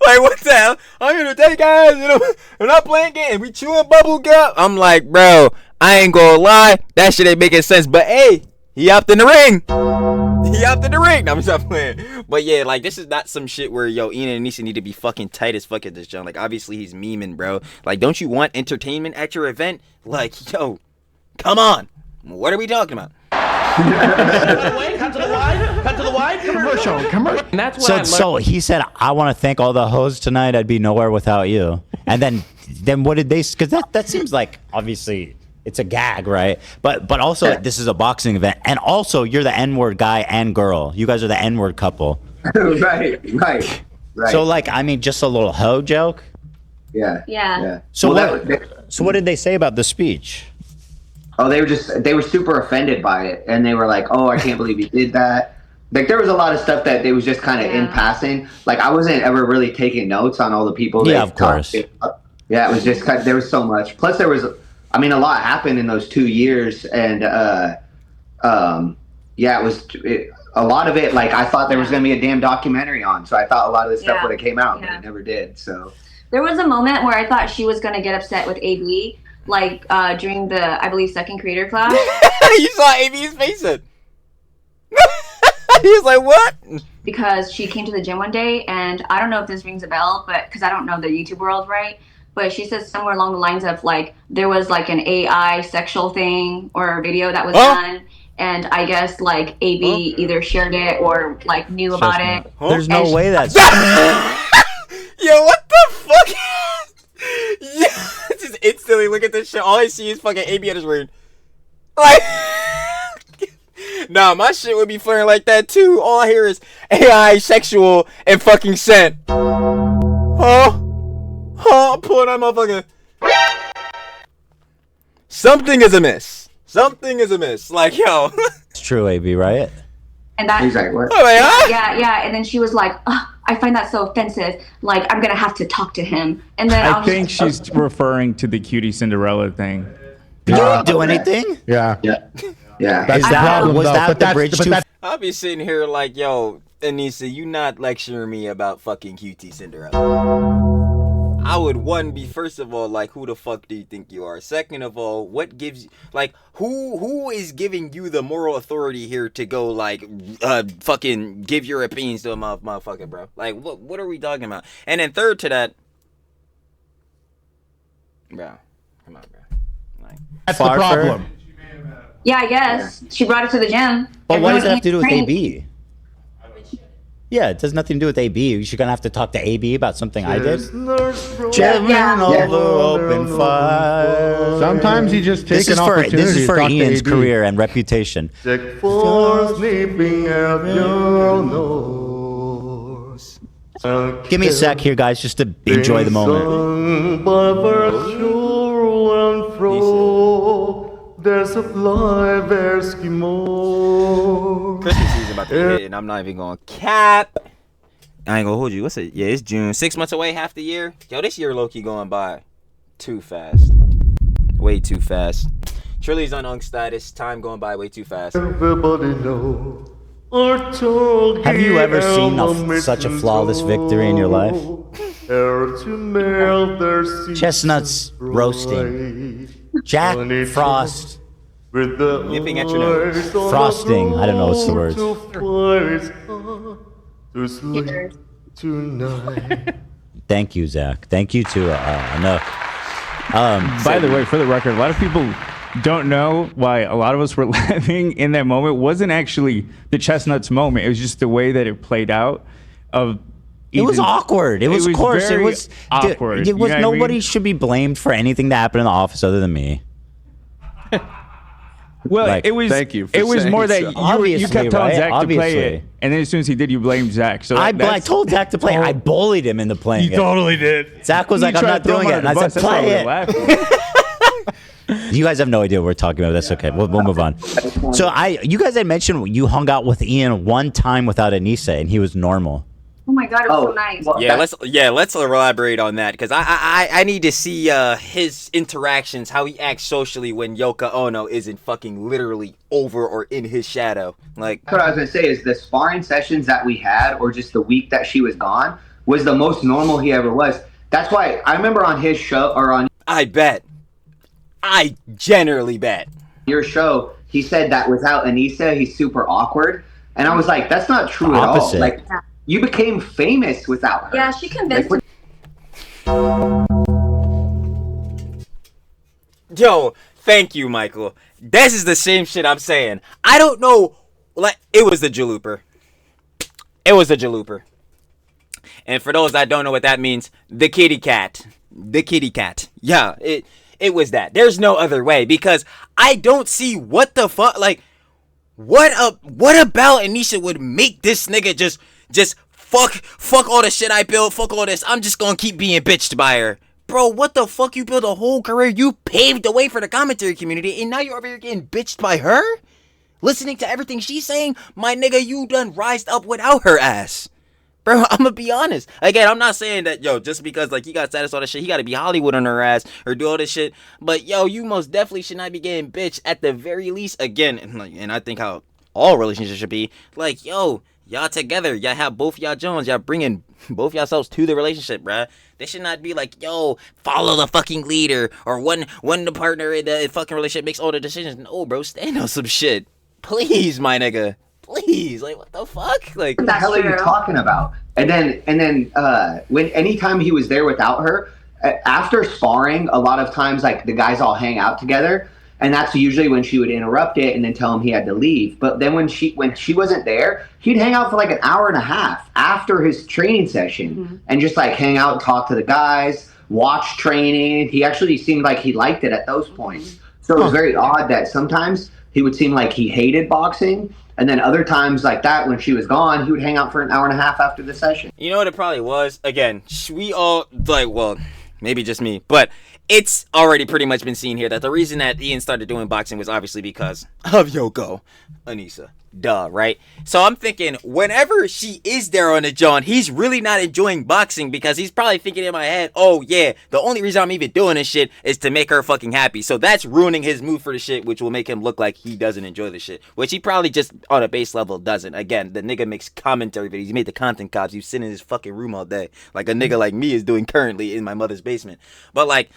Like, what the hell? I'm here to take ass, you know? We're not playing games. We chewing bubble gum. I'm like, bro, I ain't gonna lie. That shit ain't making sense. But hey, he hopped in the ring. He hopped in the ring. I'm just playing. But yeah, like, this is not some shit where, yo, Ian and Anissa need to be fucking tight as fuck at this, John. Like, obviously he's memeing, bro. Like, don't you want entertainment at your event? Like, yo, come on. What are we talking about? Cut to the wide. Cut to the wide. Commercial. And that's what I So learned. he said, I want to thank all the hoes tonight. I'd be nowhere without you. And then what did they? Because that seems like obviously it's a gag, right? But also this is a boxing event, and also you're the N-word guy and girl. You guys are the N-word couple. right. So like, I mean, just a little hoe joke. Yeah. Yeah. So Well, what did they say about the speech? Oh, they were super offended by it, and they were like, "Oh, I can't believe you did that." Like, there was a lot of stuff that they was just kind of in passing. Like, I wasn't ever really taking notes on all the people. Yeah, that of course. Yeah, it was just there was so much. Plus, there was, I mean, a lot happened in those 2 years, and yeah, it was a lot of it. Like, I thought there was gonna be a damn documentary on, so I thought a lot of this stuff would have came out, but it never did. So There was a moment where I thought she was gonna get upset with AB, like during the, I believe, second creator class. You saw AB's face it. He was like, what? Because she came to the gym one day, and I don't know if this rings a bell, but because I don't know the YouTube world, right? but she said somewhere along the lines of like there was like an AI sexual thing or a video that was done, and I guess like AB either shared it or like knew about it. There's no way that's. Yo, what the fuck? Yeah, just instantly look at this shit. All I see is fucking AB at his ring. Like, nah, my shit would be flaring like that too. All I hear is AI, sexual, and fucking scent. I'm pulling that motherfucker. Something is amiss. Something is amiss. Like, yo. It's true, AB, right? And that, He's like, what? Oh, yeah. And then she was like, I find that so offensive. Like, I'm going to have to talk to him. And then I think she's referring to the cutie Cinderella thing. You didn't do anything? Yeah. That's the problem, was though. that But the that's- bridge but too? that's- I'll be sitting here like, yo, Anissa, you not lecturing me about fucking cutie Cinderella. I would, one, be first of all, like, who the fuck do you think you are? Second of all, what gives you, like, who is giving you the moral authority here to go, like, fucking give your opinions to a motherfucker, bro? Like, what are we talking about? And then third to that, bro, come on, bro. Like, That's the problem. Yeah, I guess. She brought it to the gym. But what does that have to do with Everyone AB? Yeah, it has nothing to do with AB. You're gonna have to talk to AB about something I did. Gentlemen over open fire. Sometimes you just take This is an for opportunity this is to for talk to Ian's AB. career and reputation. For sleeping at your nose. Give me a sec here, guys, just to enjoy the moment. By virtue and fro, there's a live Eskimo. Christmas season about to hit, and I'm not even gonna cap. I ain't gonna hold you. What's it? Yeah, it's June. 6 months away, half the year. Yo, this year low-key going by too fast. Way too fast. Trilly's on Unk status. Time going by way too fast. Everybody know. Have you ever seen such a flawless victory in your life? Chestnuts roasting. Jack Frost. Nipping at your nose. Frosting. I don't know what's the words. To sleep tonight. Thank you, Zach. Thank you to Anook. By the way, for the record, a lot of people don't know why a lot of us were laughing in that moment. It wasn't actually the chestnuts moment. It was just the way that it played out. It was awkward. It was, of course, it very was awkward. It was You know what I nobody mean? should be blamed for anything that happened in the office other than me. Well, Like, it was. thank you for It was saying more that so. you Obviously, kept telling right? Zach to play Obviously. it, and then as soon as he did, you blamed Zach. So I that's- told Zach to play. I bullied him into playing You it. totally did. Zach was You like, "I'm tried not to throw doing him it," and under I the said, bus. That's "Play why we it." were You guys have no idea what we're talking about. That's okay. We'll move on. So you guys had mentioned you hung out with Ian one time without Anissa, and he was normal. Oh my god, it was so nice. Let's elaborate on that because I need to see his interactions, how he acts socially when Yoko Ono isn't fucking literally over or in his shadow. Like, What I was gonna say is the sparring sessions that we had, or just the week that she was gone, was the most normal he ever was. That's why I remember on his show or on. I generally bet. Your show, he said that without Anissa, he's super awkward, and I was like, that's not true at all. Opposite. Like, you became famous without her. Yeah, she convinced me. Yo, thank you, Michael. This is the same shit I'm saying. I don't know. Like, it was the Jalooper. It was the Jalooper. And for those that don't know what that means, the kitty cat. The kitty cat. Yeah, it was that. There's no other way because I don't see what the fuck. Like, what about Anisha would make this nigga just fuck all the shit I built, fuck all this. I'm just gonna keep being bitched by her. Bro, what the fuck? You built a whole career. You paved the way for the commentary community, and now you're over here getting bitched by her? Listening to everything she's saying? My nigga, you done rised up without her ass. Bro, I'm gonna be honest. Again, I'm not saying that, yo, just because, like, he got status all this shit, he gotta be Hollywood on her ass or do all this shit. But, yo, you most definitely should not be getting bitched at the very least. Again, and I think how all relationships should be, like, yo, y'all together, y'all have both y'all Jones, y'all bringing both yourselves to the relationship, bruh. They should not be like, yo, follow the fucking leader, or when the partner in the fucking relationship makes all the decisions. No, bro, stand on some shit. Please, my nigga. Please. Like, what the fuck? Like, What the hell are you talking about? And then when anytime he was there without her, after sparring, a lot of times like the guys all hang out together, and that's usually when she would interrupt it and then tell him he had to leave. But then when she wasn't there, he'd hang out for like an hour and a half after his training session and just like hang out and talk to the guys, watch training. He actually seemed like he liked it at those points. So it was very odd that sometimes he would seem like he hated boxing, and then other times like that when she was gone, he would hang out for an hour and a half after the session. You know what it probably was? Again, we all, like, well, maybe just me, but it's already pretty much been seen here that the reason that Ian started doing boxing was obviously because of Yoko, Anisa. Duh, right? So I'm thinking whenever she is there on the John, he's really not enjoying boxing because he's probably thinking in my head, oh yeah, the only reason I'm even doing this shit is to make her fucking happy. So that's ruining his mood for the shit, which will make him look like he doesn't enjoy the shit, which he probably just on a base level doesn't. Again, the nigga makes commentary videos. He made the content cops. You sit in his fucking room all day like a nigga like me is doing currently in my mother's basement. But like,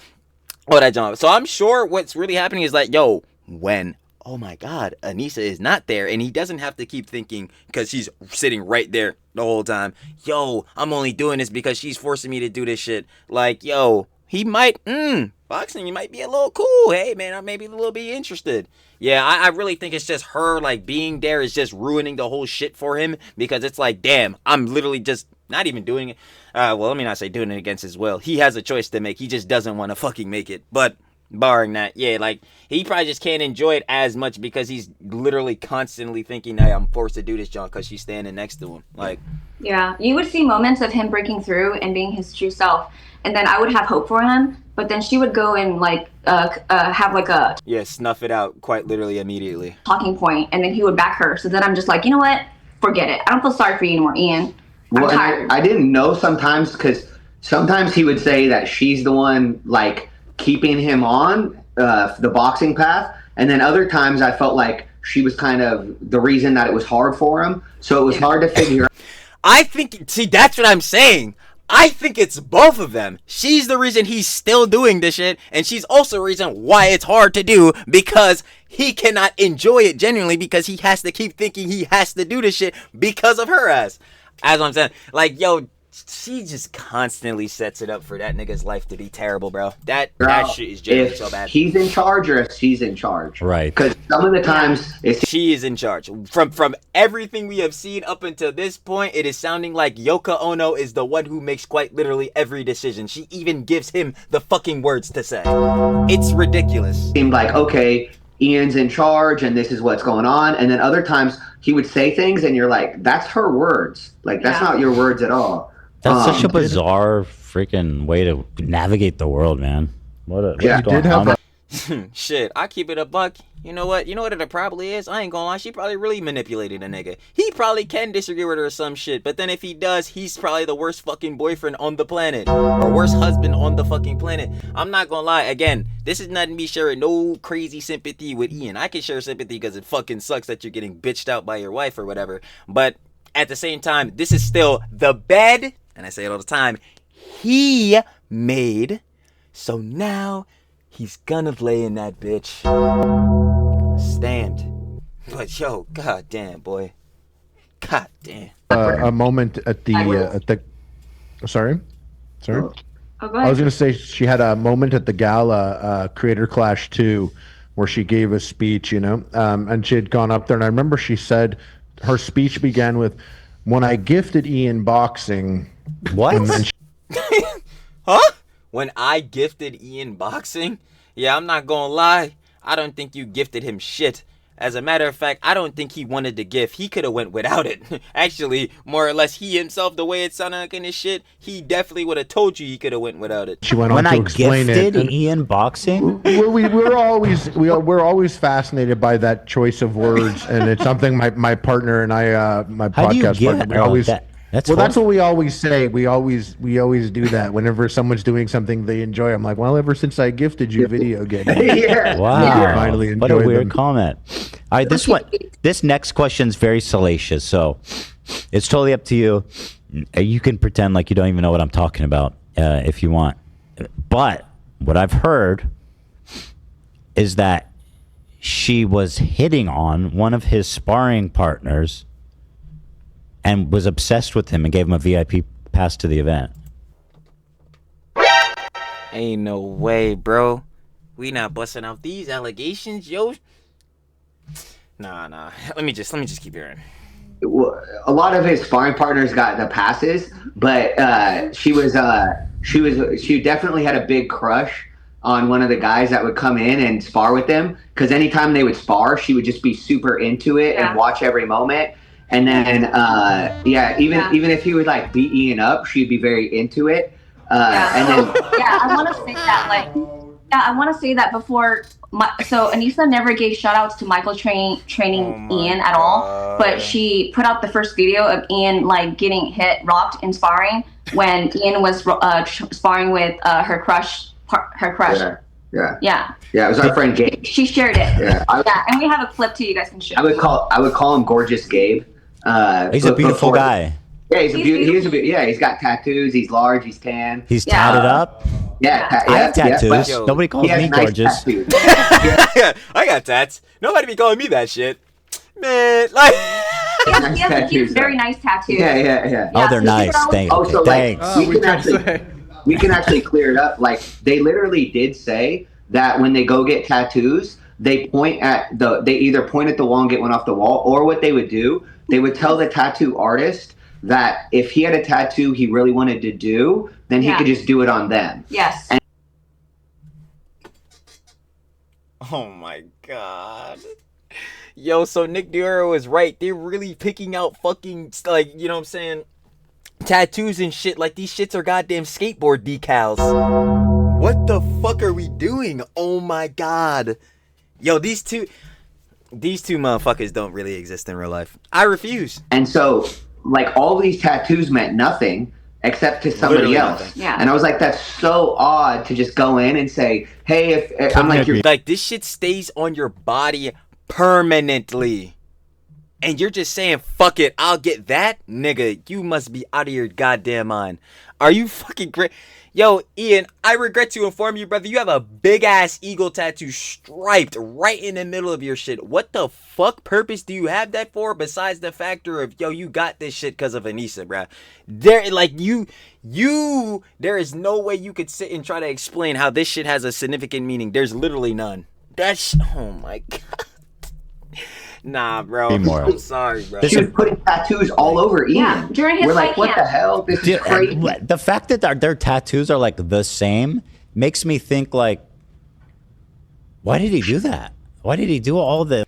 oh, that John. So I'm sure what's really happening is like, yo, when, oh my God, Anisa is not there, and he doesn't have to keep thinking because she's sitting right there the whole time. Yo, I'm only doing this because she's forcing me to do this shit. Like, yo, he might, boxing, you might be a little cool. Hey, man, I may be a little bit interested. Yeah, I really think it's just her, like, being there is just ruining the whole shit for him because it's like, damn, I'm literally just not even doing it. Well, let me not say doing it against his will. He has a choice to make. He just doesn't want to fucking make it. But barring that, yeah, like, he probably just can't enjoy it as much because he's literally constantly thinking, hey, I'm forced to do this, John, because she's standing next to him. Like, yeah, you would see moments of him breaking through and being his true self, and then I would have hope for him, but then she would go and like have like a snuff it out quite literally immediately. Talking point, and then he would back her. So then I'm just like, you know what? Forget it. I don't feel sorry for you anymore, Ian. I'm tired. I didn't know sometimes because sometimes he would say that she's the one like keeping him on the boxing path, and then other times I felt like she was kind of the reason that it was hard for him. So it was hard to figure out. I think, see, that's what I'm saying. I think it's both of them. She's the reason he's still doing this shit, and she's also the reason why it's hard to do because he cannot enjoy it genuinely because he has to keep thinking he has to do this shit because of her ass. As I'm saying, like, yo, she just constantly sets it up for that nigga's life to be terrible, bro. That shit is genuinely so bad. He's in charge or if she's in charge. Right. Because some of the times she is in charge. From everything we have seen up until this point, it is sounding like Yoko Ono is the one who makes quite literally every decision. She even gives him the fucking words to say. It's ridiculous. Seemed like, okay, Ian's in charge and this is what's going on. And then other times he would say things and you're like, that's her words. Like, that's not your words at all. That's such a bizarre freaking way to navigate the world, man. What's going on? Shit, I keep it a buck. You know what? You know what it probably is? I ain't gonna lie. She probably really manipulated a nigga. He probably can disagree with her or some shit. But then if he does, he's probably the worst fucking boyfriend on the planet. Or worst husband on the fucking planet. I'm not gonna lie. Again, this is not me sharing no crazy sympathy with Ian. I can share sympathy because it fucking sucks that you're getting bitched out by your wife or whatever. But at the same time, this is still the bed, and I say it all the time, he made. So now he's gonna lay in that bitch. Stand. But yo, goddamn, boy. Goddamn. A moment at the sorry. Oh, go I was ahead. gonna say she had a moment at the gala, Creator Clash 2, where she gave a speech, and she had gone up there, and I remember she said her speech began with, "When I gifted Ian boxing." What? Huh? When I gifted Ian boxing? Yeah, I'm not gonna lie. I don't think you gifted him shit. As a matter of fact, I don't think he wanted the gift. He could have went without it. Actually, more or less, he himself, the way it sounded like in his shit, he definitely would have told you he could have went without it. She went on to explain it. And Ian boxing? we're always fascinated by that choice of words, and it's something my partner and I, my How do you podcast get partner, we all always. that? That's what we always say. We always do that whenever someone's doing something they enjoy. I'm like, well, ever since I gifted you video games, Wow. you finally What a enjoy weird them. comment. All right, this next question is very salacious, so it's totally up to you. You can pretend like you don't even know what I'm talking about if you want. But what I've heard is that she was hitting on one of his sparring partners and was obsessed with him and gave him a VIP pass to the event. Ain't no way, bro. We not busting out these allegations, yo. Nah. Let me just keep hearing. A lot of his sparring partners got the passes, but she definitely had a big crush on one of the guys that would come in and spar with them, because anytime they would spar, she would just be super into it and watch every moment. And then even if he would like beat Ian up, she'd be very into it. And then I want to say that I want to say that before. So Anisa never gave shout outs to Michael training Ian at all, but she put out the first video of Ian like getting rocked in sparring when Ian was sparring with her crush. Yeah, it was our friend Gabe. She shared it. And we have a clip too. You guys can share. I would call him Gorgeous Gabe. He's a beautiful guy. Yeah, he's got tattoos. He's large. He's tan. He's tatted up. Yeah, I have tattoos. Nobody calls me gorgeous. I got tats. Nobody be calling me that shit, man. Like, he has very nice tattoos. Yeah. Oh, they're nice. Thanks. We can actually clear it up. Like, they literally did say that when they go get tattoos, they either point at the wall and get one off the wall, or what they would do, they would tell the tattoo artist that if he had a tattoo he really wanted to do, then he could just do it on them. Yes. Oh my god. Yo, so Nick Dioro is right. They're really picking out fucking, like, you know what I'm saying, tattoos and shit. Like, these shits are goddamn skateboard decals. What the fuck are we doing? Oh my god. Yo, these two motherfuckers don't really exist in real life. I refuse. And so, like, all these tattoos meant nothing except to somebody Literally else. nothing. Yeah. And I was like, that's so odd to just go in and say, hey, if I'm like, like, this shit stays on your body permanently. And you're just saying, fuck it, I'll get that? Nigga, you must be out of your goddamn mind. Are you fucking great? Yo, Ian, I regret to inform you, brother, you have a big-ass eagle tattoo striped right in the middle of your shit. What the fuck purpose do you have that for, besides the factor of, yo, you got this shit because of Anisa, bruh? There is no way you could sit and try to explain how this shit has a significant meaning. There's literally none. Oh my god. Nah, bro. I'm sorry, bro. She was putting tattoos all over Ian. Yeah, during his We're like, fight what camp. the hell? This is crazy. The fact that their tattoos are like the same makes me think, like, why did he do that? Why did he do all the...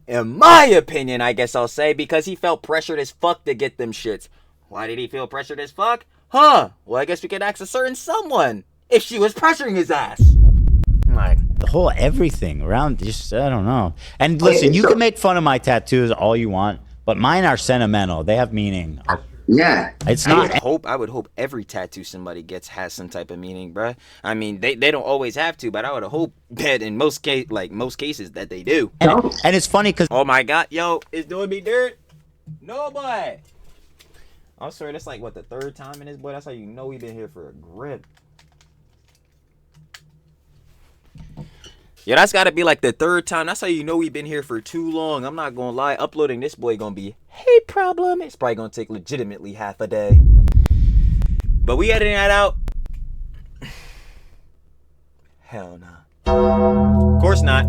In my opinion, I guess I'll say, because he felt pressured as fuck to get them shits. Why did he feel pressured as fuck? Huh? Well, I guess we could ask a certain someone if she was pressuring his ass. Like, the whole everything around, just, I don't know. And listen, you can make fun of my tattoos all you want, but mine are sentimental. They have meaning. Yeah. It's not... I would hope every tattoo somebody gets has some type of meaning, bruh. I mean, they don't always have to, but I would hope that in most cases that they do. And it's funny because... Oh my god, yo, it's doing me dirt. No, boy. I'm sorry, that's like, what, the third time in this, boy? That's how you know we've been here for a grip. Yeah, that's gotta be like the third time. That's how you know we've been here for too long. I'm not gonna lie. Uploading this boy gonna be hey problem. It's probably gonna take legitimately half a day. But we editing that out. Hell nah. Of course not.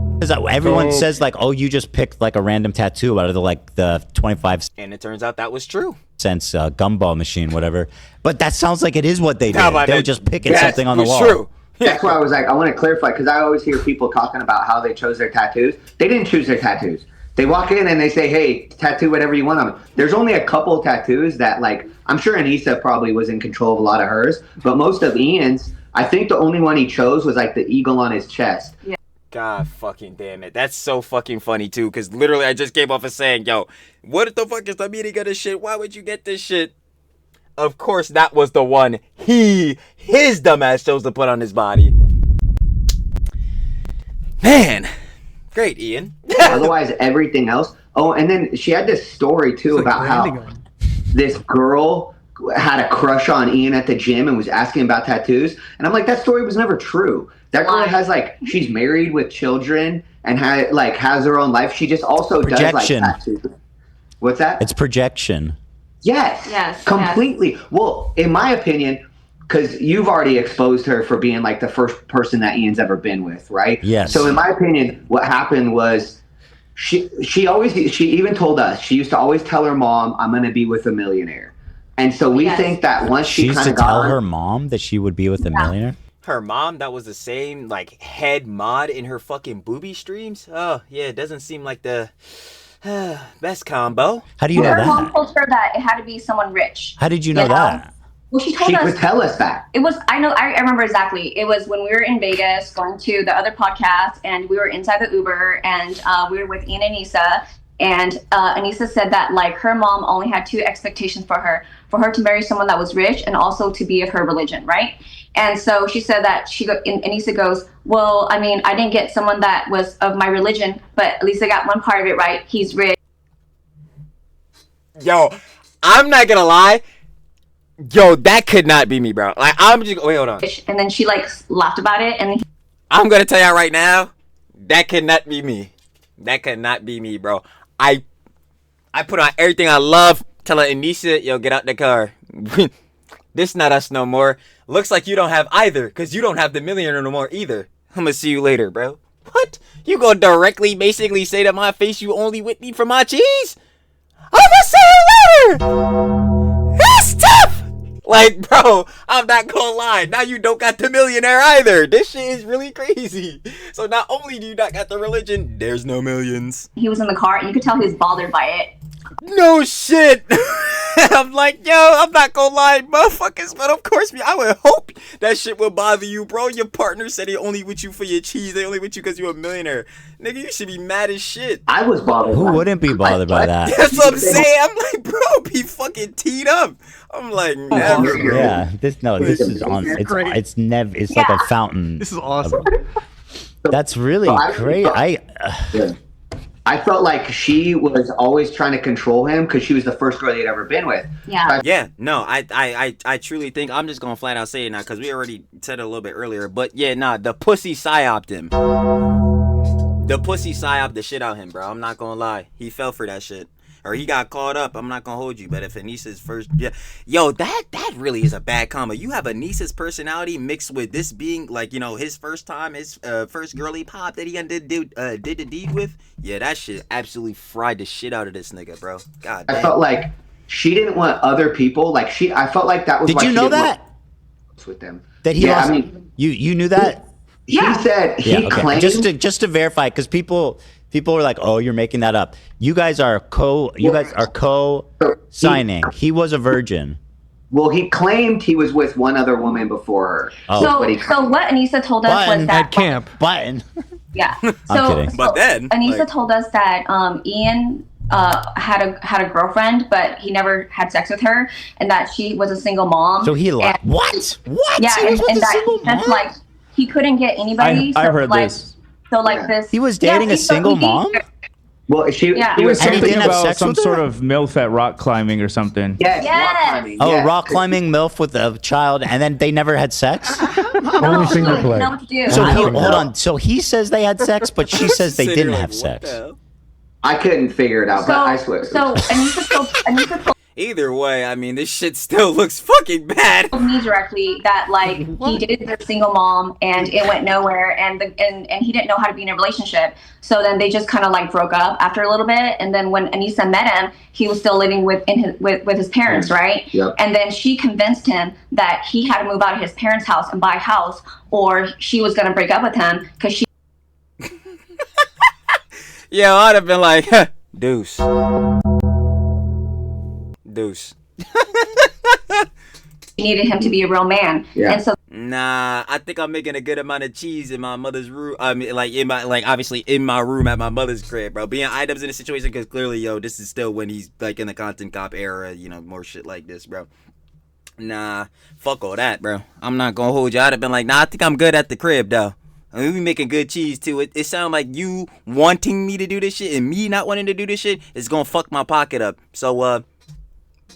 Everyone says, like, oh, you just picked like a random tattoo out of the 25 And it turns out that was true. cents gumball machine, whatever. But that sounds like it is what they did. Nah, They were just picking something on the wall. True. That's why I was like, I want to clarify, because I always hear people talking about how they chose their tattoos. They didn't choose their tattoos. They walk in and they say, hey, tattoo whatever you want on them. There's only a couple tattoos that, like, I'm sure Anisa probably was in control of a lot of hers, but most of Ian's, I think the only one he chose was like the eagle on his chest. Yeah. God fucking damn it. That's so fucking funny too, because literally I just came off of saying, yo, what the fuck is the meaning of this shit? Why would you get this shit? Of course, that was the one his dumbass chose to put on his body. Man. Great, Ian. Otherwise, everything else. Oh, and then she had this story too about how this girl had a crush on Ian at the gym and was asking about tattoos. And I'm like, that story was never true. That girl has, like, she's married with children and has her own life. She just also does like tattoos. What's that? It's projection. Yes. Completely. Yes. Well, in my opinion, because you've already exposed her for being like the first person that Ian's ever been with, right? Yes. So in my opinion, what happened was she even told us, she used to always tell her mom, I'm going to be with a millionaire. And so we think that once she she used kind to of got tell on- her mom that she would be with a millionaire. Her mom, that was the same like head mod in her fucking booby streams. Oh yeah, it doesn't seem like the best combo. How do you know Her that? mom told her that it had to be someone rich. How did you know that? Well, she told She us. could tell us that. It was, I know, I remember exactly. It was when we were in Vegas going to the other podcast, and we were inside the Uber, and we were with Ian and Anisa. And Anisa said that like her mom only had two expectations for her to marry someone that was rich and also to be of her religion, right? And so she said that Anisa goes, well, I mean, I didn't get someone that was of my religion, but at least I got one part of it right. He's rich. Yo, I'm not gonna lie. Yo, that could not be me, bro. Like, I'm just wait, hold on. And then she like laughed about it, and I'm gonna tell y'all right now, that could not be me. That could not be me, bro. I put on everything I love, telling Anisa, yo, get out the car. This not us no more. Looks like you don't have either, because you don't have the millionaire no more either. I'm gonna see you later, bro. What? You gonna directly basically say to my face you only with me for my cheese? I'm gonna see you later! That's tough! Like, bro, I'm not gonna lie. Now you don't got the millionaire either. This shit is really crazy. So not only do you not got the religion, there's no millions. he was in the car, and you could tell he was bothered by it. No shit. I'm like, yo, I'm not gonna lie, motherfuckers, but of course, I would hope that shit would bother you, bro. Your partner said he only with you for your cheese. They only with you because you're a millionaire. Nigga, you should be mad as shit. I was bothered. Who wouldn't be bothered by that? That's what I'm saying. I'm like, bro, be fucking teed up. I'm like, never, bro. Yeah, this is on. It's never. It's like a fountain. This is awesome. That's really great. I felt like she was always trying to control him because she was the first girl he'd ever been with. Yeah. Yeah, no, I truly think, I'm just gonna flat out say it now because we already said it a little bit earlier, but yeah, nah, the pussy psyoped him. The pussy psyoped the shit out of him, bro. I'm not gonna lie. He fell for that shit. Or he got caught up. I'm not gonna hold you, but if Anisa'S first, yeah, yo, that really is a bad combo. You have Anisa'S personality mixed with this being like, you know, his first time, his first girly pop that he did the deed with. Yeah, that shit absolutely fried the shit out of this nigga, bro. God damn. I felt like she didn't want other people. Like I felt like that was. Did why you she know didn't that? want with them. That he lost. I mean, you knew that. He said he claimed. Just to verify, because people are like, oh, you're making that up. You guys are co-signing. He was a virgin. Well, he claimed he was with one other woman before her. Oh. So what Anisa told us was that at camp. Button. Yeah. I'm kidding. But then Anisa told us that Ian had a girlfriend, but he never had sex with her, and that she was a single mom. So he lied. And- What? Yeah, He was with a single that's mom? like he couldn't get anybody. I so, heard like, this. So like this. He was dating a single mom? Well, she Yeah. He was And he something didn't have about sex some with her? sort of MILF at rock climbing or something. Yes. Yes. Rock climbing. Oh, yes. rock climbing MILF with a child, and then they never had sex? Only single You player. know what to do. So Hold on. So he says they had sex, but she says they Sitting didn't like, have what sex. the hell? I couldn't figure it out, but I swear. So Anisa told Either way, I mean, this shit still looks fucking bad. me directly that like he dated the single mom and it went nowhere, and he didn't know how to be in a relationship. So then they just kind of like broke up after a little bit, and then when Anisa met him, he was still living with his parents, right? Yep. And then she convinced him that he had to move out of his parents' house and buy a house, or she was gonna break up with him because she Yeah, I'd have been like, deuce. needed him to be a real man. Yeah. And so Nah, I think I'm making a good amount of cheese in my mother's room. I mean, obviously in my room at my mother's crib, bro. Being Idubbbz in a situation, because clearly, yo, this is still when he's like in the content cop era, you know, more shit like this, bro. Nah, fuck all that, bro. I'm not gonna hold you. I'd have been like, nah, I think I'm good at the crib, though. I mean, we be making good cheese, too. It sounds like you wanting me to do this shit and me not wanting to do this shit is gonna fuck my pocket up. So,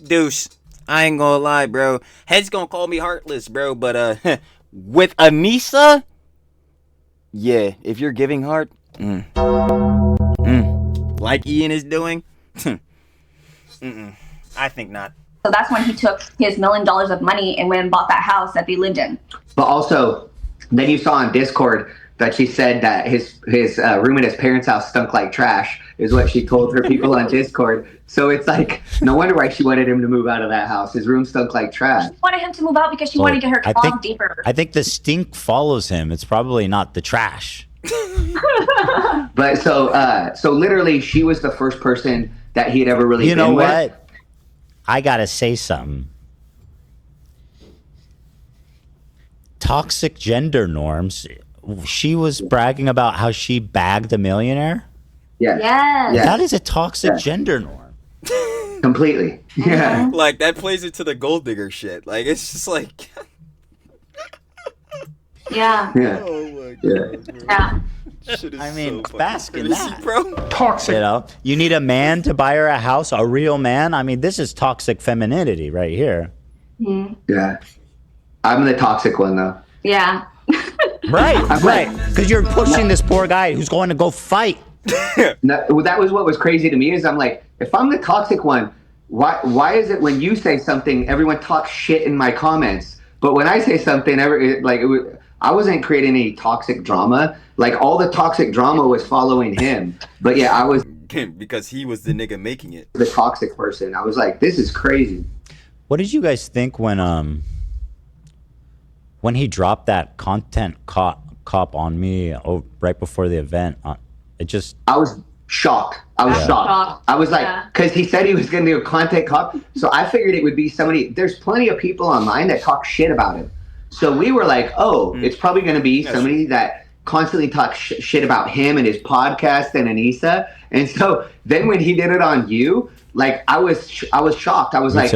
deuce. I ain't gonna lie, bro. Head's gonna call me heartless, bro. But with Anisa, yeah, if you're giving heart, like Ian is doing, I think not. So that's when he took his $1 million of money and went and bought that house that they lived in. But also, then you saw on Discord that she said that his room at his parents' house stunk like trash, is what she told her people on Discord. So it's like, no wonder why she wanted him to move out of that house. His room stunk like trash. She wanted him to move out because she wanted to get her claws deeper. I think the stink follows him. It's probably not the trash. But so literally, she was the first person that he had ever really You been know with. what? I gotta say something. Toxic gender norms. She was bragging about how she bagged a millionaire. Yeah. Yes. That is a toxic gender norm. Completely. Yeah. Like, that plays into the gold digger shit. Like, it's just like... Yeah. Yeah. Oh my Yeah. I mean, bask in that. bro. Toxic. You know, you need a man to buy her a house, a real man. I mean, this is toxic femininity right here. Yeah. I'm the toxic one, though. Yeah. Right. Because you're pushing this poor guy who's going to go fight. No, that was what was crazy to me is I'm like, if I'm the toxic one, why is it when you say something, everyone talks shit in my comments, but when I say something, I wasn't creating any toxic drama. Like, all the toxic drama was following him. But yeah, I was because he was the nigga making it. The toxic person. I was like, this is crazy. What did you guys think when he dropped that content cop on me right before the event? I was shocked. I was shocked. I was like, because he said he was going to do a content cop. So I figured it would be somebody. There's plenty of people online that talk shit about him. So we were like, it's probably going to be somebody that constantly talks shit about him and his podcast and Anisa. And so then when he did it on you, like, I was shocked. I was like,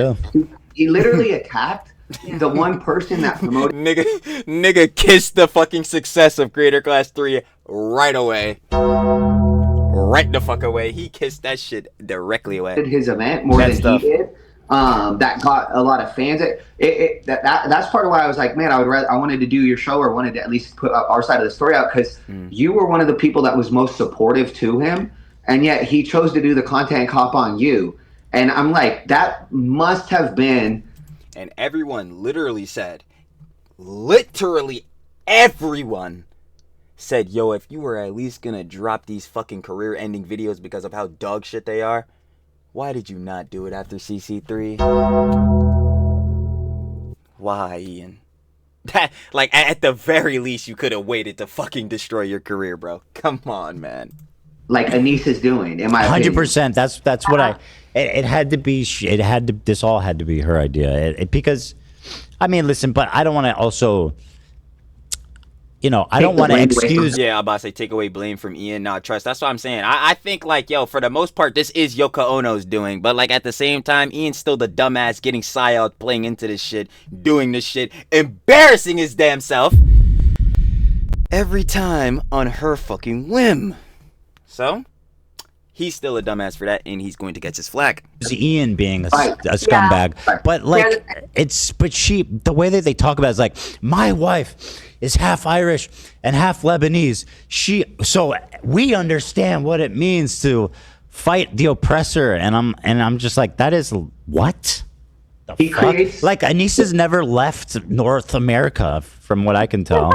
he literally attacked the one person that promoted. Nigga kissed the fucking success of Creator Class 3 right away. Right the fuck away. He kissed that shit directly away. His event more than he did. That got a lot of fans. That's part of why I was like, man, I wanted to do your show, or wanted to at least put our side of the story out, because you were one of the people that was most supportive to him, and yet he chose to do the content cop on you. And I'm like, that must have been. And everyone literally everyone said, yo, if you were at least gonna drop these fucking career-ending videos because of how dog shit they are, why did you not do it after CC3? Why, Ian? That, like, at the very least, you could have waited to fucking destroy your career, bro. Come on, man. Like Anisa'S doing, in my 100%. That's what it had to be. This all had to be her idea. Because, I mean, listen, but I don't want to also, I don't want to excuse. Yeah, I'm about to say take away blame from Ian. Nah, trust. That's what I'm saying. I think, like, yo, for the most part, this is Yoko Ono's doing. But, like, at the same time, Ian's still the dumbass getting psyoped, playing into this shit, doing this shit, embarrassing his damn self every time on her fucking whim. So, he's still a dumbass for that, and he's going to catch his flack. It's Ian being a scumbag. Yeah. But, like, the way that they talk about it is like, my wife is half Irish and half Lebanese. So we understand what it means to fight the oppressor. And I'm just like, that is what? The fuck? Like, Anisa'S never left North America, from what I can tell.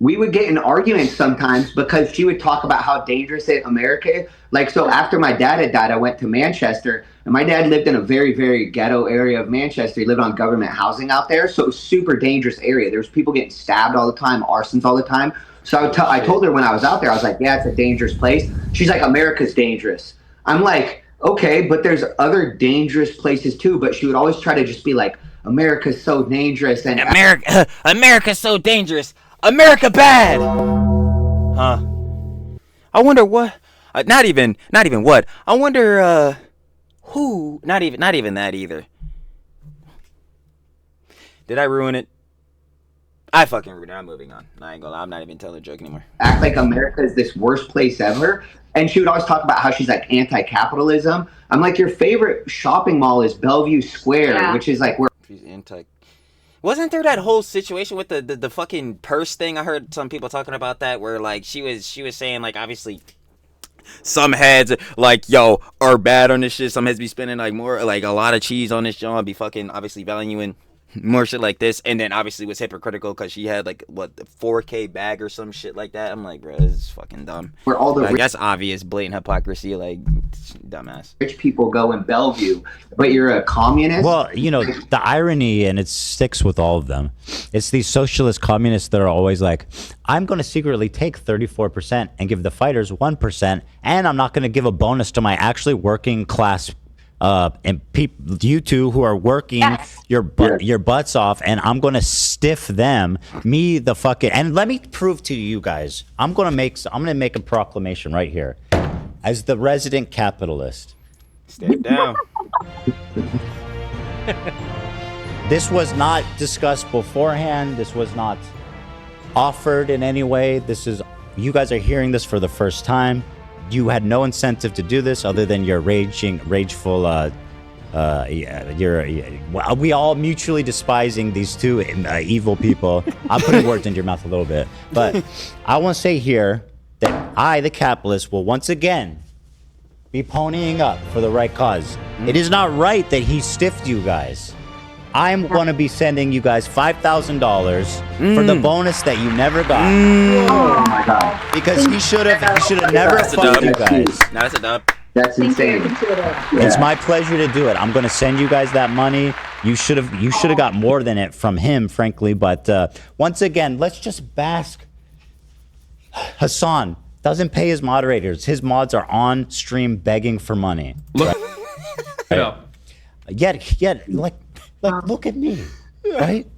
We would get in arguments sometimes because she would talk about how dangerous America is. Like, so after my dad had died, I went to Manchester, and my dad lived in a very, very ghetto area of Manchester. He lived on government housing out there, so it was a super dangerous area. There was people getting stabbed all the time, arsons all the time. So I told her when I was out there, I was like, yeah, it's a dangerous place. She's like, America's dangerous. I'm like, okay, but there's other dangerous places too. But she would always try to just be like, America's so dangerous. And America's so dangerous. America bad. Huh. I wonder what. Not even what. I wonder who. Not even that either. Did I ruin it? I fucking ruined it. I'm moving on. I ain't gonna lie. I'm not even telling a joke anymore. Act like America is this worst place ever. And she would always talk about how she's like anti-capitalism. I'm like, your favorite shopping mall is Bellevue Square, which is like where she's anti. Wasn't there that whole situation with the fucking purse thing? I heard some people talking about that, where like she was saying, like, obviously Some heads like yo are bad on this shit. Some heads be spending like more, like a lot of cheese on this job. Be fucking obviously valuing more shit like this, and then obviously was hypocritical because she had like what the 4K bag or some shit like that. I'm like, bro, this is fucking dumb. Where all the like, that's obvious, blatant hypocrisy. Like, dumbass. rich people go in Bellevue, but you're a communist. Well, you know, the irony, and it sticks with all of them, it's these socialist communists that are always like, I'm going to secretly take 34% and give the fighters 1%, and I'm not going to give a bonus to my actually working class and people, you two who are working your butts off, and I'm going to stiff them, me the fucking, and let me prove to you guys, I'm going to make a proclamation right here. As the resident capitalist. Stand down. This was not discussed beforehand. This was not offered in any way. This is, you guys are hearing this for the first time. You had no incentive to do this other than your rageful, we all mutually despising these two evil people. I'm putting words into your mouth a little bit. But I want to say here that I, the capitalist, will once again be ponying up for the right cause. It is not right that he stiffed you guys. I'm going to be sending you guys $5,000 for the bonus that you never got. Oh my god! Because he should have never fucked you guys. No, that's a dub. That's insane. It's my pleasure to do it. I'm going to send you guys that money. You should have got more than it from him, frankly. But once again, let's just bask. Hassan doesn't pay his moderators. His mods are on stream begging for money. Look, Yet, like, look at me, right?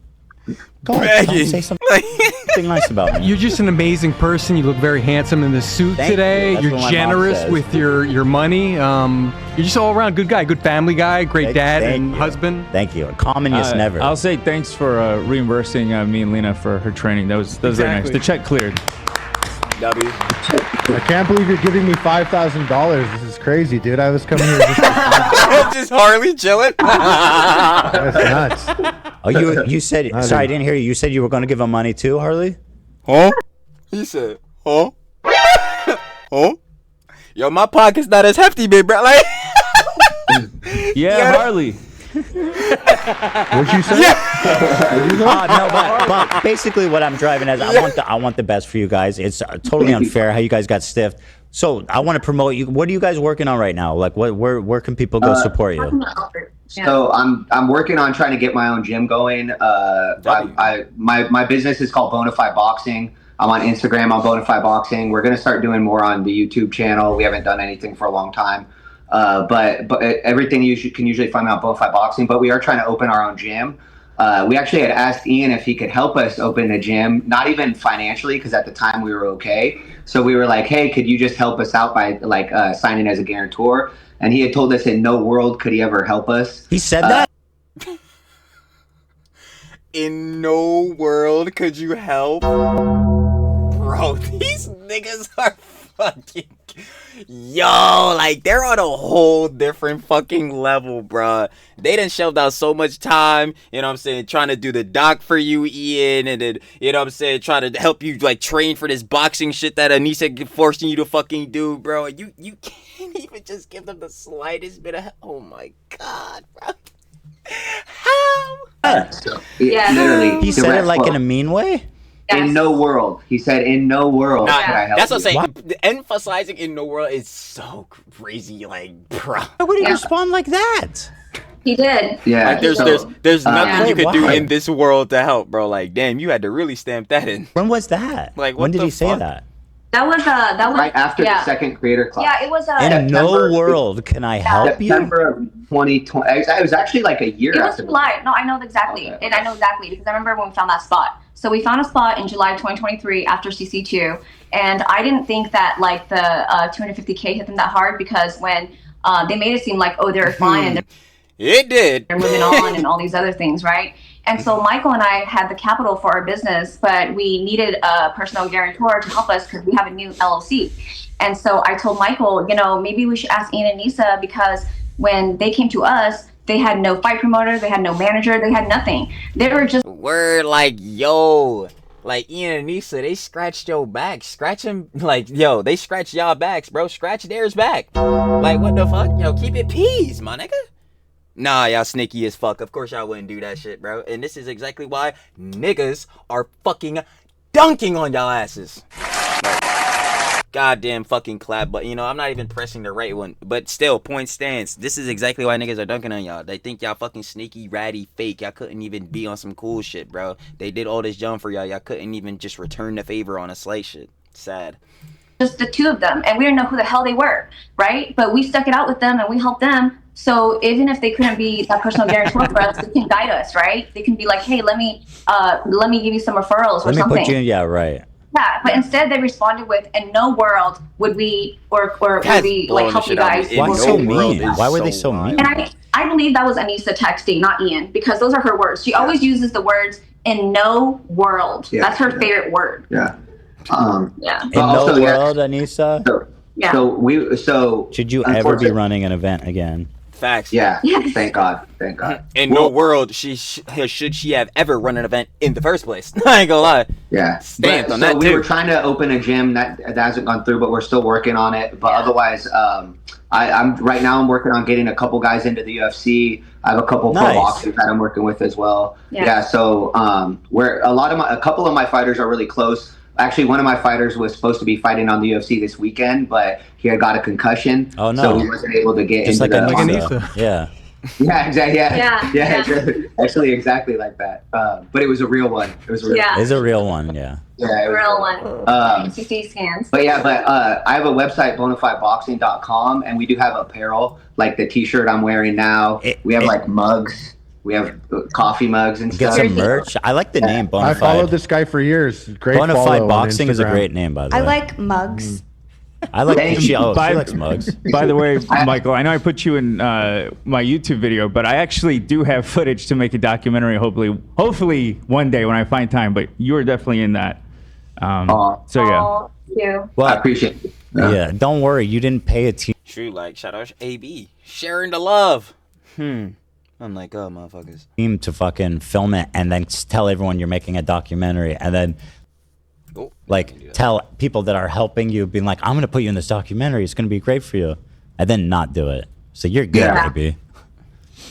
Go ahead, Hassan, say something nice about me. You're just an amazing person. You look very handsome in the suit today. That's You're what my mom generous says. with your money. You're just all around good guy, good family guy, great dad and husband. Thank you. Commonist never. I'll say thanks for reimbursing me and Lena for her training. That was very nice. The check cleared. W. I can't believe you're giving me $5,000. This is crazy, dude. I was coming here just Just Harley chilling. That's nuts. Oh, you said, sorry, I didn't hear you. You said you were going to give him money too, Harley? Huh? He said, huh? Huh? Yo, my pocket's not as hefty, big bro. Like, yeah, Harley. What'd you say? No, but basically what I'm driving at is I want the best for you guys. It's totally unfair how you guys got stiffed. So I want to promote you. What are you guys working on right now? Like, where can people go support you? So I'm working on trying to get my own gym going. My business is called Bonafide Boxing. I'm on Instagram on Bonafide Boxing. We're gonna start doing more on the YouTube channel. We haven't done anything for a long time. But everything you can usually find out Bonafide Boxing. But we are trying to open our own gym. We actually had asked Ian if he could help us open a gym, not even financially, because at the time we were okay. So we were like, hey, could you just help us out by like signing as a guarantor? And he had told us in no world could he ever help us. He said that? in no world could you help? Bro, these niggas are fucking... Yo, like, they're on a whole different fucking level, bruh. They done shelved out so much time, you know what I'm saying, trying to do the doc for you, Ian, and then, you know what I'm saying, trying to help you, like, train for this boxing shit that Anisa forcing you to fucking do, bro. You can't even just give them the slightest bit of... Oh, my God, bro. How? Literally. He said it like in a mean way? In no world. He said, in no world could I help That's what I'm you. saying. Emphasizing in no world is so crazy, like, bro. Why would he respond like that? He did. Yeah. Like, there's nothing you could do why? in this world to help, bro. Like, damn, you had to really stamp that in. When was that? Like, when what did the he say fuck? that? That was right after the second creator class. Yeah, it was In no world can I help you? September of 2020. It was actually like a year It was after. July. No, I know exactly. Okay. And I know exactly because I remember when we found that spot. So we found a spot in July 2023 after CC2. And I didn't think that like the 250K hit them that hard because when they made it seem like, oh, they're fine and It did. they're moving on and all these other things, right? And so Michael and I had the capital for our business, but we needed a personal guarantor to help us because we have a new LLC. And so I told Michael, you know, maybe we should ask Ian and Nisa because when they came to us, they had no fight promoter, they had no manager, they had nothing. They were just Word, like, yo, Like Ian and Anissa, they scratched your back. Scratch him, like, yo, they scratch y'all backs, bro. Scratch theirs back. Like, what the fuck? Yo, keep it peas, my nigga. Nah, y'all sneaky as fuck. Of course y'all wouldn't do that shit, bro. And this is exactly why niggas are fucking dunking on y'all asses. Like, goddamn fucking clap. But, you know, I'm not even pressing the right one. But still, point stands. This is exactly why niggas are dunking on y'all. They think y'all fucking sneaky, ratty, fake. Y'all couldn't even be on some cool shit, bro. They did all this jump for y'all. Y'all couldn't even just return the favor on a slight shit. Sad. Just the two of them, and we didn't know who the hell they were, right? But we stuck it out with them, and we helped them. So even if they couldn't be that personal guarantor for us, they can guide us, right? They can be like, hey, let me give you some referrals or something. Let me put you in, yeah, right. Yeah, but instead they responded with, in no world would we or would we like help you guys. Why so mean? Why were they so mean? And I believe that was Anissa texting, not Ian, because those are her words. She always uses the words "in no world." Yeah, that's her favorite word. Yeah. Yeah. In no world, Anissa. So should you ever be running an event again? Facts. Yeah. Thank God. Thank God. In no world should she have ever run an event in the first place. I ain't gonna lie. Yeah. Stamped on so that we too. were trying to open a gym that hasn't gone through, but we're still working on it. But otherwise, I'm right now. I'm working on getting a couple guys into the UFC. I have a couple pro boxers that I'm working with as well. Yeah. So a couple of my fighters are really close. Actually, one of my fighters was supposed to be fighting on the UFC this weekend, but he had got a concussion. Oh no! So he wasn't able to get into the. Yeah. Yeah, exactly. Yeah. Actually, exactly like that. But it was a real one. It was a real. Yeah. It's a real one. Yeah. Yeah, a real one. CT scans. But I have a website, bonafideboxing.com, and we do have apparel, like the T-shirt I'm wearing now. We have like mugs. We have coffee mugs and Get stuff. some merch. I like the name Bonafide. I followed this guy for years. Great follow Bonafide on Boxing is a Instagram. great name, by the way. I like mugs. I like she likes mugs. By the way, Michael, I know I put you in my YouTube video, but I actually do have footage to make a documentary. Hopefully one day when I find time. But you are definitely in that. So yeah. Thank you. Well, I appreciate it. Yeah, don't worry. You didn't pay a team. True, like shout out AB, sharing the love. I'm like, oh motherfuckers. Team to fucking film it and then tell everyone you're making a documentary and then like tell people that are helping you, being like, I'm gonna put you in this documentary. It's gonna be great for you, and then not do it. So you're good, baby.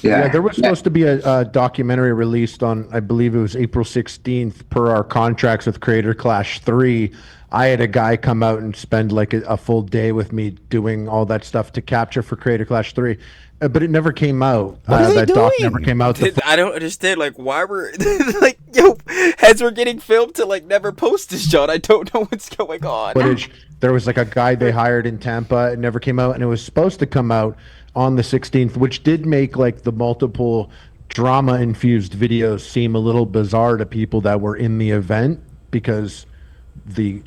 Yeah, there was supposed to be a documentary released on, I believe it was April 16th, per our contracts with Creator Clash 3. I had a guy come out and spend like a full day with me doing all that stuff to capture for Creator Clash 3. But it never came out. That doc never came out. I don't understand, like, why we're, like, yo, heads were getting filmed to, like, never post this, John. I don't know what's going on. Footage. There was, like, a guy they hired in Tampa. It never came out, and it was supposed to come out on the 16th, which did make, like, the multiple drama-infused videos seem a little bizarre to people that were in the event, because the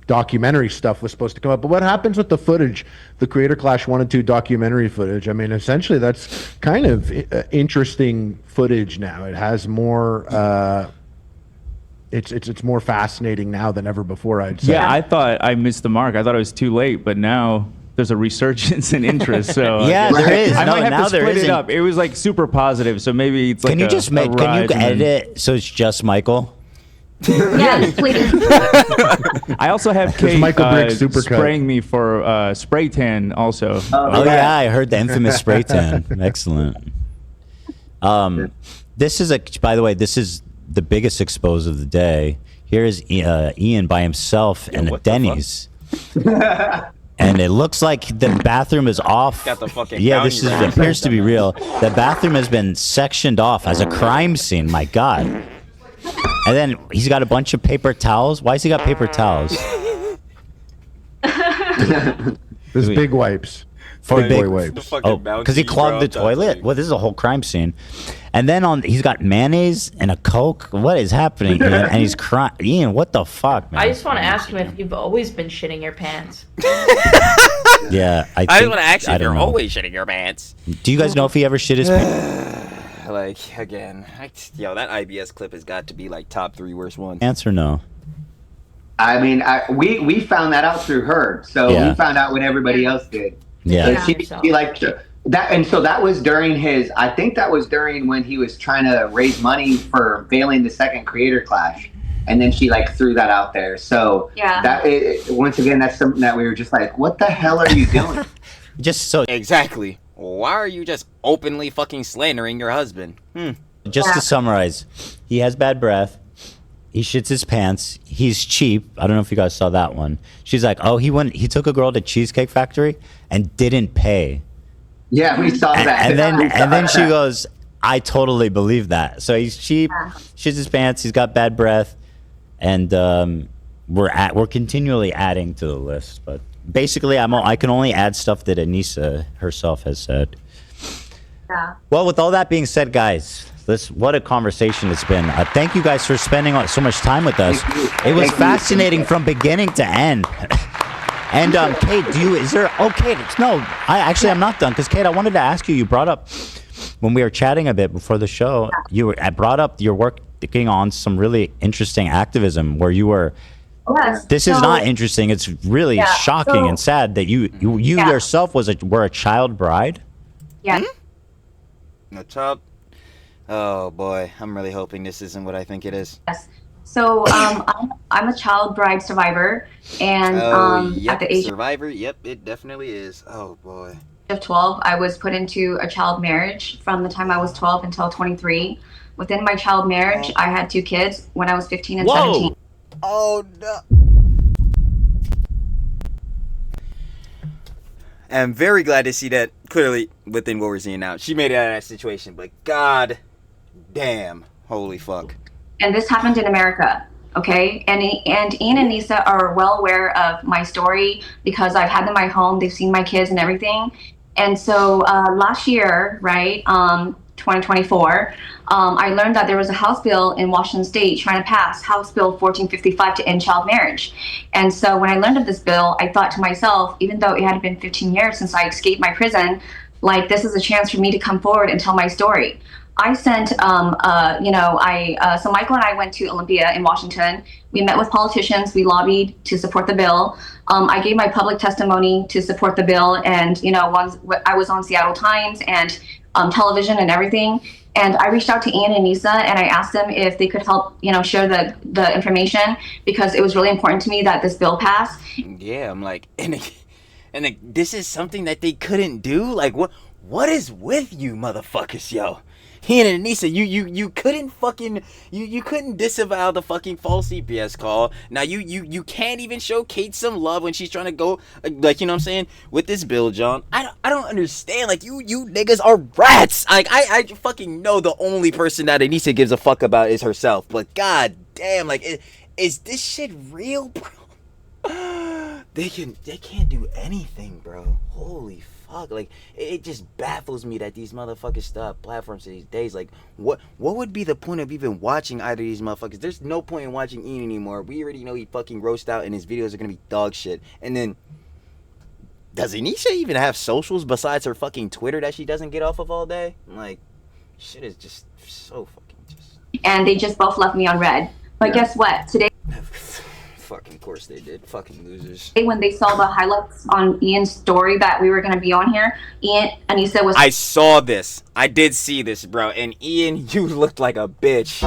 documentary stuff was supposed to come up. But what happens with the footage, the Creator Clash 1 and 2 documentary footage? I mean, essentially that's kind of interesting footage now. It has more it's more fascinating now than ever before, I'd say. Yeah, I thought I missed the mark. I thought it was too late, but now there's a resurgence in interest. So yeah, there is. I might have now to split there it up. It was like super positive, so maybe it's like can you just make? Can you edit it so it's just Michael? Yes, please. I also have Kate Michael Briggs supercut. spraying me for spray tan also. Oh yeah, I heard the infamous spray tan. Excellent. This is by the way, this is the biggest expose of the day. Here is Ian by himself in a Denny's. And it looks like the bathroom is off. Got the fucking this appears to be real. The bathroom has been sectioned off as a crime scene. My God. And then he's got a bunch of paper towels. Why has he got paper towels? There's big wipes. For big boy wipes. Oh, because he clogged the toilet? Well, this is a whole crime scene. And then he's got mayonnaise and a Coke. What is happening, Ian? And he's crying. Ian, what the fuck, man? I just want to ask him if you've always been shitting your pants. Yeah, I just want to ask you if you're know. always shitting your pants. Do you guys know if he ever shit his pants? Like, again, yo, that IBS clip has got to be like top 3 worst ones. Answer no. I mean, we found that out through her, so we found out when everybody else did. Yeah. So she liked that, and so that was during his. I think that was during when he was trying to raise money for failing the second Creator Clash. and then she like threw that out there. So Yeah. Once again, that's something that we were just like, what the hell are you doing? Just so exactly. Why are you just openly fucking slandering your husband? Just to summarize, he has bad breath. He shits his pants. He's cheap. I don't know if you guys saw that one. She's like, oh, he took a girl to Cheesecake Factory and didn't pay. Yeah, we saw that. And then she goes, I totally believe that. So he's cheap, shits his pants. He's got bad breath, and we're continually adding to the list. But basically, I can only add stuff that Anisa herself has said. Yeah. Well, with all that being said, guys, what a conversation it's been. Thank you guys for spending so much time with us. It was fascinating from beginning to end. And Kate, I'm not done, because Kate, I wanted to ask you brought up, when we were chatting a bit before the show, I brought up your working on some really interesting activism where you were, this is not interesting, it's really shocking and sad that you yourself were a child bride. Yeah. A child? Oh boy, I'm really hoping this isn't what I think it is. Yes. So I'm a child bride survivor, and at the age survivor, yep, it definitely is. Oh boy. of 12, I was put into a child marriage from the time I was 12 until 23. Within my child marriage, I had 2 kids when I was 15 and 17. Oh no. I'm very glad to see that clearly within what we're seeing now. She made it out of that situation, but god damn, holy fuck. And this happened in America, okay? And Ian and Nisa are well aware of my story because I've had them at my home. They've seen my kids and everything. And so last year, right, 2024, I learned that there was a House bill in Washington State trying to pass House Bill 1455 to end child marriage. And so when I learned of this bill, I thought to myself, even though it had been 15 years since I escaped my prison, like, this is a chance for me to come forward and tell my story. I sent, so Michael and I went to Olympia in Washington. We met with politicians. We lobbied to support the bill. I gave my public testimony to support the bill. And, I was on Seattle Times and television and everything. And I reached out to Ian and Nisa and I asked them if they could help, share the information, because it was really important to me that this bill passed. Yeah, I'm like, and this is something that they couldn't do? Like, what is with you motherfuckers, yo? Ian and Anisa, you couldn't fucking you couldn't disavow the fucking false CPS call. Now you can't even show Kate some love when she's trying to go, like, you know what I'm saying, with this bill, John. I don't understand. Like, you niggas are rats. Like, I fucking know the only person that Anisa gives a fuck about is herself. But god damn, like, is this shit real, bro? They can't do anything, bro. Holy fuck. Like, it just baffles me that these motherfuckers stop platforms these days. Like, what would be the point of even watching either of these motherfuckers? There's no point in watching Ian anymore. We already know he fucking roast out and his videos are gonna be dog shit. And then, does Anisha even have socials besides her fucking Twitter that she doesn't get off of all day? Like, shit is just so fucking just... And they just both left me on red. But guess what? Today... Fucking course they did. Fucking losers. When they saw the highlights on Ian's story that we were going to be on here, Anisa was... I saw this. I did see this, bro. And Ian, you looked like a bitch.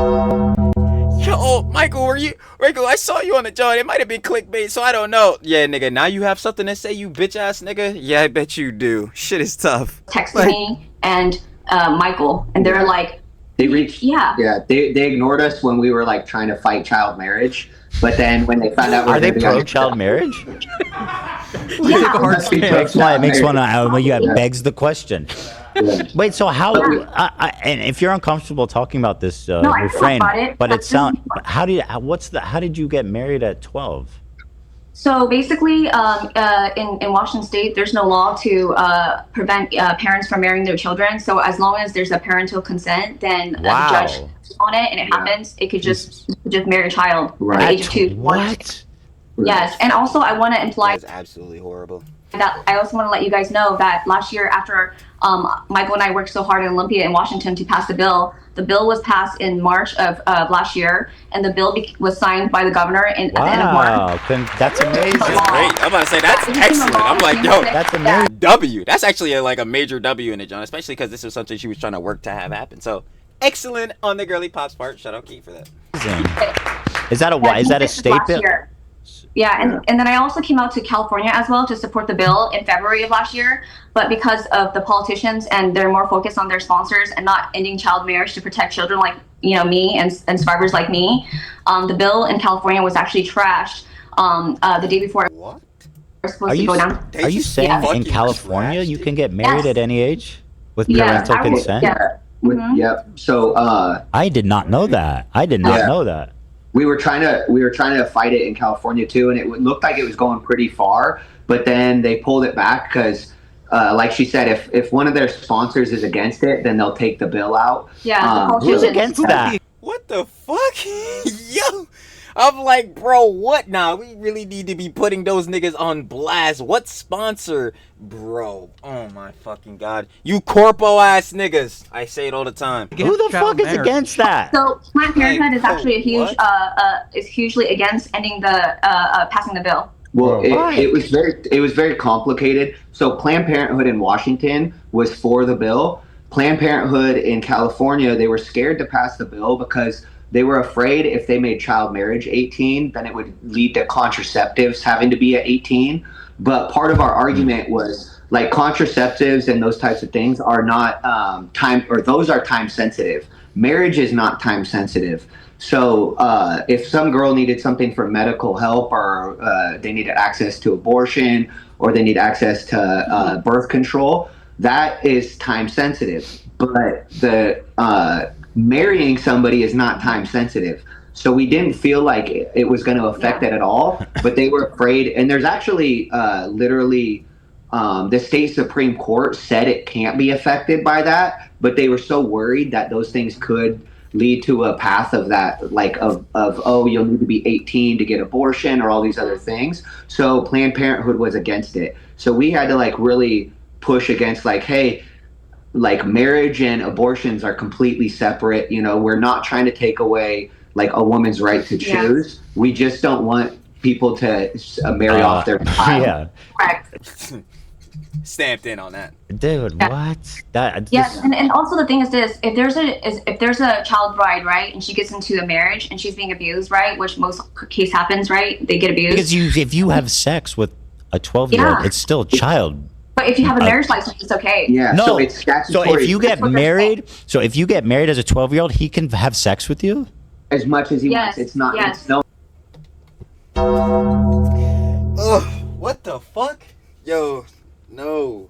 Yo, Michael, I saw you on the joint. It might have been clickbait, so I don't know. Yeah, nigga, now you have something to say, you bitch ass nigga? Yeah, I bet you do. Shit is tough. Texted me and Michael, and they were like... They ignored us when we were, like, trying to fight child marriage. But then when they found out, are they pro child marriage? That's why it makes one. Begs the question. Wait, so how? And if you're uncomfortable talking about this, refrain. But it sounds. How did you get married at 12? So basically, in Washington State, there's no law to prevent parents from marrying their children. So as long as there's a parental consent, then the judge on it and it happens, it could just marry a child at the age of 2. What? Yes, and also I want to imply that's absolutely horrible. That I also want to let you guys know that last year, after Michael and I worked so hard in Olympia in Washington to pass the bill was passed in March of last year, and the bill was signed by the governor at the end of March. That's amazing. That's great. I'm about to say, that's excellent. I'm like, yo, that's amazing. W. That's actually a major W in it, John, especially because this was something she was trying to work to have happen. So, excellent on the girly pop's part. Shout out Kate for that. Is that a state last bill? year. Yeah, and then I also came out to California as well to support the bill in February of last year. But because of the politicians and they're more focused on their sponsors and not ending child marriage to protect children like me and survivors like me, the bill in California was actually trashed the day before. What? Are you saying in California you can get married at any age with parental consent? Yep. So I did not know that. I did not know that. We were trying to fight it in California too, and it looked like it was going pretty far. But then they pulled it back because, like she said, if one of their sponsors is against it, then they'll take the bill out. Yeah, who's against that? What the fuck? Yo, I'm like, bro, what now? We really need to be putting those niggas on blast. What sponsor? Bro, oh my fucking God. You corpo ass niggas. I say it all the time. Who the fuck is against that? So Planned Parenthood is actually a huge is hugely against ending the passing the bill. Well, it was very complicated. So Planned Parenthood in Washington was for the bill. Planned Parenthood in California, they were scared to pass the bill because they were afraid if they made child marriage 18, then it would lead to contraceptives having to be at 18. But part of our argument was like contraceptives and those types of things are not those are time sensitive. Marriage is not time sensitive. So if some girl needed something for medical help or they needed access to abortion or they need access to birth control, that is time sensitive. But the marrying somebody is not time sensitive. So we didn't feel like it was going to affect it at all, but they were afraid. And there's actually literally the state Supreme Court said it can't be affected by that, but they were so worried that those things could lead to a path of that, like of oh, you'll need to be 18 to get abortion or all these other things. So Planned Parenthood was against it. So we had to like really push against like, hey, like marriage and abortions are completely separate. We're not trying to take away like a woman's right to choose. We just don't want people to marry off their child. Yeah. Correct. Stamped in on that. Dude, what? Yes, and also the thing is this: if there's a child bride, right, and she gets into a marriage and she's being abused, right, which most case happens, right, they get abused. Because if you have sex with a 12-year-old, it's still a child. But if you have a marriage license, it's okay. Yeah. No. So it's statutory. So if you get married, as a 12-year-old, he can have sex with you as much as he wants. It's not. Yes. It's no. Ugh, what the fuck? Yo, no,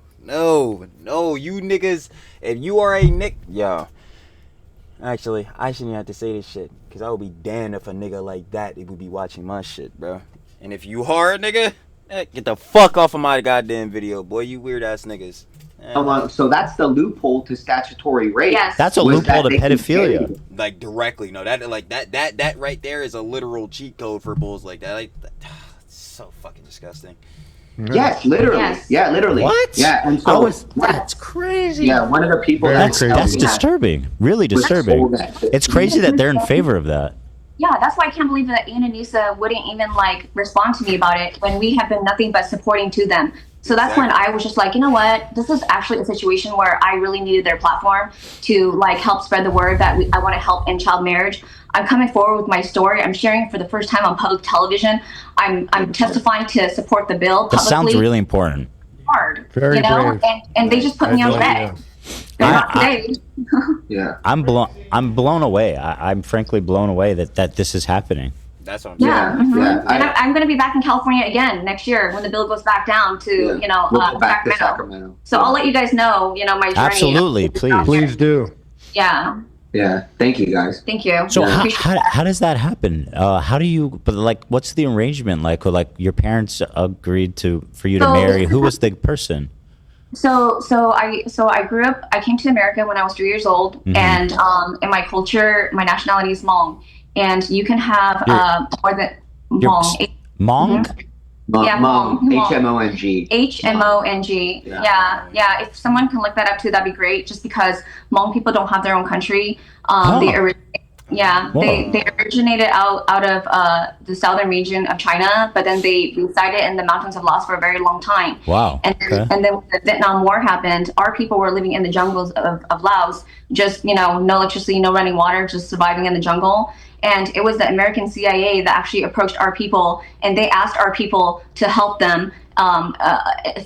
you niggas, if you are a nick, yo. Actually, I shouldn't have to say this shit, because I would be damned if a nigga like that would be watching my shit, bro. And if you hard, nigga, get the fuck off of my goddamn video, boy, you weird ass niggas. So that's the loophole to statutory rape. Yes. That's a loophole to pedophilia. Like directly, no, that right there is a literal cheat code for bulls like that. Like, it's so fucking disgusting. Yes, literally. Yes. Yeah, literally. What? Yeah, and so that's crazy. Yeah, one of the people that's disturbing. Really disturbing. It's crazy that they're in favor of that. Yeah, that's why I can't believe that Ian and Anisa wouldn't even like respond to me about it when we have been nothing but supporting to them. So that's when I was just like, you know what? This is actually a situation where I really needed their platform to like help spread the word that I want to help end child marriage. I'm coming forward with my story. I'm sharing it for the first time on public television. I'm testifying to support the bill publicly. That sounds really important. Hard, Very brave. And they just put me on red. Yeah, I'm blown away. I'm frankly blown away that this is happening. That's what I'm saying. Yeah. And I'm going to be back in California again next year when the bill goes back down to we'll go back to Sacramento. So I'll let you guys know my journey. Absolutely, please do. Yeah. Yeah, thank you guys. Thank you. So how does that happen? How do you? But like, what's the arrangement like? Like your parents agreed for you to marry. Who was the person? So I grew up. I came to America when I was 3 years old, and in my culture, my nationality is Hmong, and you can have more than Hmong. Hmong. Yeah, Hmong. HMONG. HMONG. Yeah. If someone can look that up too, that'd be great. Just because Hmong people don't have their own country. They originated out of the southern region of China, but then they resided in the mountains of Laos for a very long time. Wow. And then when the Vietnam War happened, our people were living in the jungles of Laos, just no electricity, no running water, just surviving in the jungle. And it was the American CIA that actually approached our people, and they asked our people to help them,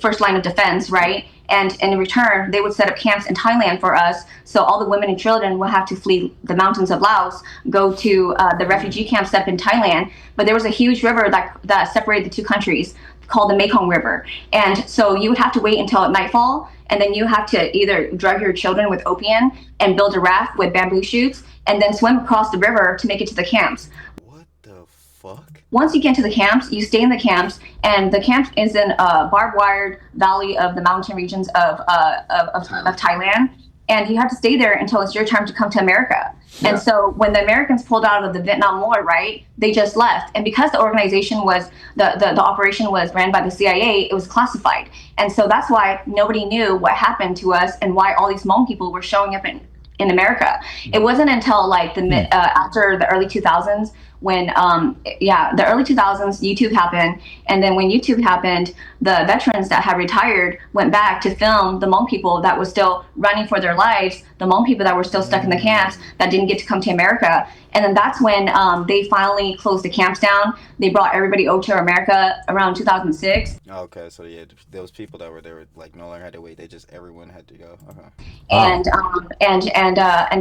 first line of defense, right? And in return, they would set up camps in Thailand for us. So all the women and children would have to flee the mountains of Laos, go to the refugee camp set up in Thailand. But there was a huge river that separated the two countries called the Mekong River. And so you would have to wait until nightfall, and then you have to either drug your children with opium and build a raft with bamboo shoots and then swim across the river to make it to the camps. Once you get to the camps, you stay in the camps, and the camp is in a barbed wired valley of the mountain regions of Thailand. And you have to stay there until it's your time to come to America. Yeah. And so when the Americans pulled out of the Vietnam War, right, they just left. And because the organization was, the operation was ran by the CIA, it was classified. And so that's why nobody knew what happened to us and why all these Hmong people were showing up in America. It wasn't until like after the early 2000s when, the early 2000s, YouTube happened. And then when YouTube happened, the veterans that had retired went back to film the Hmong people that were still running for their lives, the Hmong people that were still stuck in the camps that didn't get to come to America. And then that's when they finally closed the camps down. They brought everybody over to America around 2006. Okay, so yeah, those people that were there like no longer had to wait. Everyone had to go. Okay. And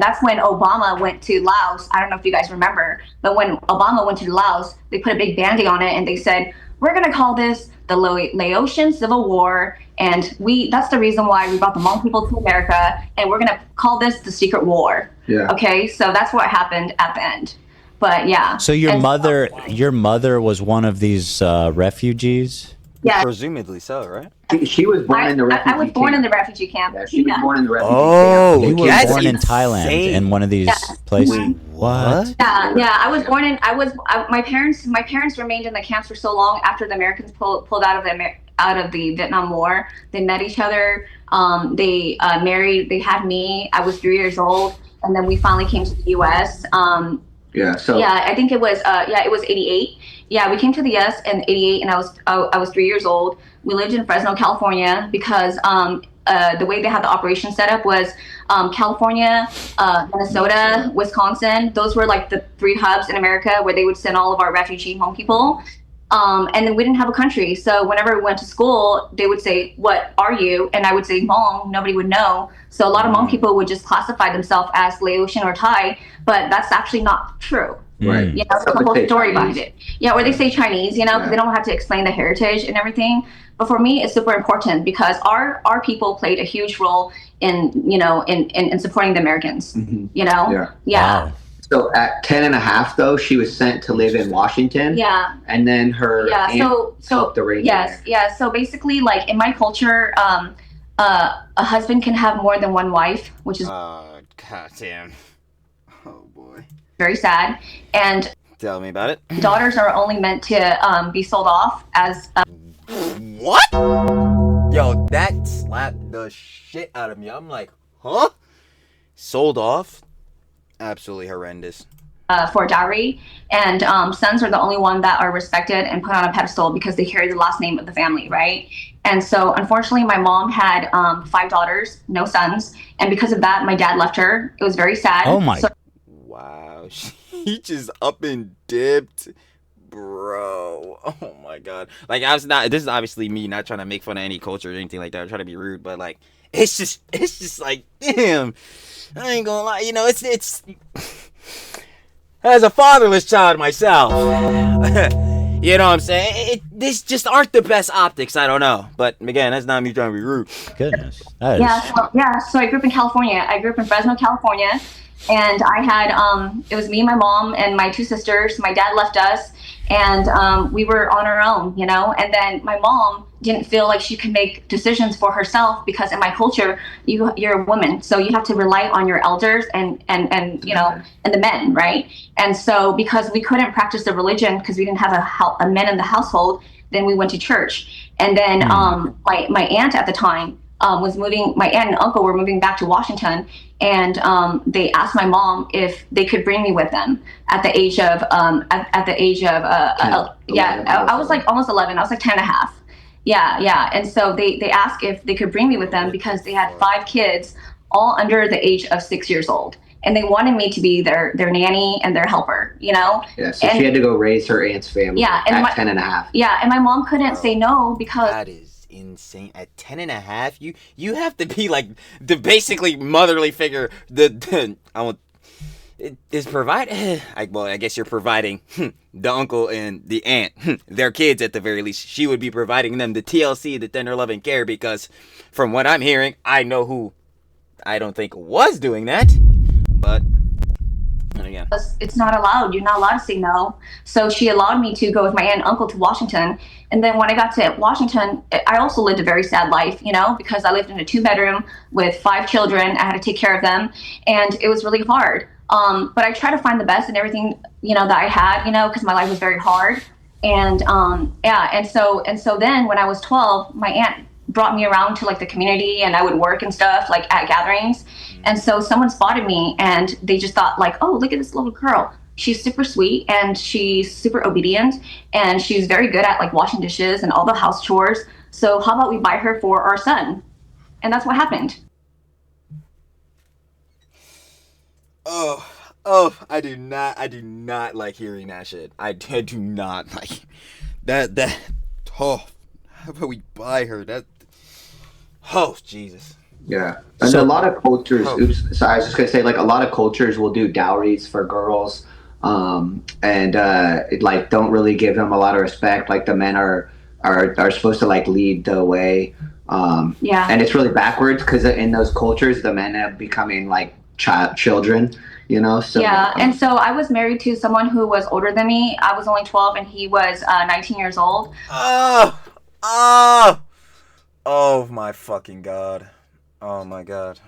that's when Obama went to Laos. I don't know if you guys remember, but when Obama went to Laos, they put a big Band-Aid on it and they said, we're going to call this the Laotian Civil War. And that's the reason why we brought the Hmong people to America. And we're going to call this the secret war. Yeah. Okay. So that's what happened at the end. But yeah. So your mother was one of these refugees? Yeah. Presumably so, right? She was born in the refugee camp. I was born in the refugee camp. Yeah, she was born in the refugee camp. You were born in Thailand in one of these places. Wait, what? Yeah. I was born in. My parents remained in the camps for so long after the Americans pulled out of the Vietnam War. They met each other. They married. They had me. I was 3 years old, and then we finally came to the U.S. I think it was. It was 88. Yeah, we came to the U.S. in 88, and I was 3 years old. We lived in Fresno, California, because the way they had the operation set up was California, Minnesota, Wisconsin. Those were like the 3 hubs in America where they would send all of our refugee Hmong people. And then we didn't have a country. So whenever we went to school, they would say, what are you? And I would say Hmong. Nobody would know. So a lot of Hmong people would just classify themselves as Laotian or Thai, but that's actually not true. Right. You know, there's a whole story behind it. Yeah, or they say Chinese, you know, because they don't have to explain the heritage and everything. But for me, it's super important because our people played a huge role in supporting the Americans. Mm-hmm. You know? Yeah. Wow. So at 10 and a half, though, she was sent to live in Washington. Yeah. And then her aunt helped arrange Yes. Yeah. So basically, like in my culture, a husband can have more than one wife, which is God damn. Oh boy. Very sad. And tell me about it. Daughters are only meant to be sold off as. What? Yo, that slapped the shit out of me. I'm like, huh? Sold off? Absolutely horrendous. For dowry, and sons are the only one that are respected and put on a pedestal because they carry the last name of the family, right? And so, unfortunately, my mom had 5 daughters, no sons, and because of that, my dad left her. It was very sad. Oh my! Wow, she just up and dipped, bro. Oh my god! Like I was not. This is obviously me not trying to make fun of any culture or anything like that. I'm trying to be rude, but like it's just like damn. I ain't gonna lie, you know, it's as a fatherless child myself, you know what I'm saying? This just aren't the best optics, I don't know. But again, that's not me trying to be rude. Goodness. So I grew up in California. I grew up in Fresno, California. And I had, it was me and my mom and my 2 sisters. My dad left us and we were on our own, you know? And then my mom didn't feel like she could make decisions for herself because in my culture, you're a woman. So you have to rely on your elders and you know, and the men, right? And so because we couldn't practice the religion because we didn't have a men in the household, then we went to church. And then my aunt at the time, my aunt and uncle were moving back to Washington, and they asked my mom if they could bring me with them at the age of I was like almost 11. I was like 10 and a half. Yeah. And so they asked if they could bring me with them because they had 5 kids, all under the age of 6 years old. and they wanted me to be their nanny and their helper, you know? Yeah, so she had to go raise her aunt's family Yeah, and at 10 and a half. Yeah, and my mom couldn't say no because... That is insane. At 10 and a half, you have to be like the basically motherly figure. Is provide. I guess you're providing the uncle and the aunt, their kids at the very least. She would be providing them the TLC, the tender love and care, because from what I'm hearing, I know who I don't think was doing that, but again, it's not allowed. You're not allowed to say no. So she allowed me to go with my aunt and uncle to Washington. And then when I got to Washington, I also lived a very sad life, you know, because I lived in a 2-bedroom with 5 children. I had to take care of them, and it was really hard. But I try to find the best in everything, you know, that I had, you know, because my life was very hard. And and so then when I was 12, my aunt brought me around to like the community, and I would work and stuff like at gatherings. And so someone spotted me, and they just thought like, oh, look at this little girl. She's super sweet, and she's super obedient, and she's very good at like washing dishes and all the house chores. So how about we buy her for our son? And that's what happened. I do not like hearing that shit. I do not like that. Oh, how about we buy her? Oh, Jesus. Yeah. And a lot of cultures, so I was just going to say, like, a lot of cultures will do dowries for girls, and like, don't really give them a lot of respect. Like, the men are supposed to, like, lead the way. Yeah. And it's really backwards, because in those cultures, the men are becoming, like, children, you know? So, yeah, and so I was married to someone who was older than me. I was only 12, and he was 19 years old. Oh my fucking God. Oh my God.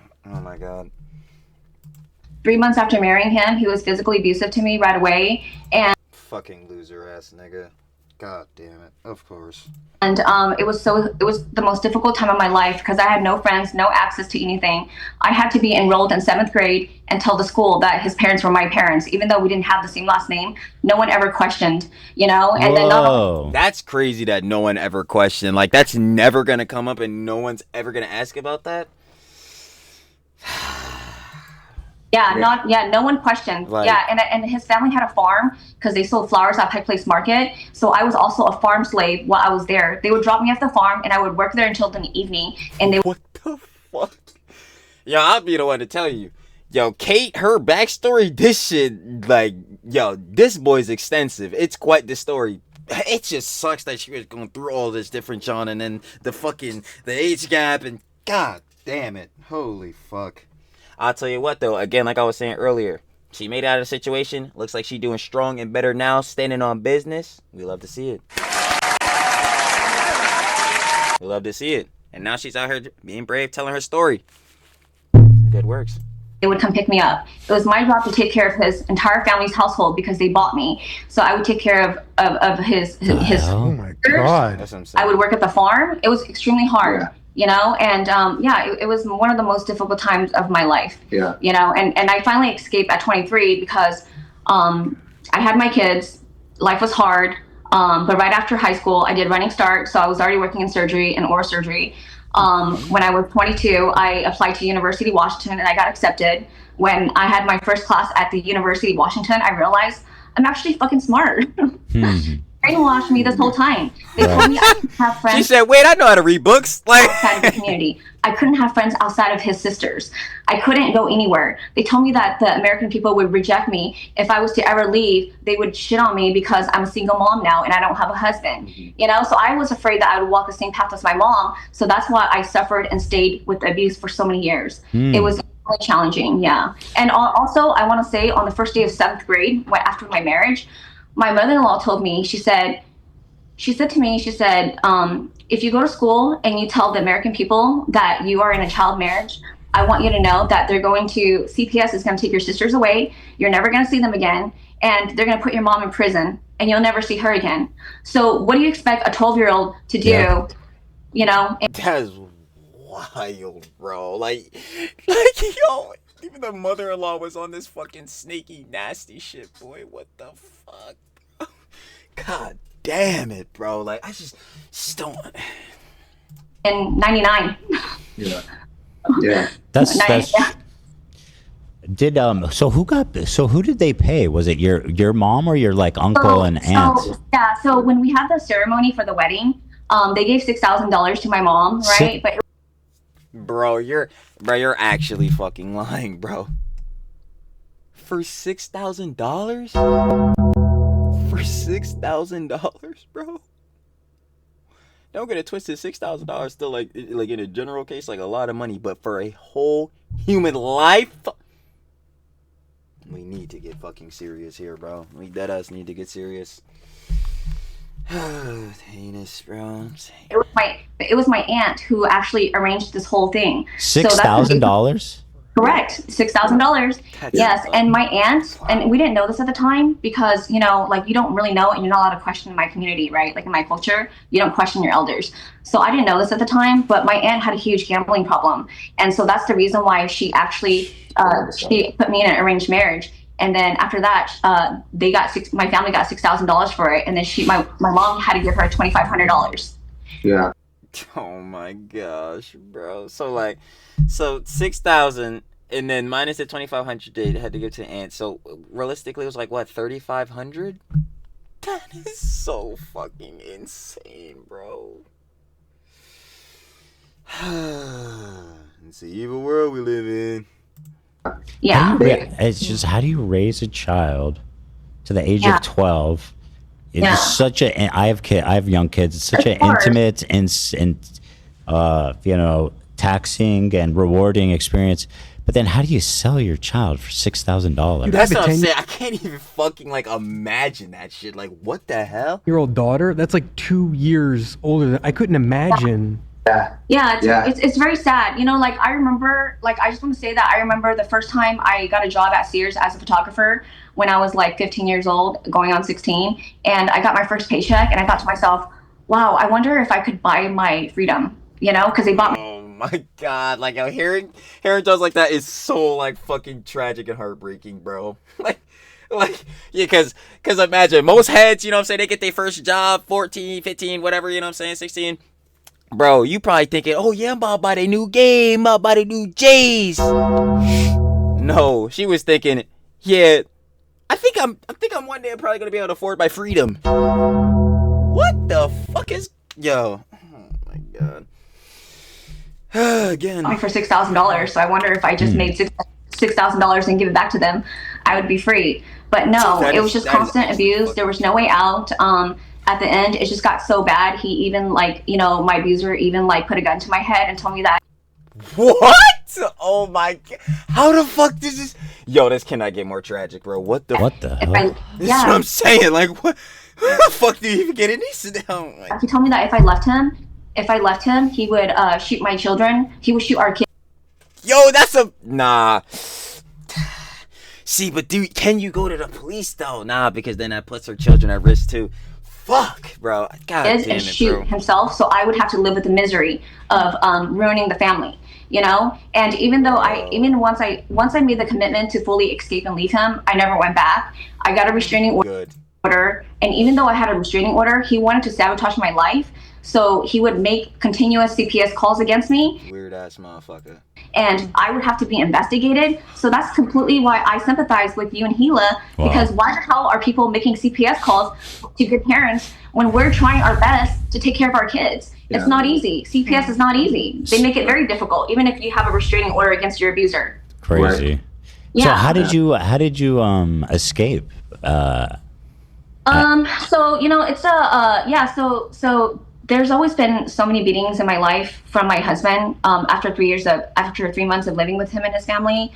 3 months after marrying him, he was physically abusive to me right away, and fucking loser ass nigga. God damn it. Of course. And it was the most difficult time of my life because I had no friends, no access to anything. I had to be enrolled in 7th grade and tell the school that his parents were my parents, even though we didn't have the same last name. No one ever questioned, you know. And then that's crazy that no one ever questioned. Like, that's never gonna come up, and no one's ever gonna ask about that. No one questioned. Like, and his family had a farm because they sold flowers at Pike Place Market. So I was also a farm slave while I was there. They would drop me off the farm, and I would work there until the evening. And what the fuck? Yo, I'll be the one to tell you. Yo, Kate, her backstory, this shit, like, yo, this boy's extensive. It's quite the story. It just sucks that she was going through all this different, John, and then the age gap, and god damn it. Holy fuck. I'll tell you what, though, again, like I was saying earlier, she made it out of the situation. Looks like she's doing strong and better now, standing on business. We love to see it. We love to see it. And now she's out here being brave, telling her story. Good works. They would come pick me up. It was my job to take care of his entire family's household because they bought me. So I would take care of his Oh my God. That's what I'm saying. I would work at the farm. It was extremely hard. Yeah. You know, and it was one of the most difficult times of my life. Yeah. You know, and I finally escaped at 23 because I had my kids. Life was hard. But right after high school, I did Running Start. So I was already working in surgery and oral surgery. When I was 22, I applied to University of Washington and I got accepted. When I had my first class at the University of Washington, I realized I'm actually fucking smart. Brainwashed me this whole time. They told me I couldn't have friends. She said, wait, I know how to read books. Like, outside of the community. I couldn't have friends outside of his sisters. I couldn't go anywhere. They told me that the American people would reject me. If I was to ever leave, they would shit on me because I'm a single mom now and I don't have a husband. You know, so I was afraid that I would walk the same path as my mom. So that's why I suffered and stayed with the abuse for so many years. It was really challenging, yeah. And also, I want to say on the first day of 7th grade, after my marriage, my mother-in-law told me, she said to me, if you go to school and you tell the American people that you are in a child marriage, I want you to know that CPS is going to take your sisters away. You're never going to see them again. And they're going to put your mom in prison and you'll never see her again. So what do you expect a 12-year-old to do? Yeah. You know? That's wild, bro. Like, yo, even the mother-in-law was on this fucking snaky, nasty shit, boy. What the fuck? God damn it, bro. Like, I just don't. In 99. Yeah. That's Did so who did they pay? Was it your mom or your like uncle and aunt? So when we had the ceremony for the wedding, they gave $6,000 to my mom, right? But Bro, you're actually fucking lying, bro. For $6,000? For $6,000, bro? Don't get it twisted. $6,000 still like in a general case like a lot of money, but for a whole human life, we need to get fucking serious here, bro. We deadass need to get serious. Heinous, bro. it was my aunt who actually arranged this whole thing. $6,000? Correct, $6,000. Yes, and my aunt, and we didn't know this at the time because, you know, like you don't really know and you're not allowed to question in my community, right? Like in my culture, you don't question your elders. So I didn't know this at the time, but my aunt had a huge gambling problem. And so that's the reason why she actually, she put me in an arranged marriage. And then after that, my family got $6,000 for it. And then my mom had to give her $2,500. Yeah. Oh my gosh, bro. So 6,000 and then minus the 2,500 they had to give to the aunt. So realistically it was like what, 3,500? That is so fucking insane, bro. It's the evil world we live in. Yeah. It's just, how do you raise a child to the age of 12? It's such a, I have young kids. It's such an intimate and you know, taxing and rewarding experience. But then how do you sell your child for $6,000? That's what I'm saying. I can't even fucking like imagine that shit. Like, what the hell? Your old daughter? That's like 2 years older than I couldn't imagine. It's very sad. You know, like I remember, like I just want to say that I remember the first time I got a job at Sears as a photographer when I was like 15 years old, going on 16, and I got my first paycheck, and I thought to myself, wow, I wonder if I could buy my freedom, you know, because they bought Oh my god, like hearing jokes like that is so like fucking tragic and heartbreaking, bro. Like yeah, cause imagine most heads, you know what I'm saying, they get their first job 14, 15, whatever, you know what I'm saying, 16. Bro, you probably thinking, oh yeah, I'm about to buy a new game, I'm about to buy the new J's. No, she was thinking, yeah, I think I'm one day probably gonna be able to afford my freedom. What the fuck is yo? Oh my god. Again. For $6,000, so I wonder if I just made $6,000 and give it back to them, I would be free. But no, it was just constant abuse. There was no way out. At the end, it just got so bad. He even like, you know, my abuser even like put a gun to my head and told me that. What? Oh my god. How the fuck does this? Yo, this cannot get more tragic, bro. What the hell? This is what I'm saying. Like, what the fuck do you even get in these? Like, he told me that if I left him, he would shoot my children. He would shoot our kids. Yo, that's a nah. See, but dude, can you go to the police though? Nah, because then that puts her children at risk too. Fuck, bro. God damn it, shoot himself, so I would have to live with the misery of ruining the family, you know. And even though once I made the commitment to fully escape and leave him, I never went back. I got a restraining order, and even though I had a restraining order, he wanted to sabotage my life. So he would make continuous CPS calls against me. Weird ass motherfucker. And I would have to be investigated. So that's completely why I sympathize with you and Gila. Wow. Because why the hell are people making CPS calls to good parents when we're trying our best to take care of our kids? Yeah. It's not easy. CPS is not easy. They make it very difficult, even if you have a restraining order against your abuser. Crazy. Right. Yeah. So how did you escape? So you know, it's so there's always been so many beatings in my life from my husband after 3 months of living with him and his family.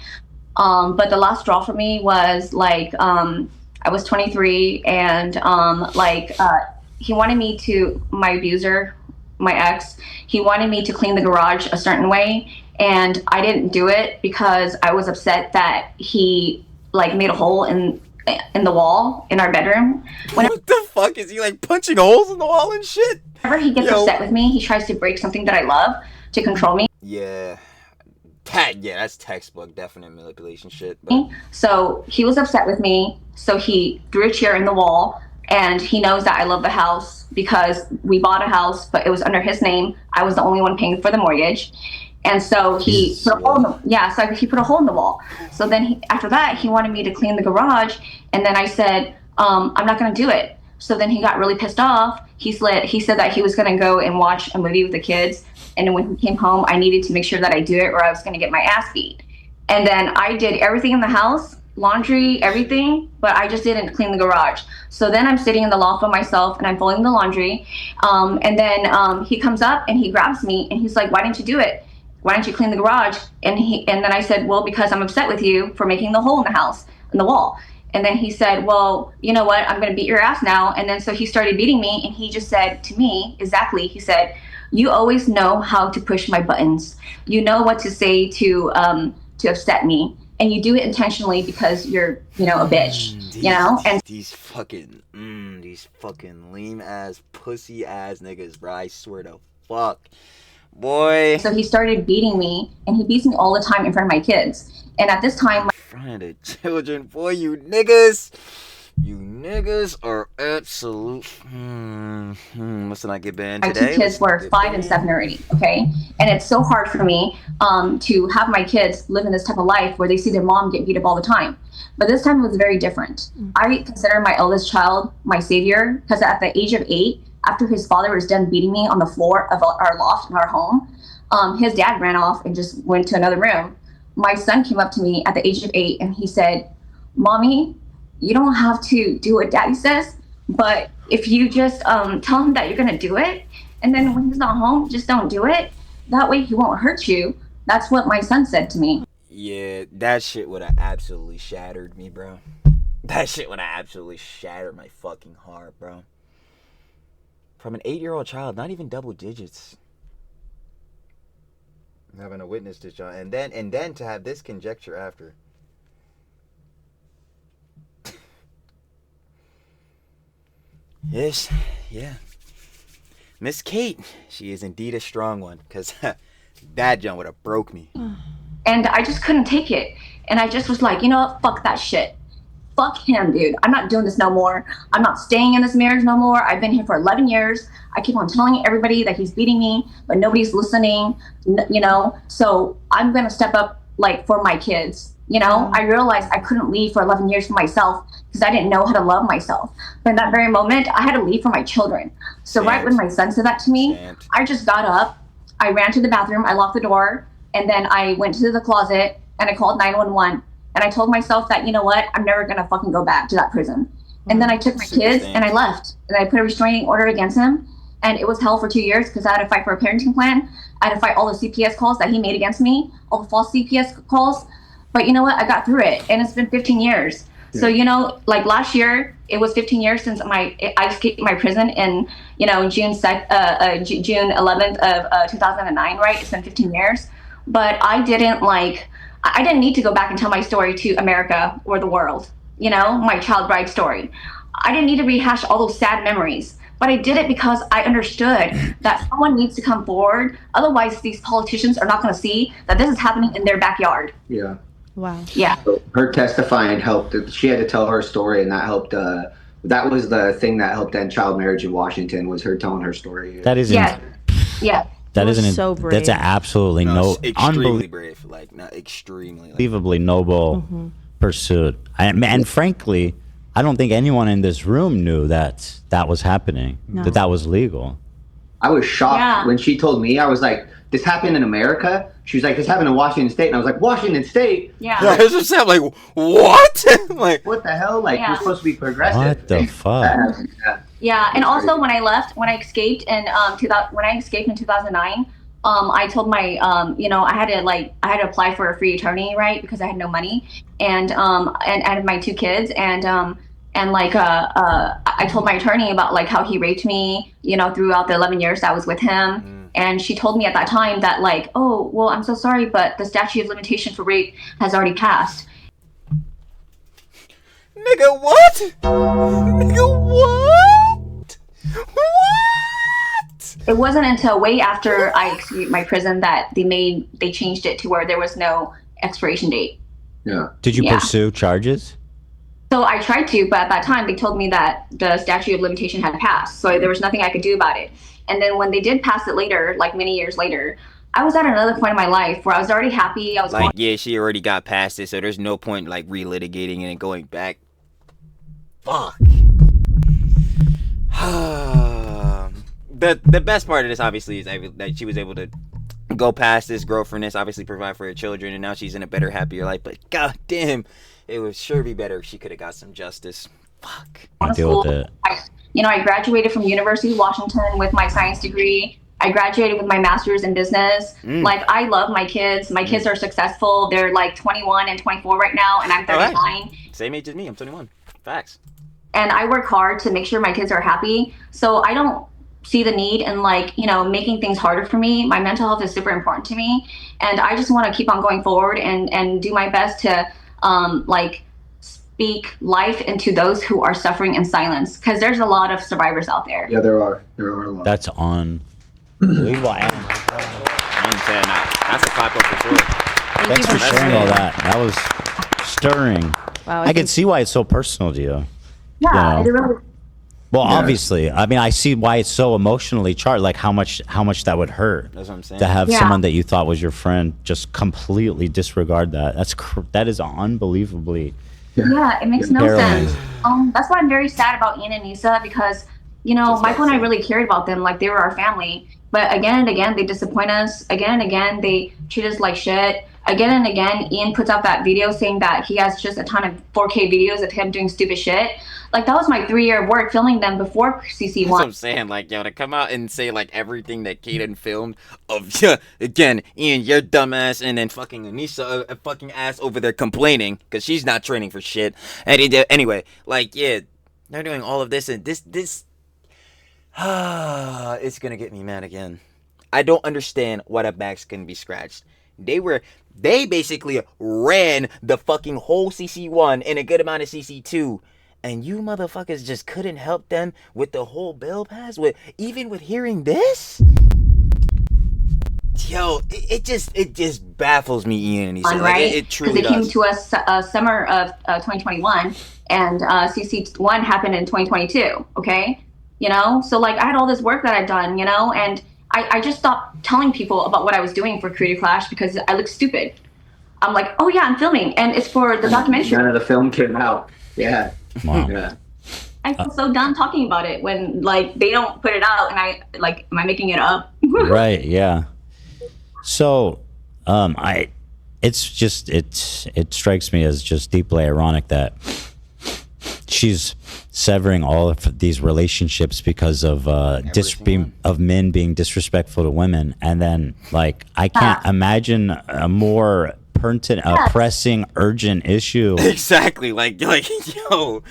But the last straw for me was like I was 23 and he wanted me to, my abuser, my ex, he wanted me to clean the garage a certain way, and I didn't do it because I was upset that he like made a hole in the wall in our bedroom. What the fuck is he like punching holes in the wall and shit? Whenever he gets upset with me, he tries to break something that I love to control me. Yeah, that's textbook definite manipulation shit. But. So he was upset with me, so he threw a chair in the wall, and he knows that I love the house because we bought a house, but it was under his name. I was the only one paying for the mortgage. And so he put a hole in the, so he put a hole in the wall. So then after that, he wanted me to clean the garage. And then I said, I'm not going to do it. So then he got really pissed off. He said that he was going to go and watch a movie with the kids. And then when he came home, I needed to make sure that I do it or I was going to get my ass beat. And then I did everything in the house, laundry, everything, but I just didn't clean the garage. So then I'm sitting in the loft by myself and I'm folding the laundry. And then he comes up and he grabs me and he's like, why didn't you do it? Why don't you clean the garage? And then I said, well, because I'm upset with you for making the hole in the house, in the wall. And then he said, well, you know what? I'm going to beat your ass now. And then so he started beating me and he just said to me, he said, you always know how to push my buttons. You know what to say to upset me. And you do it intentionally because you're, a bitch, And these fucking lame ass, pussy ass niggas, bro. I swear to fuck. Boy. So he started beating me, and he beats me all the time in front of my kids. And at this time, in front of the children, boy, you niggas are absolute. Let's not get banned my today. two kids were 5 and 7 already, okay? And it's so hard for me to have my kids live in this type of life where they see their mom get beat up all the time. But this time it was very different. I consider my eldest child my savior because at the age of 8, after his father was done beating me on the floor of our loft in our home, his dad ran off and just went to another room. My son came up to me at the age of 8 and he said, Mommy, you don't have to do what Daddy says, but if you just tell him that you're going to do it, and then when he's not home, just don't do it. That way he won't hurt you. That's what my son said to me. Yeah, that shit would have absolutely shattered me, bro. That shit would have absolutely shattered my fucking heart, bro. From an 8-year-old child, not even double digits. Having to witness this, John, and then to have this conjecture after. Yes, yeah. Miss Kate, she is indeed a strong one, because that John would have broke me. And I just couldn't take it. And I just was like, you know what, fuck that shit. Fuck him, dude. I'm not doing this no more. I'm not staying in this marriage no more. I've been here for 11 years. I keep on telling everybody that he's beating me, but nobody's listening, So I'm going to step up, for my kids. I realized I couldn't leave for 11 years for myself because I didn't know how to love myself. But in that very moment, I had to leave for my children. So right when my son said that to me, I just got up, I ran to the bathroom, I locked the door, and then I went to the closet and I called 911. And I told myself that, you know what, I'm never going to fucking go back to that prison. And then I took my kids and I left. And I put a restraining order against him. And it was hell for 2 years because I had to fight for a parenting plan. I had to fight all the CPS calls that he made against me, all the false CPS calls. But you know what? I got through it. And it's been 15 years. Yeah. So, last year, it was 15 years since I escaped my prison in, June 11th of 2009, right? It's been 15 years. But I didn't need to go back and tell my story to America or the world, my child bride story. I didn't need to rehash all those sad memories. But I did it because I understood that someone needs to come forward. Otherwise, these politicians are not going to see that this is happening in their backyard. Yeah. Wow. Yeah. So her testifying helped. She had to tell her story, and that helped. That was the thing that helped end child marriage in Washington, was her telling her story. That is yeah. That isn't so brave. That's an absolutely extremely brave, not extremely unbelievably noble pursuit. And frankly, I don't think anyone in this room knew that was happening, that was legal. I was shocked when she told me. I was like, this happened in America? She was like, this happened in Washington State. And I was like, Washington State? Yeah. I was just like, what? Like, what the hell? We're supposed to be progressive. What the fuck? Yeah, and also when I escaped in 2009, I told my I had to apply for a free attorney, right, because I had no money, and I had my 2 kids, and I told my attorney about how he raped me, throughout the 11 years that I was with him. And she told me at that time that oh, well, I'm so sorry, but the statute of limitation for rape has already passed. Nigga, what? Nigga, what? What? It wasn't until way after I escaped my prison that they changed it to where there was no expiration date. Yeah. Did you pursue charges? So I tried to, but at that time they told me that the statute of limitation had passed, so there was nothing I could do about it. And then when they did pass it later, many years later, I was at another point in my life where I was already happy. I was like, yeah, she already got past it, so there's no point like relitigating it and going back. Fuck. The best part of this, obviously, is that she was able to go past this, grow from this, obviously provide for her children, and now she's in a better, happier life. But goddamn, it would sure be better if she could have got some justice. Fuck. I deal with it. I graduated from University of Washington with my science degree. I graduated with my master's in business. Like, I love my kids. My kids are successful. They're like 21 and 24 right now, and I'm 39. Right. Same age as me. I'm 21. Facts. And I work hard to make sure my kids are happy. So I don't see the need in making things harder for me. My mental health is super important to me. And I just want to keep on going forward and do my best to speak life into those who are suffering in silence. Because there's a lot of survivors out there. Yeah, there are. There are a lot. That's unbelievable. I'm saying that. That's a clap up for sure. Thanks for sharing all that. That was stirring. Wow, I can see why it's so personal to you. Yeah, it really. Well, obviously, I mean, I see why it's so emotionally charged. Like how much that would hurt. That's what I'm saying. To have someone that you thought was your friend just completely disregard that. That is unbelievably. Yeah, it makes no harrowing. sense. That's why I'm very sad about Ian and Anissa because Michael and I really cared about them like they were our family. But again and again, they disappoint us. Again and again, they treat us like shit. Again and again, Ian puts out that video saying that he has just a ton of 4K videos of him doing stupid shit. Like, that was my 3-year of work filming them before CC1. That's what I'm saying. Like, yo, to come out and say, like, everything that Kaden filmed of, again, Ian, you're dumbass, and then fucking Anissa, a fucking ass over there complaining, because she's not training for shit. And anyway, like, yeah, they're doing all of this, and this, it's gonna get me mad again. I don't understand why the backs couldn't be scratched. They basically ran the fucking whole CC1 and a good amount of CC2. And you motherfuckers just couldn't help them with the whole bill pass? Even with hearing this? Yo, it just baffles me, Ian. And he said, right? It truly Because they does. came to us summer of 2021, and CC1 happened in 2022, okay? So, like, I had all this work that I've done, and I just stopped telling people about what I was doing for Creative Clash because I look stupid. I'm like, oh, yeah, I'm filming, and it's for the documentary. None of the film came out. Yeah. Wow. Yeah. I feel so dumb talking about it when, like, they don't put it out, and am I making it up? Right, yeah. So, it strikes me as just deeply ironic that she's severing all of these relationships because of men being disrespectful to women, and then, like, I can't imagine a more pertinent, pressing, urgent issue. Exactly, like yo,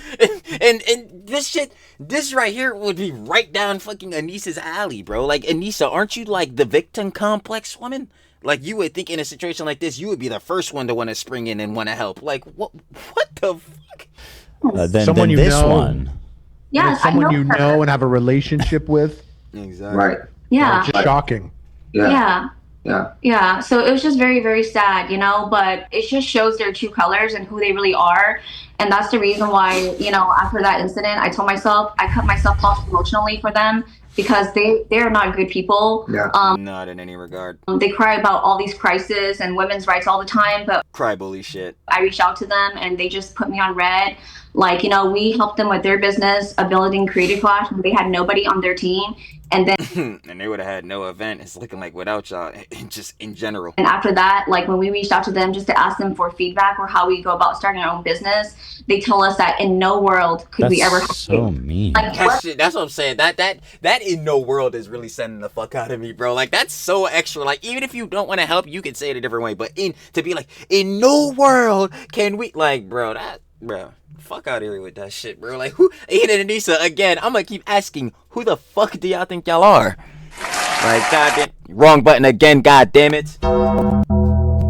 and this right here would be right down fucking Anisa'S alley, bro. Like, Anissa, aren't you like the victim complex woman? Like, you would think in a situation like this, you would be the first one to want to spring in and want to help. Like, what the fuck? Someone you know. Yes, someone I know you her. know and have a relationship with. Exactly. Right. Yeah. Just shocking. Yeah. Yeah. So it was just very, very sad, but it just shows their true colors and who they really are. And that's the reason why, after that incident, I told myself, I cut myself off emotionally for them because they're not good people. Yeah. Not in any regard. They cry about all these crises and women's rights all the time, but Cry bully shit. I reached out to them and they just put me on red. Like, we helped them with their business of building Creative Clash, and they had nobody on their team. And then and they would have had no event. It's looking like without y'all, just in general. And after that, like, when we reached out to them just to ask them for feedback or how we go about starting our own business, they told us that in no world could we ever. So mean. Like, That's what I'm saying. That in no world is really sending the fuck out of me, bro. Like, that's so extra. Like, even if you don't want to help, you can say it a different way. But to be like, in no world can we, like, bro, fuck out of here with that shit, bro. Like, who? Ian and Anissa, again, I'm gonna keep asking, who the fuck do y'all think y'all are? Like, goddamn, wrong button again, goddamn it.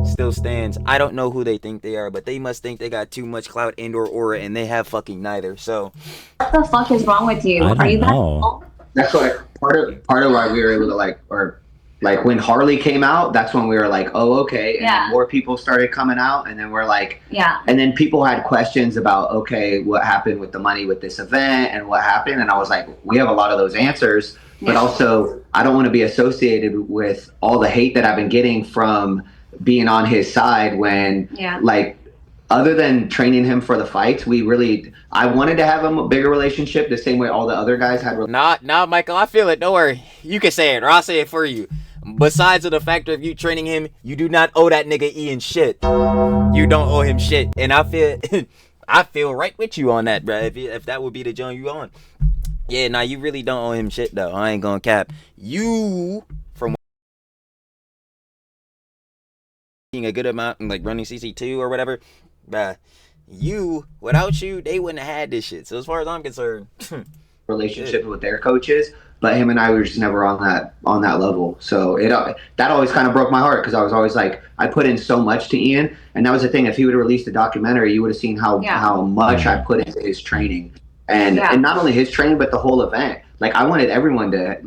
Still stands. I don't know who they think they are, but they must think they got too much clout and/or aura, and they have fucking neither. So, what the fuck is wrong with you? I don't Are you know. That's why part of why we were able to like when Harley came out, that's when we were like, oh, okay. And then more people started coming out, and then we're like, yeah. And then people had questions about, okay, what happened with the money with this event and what happened? And I was like, we have a lot of those answers. but also I don't want to be associated with all the hate that I've been getting from being on his side when like, other than training him for the fights, I wanted to have a bigger relationship the same way all the other guys had. Nah, Michael, I feel it. Don't worry. You can say it, or I'll say it for you. Besides the factor of you training him, you do not owe that nigga Ian shit. You don't owe him shit. And I feel right with you on that, bro. If that would be the joint you on. Yeah, nah, you really don't owe him shit, though. I ain't gonna cap. You, from being a good amount, like running CC2 or whatever, bruh, without you, they wouldn't have had this shit. So as far as I'm concerned, relationship with their coaches, but him and I were just never on that level. So that always kind of broke my heart, because I was always like, I put in so much to Ian, and that was the thing. If he would have released a documentary, you would have seen how much I put into his training, and not only his training, but the whole event. Like, I wanted everyone to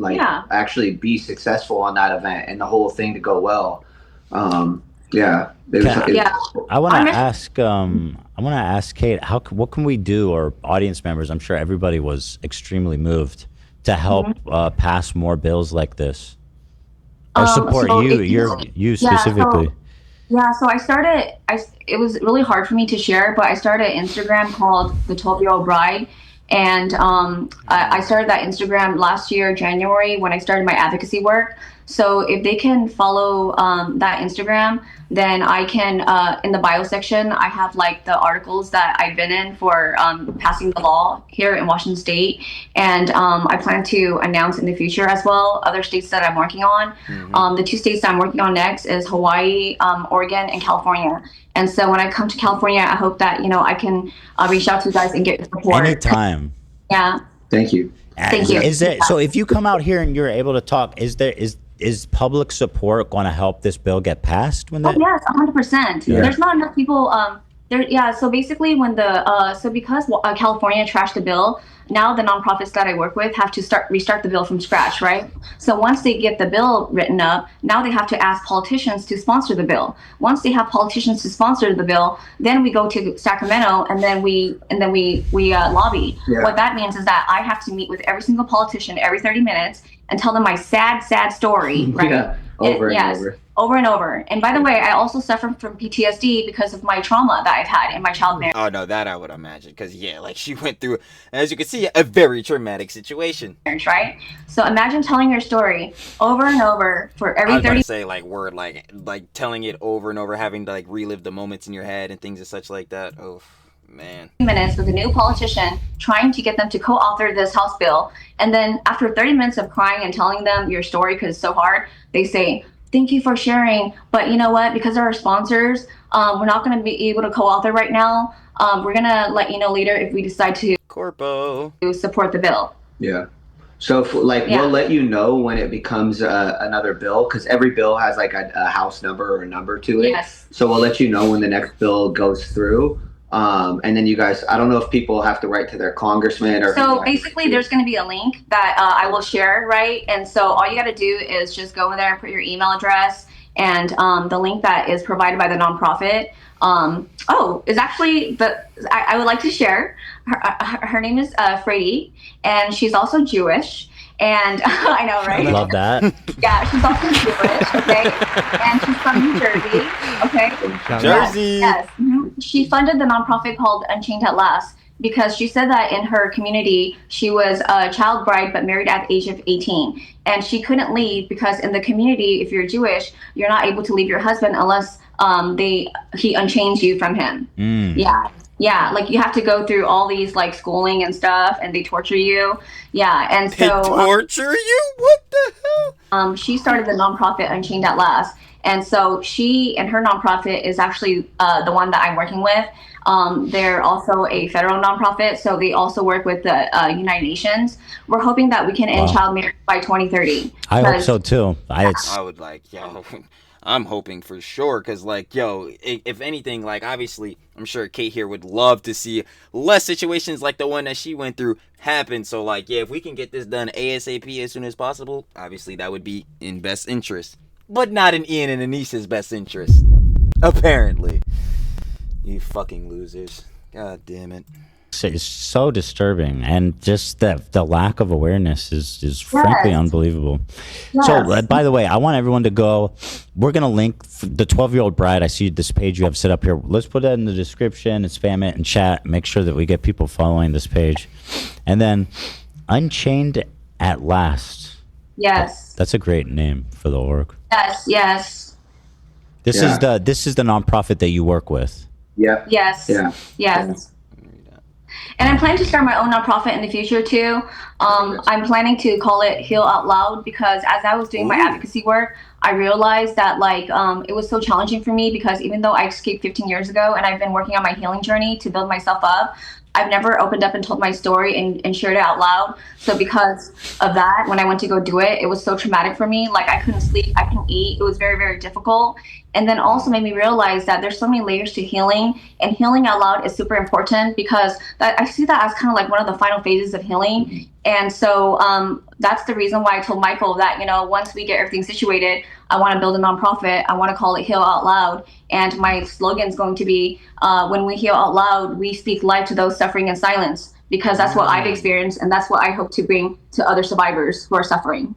actually be successful on that event and the whole thing to go well. I want to ask. I want to ask Kate, what can we do, or audience members? I'm sure everybody was extremely moved to help pass more bills like this, or support you specifically. So I started. It was really hard for me to share, but I started an Instagram called The 12-Year-Old Bride. And I started that Instagram last year, January, when I started my advocacy work. So if they can follow that Instagram, then I can, in the bio section, I have like the articles that I've been in for passing the law here in Washington State. And I plan to announce in the future as well other states that I'm working on. The 2 states that I'm working on next is Hawaii, Oregon, and California. And so when I come to California, I hope that, I can reach out to you guys and get support. Anytime. Yeah. Thank you. Thank you. Is there, so if you come out here and you're able to talk, is public support going to help this bill get passed? When yes, 100%. Yeah. There's not enough people. So basically, when because California trashed the bill, now the nonprofits that I work with have to restart the bill from scratch, right? So once they get the bill written up, now they have to ask politicians to sponsor the bill. Once they have politicians to sponsor the bill, then we go to Sacramento and then we lobby. Yeah. What that means is that I have to meet with every single politician every 30 minutes and tell them my sad story, right? Yeah, over and over. And by the way, I also suffer from PTSD because of my trauma that I've had in my child marriage. Oh no, that I would imagine, because like she went through, as you can see, a very traumatic situation. Right? So imagine telling your story over and over for every 30. I was gonna say like telling it over and over, having to like relive the moments in your head and things and such like that. Oh man. Minutes with a new politician, trying to get them to co-author this House bill, and then after 30 minutes of crying and telling them your story because it's so hard, they say, "Thank you for sharing, but you know what? Because of our sponsors, we're not going to be able to co-author right now. We're going to let you know later if we decide to support the bill." Yeah. So we'll let you know when it becomes another bill, because every bill has like a house number or a number to it. Yes. So we'll let you know when the next bill goes through. And then you guys, I don't know if people have to write to their congressman or. So basically, there's going to be a link that I will share, right? And so all you got to do is just go in there and put your email address and the link that is provided by the nonprofit. Is actually I would like to share. Her name is Frady, and she's also Jewish. And I know, right? I love that. Yeah, she's also Jewish, okay? And she's from New Jersey, okay? Jersey. Yes. She funded the nonprofit called Unchained at Last because she said that in her community, she was a child bride but married at the age of 18. And she couldn't leave because in the community, if you're Jewish, you're not able to leave your husband unless he unchains you from him. Yeah, like you have to go through all these like schooling and stuff, and they torture you. Yeah, and so they torture you? What the hell? She started the nonprofit Unchained at Last, and so she and her nonprofit is actually the one that I'm working with. They're also a federal nonprofit, so they also work with the United Nations. We're hoping that we can end child marriage by 2030. I hope so too. I would like, I'm hoping for sure, because if anything, like obviously I'm sure Kate here would love to see less situations like the one that she went through happen. So if we can get this done ASAP as soon as possible, obviously that would be in best interest, but not in Ian and Anisa'S best interest, apparently. You fucking losers. God damn it. it's so disturbing, and just the lack of awareness is frankly unbelievable. So, by the way, I want everyone to go. We're gonna link the 12-year-old bride. I see this page you have set up here. Let's put that in the description and spam it in chat. Make sure that we get people following this page, and then Unchained at Last. Yes. That's a great name for the org. Yes. Yes. This is the nonprofit that you work with. Yeah. Yes. Yeah. Yes. And I'm planning to start my own nonprofit in the future too. I'm planning to call it Heal Out Loud, because as I was doing my advocacy work, I realized that it was so challenging for me, because even though I escaped 15 years ago and I've been working on my healing journey to build myself up, I've never opened up and told my story and shared it out loud. So because of that, when I went to go do it, it was so traumatic for me. Like, I couldn't sleep, I couldn't eat. It was very, very difficult. And then also made me realize that there's so many layers to healing, and healing out loud is super important, because I see that as kind of like one of the final phases of healing. And so that's the reason why I told Michael that, once we get everything situated, I want to build a nonprofit. I want to call it Heal Out Loud. And my slogan is going to be, when we heal out loud, we speak life to those suffering in silence, because that's what I've experienced, and that's what I hope to bring to other survivors who are suffering.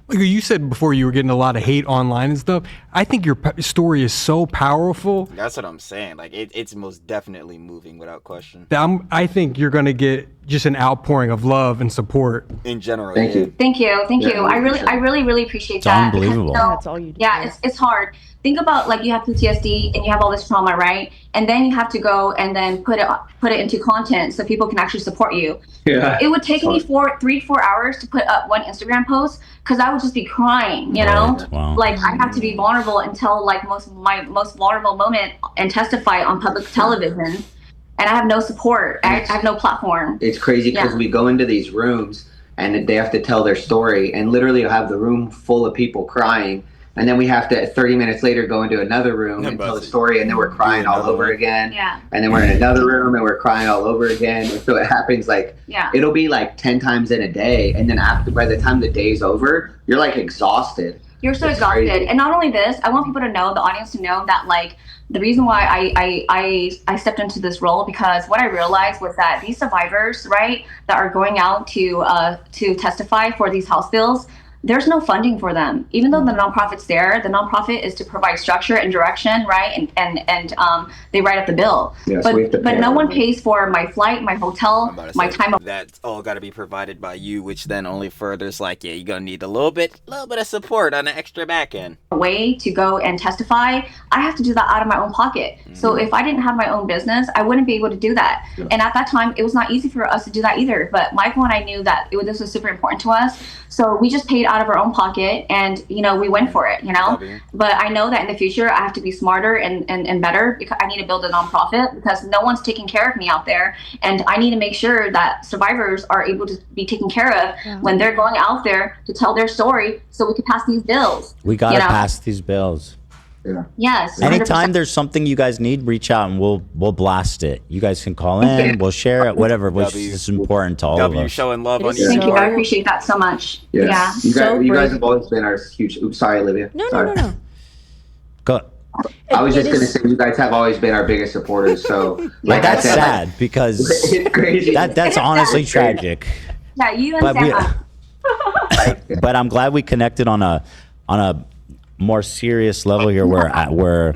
You said before you were getting a lot of hate online and stuff. I think your story is so powerful. That's what I'm saying. Like, it's most definitely moving without question. I think you're going to get just an outpouring of love and support. In general. Thank you. Thank you. I really appreciate that. Unbelievable. That's all you do. Yeah, it's hard. Think about, like, you have PTSD and you have all this trauma, right? And then you have to go and then put it into content so people can actually support you. Yeah. It would take me 3 to 4 hours to put up one Instagram post, because I would just be crying, Right. Wow. Like, I have to be vulnerable until like my most vulnerable moment and testify on public television. And I have no support. I have no platform. It's crazy because we go into these rooms and they have to tell their story, and literally you'll have the room full of people crying. And then we have to, 30 minutes later, go into another room and tell the story, and then we're crying all over again. Yeah. And then we're in another room and we're crying all over again. And so it happens it'll be like 10 times in a day. And then by the time the day's over, you're like exhausted. You're so It's exhausted. crazy. And not only this, I want people to know, the audience to know, that like the reason why I stepped into this role, because what I realized was that these survivors, right, that are going out to testify for these House bills, there's no funding for them. Even though the nonprofit's there, the nonprofit is to provide structure and direction, right? And they write up the bill. Yes, but no one pays for my flight, my hotel, my time. That's all got to be provided by you, which then only furthers you're gonna need a little bit of support on the extra back end. Way to go and testify, I have to do that out of my own pocket. So if I didn't have my own business, I wouldn't be able to do that. And at that time, it was not easy for us to do that either. But Michael and I knew that this was super important to us. So we just paid out of our own pocket, and we went for it, But I know that in the future I have to be smarter and better, because I need to build a nonprofit, because no one's taking care of me out there, and I need to make sure that survivors are able to be taken care of when they're going out there to tell their story, so we can pass these bills. We gotta pass these bills. Yeah. Yes. Anytime 100%. there's something you guys need, reach out and we'll blast it. You guys can call in, we'll share it, whatever, which is important to all of us. Showing love on Thank you. I appreciate that so much. Yes. Yeah. You guys have always been our huge. Oops, sorry, Olivia. No. Go. I was just gonna say, you guys have always been our biggest supporters. So that's sad, because it's crazy. That's honestly tragic. Yeah, you and Sam. But I'm glad we connected on a more serious level here, where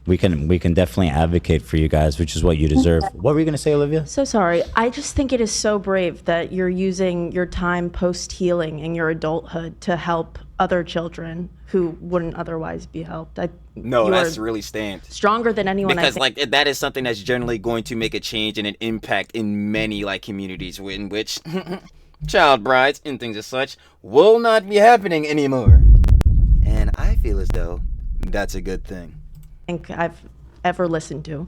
we can definitely advocate for you guys, which is what you deserve. What were you gonna say, Olivia? So sorry. I just think it is so brave that you're using your time post-healing and your adulthood to help other children who wouldn't otherwise be helped. No, that's really stamped. Stronger than anyone. Because that is something that's generally going to make a change and an impact in many communities in which child brides and things as such will not be happening anymore. And I feel as though that's a good thing. Think I've ever listened to.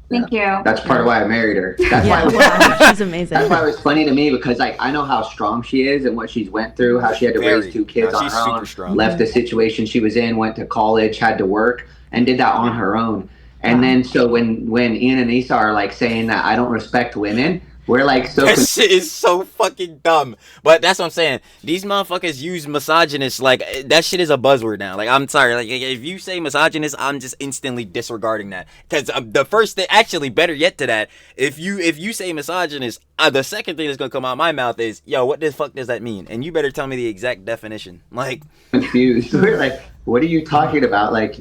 Thank you. That's part of why I married her. That's why she's amazing. That's why it was funny to me, because I know how strong she is and what she's went through, how she had to raise 2 kids on her own, left the situation she was in, went to college, had to work, and did that on her own. And then so when Ian and Anissa are saying that I don't respect women, We're like so. That shit is so fucking dumb. But that's what I'm saying. These motherfuckers use misogynist. Like, that shit is a buzzword now. Like, I'm sorry. Like, if you say misogynist, I'm just instantly disregarding that. Because the first thing, actually, better yet to that, if you say misogynist, the second thing that's gonna come out of my mouth is, yo, what the fuck does that mean? And you better tell me the exact definition. Like, confused. We're like, what are you talking about? Like,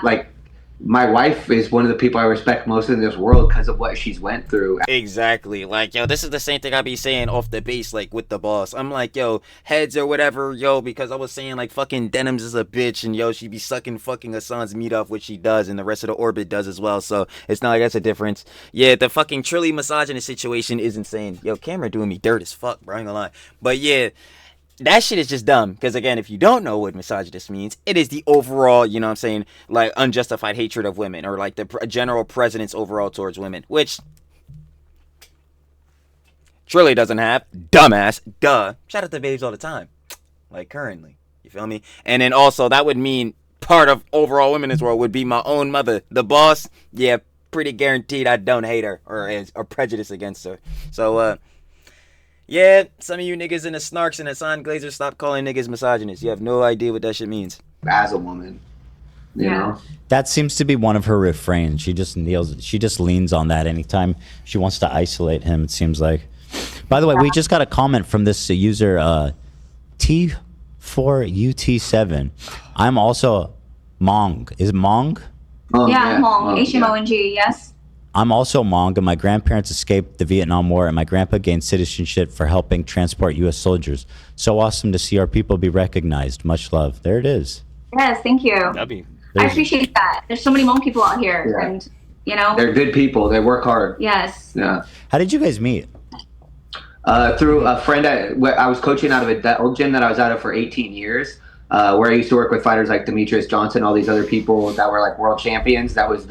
like. My wife is one of the people I respect most in this world because of what she's went through. Exactly. Like, yo, this is the same thing I be saying off the base, like, with the boss. I'm like, yo, heads or whatever, yo, because I was saying, like, fucking Denims is a bitch, and, yo, she be sucking fucking Hassan's meat off, which she does, and the rest of the orbit does as well, so it's not like that's a difference. Yeah, the fucking Trilly misogynist situation is insane. Yo, camera doing me dirt as fuck, bro, I ain't gonna lie. But, yeah, that shit is just dumb, because again, if you don't know what misogynist means, it is the overall, you know what I'm saying, like, unjustified hatred of women, or like the general president's overall towards women, which Trilly doesn't have. Dumbass. Duh. Shout out to babes all the time. Like, currently. You feel me? And then also, that would mean part of overall women in this world would be my own mother. The boss, yeah, pretty guaranteed I don't hate her or prejudice against her. So, yeah, some of you niggas in the snarks and Hassan Glazer, stop calling niggas misogynist. You have no idea what that shit means. As a woman, you know? That seems to be one of her refrains. She just leans on that anytime she wants to isolate him, it seems like. By the way, we just got a comment from this user, T4UT7. I'm also Hmong. Is it Hmong? Hmong. H-M-O-N-G, yes. I'm also Hmong, and my grandparents escaped the Vietnam War, and my grandpa gained citizenship for helping transport U.S. soldiers. So awesome to see our people be recognized. Much love. There it is. Yes, thank you. I appreciate that. There's so many Hmong people out here, and, you know. They're good people. They work hard. Yes. Yeah. How did you guys meet? Through a friend. I was coaching out of that old gym that I was out of for 18 years, where I used to work with fighters like Demetrius Johnson, all these other people that were like world champions. That was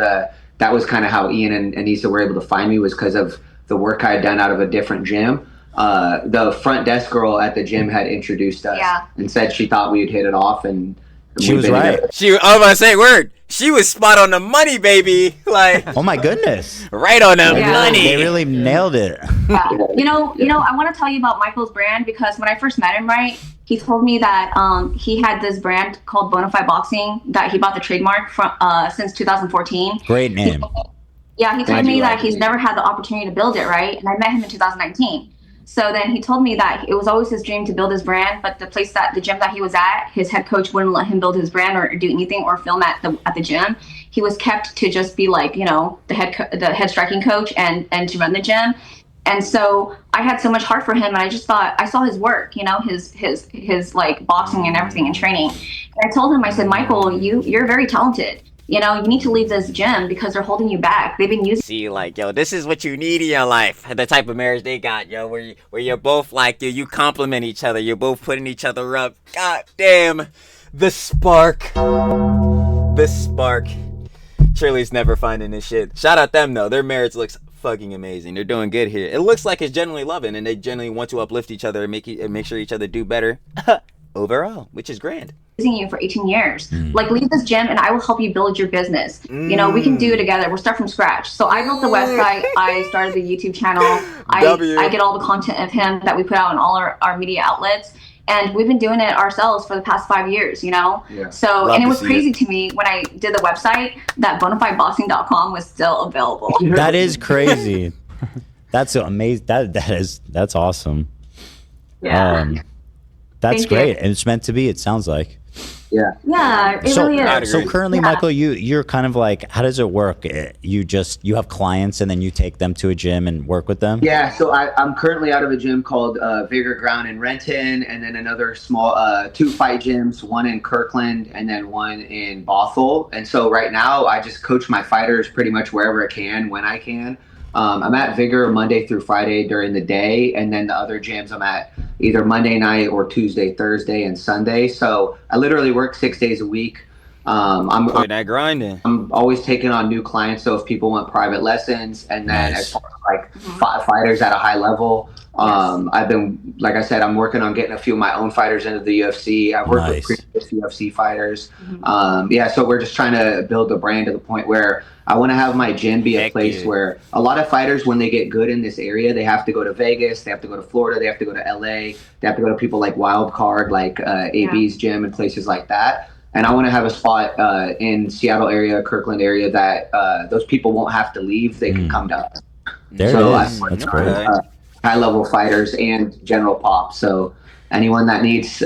kind of how Ian and Anisa were able to find me, was because of the work I had done out of a different gym. The front desk girl at the gym had introduced us and said she thought we'd hit it off, and she was right. I was about to say, word. She was spot on the money, baby. Like, oh my goodness, right on the money. They really nailed it. Yeah. You know, I want to tell you about Michael's brand, because when I first met him, right, he told me that he had this brand called Bonafide Boxing that he bought the trademark from since 2014. Great name. He told me that he's never had the opportunity to build it, right? And I met him in 2019. So then he told me that it was always his dream to build his brand, but the gym that he was at, his head coach wouldn't let him build his brand or do anything or film at the gym. He was kept to just be like, you know, the head striking coach and to run the gym. And so I had so much heart for him, and I just thought, I saw his work, you know, his like boxing and everything and training. And I told him, I said, Michael, you're very talented. You know, you need to leave this gym because they're holding you back. They've been using. See, like, yo, this is what you need in your life. The type of marriage they got, yo, where you're both like, you compliment each other. You're both putting each other up. God damn, the spark. The spark. Trilly's never finding this shit. Shout out them though. Their marriage looks fucking amazing. They're doing good here. It looks like it's genuinely loving, and they genuinely want to uplift each other and make sure each other do better overall, which is grand. You for 18 years. Like, leave this gym and I will help you build your business. You know, we can do it together. We'll start from scratch. So I built the website. I started the YouTube channel. I get all the content of him that we put out on all our media outlets. And we've been doing it ourselves for the past 5 years, you know? Yeah. So, and it was crazy to me when I did the website that bonafideboxing.com was still available. That is crazy. That's amazing. That's awesome. Yeah. That's great. And it's meant to be, it sounds like. Yeah, it really is. So currently, Michael, you're kind of like, how does it work? You have clients and then you take them to a gym and work with them? Yeah, so I'm currently out of a gym called Vigor Ground in Renton, and then another small 2 fight gyms, one in Kirkland and then one in Bothell. And so right now I just coach my fighters pretty much wherever I can, when I can. I'm at Vigor Monday through Friday during the day, and then the other gyms I'm at either Monday night or Tuesday, Thursday, and Sunday. So I literally work 6 days a week. I'm that grinding. I'm always taking on new clients. So if people want private lessons, and then as far as like fighters at a high level, I've been, like I said, I'm working on getting a few of my own fighters into the UFC. I've worked with previous UFC fighters. So we're just trying to build the brand to the point where I want to have my gym be a place where a lot of fighters, when they get good in this area, they have to go to Vegas, they have to go to Florida, they have to go to LA, they have to go to people like Wild Card, like AB's gym and places like that. And I want to have a spot in Seattle area, Kirkland area that those people won't have to leave. They can come to us. There it is. That's great. High-level fighters and general pop. So anyone that needs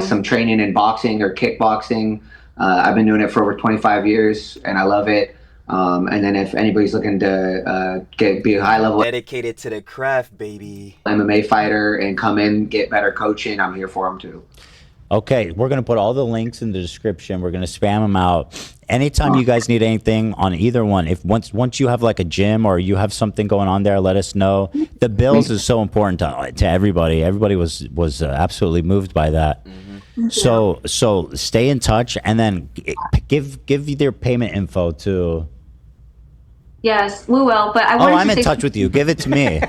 some training in boxing or kickboxing, I've been doing it for over 25 years, and I love it. And then if anybody's looking to be a high-level, dedicated to the craft, baby, MMA fighter and come in, get better coaching, I'm here for them too. Okay, we're going to put all the links in the description. We're going to spam them out. Anytime you guys need anything on either one, if once you have like a gym or you have something going on there, let us know. The bills is so important to everybody. Everybody was absolutely moved by that. So stay in touch, and then give their payment info to. Yes, we will. But I I'm in touch with you. Give it to me.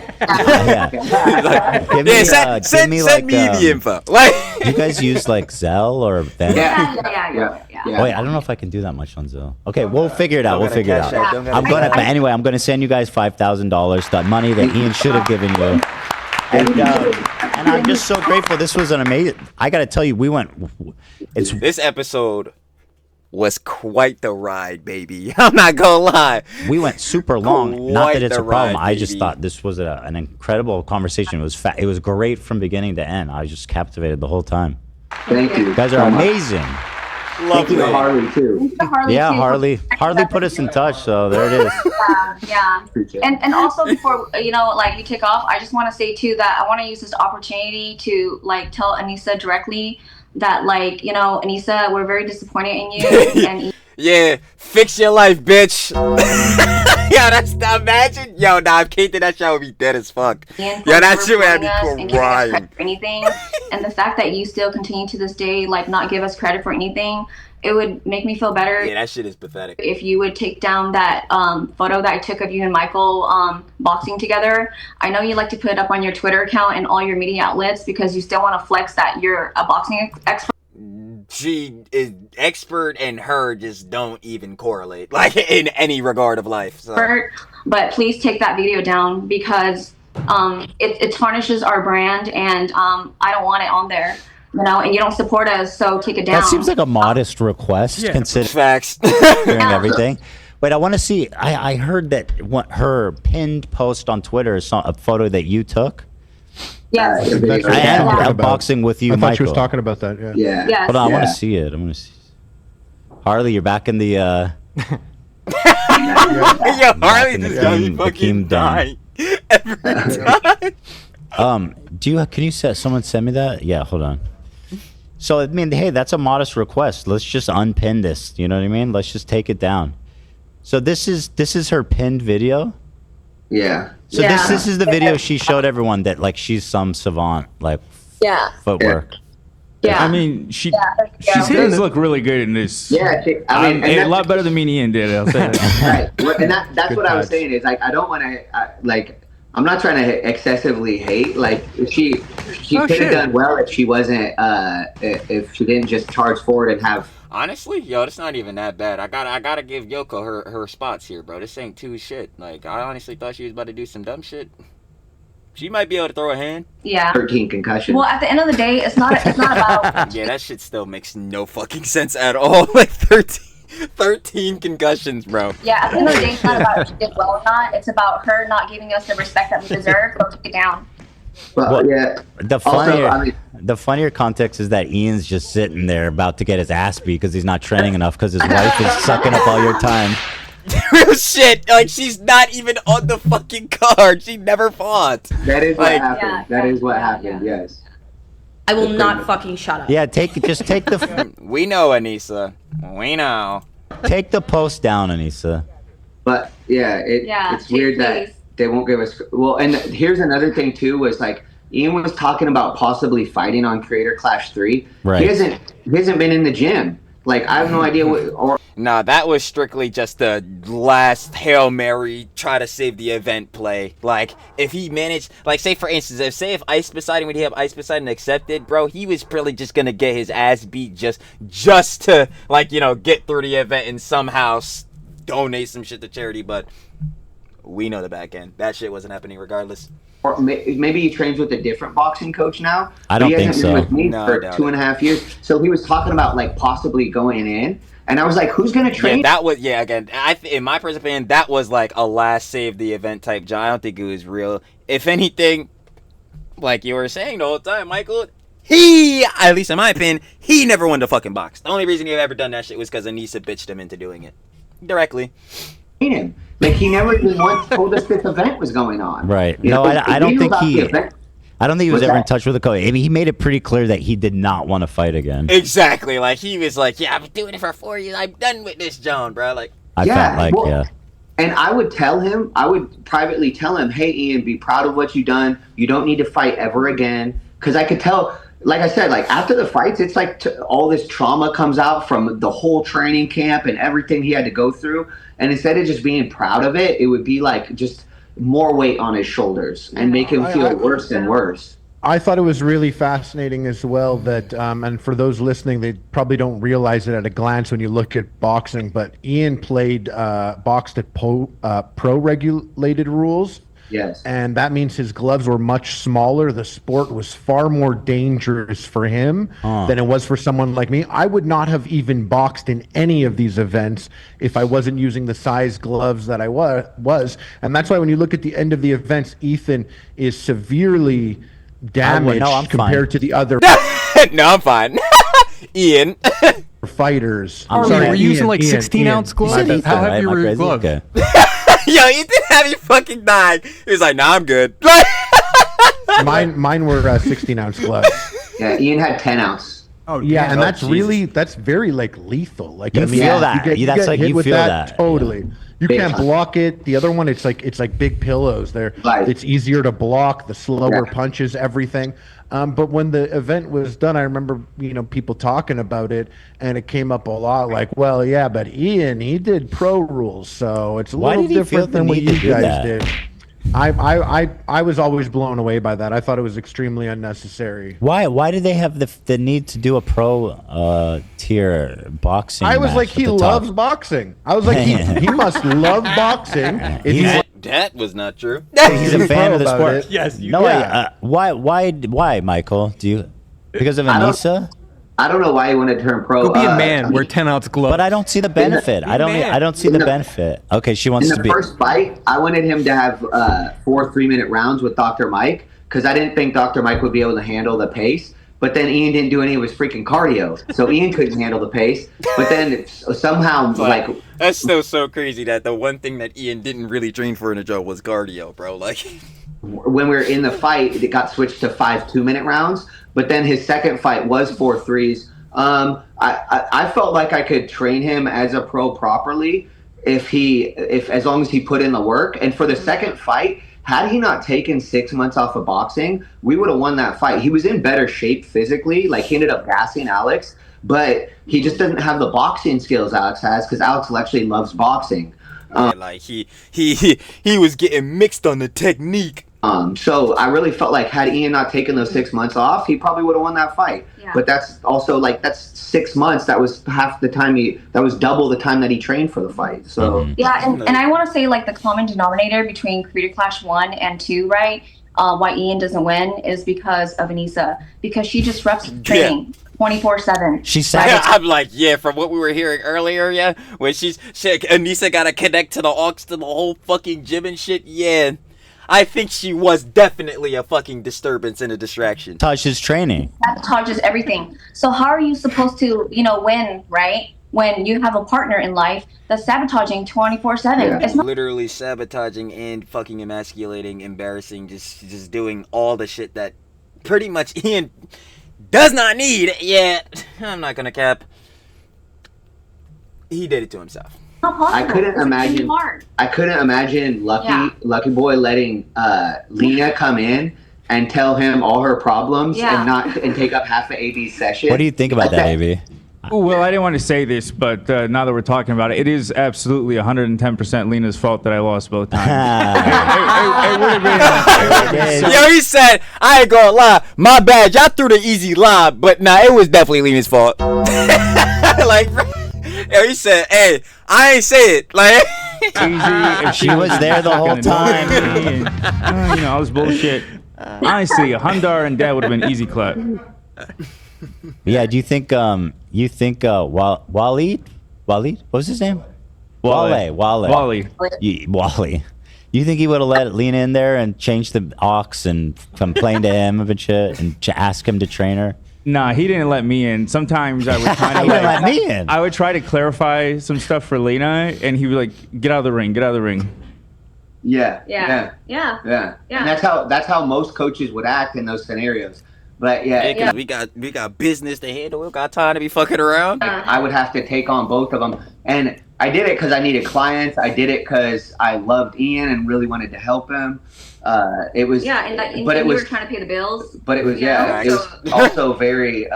Send me the info. Like, you guys use like Zelle or Venmo? Yeah. Wait, I don't know if I can do that much on Zelle. Okay, we'll figure it out. But anyway, I'm gonna send you guys $5,000, that money that Ian should have given you. And I'm just so grateful. This was an amazing. I gotta tell you, this episode was quite the ride, baby. I'm not gonna lie. We went super long. Not that it's a problem. I just thought this was an incredible conversation. It was great from beginning to end. I was just captivated the whole time. Thank you. You guys are amazing. Thank you to Harley too. Harley put us in touch, so there it is. Yeah. And also before you take off, I just want to say too that I want to use this opportunity to tell Anisa directly that Anisa, we're very disappointed in you. And yeah, fix your life, bitch. Imagine. If Kate did that, shit, I would be dead as fuck. That shit would have me crying. Anything, and the fact that you still continue to this day, not give us credit for anything, it would make me feel better. Yeah, that shit is pathetic. If you would take down that photo that I took of you and Michael boxing together. I know you like to put it up on your Twitter account and all your media outlets because you still want to flex that you're a boxing expert. She is expert, and her just don't even correlate in any regard of life. So. But please take that video down because it tarnishes our brand, and I don't want it on there. And you don't support us, so take it down. That seems like a modest request, considering facts. Everything. Wait, I want to see. I heard that her pinned post on Twitter is a photo that you took. Yes. I am boxing with you, I thought Michael. she was talking about that. Yeah. Yes. Hold on, I want to see it. Harley, you're back in the. Harley just got me fucking dying every time. Can you someone send me that? Yeah, hold on. So I mean, hey, that's a modest request. Let's just unpin this. You know what I mean? Let's just take it down. So this is her pinned video. Yeah. So this is the video she showed everyone that she's some savant footwork. Yeah. I mean, she does look really good in this. Yeah, a lot better than me and Ian did. I'll say that. Right, and that's what I was saying is I don't want to I'm not trying to excessively hate. She could have done well if she wasn't if she didn't just charge forward and have. Honestly, it's not even that bad. I gotta give Yoko her spots here, bro. This ain't too shit. I honestly thought she was about to do some dumb shit. She might be able to throw a hand. Yeah. 13 concussions. Well, at the end of the day, it's not about. Yeah, that shit still makes no fucking sense at all. 13 concussions, bro. Yeah, at the end of the day, it's not about if she did well or not. It's about her not giving us the respect that we deserve. Go take it down. Well, yeah. The funnier context is that Ian's just sitting there about to get his ass beat because he's not training enough because his wife is sucking up all your time. Real shit. She's not even on the fucking card. She never fought. That is what happened. That is what happened. Yes. I will not fucking shut up. Yeah, take the. We know, Anisa. We know. Take the post down, Anisa. But it's weird that they won't give us. Well, and here's another thing too was Ian was talking about possibly fighting on Creator Clash 3. Right. He hasn't been in the gym. Like I have no idea what. Or nah, that was strictly just the last Hail Mary, try to save the event play. Like if he managed, like say for instance, if Ice Poseidon would have Ice Poseidon accepted, bro, he was probably just gonna get his ass beat just to like get through the event and somehow donate some shit to charity. But we know the back end. That shit wasn't happening regardless. Or maybe he trains with a different boxing coach now. I don't think so. He hasn't been with me for 2.5 years. So he was talking about like possibly going in, and I was like, "Who's gonna train?" Yeah, that was again. In my personal opinion, that was like a last save the event type job. I don't think it was real. If anything, like you were saying the whole time, Michael, at least in my opinion, he never wanted to fucking box. The only reason he ever done that shit was because Anisa bitched him into doing it directly. Him. Like he never even once told us this event was going on. Right. No, I don't think he. I don't think he was ever in touch with the coach. I mean, he made it pretty clear that he did not want to fight again. Exactly. Like he was like, "Yeah, I've been doing it for 4 years. I'm done with this, John, bro." Like I felt like, And I would tell him, I would privately tell him, "Hey, Ian, be proud of what you've done. You don't need to fight ever again." Because I could tell. Like I said, like after the fights, it's like all this trauma comes out from the whole training camp and everything he had to go through. And instead of just being proud of it, it would be like just more weight on his shoulders and make him feel worse and worse. I thought it was really fascinating as well that, and for those listening, they probably don't realize it at a glance when you look at boxing, but Ian boxed at pro-regulated rules. Yes. And that means his gloves were much smaller. The sport was far more dangerous for him than it was for someone like me. I would not have even boxed in any of these events if I wasn't using the size gloves that I was. And that's why when you look at the end of the events, Ethan is severely damaged compared to the other. No, I'm fine. Ian. Fighters. Were you using like 16-ounce gloves? How heavy were your gloves? Yo, Ethan had me fucking dying. He was like, "Nah, I'm good." Mine were 16-ounce gloves. Yeah, Ian had 10-ounce. Oh yeah, and that's very like lethal. Like you feel that. You That's get like hit you with feel that. Totally. Yeah. You can't block it. The other one, it's like big pillows. It's easier to block. The slower punches, everything. But when the event was done, I remember people talking about it, and it came up a lot. Like, well, yeah, but Ian, he did pro rules, so it's a little different than what you guys did. I was always blown away by that. I thought it was extremely unnecessary. Why did they have the need to do a pro tier boxing? I was like, he loves boxing. I was like, he must love boxing. That was not true. He's a fan of the sport. Yes. Why, Michael? Because of Anisa? I don't know why he wanted to turn pro. Go be a man. Wear 10-ounce gloves. But I don't see the benefit. I don't see the benefit. Okay, she wants to be. In the first fight, I wanted him to have 4 3-minute rounds with Dr. Mike because I didn't think Dr. Mike would be able to handle the pace. But then Ian didn't do any of his freaking cardio, so Ian couldn't handle the pace. But then somehow, that's still so crazy that the one thing that Ian didn't really train for in a job was cardio, bro. Like when we were in the fight, it got switched to 5 2-minute rounds. But then his second fight was 4 3s. I felt like I could train him as a pro properly if as long as he put in the work. And for the second fight, had he not taken 6 months off of boxing, we would have won that fight. He was in better shape physically. Like he ended up gassing Alex, but he just doesn't have the boxing skills Alex has because Alex actually loves boxing. Like he was getting mixed on the technique. So I really felt like had Ian not taken those 6 months off, he probably would have won that fight. Yeah. But that's also that's 6 months. That was half the time that was double the time that he trained for the fight. So yeah, and I want to say like the common denominator between Creator Clash 1 and 2, right? Why Ian doesn't win is because of Anisa, because she disrupts training. 24/7. She said, I'm like, from what we were hearing earlier, when Anisa got to connect to the aux to the whole fucking gym and shit. Yeah, I think she was definitely a fucking disturbance and a distraction. Sabotages training. Sabotages everything. So how are you supposed to, win, right? When you have a partner in life that's sabotaging 24/7. It's not literally sabotaging and fucking emasculating, embarrassing, just doing all the shit that pretty much Ian does not need. Yeah, I'm not gonna cap. He did it to himself. I couldn't imagine Lucky Boy letting Lena come in and tell him all her problems and take up half of AB's session. What do you think about that, AB? Well, I didn't want to say this, but now that we're talking about it, it is absolutely 110% Lena's fault that I lost both times. Yo, he said, I ain't gonna lie, my bad, y'all threw the easy lob, but nah, it was definitely Lena's fault. Like, yo, he said, hey, I ain't say it. Like, If she was there the whole time. You know, all this bullshit. Honestly, Hundar and Dad would have been easy clap. Yeah, do you think Waleed? What was his name? Wale. Wally. You think he would have let Lena in there and change the aux and complain to him and shit and ask him to train her? Nah, he didn't let me in. Sometimes I would kind of let me in. I would try to clarify some stuff for Lena, and he would like, get out of the ring, get out of the ring. Yeah. Yeah. And that's how most coaches would act in those scenarios. But yeah, because we got business to handle. We got time to be fucking around. I would have to take on both of them, and I did it because I needed clients. I did it because I loved Ian and really wanted to help him. It was and you were trying to pay the bills. But it was it was also very.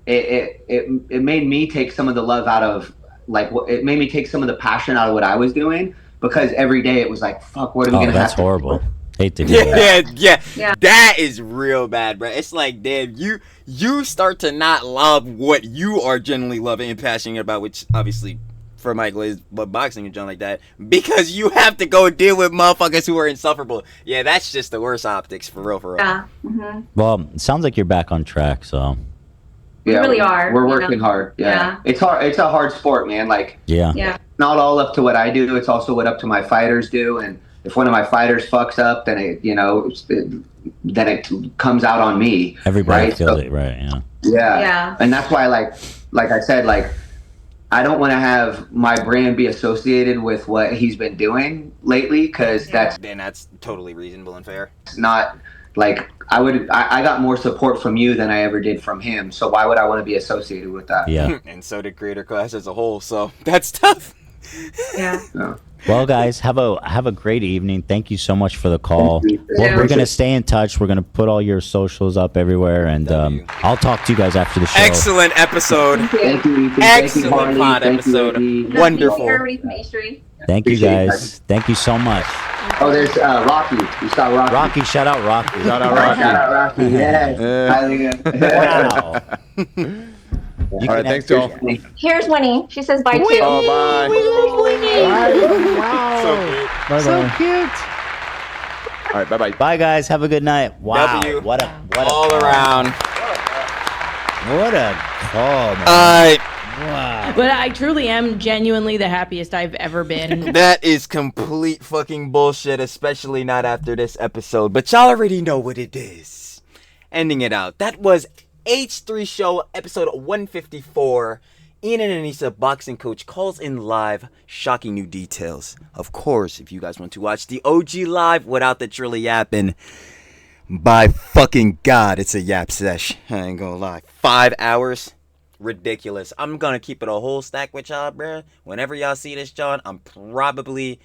It made me take some of the love out of it made me take some of the passion out of what I was doing, because every day it was like, fuck, what are we gonna have? That's horrible. Hate to do that. Yeah. That is real bad, bro. It's like, damn, you start to not love what you are genuinely loving and passionate about, which obviously for Michael is but boxing and John like that, because you have to go deal with motherfuckers who are insufferable. Yeah, that's just the worst optics for real. Yeah. Mm-hmm. Well, it sounds like you're back on track, so. Yeah, we really are. We're working hard. Yeah. It's hard. It's a hard sport, man. Like, yeah. Not all up to what I do. It's also what up to my fighters do. And if one of my fighters fucks up, then then it comes out on me. Everybody right? feels it, right? Yeah. Yeah. And that's why, like I said, I don't want to have my brand be associated with what he's been doing lately, because that's totally reasonable and fair. It's not like I got more support from you than I ever did from him. So why would I want to be associated with that? Yeah. And so did creator class as a whole. So that's tough. Yeah. Well, guys, have a great evening. Thank you so much for the call. We're gonna stay in touch. We're gonna put all your socials up everywhere, and I'll talk to you guys after the show. Excellent episode. Thank you. Excellent pod episode. Wonderful. Thank you, guys. Thank you so much. Oh, there's Rocky. You saw Rocky. Rocky, shout out Rocky. Shout out Rocky. Yes. Wow. All right, thanks, y'all. Here's Winnie. She says bye too. Oh, bye. Wow. So cute. All right, bye-bye. Bye, guys. Have a good night. Wow. W. What a all call. around. What a call, man. Wow. But I truly am genuinely the happiest I've ever been. That is complete fucking bullshit, especially not after this episode. But y'all already know what it is. Ending it out. That was H3 Show, episode 154. Ian and Anisa, boxing coach, calls in live, shocking new details. Of course, if you guys want to watch the OG live without the Trilla yapping, by fucking God, it's a yap sesh. I ain't gonna lie. 5 hours? Ridiculous. I'm gonna keep it a whole stack with y'all, bruh. Whenever y'all see this, John, I'm probably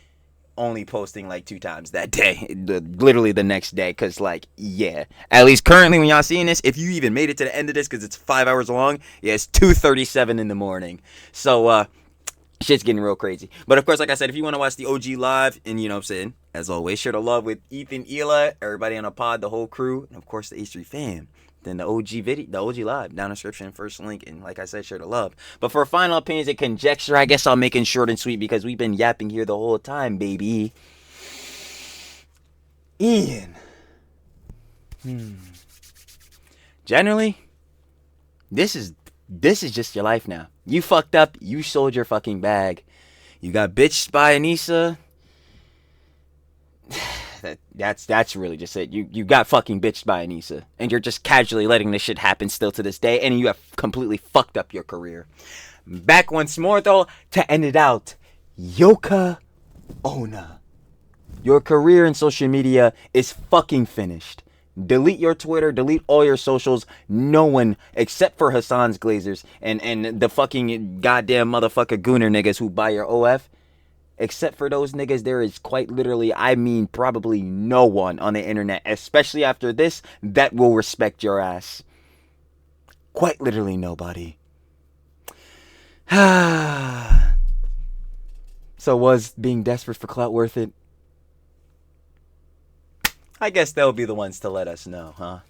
only posting like 2 times that day, literally the next day, because at least currently when y'all seeing this, if you even made it to the end of this, because it's 5 hours long, it's 2:37 in the morning, so shit's getting real crazy. But of course, like I said, if you want to watch the OG live, and you know what I'm saying, as always, share the love with Ethan, Ela, everybody on the pod, the whole crew, and of course the H3 fam. Then the OG video, the OG live, down in the description, first link, and like I said, share the love. But for final opinions and conjecture, I guess I'll make it short and sweet, because we've been yapping here the whole time, baby. Ian. Generally, this is just your life now. You fucked up, you sold your fucking bag. You got bitched by Anisa. That's really just it. You got fucking bitched by Anisa, and you're just casually letting this shit happen still to this day, and you have completely fucked up your career. Back once more though to end it out, Yoka Ona. Your career in social media is fucking finished. Delete your Twitter, delete all your socials. No one except for Hassan's Glazers and the fucking goddamn motherfucker Gooner niggas who buy your OF. Except for those niggas, there is quite literally, I mean probably no one on the internet, especially after this, that will respect your ass. Quite literally nobody. So was being desperate for clout worth it? I guess they'll be the ones to let us know, huh?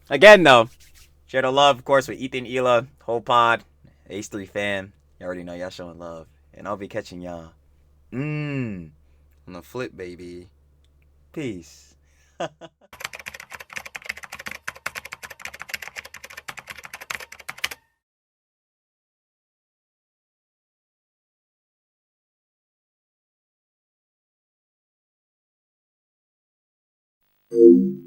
Again, though, share the love, of course, with Ethan, Ela, whole pod, Ace 3 fam. You already know y'all showing love. And I'll be catching y'all. On the flip, baby. Peace. Thank you.